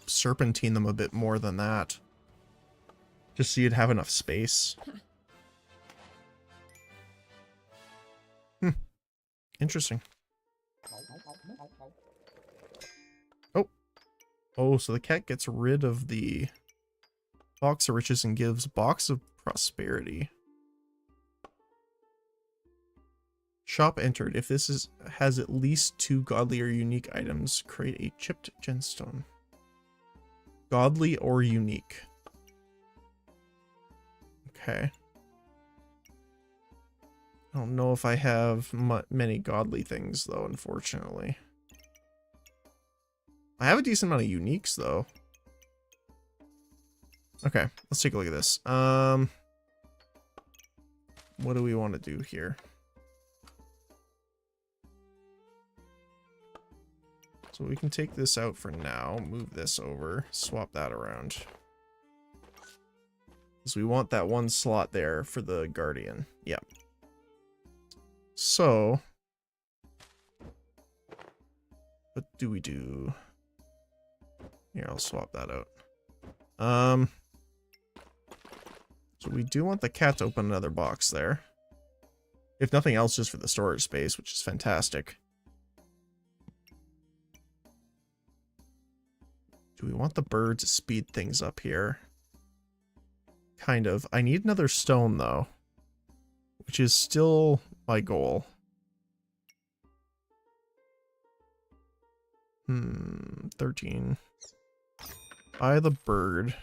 Speaker 1: serpentine them a bit more than that. Just so you'd have enough space. Interesting. Oh, so the cat gets rid of the Box of Riches and gives Box of Prosperity. Shop entered. If this has at least 2 godly or unique items, create a chipped gemstone. Godly or unique. Okay. I don't know if I have many godly things, though, unfortunately. I have a decent amount of uniques, though. Okay, let's take a look at this. What do we want to do here? So we can take this out for now, move this over, swap that around. Because we want that one slot there for the Guardian. Yep. So, what do we do? Here, I'll swap that out. So we do want the cat to open another box there. If nothing else, just for the storage space, which is fantastic. Do we want the bird to speed things up here? Kind of. I need another stone, though. Which is still my goal. 13. Buy the bird.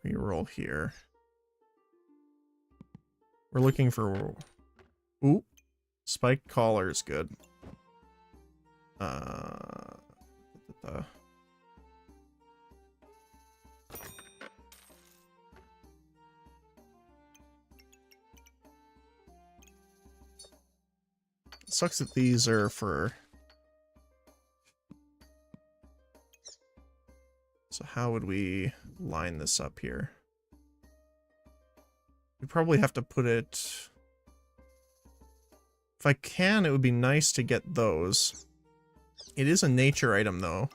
Speaker 1: Reroll here. We're looking for... Ooh. Spiked collar is good. It sucks that these are for... So how would we line this up here? We probably have to put it... If I can, it would be nice to get those. It is a nature item, though.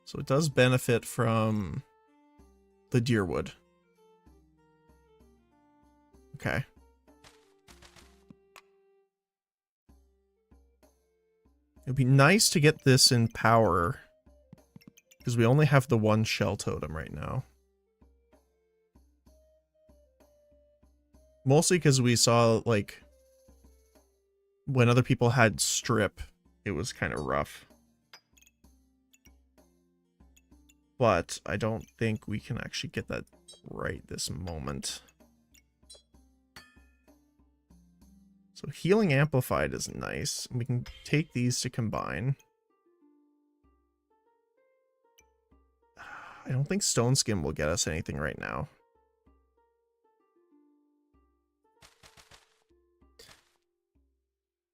Speaker 1: So it does benefit from the deerwood. Okay. It would be nice to get this in power, because we only have the one shell totem right now. Mostly because we saw, like, when other people had strip, it was kind of rough. But I don't think we can actually get that right this moment. So healing amplified is nice. We can take these to combine. I don't think Stone Skin will get us anything right now.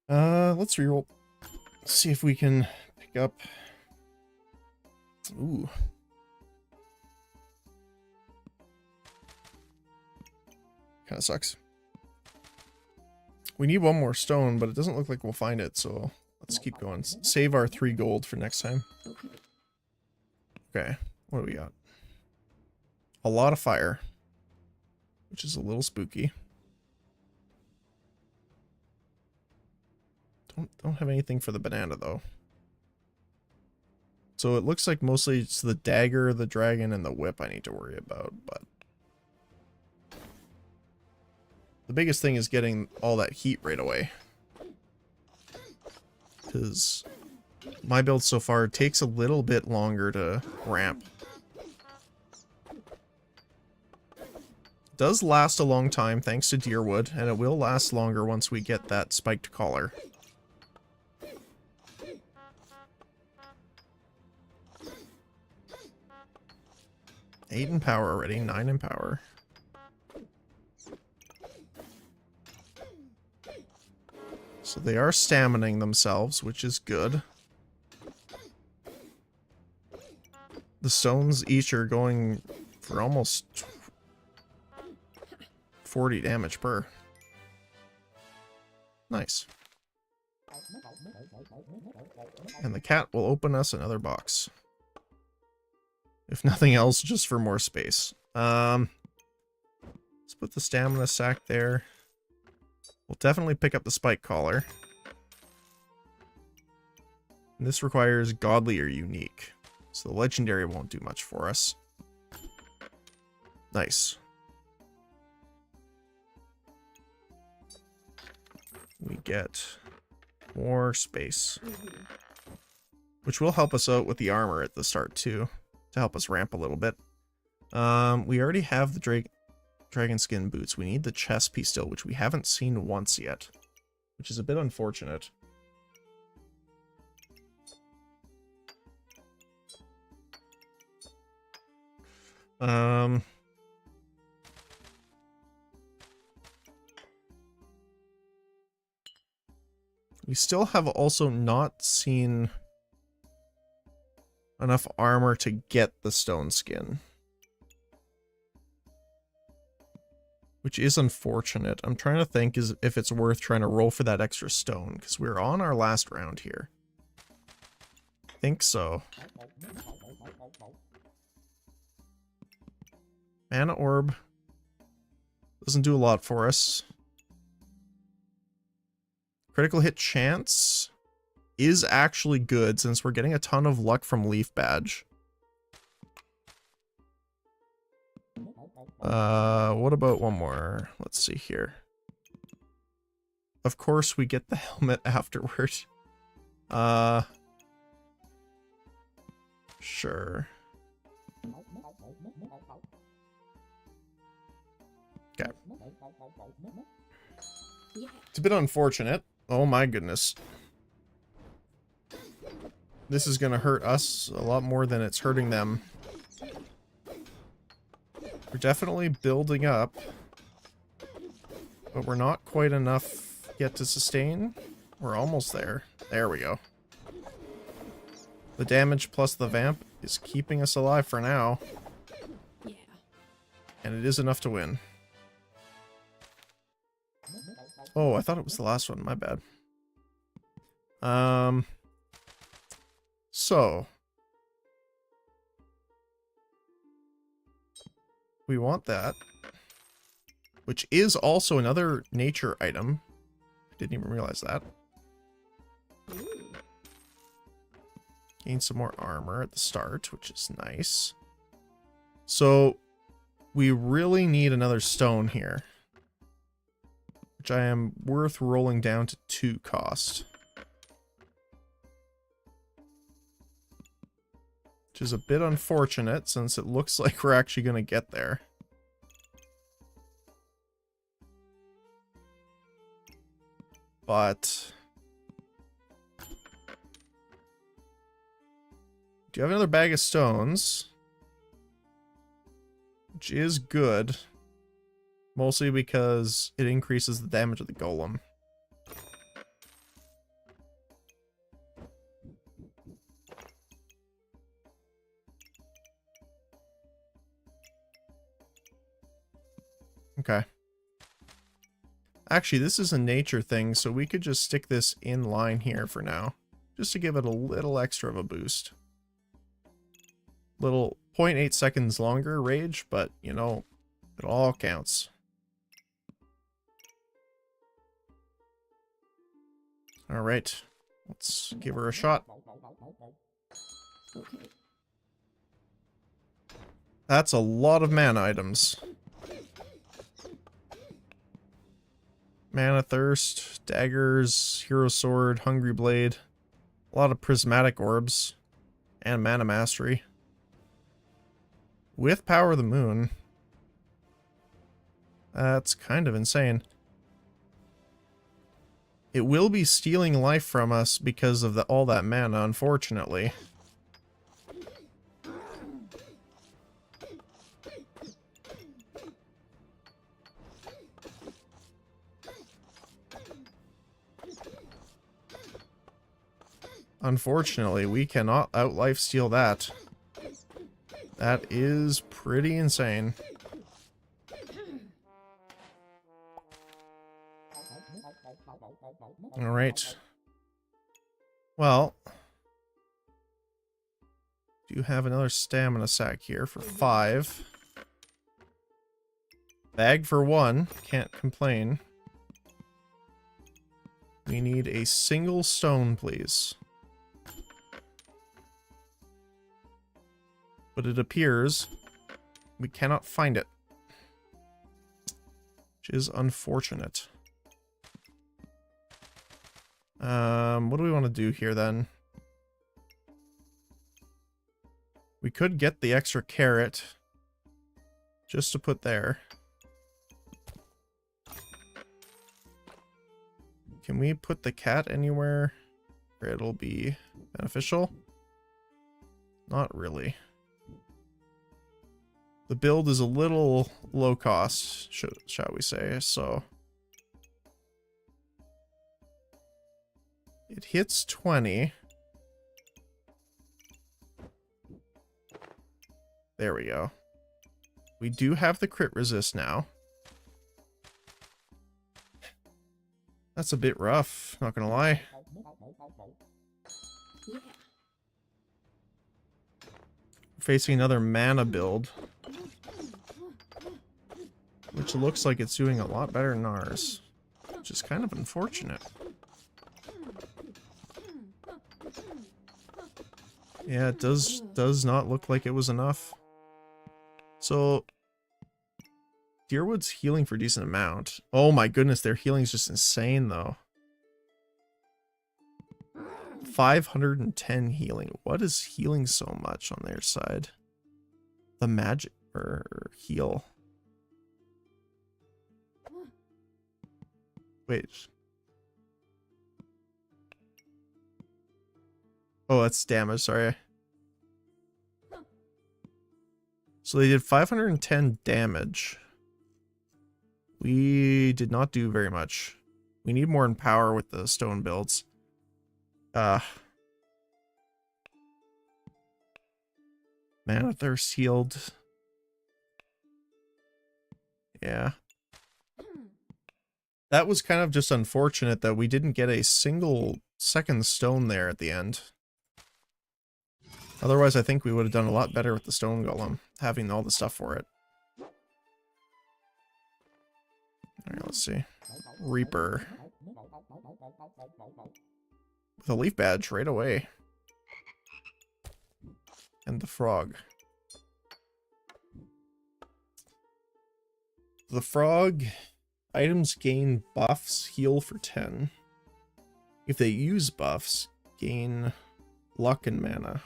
Speaker 1: Let's reroll. See if we can pick up. Ooh. Kind of sucks. We need one more stone, but it doesn't look like we'll find it, so let's keep going. Save our 3 gold for next time. Okay, what do we got? A lot of fire, which is a little spooky. Don't have anything for the banana, though. So it looks like mostly it's the dagger, the dragon, and the whip I need to worry about, but... The biggest thing is getting all that heat right away. Because my build so far takes a little bit longer to ramp. Does last a long time thanks to deerwood, and it will last longer once we get that spiked collar. Eight in power already, 9 in power. So they are staminaing themselves, which is good. The stones each are going for almost 40 damage per. Nice. And the cat will open us another box. If nothing else, just for more space. Let's put the stamina sack there. We'll definitely pick up the spike collar. And this requires godly or unique. So the legendary won't do much for us. Nice. We get more space. Which will help us out with the armor at the start too. To help us ramp a little bit. We already have the dragon skin boots. We need the chest piece still, which we haven't seen once yet, which is a bit unfortunate. We still have also not seen enough armor to get the stone skin, which is unfortunate. I'm trying to think if it's worth trying to roll for that extra stone, because we're on our last round here. I think so. Mana orb doesn't do a lot for us. Critical hit chance is actually good since we're getting a ton of luck from Leaf Badge. What about one more? Let's see here. Of course we get the helmet afterward. Sure. Okay.
Speaker 2: Yeah.
Speaker 1: It's a bit unfortunate. Oh my goodness. This is gonna hurt us a lot more than it's hurting them. We're definitely building up, but we're not quite enough yet to sustain. We're almost there. There we go. The damage plus the vamp is keeping us alive for now,
Speaker 2: Yeah.
Speaker 1: and it is enough to win. Oh, I thought it was the last one. My bad. So we want that, which is also another nature item. Didn't even realize that.
Speaker 2: Ooh.
Speaker 1: Gain some more armor at the start, which is nice. So we really need another stone here, which I am worth rolling down to 2 cost. Which is a bit unfortunate since it looks like we're actually going to get there. But do you have another bag of stones? Which is good. Mostly because it increases the damage of the golem. Okay. Actually, this is a nature thing, so we could just stick this in line here for now. Just to give it a little extra of a boost. Little 0.8 seconds longer rage, but, you know, it all counts. Alright, let's give her a shot.
Speaker 2: Okay.
Speaker 1: That's a lot of mana items. Mana Thirst, Daggers, Hero Sword, Hungry Blade. A lot of Prismatic Orbs. And Mana Mastery. With Power of the Moon. That's kind of insane. It will be stealing life from us because of all that mana, unfortunately. Unfortunately, we cannot out-life steal that. That is pretty insane. Alright. Well, do have another stamina sack here for 5. Bag for 1. Can't complain. We need a single stone, please. But it appears we cannot find it, which is unfortunate. What do we want to do here then? We could get the extra carrot just to put there. Can we put the cat anywhere where it'll be beneficial? Not really. The build is a little low cost, shall we say, so. It hits 20. There we go. We do have the crit resist now. That's a bit rough, not gonna lie.
Speaker 2: Yeah.
Speaker 1: Facing another mana build, which looks like it's doing a lot better than ours, which is kind of unfortunate. Yeah, it does not look like it was enough. So Deerwood's healing for a decent amount. Oh my goodness, their healing is just insane though. 510 healing. What is healing so much on their side? The magic or heal. Wait. Oh, that's damage, sorry. So they did 510 damage. We did not do very much. We need more in power with the stone builds. Mana Thirst healed. Yeah. That was kind of just unfortunate that we didn't get a single second stone there at the end. Otherwise, I think we would have done a lot better with the stone golem, having all the stuff for it. Alright, let's see. Reaper. With a leaf badge right away. And the frog. The frog items gain buffs, heal for 10. If they use buffs, gain luck and mana.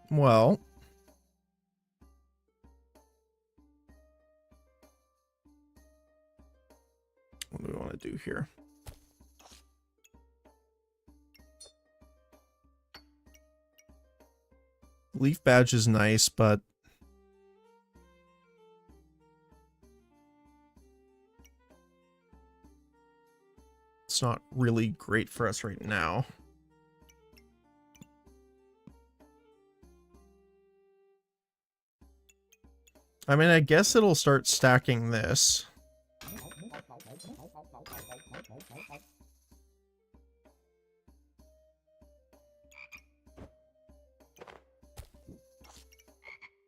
Speaker 1: Well, what do we want to do here? Leaf badge is nice, but it's not really great for us right now. I mean, I guess it'll start stacking this.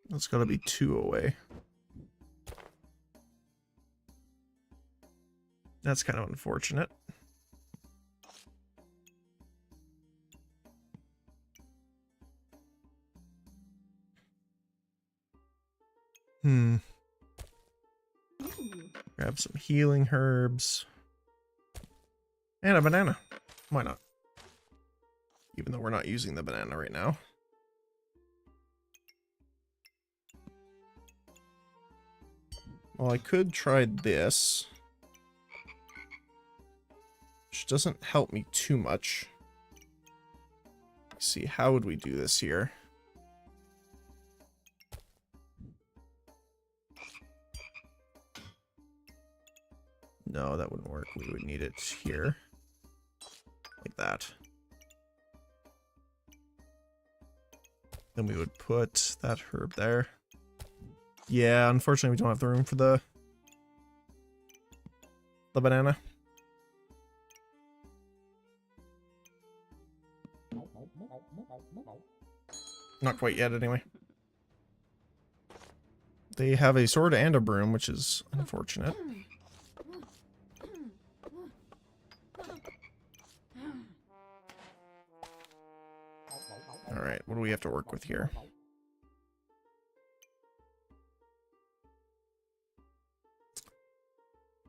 Speaker 1: That's gotta be 2 away. That's kind of unfortunate. Grab some healing herbs. And a banana. Why not? Even though we're not using the banana right now. Well, I could try this, which doesn't help me too much. Let's see, how would we do this here? No, that wouldn't work. We would need it here. Like that. Then we would put that herb there. Yeah, unfortunately we don't have the room for the banana. Not quite yet, anyway. They have a sword and a broom, which is unfortunate. Alright, what do we have to work with here?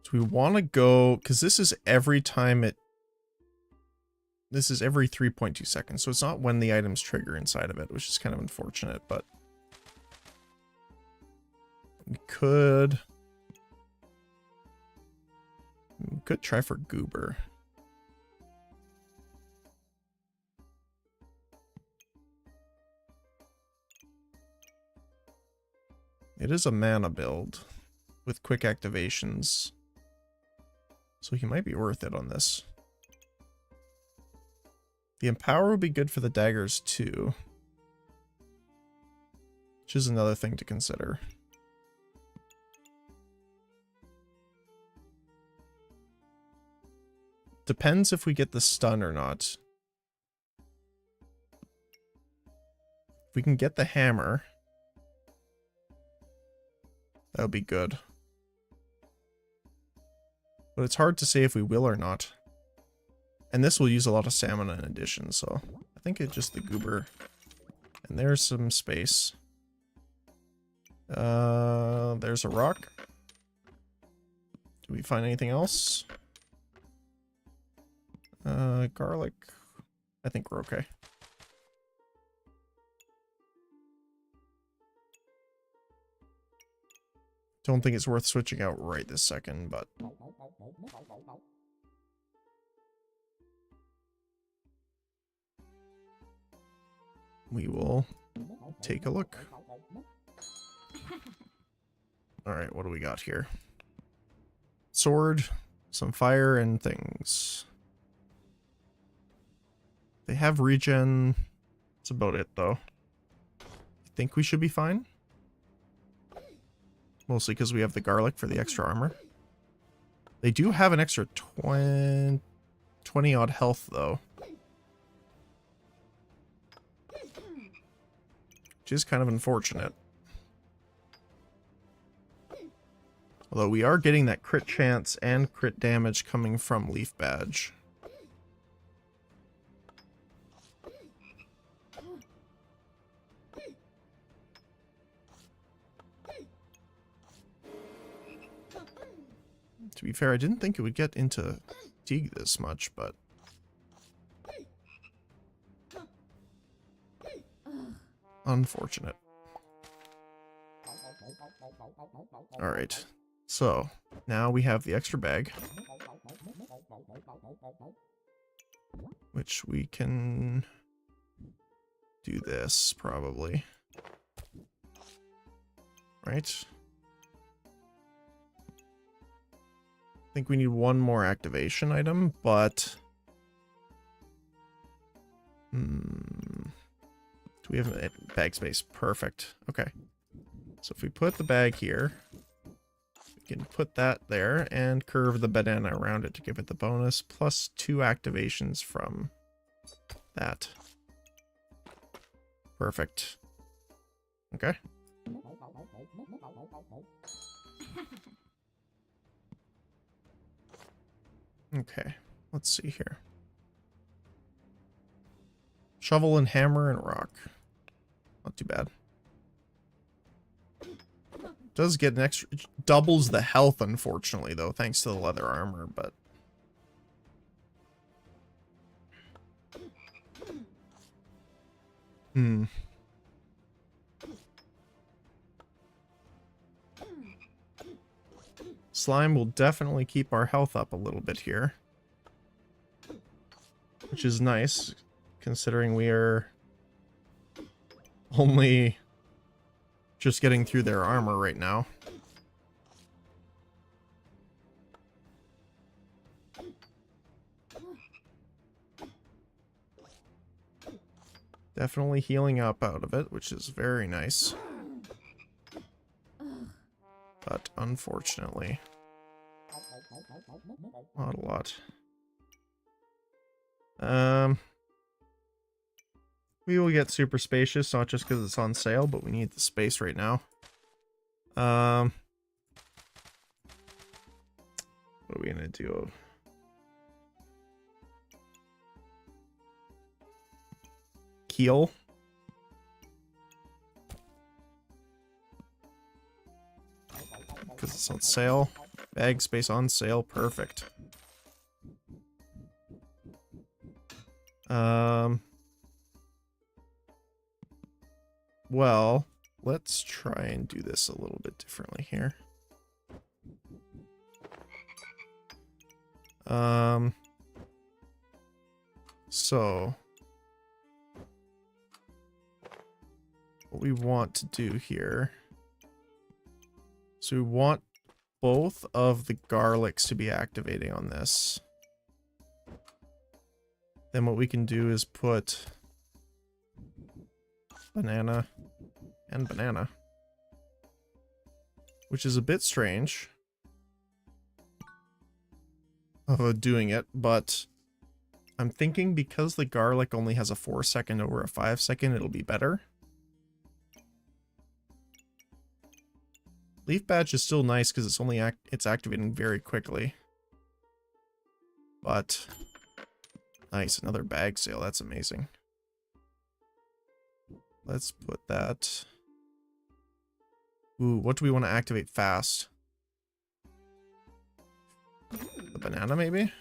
Speaker 1: So we want to go, because this is every time it... This is every 3.2 seconds, so it's not when the items trigger inside of it, which is kind of unfortunate, but... We could try for Goober. It is a mana build with quick activations, so he might be worth it on this. The Empower would be good for the daggers too, which is another thing to consider. Depends if we get the stun or not. If we can get the hammer, that would be good. But it's hard to say if we will or not. And this will use a lot of stamina in addition, so I think it's just the Goober. And there's some space. There's a rock. Do we find anything else? Garlic. I think we're okay. Don't think it's worth switching out right this second, but... we will take a look. Alright, what do we got here? Sword, some fire, and things. They have regen. That's about it, though. I think we should be fine. Mostly because we have the garlic for the extra armor. They do have an extra 20 odd health, though. Which is kind of unfortunate. Although we are getting that crit chance and crit damage coming from Leaf Badge. To be fair, I didn't think it would get into Teague this much, but... unfortunate. Alright, so now we have the extra bag, which we can do this, probably. Right? I think we need one more activation item, but... do we have a bag space? Perfect. Okay. So if we put the bag here, we can put that there and curve the banana around it to give it the bonus, plus 2 activations from that. Perfect. Okay. Okay, let's see here. Shovel and hammer and rock. Not too bad. Does get an extra... doubles the health, unfortunately, though, thanks to the leather armor, but... Slime will definitely keep our health up a little bit here. Which is nice, considering we are only just getting through their armor right now. Definitely healing up out of it, which is very nice. But unfortunately, not a lot. We will get super spacious, not just because it's on sale, but we need the space right now. What are we gonna do? Keel. Because it's on sale. Bag space on sale. Perfect. Well, let's try and do this a little bit differently here. So what we want to do here, so we want both of the garlics to be activating on this. Then what we can do is put banana and banana, which is a bit strange of doing it, but I'm thinking because the garlic only has a 4-second over a 5-second, it'll be better. Leaf badge is still nice because it's only it's activating very quickly. But nice, another bag sale. That's amazing. Let's put that. Ooh, what do we want to activate fast? The banana, maybe?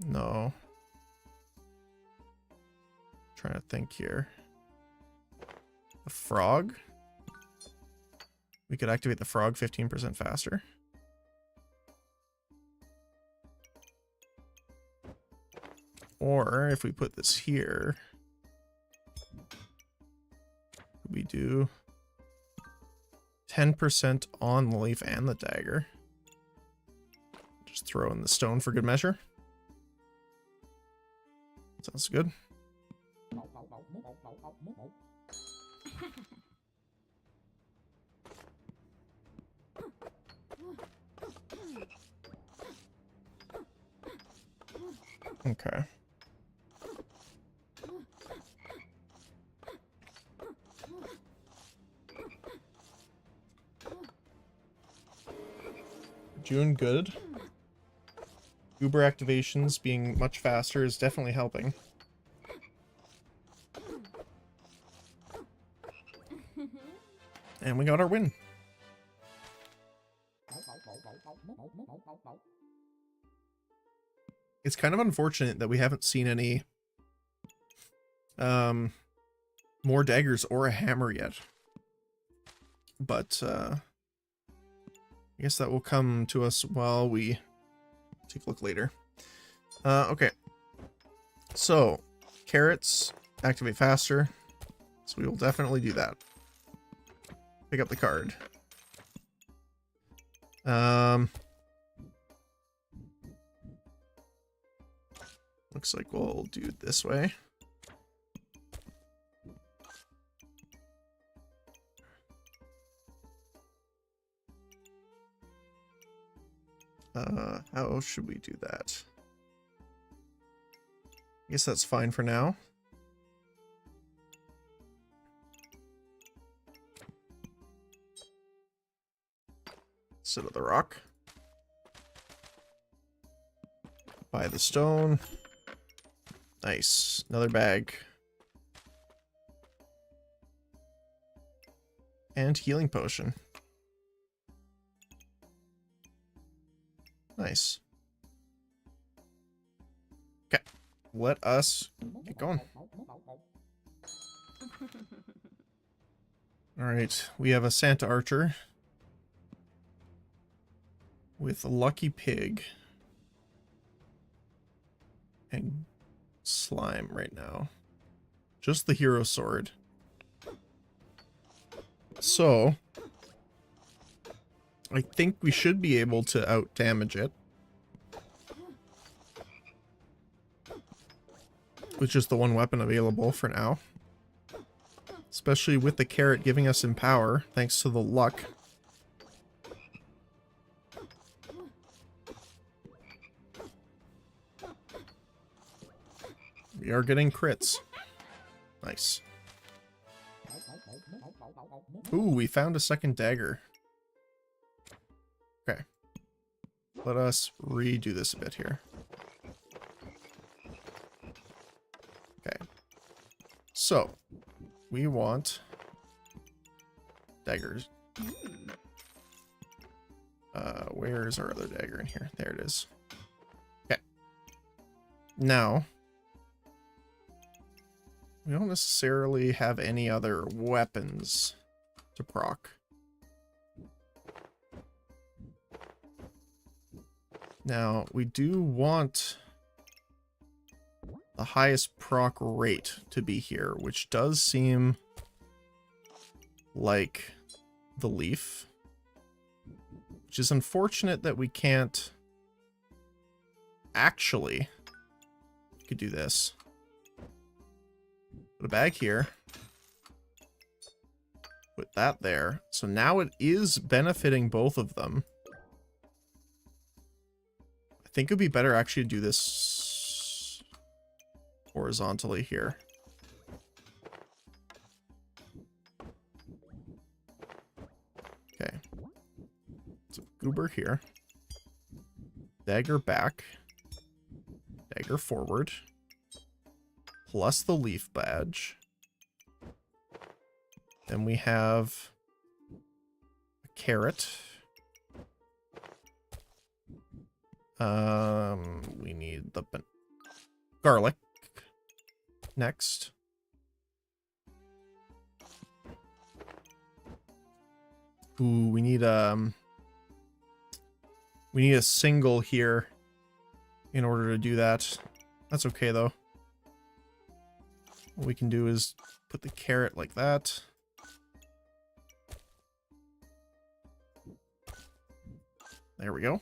Speaker 1: No. Trying to think here. The frog? We could activate the frog 15% faster. Or if we put this here, we do 10% on the leaf and the dagger. Just throw in the stone for good measure. Sounds good. Okay. Doing good. Uber activations being much faster is definitely helping. And we got our win. It's kind of unfortunate that we haven't seen any more daggers or a hammer yet. But I guess that will come to us while we take a look later. Okay. So, carrots activate faster. So we will definitely do that. Pick up the card. Looks like we'll do it this way. How should we do that? I guess that's fine for now. Sit at the rock. Buy the stone. Nice. Another bag. And healing potion. Nice. Okay. Let us get going. Alright. We have a Santa Archer. With a Lucky Pig. And slime right now. Just the hero sword. So I think we should be able to out damage it with just the one weapon available for now. Especially with the carrot giving us empower thanks to the luck. We are getting crits. Nice. Ooh, we found a second dagger. Okay. Let us redo this a bit here. Okay. So, we want daggers. Where's our other dagger in here? There it is. Okay. Now, We don't necessarily have any other weapons to proc. Now, we do want the highest proc rate to be here, which does seem like the leaf. Which is unfortunate that we can't actually... We could do this. Put a bag here. Put that there. So now it is benefiting both of them. I think it would be better actually to do this horizontally here. Okay. So goober here. Dagger back. Dagger forward. Plus the leaf badge. Then we have a carrot. We need the garlic next. Ooh, we need a single here in order to do that. That's okay though. What we can do is put the carrot like that. There we go.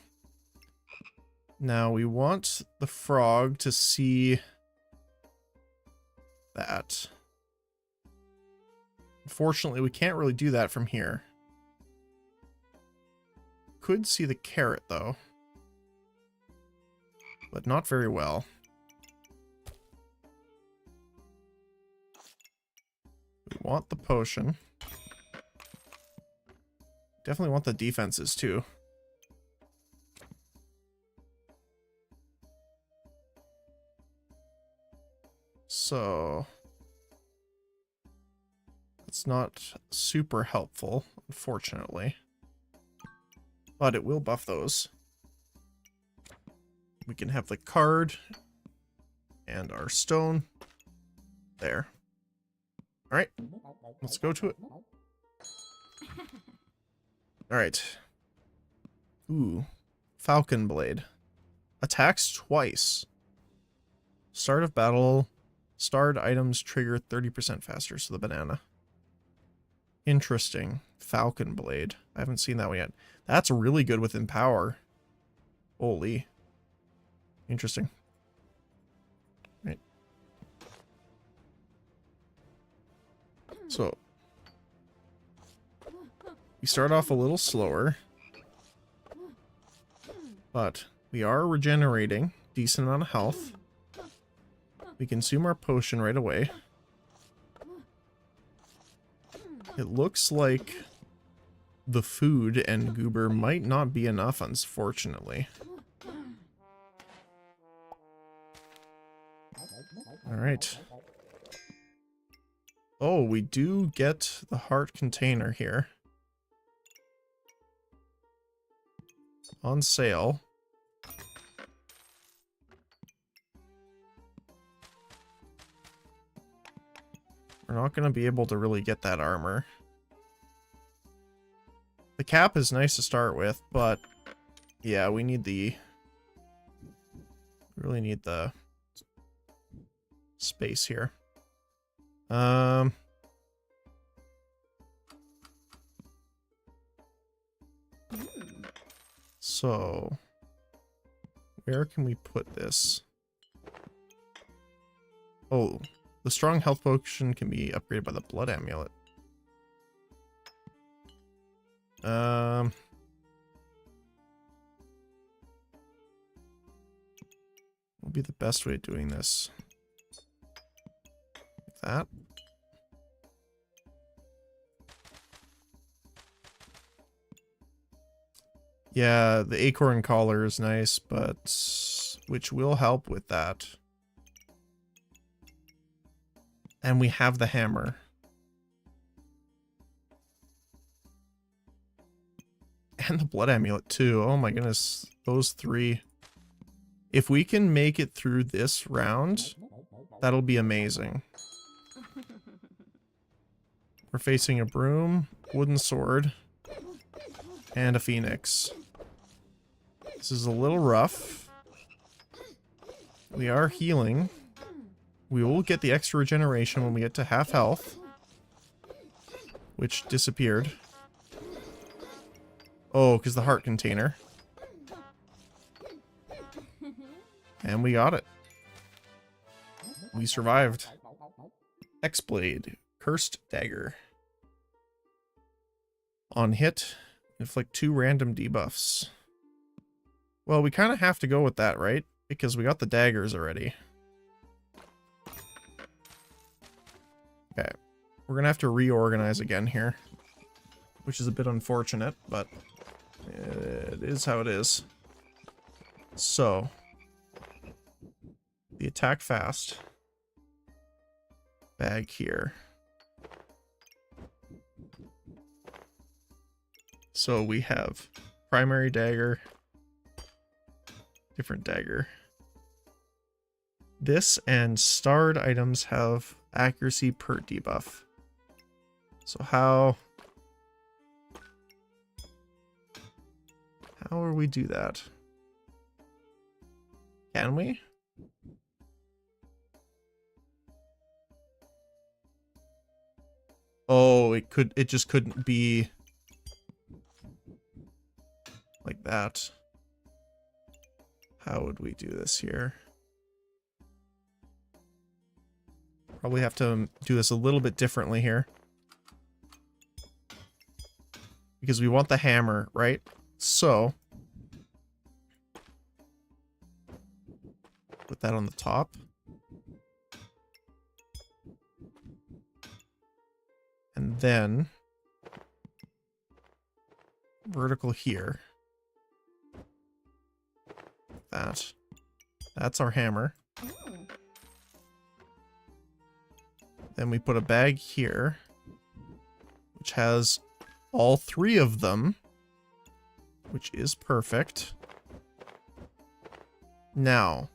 Speaker 1: Now we want the frog to see that. Unfortunately, we can't really do that from here. Could see the carrot though, but not very well. We want the potion. Definitely want the defenses too. So it's not super helpful, unfortunately. But it will buff those. We can have the card and our stone there. Alright, let's go to it. Alright. Ooh, Falcon Blade. Attacks twice. Start of battle, starred items trigger 30% faster, so the banana. Interesting. Falcon Blade. I haven't seen that one yet. That's really good with Empower. Holy. Interesting. Right. So, we start off a little slower, but we are regenerating decent amount of health. We consume our potion right away. It looks like the food and goober might not be enough, unfortunately. Alright. Oh, we do get the heart container here. On sale. We're not going to be able to really get that armor. The cap is nice to start with, but yeah, we need the... really need the space here. So where can we put this? Oh, the strong health potion can be upgraded by the blood amulet. What would be the best way of doing this? Like that. Yeah, the acorn collar is nice, but which will help with that. And we have the hammer. And the blood amulet too. Oh my goodness, those three. If we can make it through this round, that'll be amazing. We're facing a broom, wooden sword, and a phoenix. This is a little rough. We are healing. We will get the extra regeneration when we get to half health, which disappeared. Oh, because the heart container. And we got it. We survived. X-Blade. Cursed Dagger. On hit, inflict 2 random debuffs. Well, we kind of have to go with that, right? Because we got the daggers already. Okay. We're going to have to reorganize again here. Which is a bit unfortunate, but it is how it is. So, the attack fast. Bag here. So we have primary dagger, different dagger. This and starred items have accuracy per debuff. So how will we do that? Can we? Oh, it just couldn't be like that. How would we do this here? Probably have to do this a little bit differently here. Because we want the hammer, right? So, put that on the top. And then vertical here. That's our hammer. Then we put a bag here, which has all 3 of them, which is perfect. Now,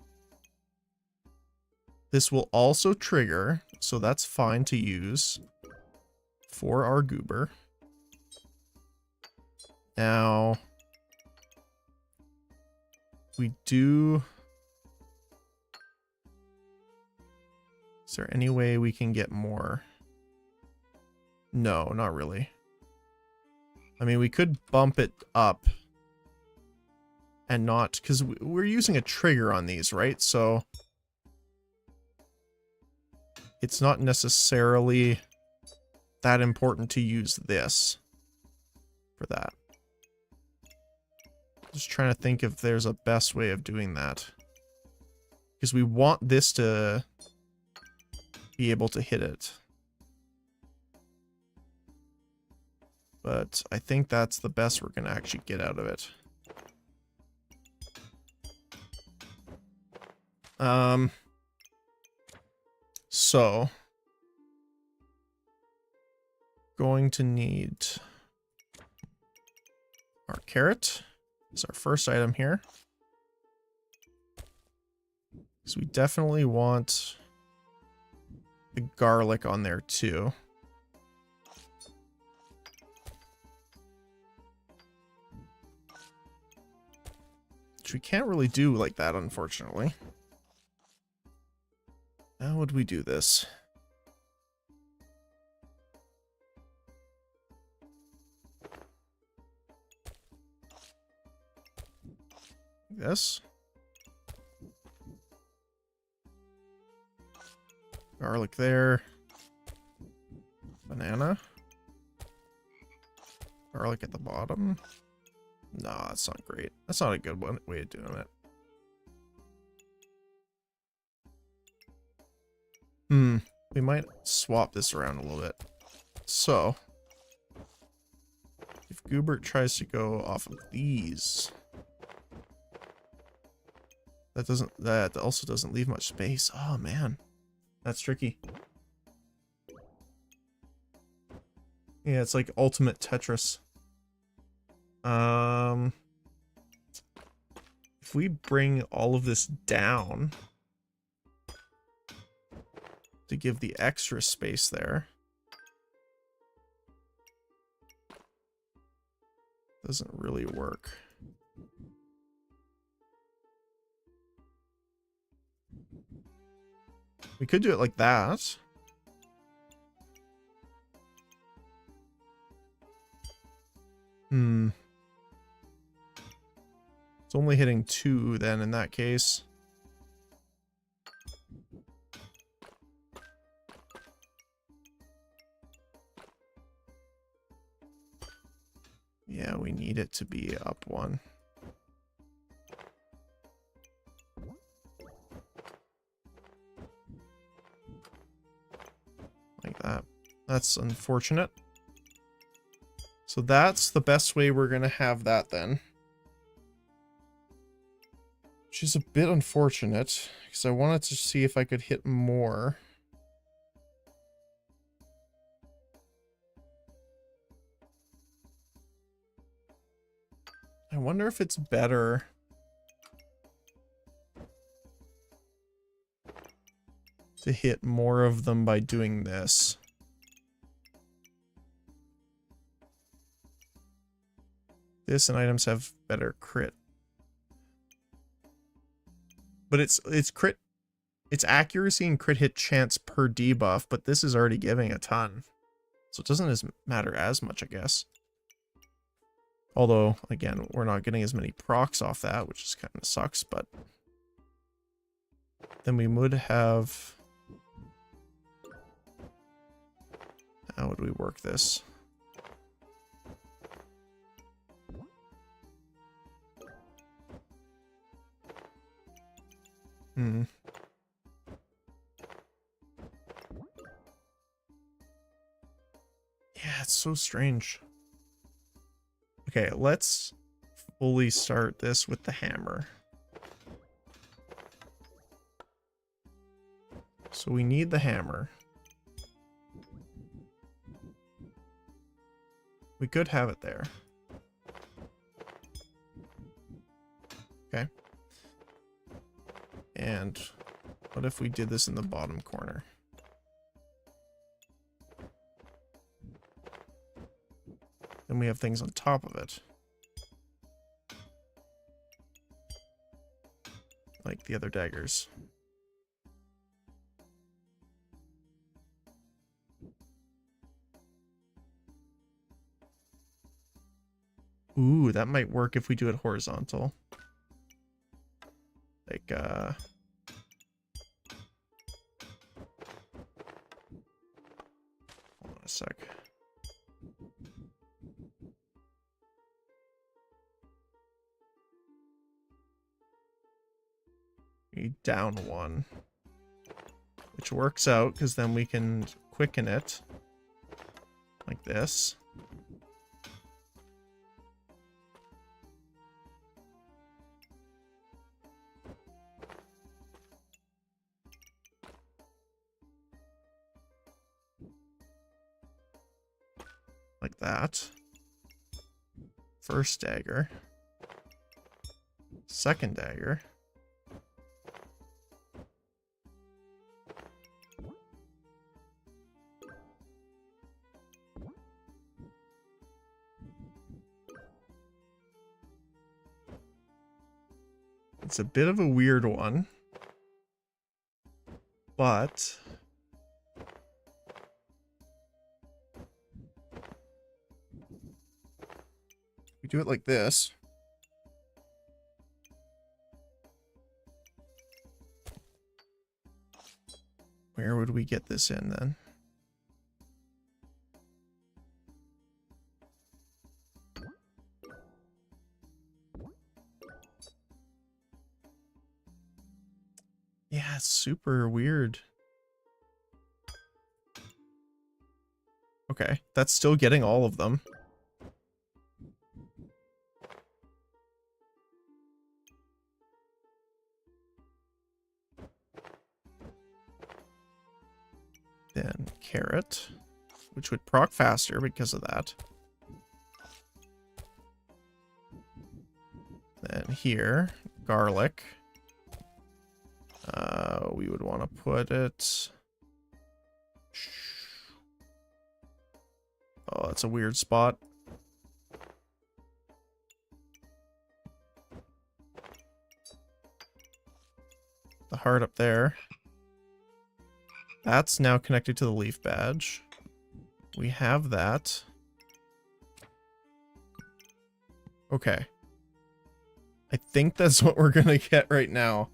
Speaker 1: this will also trigger, so that's fine to use for our goober. Now, we do... Is there any way we can get more? No, not really. I mean, we could bump it up and not, because we're using a trigger on these, right? So it's not necessarily that important to use this for that. Just trying to think if there's a best way of doing that. Because we want this to be able to hit it. But I think that's the best we're going to actually get out of it. So, going to need our carrot. Is our first item here. So we definitely want the garlic on there too. Which we can't really do like that, unfortunately. How would we do this? This. Garlic there. Banana. Garlic at the bottom. No, that's not great. That's not a good way of doing it. We might swap this around a little bit. So, if Goobert tries to go off of these, that also doesn't leave much space. Oh man, that's tricky. Yeah, it's like ultimate Tetris. If we bring all of this down to give the extra space there, Doesn't really work. We could do it like that. Hmm. It's only hitting 2 then in that case. Yeah, we need it to be up 1. Like that. That's unfortunate. So that's the best way we're going to have that then. Which is a bit unfortunate, because I wanted to see if I could hit more. I wonder if it's better to hit more of them by doing this. This and items have better crit. But it's crit, it's accuracy and crit hit chance per debuff, but this is already giving a ton. So it doesn't matter as much, I guess. Although, again, we're not getting as many procs off that, which is kind of sucks, but then we would have... How would we work this? Yeah, it's so strange. Okay, let's fully start this with the hammer. So we need the hammer. We could have it there. Okay. And what if we did this in the bottom corner? Then we have things on top of it. Like the other daggers. Ooh, that might work if we do it horizontal. Like, hold on a sec. Down 1. Which works out, because then we can quicken it. Like this. Like that. First dagger. Second dagger. It's a bit of a weird one, but we do it like this. Where would we get this in then? Yeah, it's super weird. Okay, that's still getting all of them. Then carrot, which would proc faster because of that. Then here, garlic. We would want to put it... Oh, that's a weird spot. the heart up there. That's now connected to the leaf badge. We have that. Okay. I think that's what we're gonna get right now.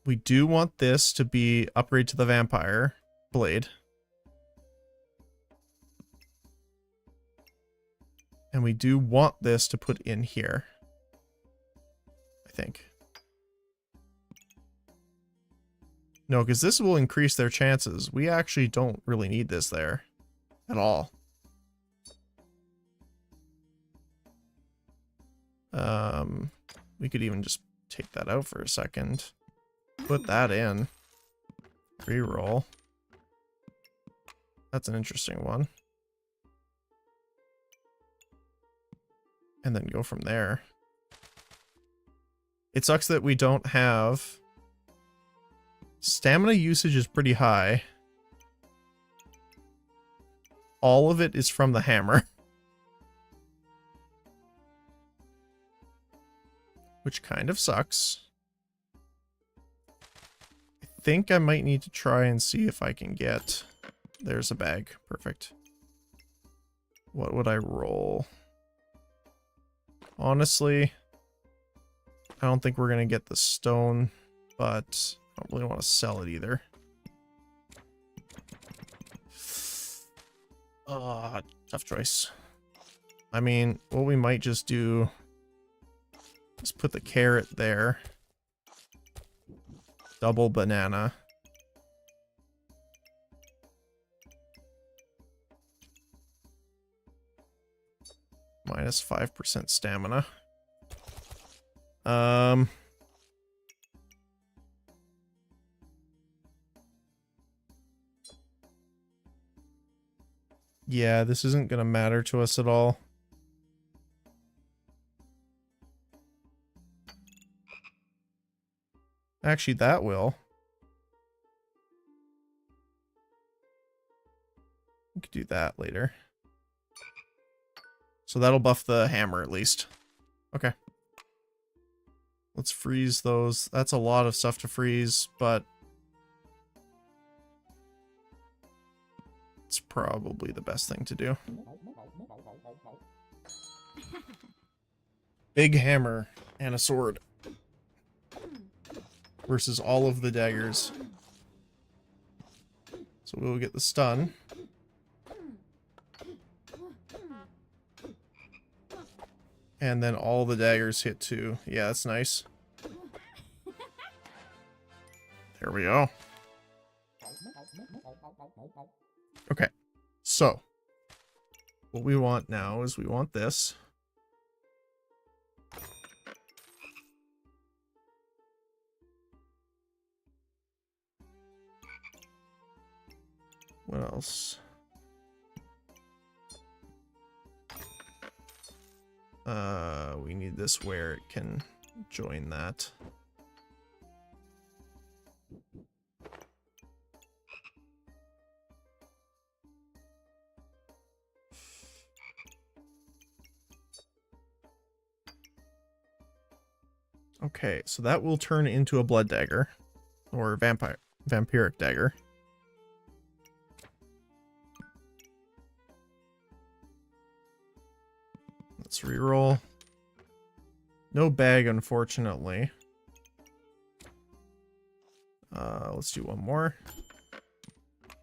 Speaker 1: We do want this to be upgrade to the vampire blade. And we do want this to put in here. I think. No, because this will increase their chances. We actually don't really need this there at all. We could even just take that out for a second. Put that in. Reroll. That's an interesting one. And then go from there. It sucks that we don't have... Stamina usage is pretty high. All of it is from the hammer. Which kind of sucks. I think I might need to try and see if I can get... There's a bag. Perfect. What would I roll? Honestly, I don't think we're going to get the stone, but I don't really want to sell it either. Tough choice. I mean, what we might just do is put the carrot there. Double banana. Minus 5% stamina. Yeah, this isn't gonna matter to us at all. Actually, that will. We could do that later. So that'll buff the hammer at least. Okay. Let's freeze those. That's a lot of stuff to freeze, but it's probably the best thing to do. Big hammer and a sword versus all of the daggers. So we'll get the stun. And then all the daggers hit too. Yeah, that's nice. There we go. Okay, so what we want now is we want this. What else? We need this where it can join that. Okay, so that will turn into a blood dagger or vampiric dagger. Let's reroll. No bag, unfortunately. Let's do one more.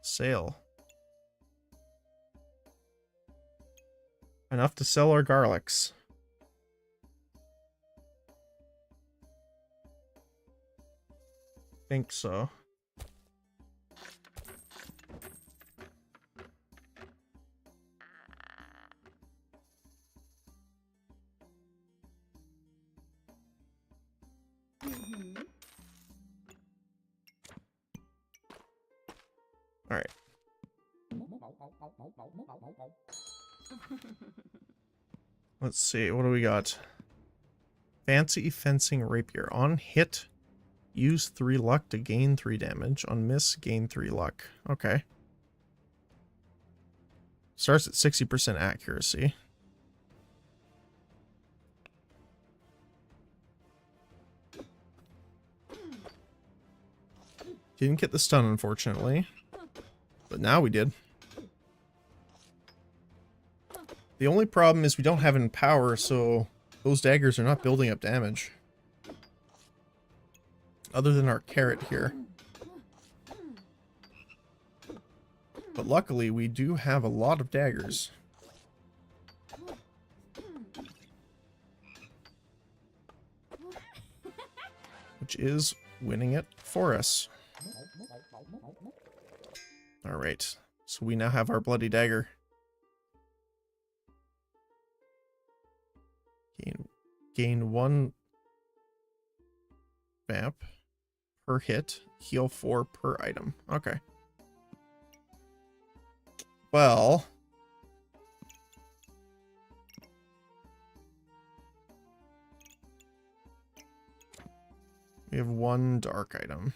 Speaker 1: Sale. Enough to sell our garlics. Think so. All right. Let's see. What do we got? Fancy fencing rapier. On hit, use 3 luck to gain 3 damage. On miss, gain 3 luck. Okay. Starts at 60% accuracy. Didn't get the stun, unfortunately. But now we did. The only problem is we don't have any power, so those daggers are not building up damage. Other than our carrot here. But luckily, we do have a lot of daggers. Which is winning it for us. Alright, so we now have our bloody dagger. Gain 1 vamp per hit, heal 4 per item. Okay. Well, we have 1 dark item.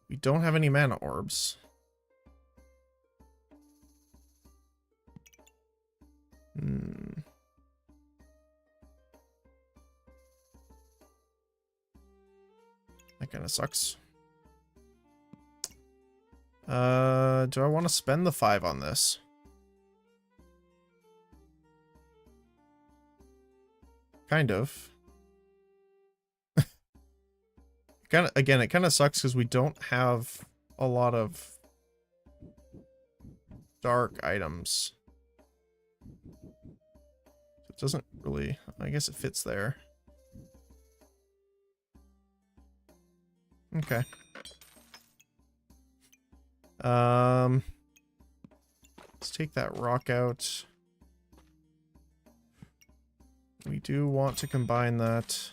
Speaker 1: We don't have any mana orbs. That kind of sucks. Do I want to spend the 5 on this? Kind of. Again, it kind of sucks because we don't have a lot of dark items. It doesn't really, I guess it fits there. Okay. Let's take that rock out. We do want to combine that.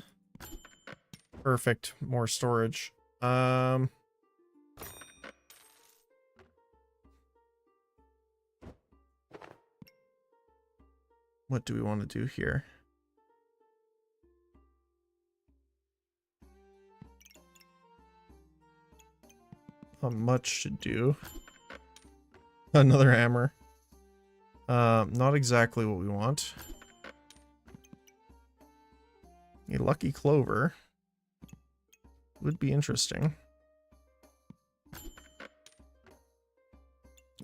Speaker 1: Perfect. More storage. What do we want to do here? Not much to do. Another hammer. Not exactly what we want. A lucky clover would be interesting.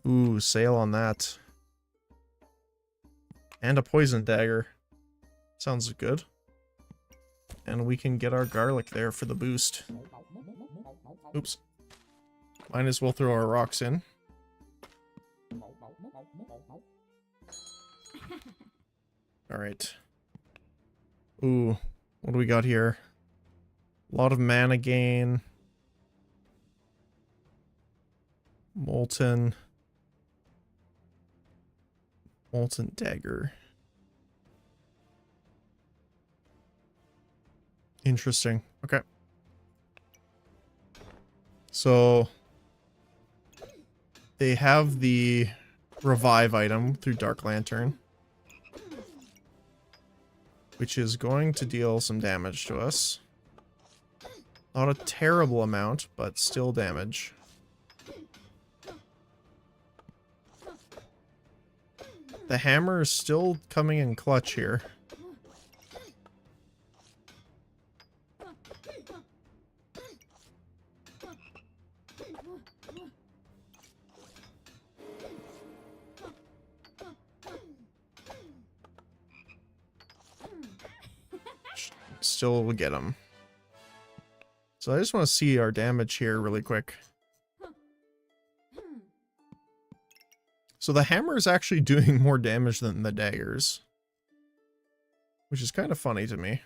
Speaker 1: Ooh, sale on that. And a poison dagger. Sounds good. And we can get our garlic there for the boost. Oops. Might as well throw our rocks in. Alright. Ooh, what do we got here? A lot of mana gain. Molten dagger. Interesting. Okay. So they have the revive item through Dark Lantern, which is going to deal some damage to us. Not a terrible amount, but still damage. The hammer is still coming in clutch here. Still will get him. So I just want to see our damage here really quick. So the hammer is actually doing more damage than the daggers, which is kind of funny to me.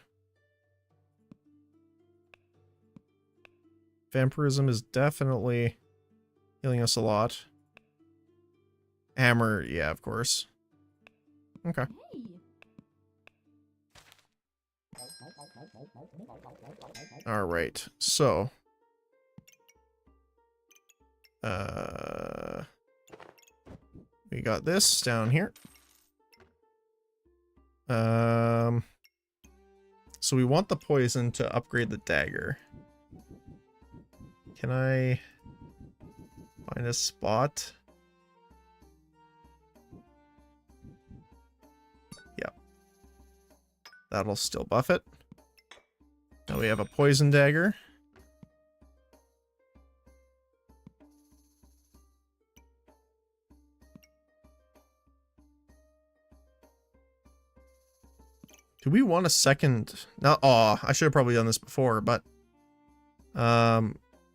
Speaker 1: Vampirism is definitely healing us a lot. Hammer, yeah, of course. Okay. Alright, so we got this down here. So we want the poison to upgrade the dagger. Can I find a spot? Yep. That'll still buff it. Now we have a poison dagger. Do we want a second? Now, oh, I should have probably done this before, but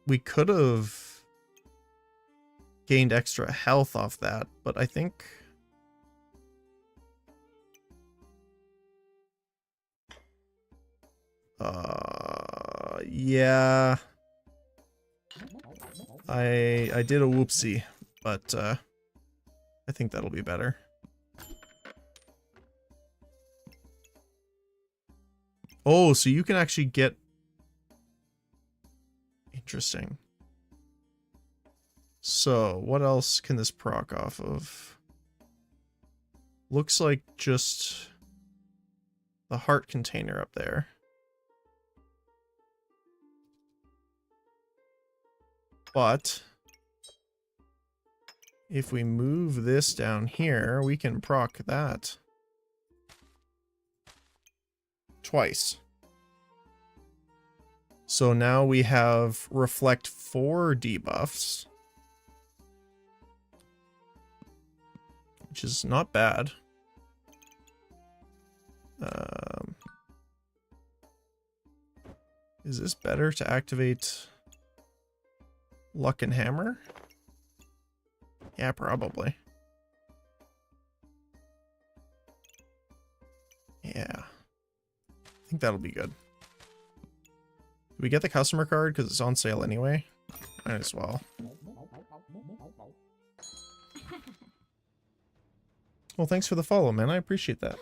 Speaker 1: we could have gained extra health off that, but I think yeah, I did a whoopsie, but I think that'll be better. Oh, so you can actually get... Interesting. So, what else can this proc off of? Looks like just the heart container up there. But if we move this down here, we can proc that twice. So now we have reflect 4 debuffs, which is not bad. Is this better to activate Luck and Hammer? Yeah, probably. Yeah. I think that'll be good. Do we get the customer card because it's on sale anyway? Might as well. Well, thanks for the follow, man. I appreciate that.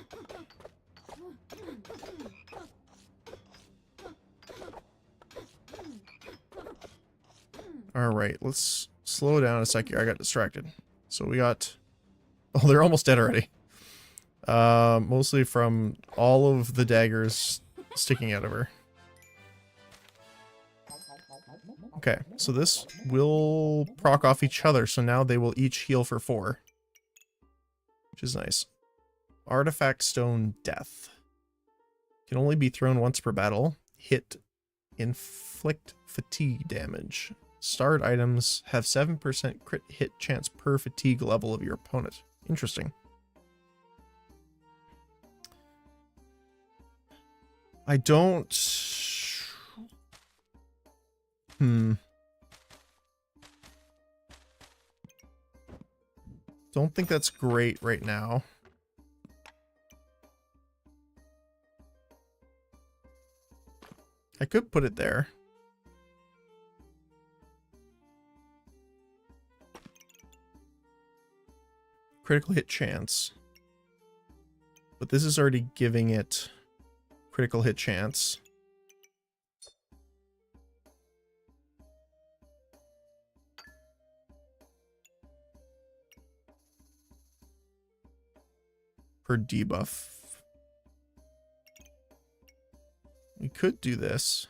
Speaker 1: Alright, let's slow down a sec here. I got distracted. So we got... Oh, they're almost dead already. Mostly from all of the daggers sticking out of her. Okay, so this will proc off each other, so now they will each heal for 4. Which is nice. Artifact Stone Death. Can only be thrown once per battle. Hit. Inflict fatigue damage. Starred items have 7% crit hit chance per fatigue level of your opponent. Interesting. I don't... Don't think that's great right now. I could put it there. Critical hit chance. But this is already giving it critical hit chance. Per debuff. We could do this.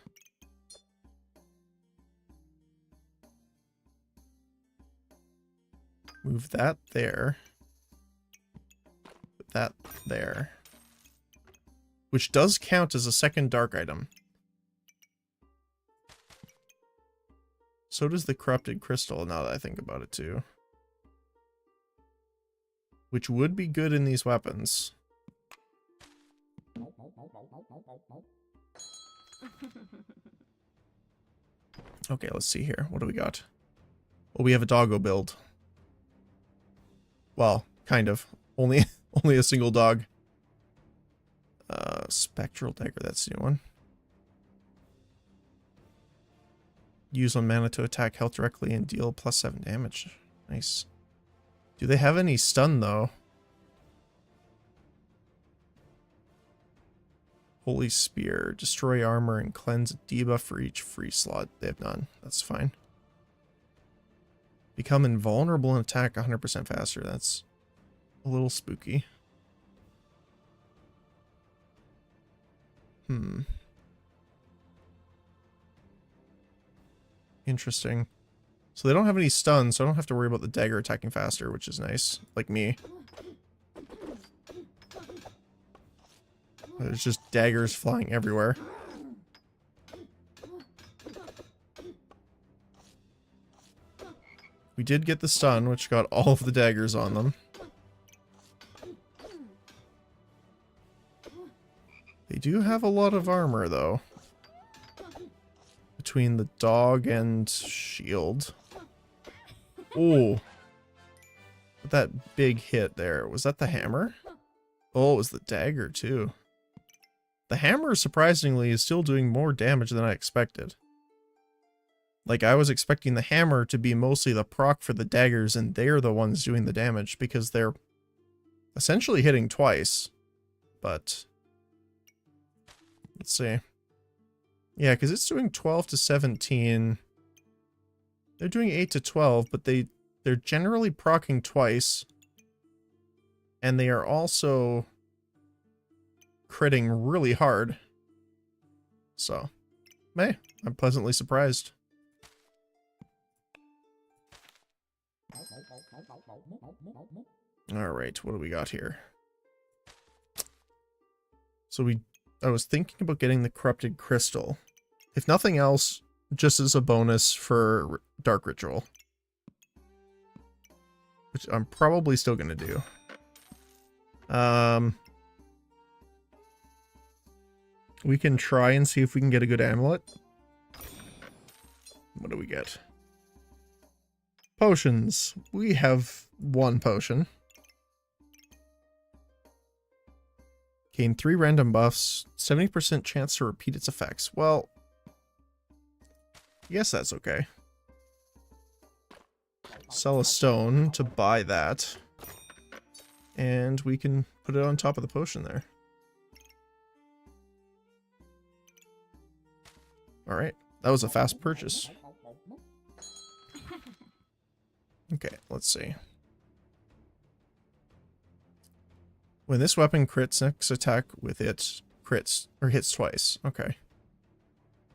Speaker 1: Move that there. Put that there. Which does count as a second dark item. So does the corrupted crystal, now that I think about it too. Which would be good in these weapons. Okay, let's see here. What do we got? Well, we have a doggo build. Well, kind of. Only a single dog. Spectral Dagger, that's the new one. Use on mana to attack health directly and deal +7 damage. Nice. Do they have any stun, though? Holy Spear. Destroy armor and cleanse a debuff for each free slot. They have none. That's fine. Become invulnerable and attack 100% faster. That's a little spooky. Interesting. So they don't have any stuns, so I don't have to worry about the dagger attacking faster, which is nice. Like me. There's just daggers flying everywhere. We did get the stun, which got all of the daggers on them. They do have a lot of armor, though. Between the dog and shield. Oh. That big hit there. Was that the hammer? Oh, it was the dagger, too. The hammer, surprisingly, is still doing more damage than I expected. Like, I was expecting the hammer to be mostly the proc for the daggers, and they're the ones doing the damage, because they're essentially hitting twice. But let's see. Yeah, because it's doing 12 to 17. They're doing 8 to 12, but they're generally proccing twice. And they are also critting really hard. So, I'm pleasantly surprised. Alright, what do we got here? So I was thinking about getting the Corrupted Crystal. If nothing else, just as a bonus for Dark Ritual. Which I'm probably still going to do. We can try and see if we can get a good amulet. What do we get? Potions. We have one potion. Gain 3 random buffs, 70% chance to repeat its effects. Well, yes, that's okay. Sell a stone to buy that. And we can put it on top of the potion there. Alright, that was a fast purchase. Okay, let's see. When this weapon crits, next attack with it crits, or hits twice. Okay.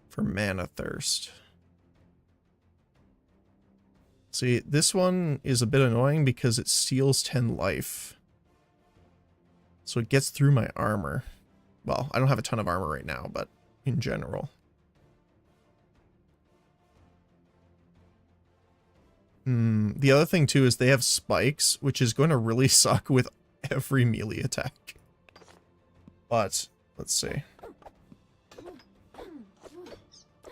Speaker 1: For Mana Thirst. See, this one is a bit annoying because it steals 10 life. So it gets through my armor. Well, I don't have a ton of armor right now, but in general. The other thing too is they have spikes, which is going to really suck with every melee attack. But, let's see.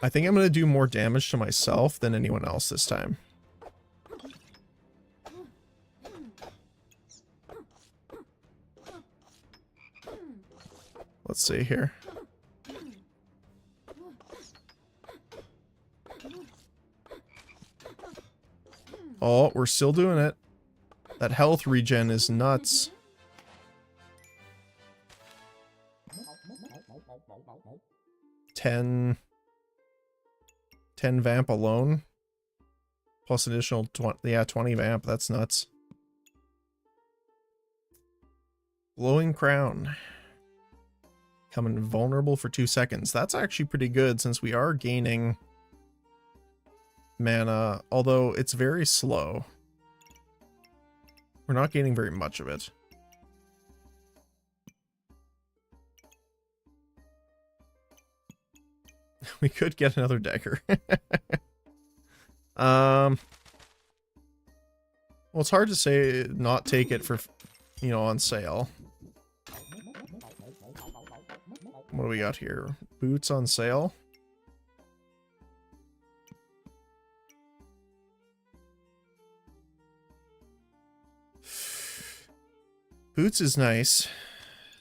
Speaker 1: I think I'm going to do more damage to myself than anyone else this time. Let's see here. Oh, we're still doing it. That health regen is nuts. Ten vamp alone. Plus additional 20 vamp. That's nuts. Glowing Crown. Becoming vulnerable for 2 seconds. That's actually pretty good since we are gaining mana, although it's very slow. We're not gaining very much of it. We could get another dagger. Well, it's hard to say not take it for, you know, on sale. What do we got here? Boots on sale. Boots is nice.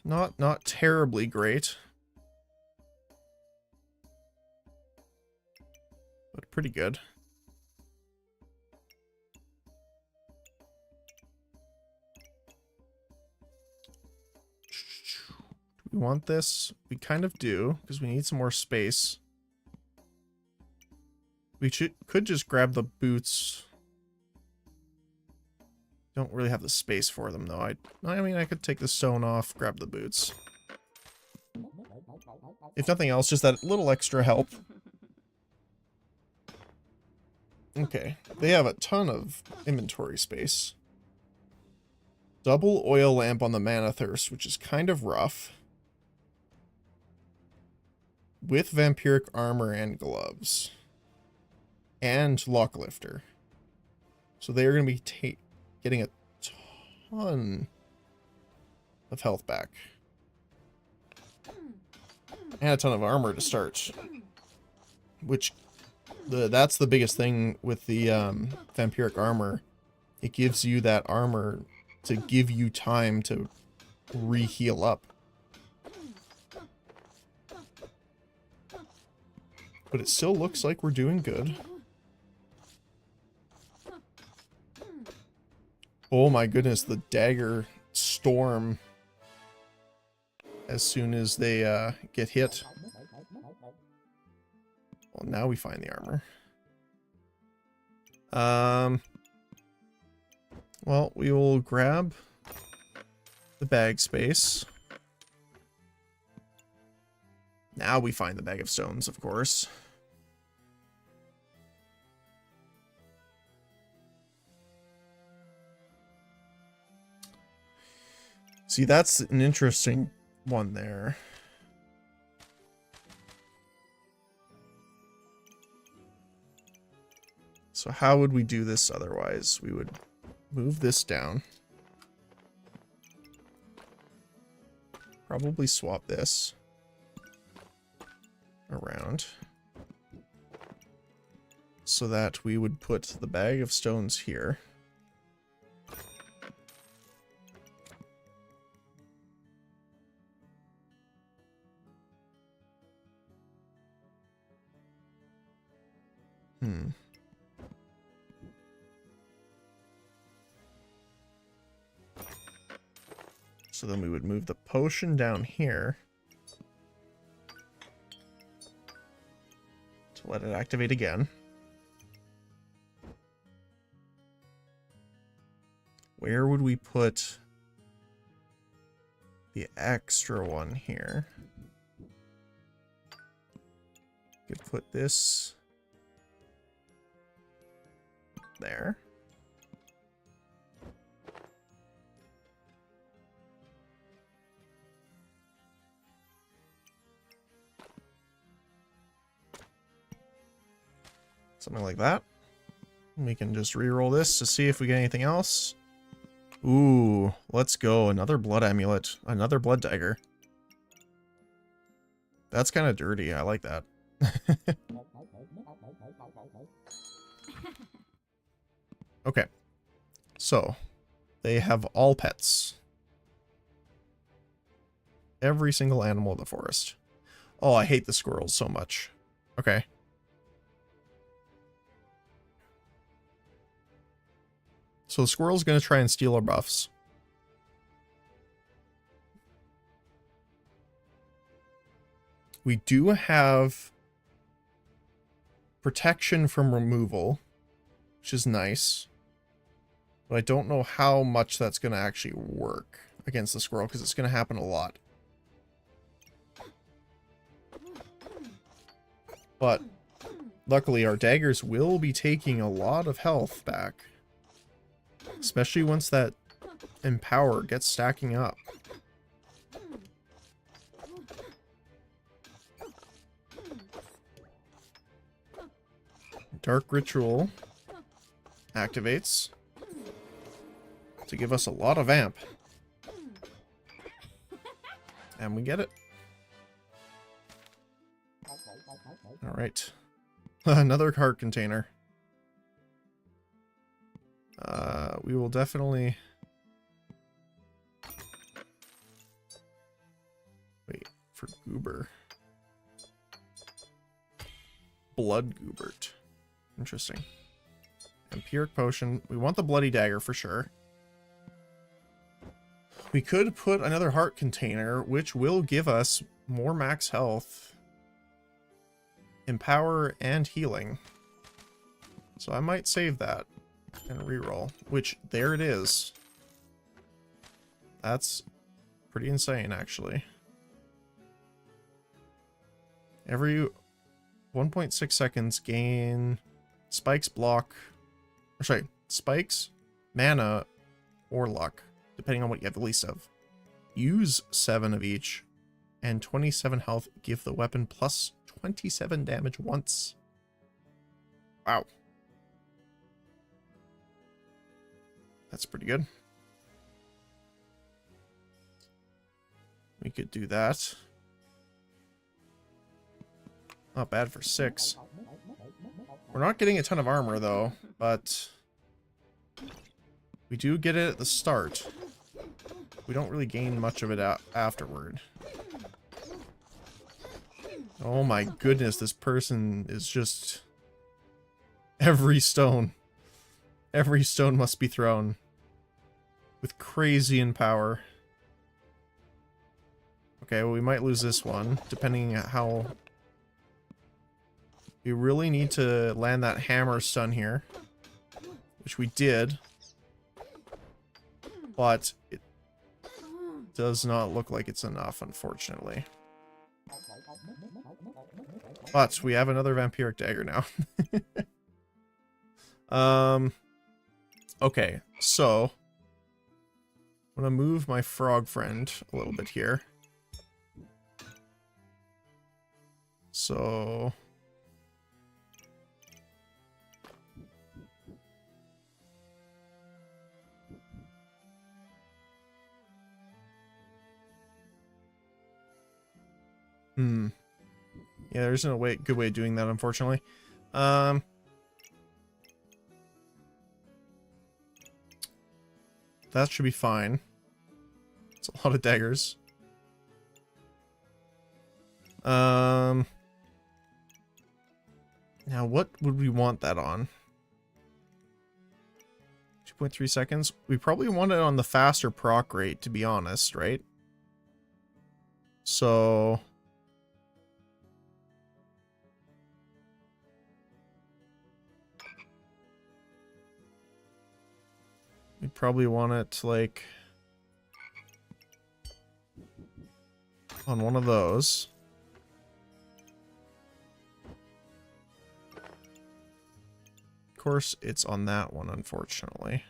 Speaker 1: Not terribly great. But pretty good. Do we want this? We kind of do, because we need some more space. We could just grab the boots. Don't really have the space for them, though. I mean, I could take the stone off, grab the boots. If nothing else, just that little extra help. Okay, they have a ton of inventory space. Double oil lamp on the Mana Thirst, which is kind of rough. With vampiric armor and gloves. And lock lifter. So they are going to be getting a ton of health back. and a ton of armor to start. Which, that's the biggest thing with the vampiric armor. It gives you that armor to give you time to re-heal up. But it still looks like we're doing good. Oh my goodness, the dagger storm as soon as they get hit. Well, now we find the armor. Well, we will grab the bag space. Now we find the bag of stones, of course. See, that's an interesting one there. So how would we do this otherwise? We would move this down. Probably swap this around. So that we would put the bag of stones here. So then we would move the potion down here to let it activate again. Where would we put the extra one here? Could put this there. Something like that. We can just re-roll this to see if we get anything else. Ooh, let's go. Another blood amulet. Another blood dagger. That's kind of dirty. I like that. Okay. So, they have all pets. Every single animal of the forest. Oh, I hate the squirrels so much. Okay. So the squirrel's going to try and steal our buffs. We do have protection from removal, which is nice. But I don't know how much that's going to actually work against the squirrel, because it's going to happen a lot. But luckily our daggers will be taking a lot of health back. Especially once that Empower gets stacking up. Dark Ritual activates to give us a lot of amp. And we get it. Alright. Another heart container. We will definitely... Wait, for Goober. Blood Goobert. Interesting. Empiric Potion. We want the Bloody Dagger for sure. We could put another heart container, which will give us more max health, Empower, and healing. So I might save that and reroll, which there it is. That's pretty insane, actually. Every 1.6 seconds gain spikes, block, or sorry, spikes, mana, or luck, depending on what you have the least of. Use 7 of each, and 27 health. Give the weapon plus 27 damage once. Wow. That's pretty good. We could do that. Not bad for 6. We're not getting a ton of armor though, but we do get it at the start. We don't really gain much of it afterward. Oh my goodness, this person is just... Every stone must be thrown. With crazy in power. Okay, well we might lose this one, depending on how... We really need to land that hammer stun here. Which we did. But it does not look like it's enough, unfortunately. But we have another vampiric dagger now. Okay, so I'm gonna move my frog friend a little bit here. So yeah, there isn't a good way of doing that, unfortunately. That should be fine. It's a lot of daggers. Now what would we want that on? 2.3 seconds? We probably want it on the faster proc rate, to be honest, right? So... we'd probably want it, like... on one of those. Of course, it's on that one, unfortunately.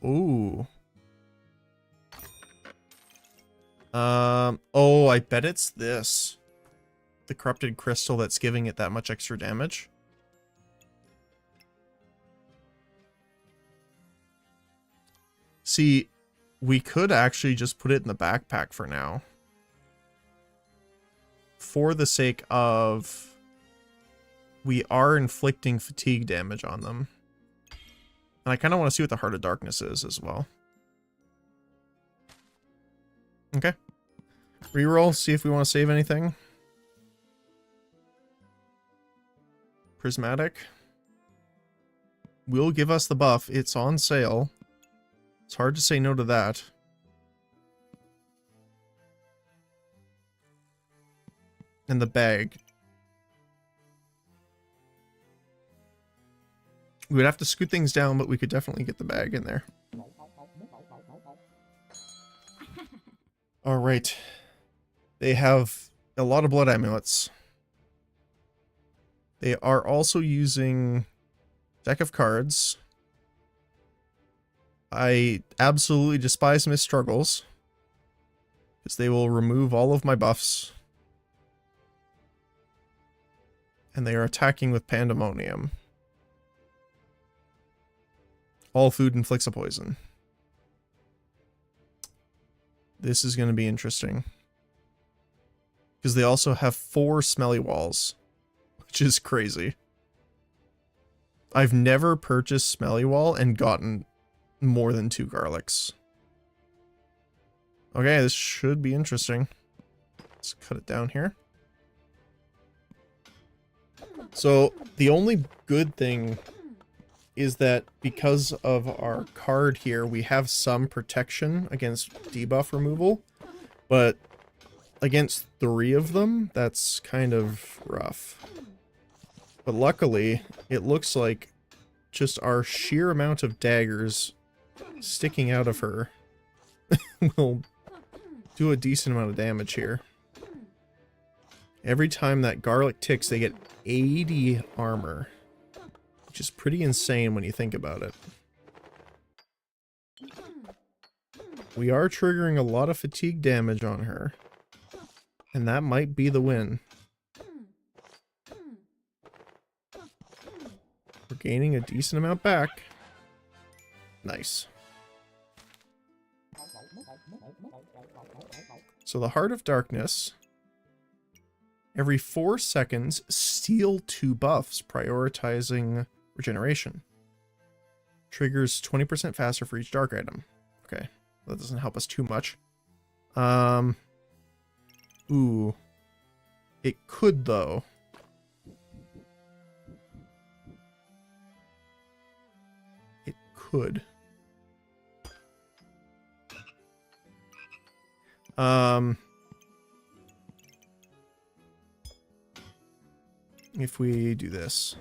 Speaker 1: Ooh. Oh, I bet it's this. The corrupted crystal that's giving it that much extra damage. See, we could actually just put it in the backpack for now. For the sake of... we are inflicting fatigue damage on them. And I kind of want to see what the Heart of Darkness is as well. Okay. Reroll, see if we want to save anything. Prismatic. Will give us the buff. It's on sale. It's hard to say no to that. And the bag. We would have to scoot things down, but we could definitely get the bag in there. Alright. They have a lot of blood amulets. They are also using deck of cards. I absolutely despise Miss Struggles, because they will remove all of my buffs. And they are attacking with Pandemonium. All food inflicts a poison. This is going to be interesting. Because they also have 4 smelly walls, which is crazy. I've never purchased smelly wall and gotten more than 2 garlics. Okay, this should be interesting. Let's cut it down here. So, the only good thing is that because of our card here, we have some protection against debuff removal, but against 3 of them, that's kind of rough. But luckily, it looks like just our sheer amount of daggers sticking out of her will do a decent amount of damage here. Every time that garlic ticks, they get 80 armor. Which is pretty insane when you think about it. We are triggering a lot of fatigue damage on her. And that might be the win. We're gaining a decent amount back. Nice. So the Heart of Darkness. Every 4 seconds, steal 2 buffs, prioritizing regeneration. Triggers 20% faster for each dark item. Okay, that doesn't help us too much. Ooh. It could, though. It could. If we do this.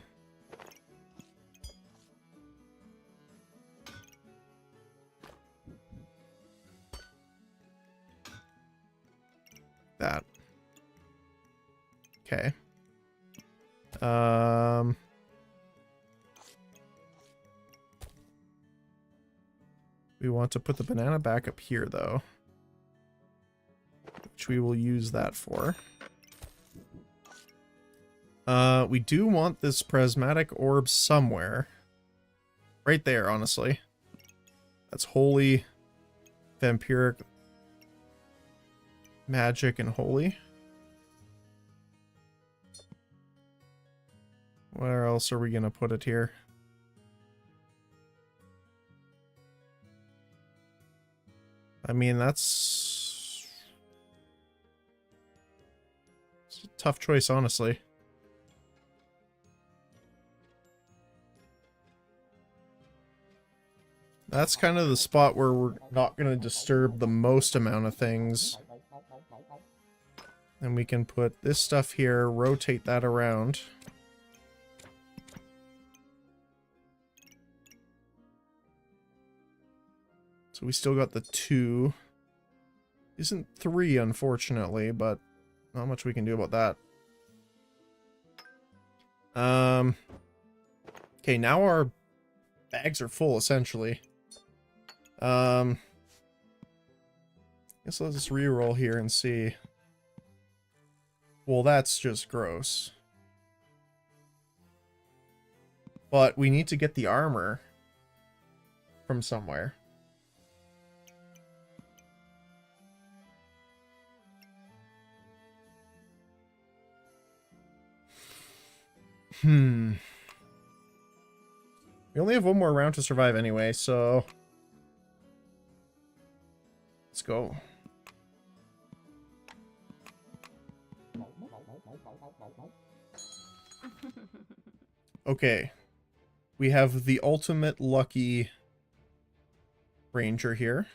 Speaker 1: That. Okay. We want to put the banana back up here, though. Which we will use that for. We do want this prismatic orb somewhere. Right there, honestly. That's holy, vampiric, magic, and holy. Where else are we gonna put it here? I mean, it's a tough choice, honestly. That's kind of the spot where we're not going to disturb the most amount of things. And we can put this stuff here, rotate that around. So we still got the 2. Isn't 3, unfortunately, but not much we can do about that. Okay, now our bags are full, essentially. Guess let's just reroll here and see. Well, that's just gross. But we need to get the armor from somewhere. We only have one more round to survive anyway, so let's go. Okay. We have the ultimate lucky ranger here.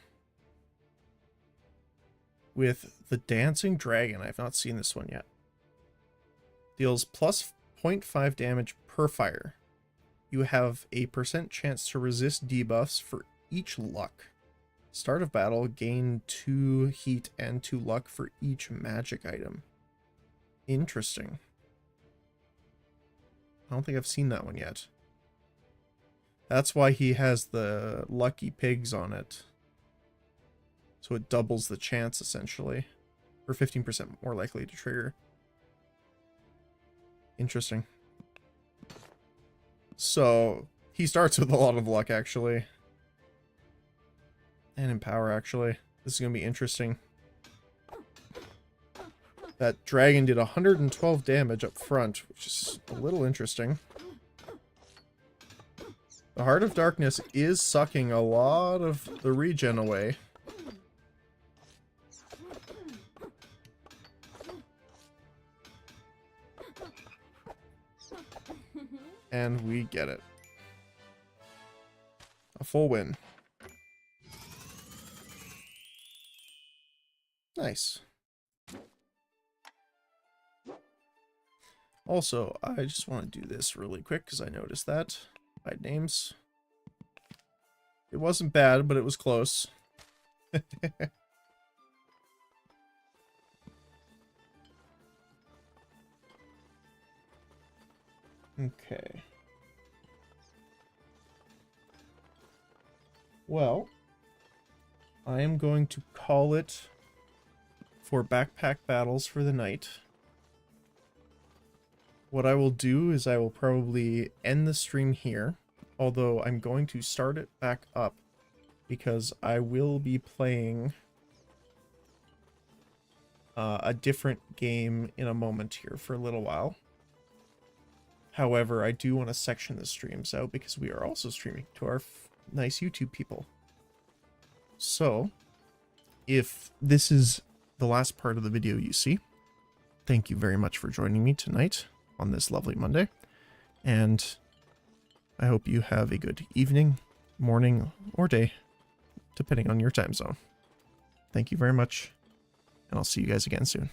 Speaker 1: With the Dancing Dragon. I've not seen this one yet. Deals plus 0.5 damage per fire. You have a % chance to resist debuffs for each luck. Start of battle, gain 2 heat and 2 luck for each magic item. Interesting. I don't think I've seen that one yet. That's why he has the lucky pigs on it. So it doubles the chance, essentially. Or 15% more likely to trigger. Interesting. So, he starts with a lot of luck, actually. And empower, actually. This is going to be interesting. That dragon did 112 damage up front, which is a little interesting. The Heart of Darkness is sucking a lot of the regen away. And we get it. A full win. Nice. Also, I just want to do this really quick because I noticed that. Hide names. It wasn't bad, but it was close. Okay. Well, I am going to call it for backpack battles for the night. What I will do is I will probably end the stream here, although I'm going to start it back up because I will be playing a different game in a moment here for a little while. However, I do want to section the streams out because we are also streaming to our nice YouTube people. So, if this is the last part of the video you see, thank you very much for joining me tonight on this lovely Monday. And I hope you have a good evening, morning, or day, depending on your time zone. Thank you very much, and I'll see you guys again soon.